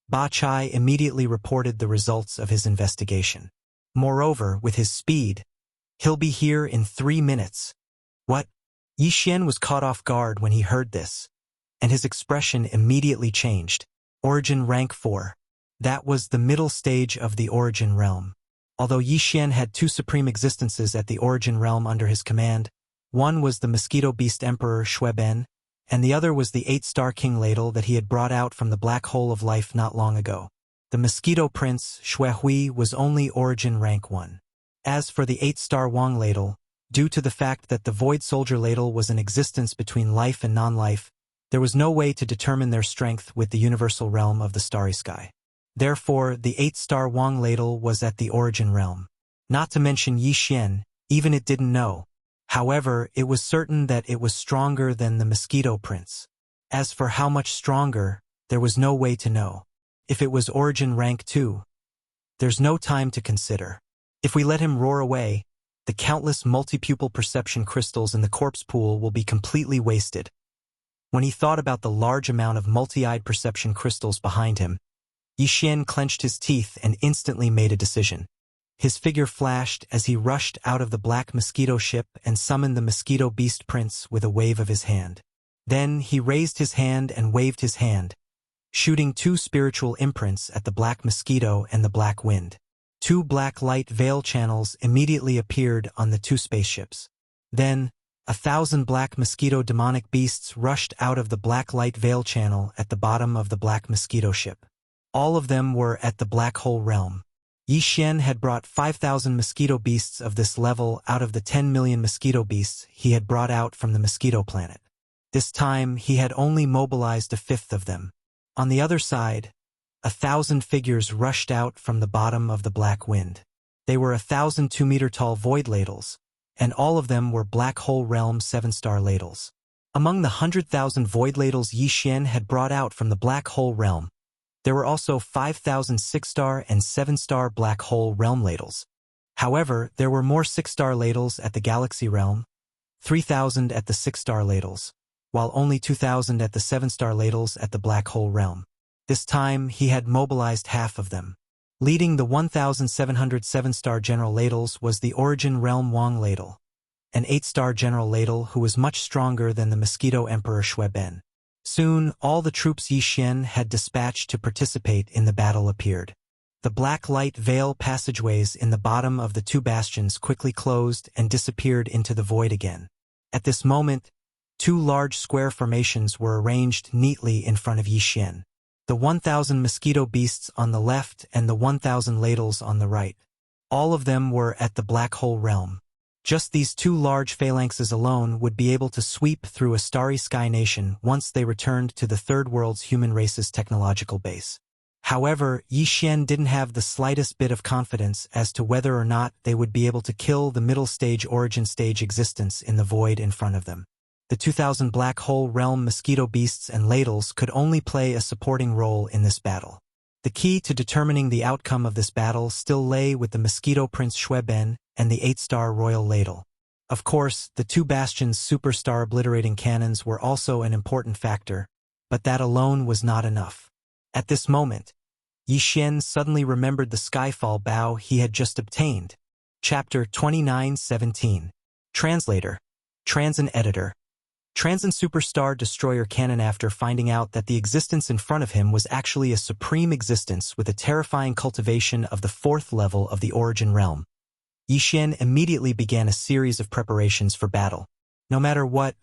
Ba Chai immediately reported the results of his investigation. Moreover, with his speed, he'll be here in 3 minutes. What? Yi Xian was caught off guard when he heard this, and his expression immediately changed. Origin Rank 4. That was the middle stage of the Origin Realm. Although Yi Xian had 2 supreme existences at the Origin Realm under his command, one was the Mosquito Beast Emperor Shueben, and the other was the 8-star King Ladle that he had brought out from the black hole of life not long ago. The Mosquito Prince, Xuehui, was only Origin Rank 1. As for the 8-star Wang Ladle, due to the fact that the Void Soldier Ladle was an existence between life and non-life, there was no way to determine their strength with the universal realm of the starry sky. Therefore, the 8-star Wang Ladle was at the Origin Realm. Not to mention Yi Xian, even it didn't know. However, it was certain that it was stronger than the Mosquito Prince. As for how much stronger, there was no way to know. If it was Origin Rank 2, there's no time to consider. If we let him roar away, the countless multi-pupil perception crystals in the corpse pool will be completely wasted. When he thought about the large amount of multi-eyed perception crystals behind him, Yi Xian clenched his teeth and instantly made a decision. His figure flashed as he rushed out of the Black Mosquito ship and summoned the Mosquito Beast Prince with a wave of his hand. Then he raised his hand and waved his hand, shooting 2 spiritual imprints at the Black Mosquito and the Black Wind. 2 black light veil channels immediately appeared on the 2 spaceships. Then, 1,000 Black Mosquito demonic beasts rushed out of the black light veil channel at the bottom of the Black Mosquito ship. All of them were at the Black Hole Realm. Yi Xian had brought 5,000 mosquito beasts of this level out of the 10 million mosquito beasts he had brought out from the Mosquito Planet. This time, he had only mobilized 1/5 of them. On the other side, 1,000 figures rushed out from the bottom of the Black Wind. They were 1,000 2-meter-tall void ladles, and all of them were Black Hole Realm 7-star ladles. Among the 100,000 void ladles Yi Xian had brought out from the black hole realm, there were also 5,000 6-star and 7-star black hole realm ladles. However, there were more 6-star ladles at the galaxy realm, 3,000 at the 6-star ladles, while only 2,000 at the 7-star ladles at the black hole realm. This time, he had mobilized half of them. Leading the 1,700 7-star general ladles was the Origin Realm Wang ladle, an 8-star general ladle who was much stronger than the Mosquito Emperor Shueben. Soon, all the troops Yi Xian had dispatched to participate in the battle appeared. The black light veil passageways in the bottom of the two bastions quickly closed and disappeared into the void again. At this moment, two large square formations were arranged neatly in front of Yi Xian. The 1,000 mosquito beasts on the left and the 1,000 ladles on the right. All of them were at the black hole realm. Just these two large phalanxes alone would be able to sweep through a starry sky nation once they returned to the third world's human race's technological base. However, Yi Xian didn't have the slightest bit of confidence as to whether or not they would be able to kill the middle stage origin stage existence in the void in front of them. The 2,000 black hole realm mosquito beasts and ladles could only play a supporting role in this battle. The key to determining the outcome of this battle still lay with the Mosquito Prince Shueben and the 8-star Royal Ladle. Of course, the two bastions' superstar obliterating cannons were also an important factor, but that alone was not enough. At this moment, Yi Xian suddenly remembered the Skyfall bow he had just obtained. Chapter 29:17. Translator. Transin Editor. Transin Superstar Destroyer Cannon. After finding out that the existence in front of him was actually a supreme existence with a terrifying cultivation of the 4th level of the Origin Realm, Yi Xian immediately began a series of preparations for battle. No matter what,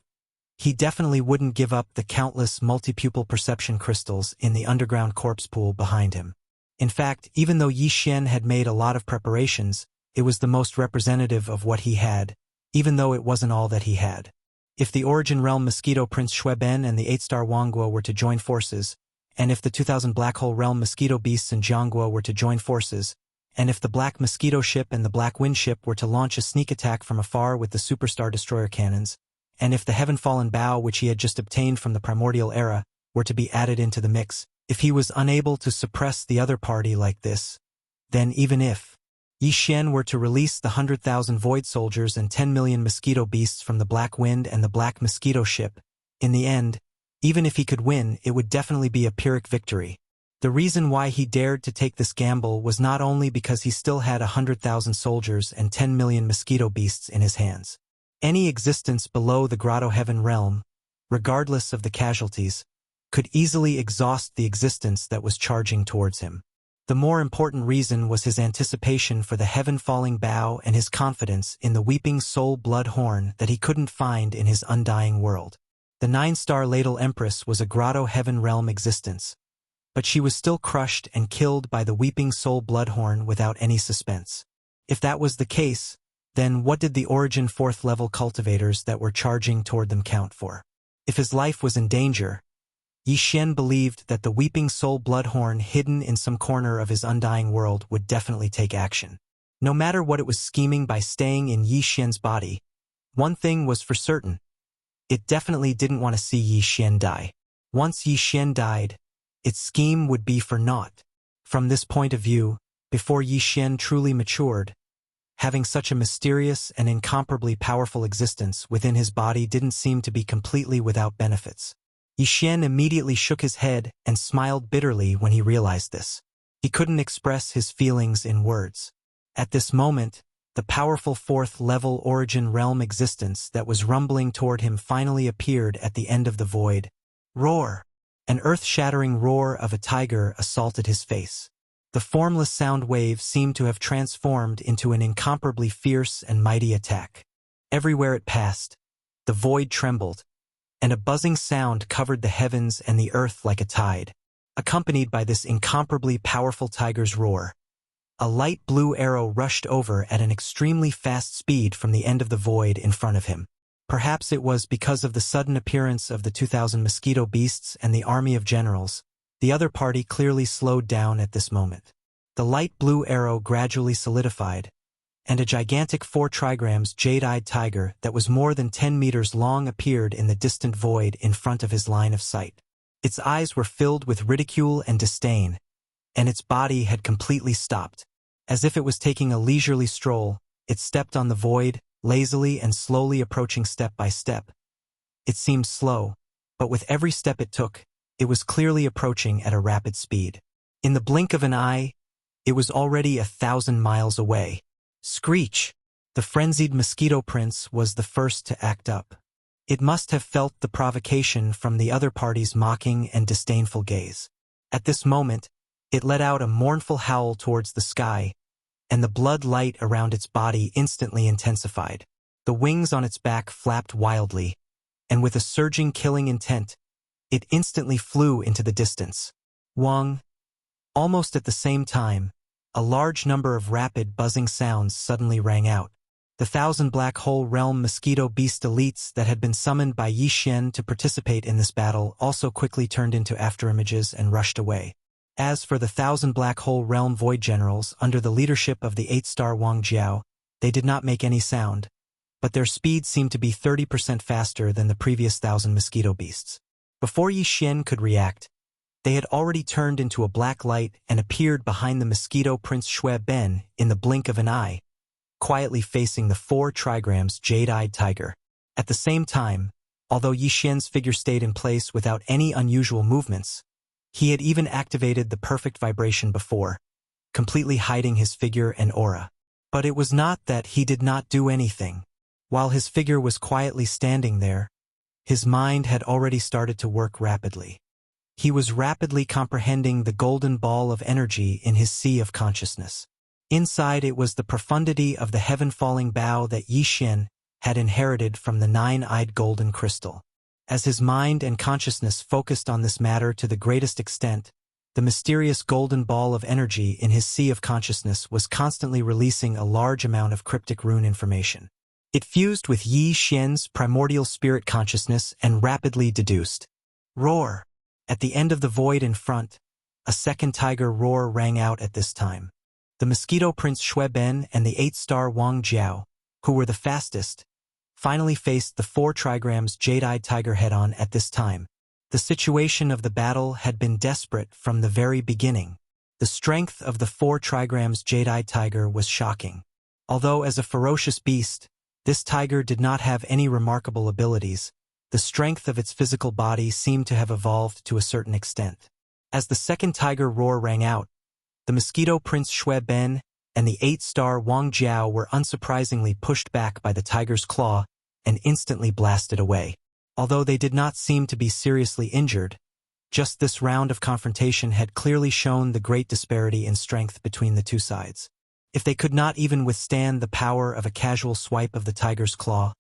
he definitely wouldn't give up the countless multi-pupil perception crystals in the underground corpse pool behind him. In fact, even though Yi Xian had made a lot of preparations, it was the most representative of what he had, even though it wasn't all that he had. If the Origin Realm Mosquito Prince Shueben and the 8-star Wangguo were to join forces, and if the 2,000 Black Hole Realm Mosquito Beasts and Jiangguo were to join forces, and if the Black Mosquito Ship and the Black Wind Ship were to launch a sneak attack from afar with the Superstar Destroyer Cannons, and if the Heaven Fallen Bow which he had just obtained from the Primordial Era were to be added into the mix, if he was unable to suppress the other party like this, then even if Yi Xian were to release the 100,000 Void Soldiers and 10 million Mosquito Beasts from the Black Wind and the Black Mosquito Ship, in the end, even if he could win, it would definitely be a Pyrrhic victory. The reason why he dared to take this gamble was not only because he still had 100,000 soldiers and 10 million Mosquito Beasts in his hands. Any existence below the Grotto Heaven realm, regardless of the casualties, could easily exhaust the existence that was charging towards him. The more important reason was his anticipation for the heaven-falling bow and his confidence in the weeping soul blood horn that he couldn't find in his undying world. The 9-star Ladle Empress was a Grotto Heaven realm existence, but she was still crushed and killed by the weeping soul blood horn without any suspense. If that was the case, then what did the Origin 4th level cultivators that were charging toward them count for? If his life was in danger, Yi Xian believed that the weeping soul bloodhorn hidden in some corner of his undying world would definitely take action. No matter what it was scheming by staying in Yi Xian's body, one thing was for certain. It definitely didn't want to see Yi Xian die. Once Yi Xian died, its scheme would be for naught. From this point of view, before Yi Xian truly matured, having such a mysterious and incomparably powerful existence within his body didn't seem to be completely without benefits. Yi Xian immediately shook his head and smiled bitterly when he realized this. He couldn't express his feelings in words. At this moment, the powerful 4th level Origin realm existence that was rumbling toward him finally appeared at the end of the void. Roar! An earth-shattering roar of a tiger assaulted his face. The formless sound wave seemed to have transformed into an incomparably fierce and mighty attack. Everywhere it passed, the void trembled, and a buzzing sound covered the heavens and the earth like a tide. Accompanied by this incomparably powerful tiger's roar, a light blue arrow rushed over at an extremely fast speed from the end of the void in front of him. Perhaps it was because of the sudden appearance of the 2,000 mosquito beasts and the army of generals. The other party clearly slowed down at this moment. The light blue arrow gradually solidified, and a gigantic 4 trigrams jade-eyed tiger that was more than 10 meters long appeared in the distant void in front of his line of sight. Its eyes were filled with ridicule and disdain, and its body had completely stopped. As if it was taking a leisurely stroll, it stepped on the void, lazily and slowly approaching step by step. It seemed slow, but with every step it took, it was clearly approaching at a rapid speed. In the blink of an eye, it was already 1,000 miles away. Screech! The frenzied mosquito prince was the first to act up. It must have felt the provocation from the other party's mocking and disdainful gaze. At this moment, it let out a mournful howl towards the sky, and the blood light around its body instantly intensified. The wings on its back flapped wildly, and with a surging killing intent, it instantly flew into the distance. Wong! Almost at the same time, a large number of rapid buzzing sounds suddenly rang out. The 1,000 black hole realm mosquito beast elites that had been summoned by Yi Xian to participate in this battle also quickly turned into afterimages and rushed away. As for the 1,000 black hole realm void generals under the leadership of the 8-star Wang Jiao, they did not make any sound, but their speed seemed to be 30% faster than the previous 1,000 mosquito beasts. Before Yi Xian could react, they had already turned into a black light and appeared behind the mosquito prince Shui Ben in the blink of an eye, quietly facing the 4 trigrams jade-eyed tiger. At the same time, although Yi Xian's figure stayed in place without any unusual movements, he had even activated the perfect vibration before, completely hiding his figure and aura. But it was not that he did not do anything. While his figure was quietly standing there, his mind had already started to work rapidly. He was rapidly comprehending the golden ball of energy in his sea of consciousness. Inside it was the profundity of the heaven-falling bow that Yi Xian had inherited from the 9-eyed golden crystal. As his mind and consciousness focused on this matter to the greatest extent, the mysterious golden ball of energy in his sea of consciousness was constantly releasing a large amount of cryptic rune information. It fused with Yi Xian's primordial spirit consciousness and rapidly deduced. Roar! At the end of the void in front, a second tiger roar rang out at this time. The mosquito prince Shui Ben and the 8-star Wang Jiao, who were the fastest, finally faced the 4 trigrams jade-eyed tiger head-on at this time. The situation of the battle had been desperate from the very beginning. The strength of the 4 trigrams jade-eyed tiger was shocking. Although as a ferocious beast, this tiger did not have any remarkable abilities, the strength of its physical body seemed to have evolved to a certain extent. As the second tiger roar rang out, the mosquito prince Shui Ben and the 8-star Wang Jiao were unsurprisingly pushed back by the tiger's claw and instantly blasted away. Although they did not seem to be seriously injured, just this round of confrontation had clearly shown the great disparity in strength between the two sides. If they could not even withstand the power of a casual swipe of the tiger's claw,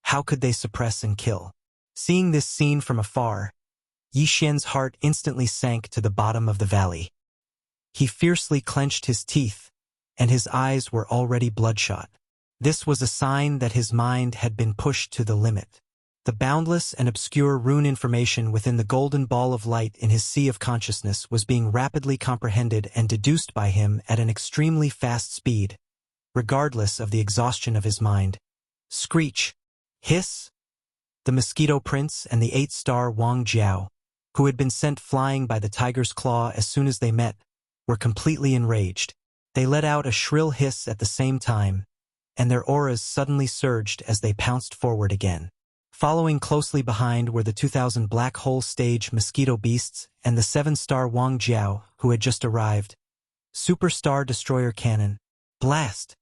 how could they suppress and kill? Seeing this scene from afar, Yi Xian's heart instantly sank to the bottom of the valley. He fiercely clenched his teeth, and his eyes were already bloodshot. This was a sign that his mind had been pushed to the limit. The boundless and obscure rune information within the golden ball of light in his sea of consciousness was being rapidly comprehended and deduced by him at an extremely fast speed, regardless of the exhaustion of his mind. Screech! Hiss! The mosquito prince and the 8-star Wang Jiao, who had been sent flying by the tiger's claw as soon as they met, were completely enraged. They let out a shrill hiss at the same time, and their auras suddenly surged as they pounced forward again. Following closely behind were the 2,000 black hole stage mosquito beasts and the 7-star Wang Jiao, who had just arrived. Superstar destroyer cannon. Blast!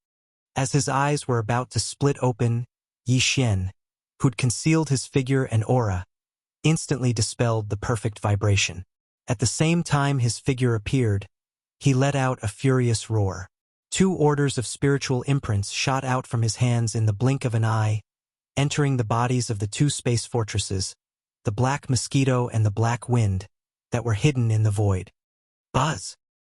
As his eyes were about to split open, Yi Xian, who'd concealed his figure and aura, instantly dispelled the perfect vibration. At the same time his figure appeared, he let out a furious roar. 2 orders of spiritual imprints shot out from his hands in the blink of an eye, entering the bodies of the 2 space fortresses, the Black Mosquito and the Black Wind, that were hidden in the void. Buzz!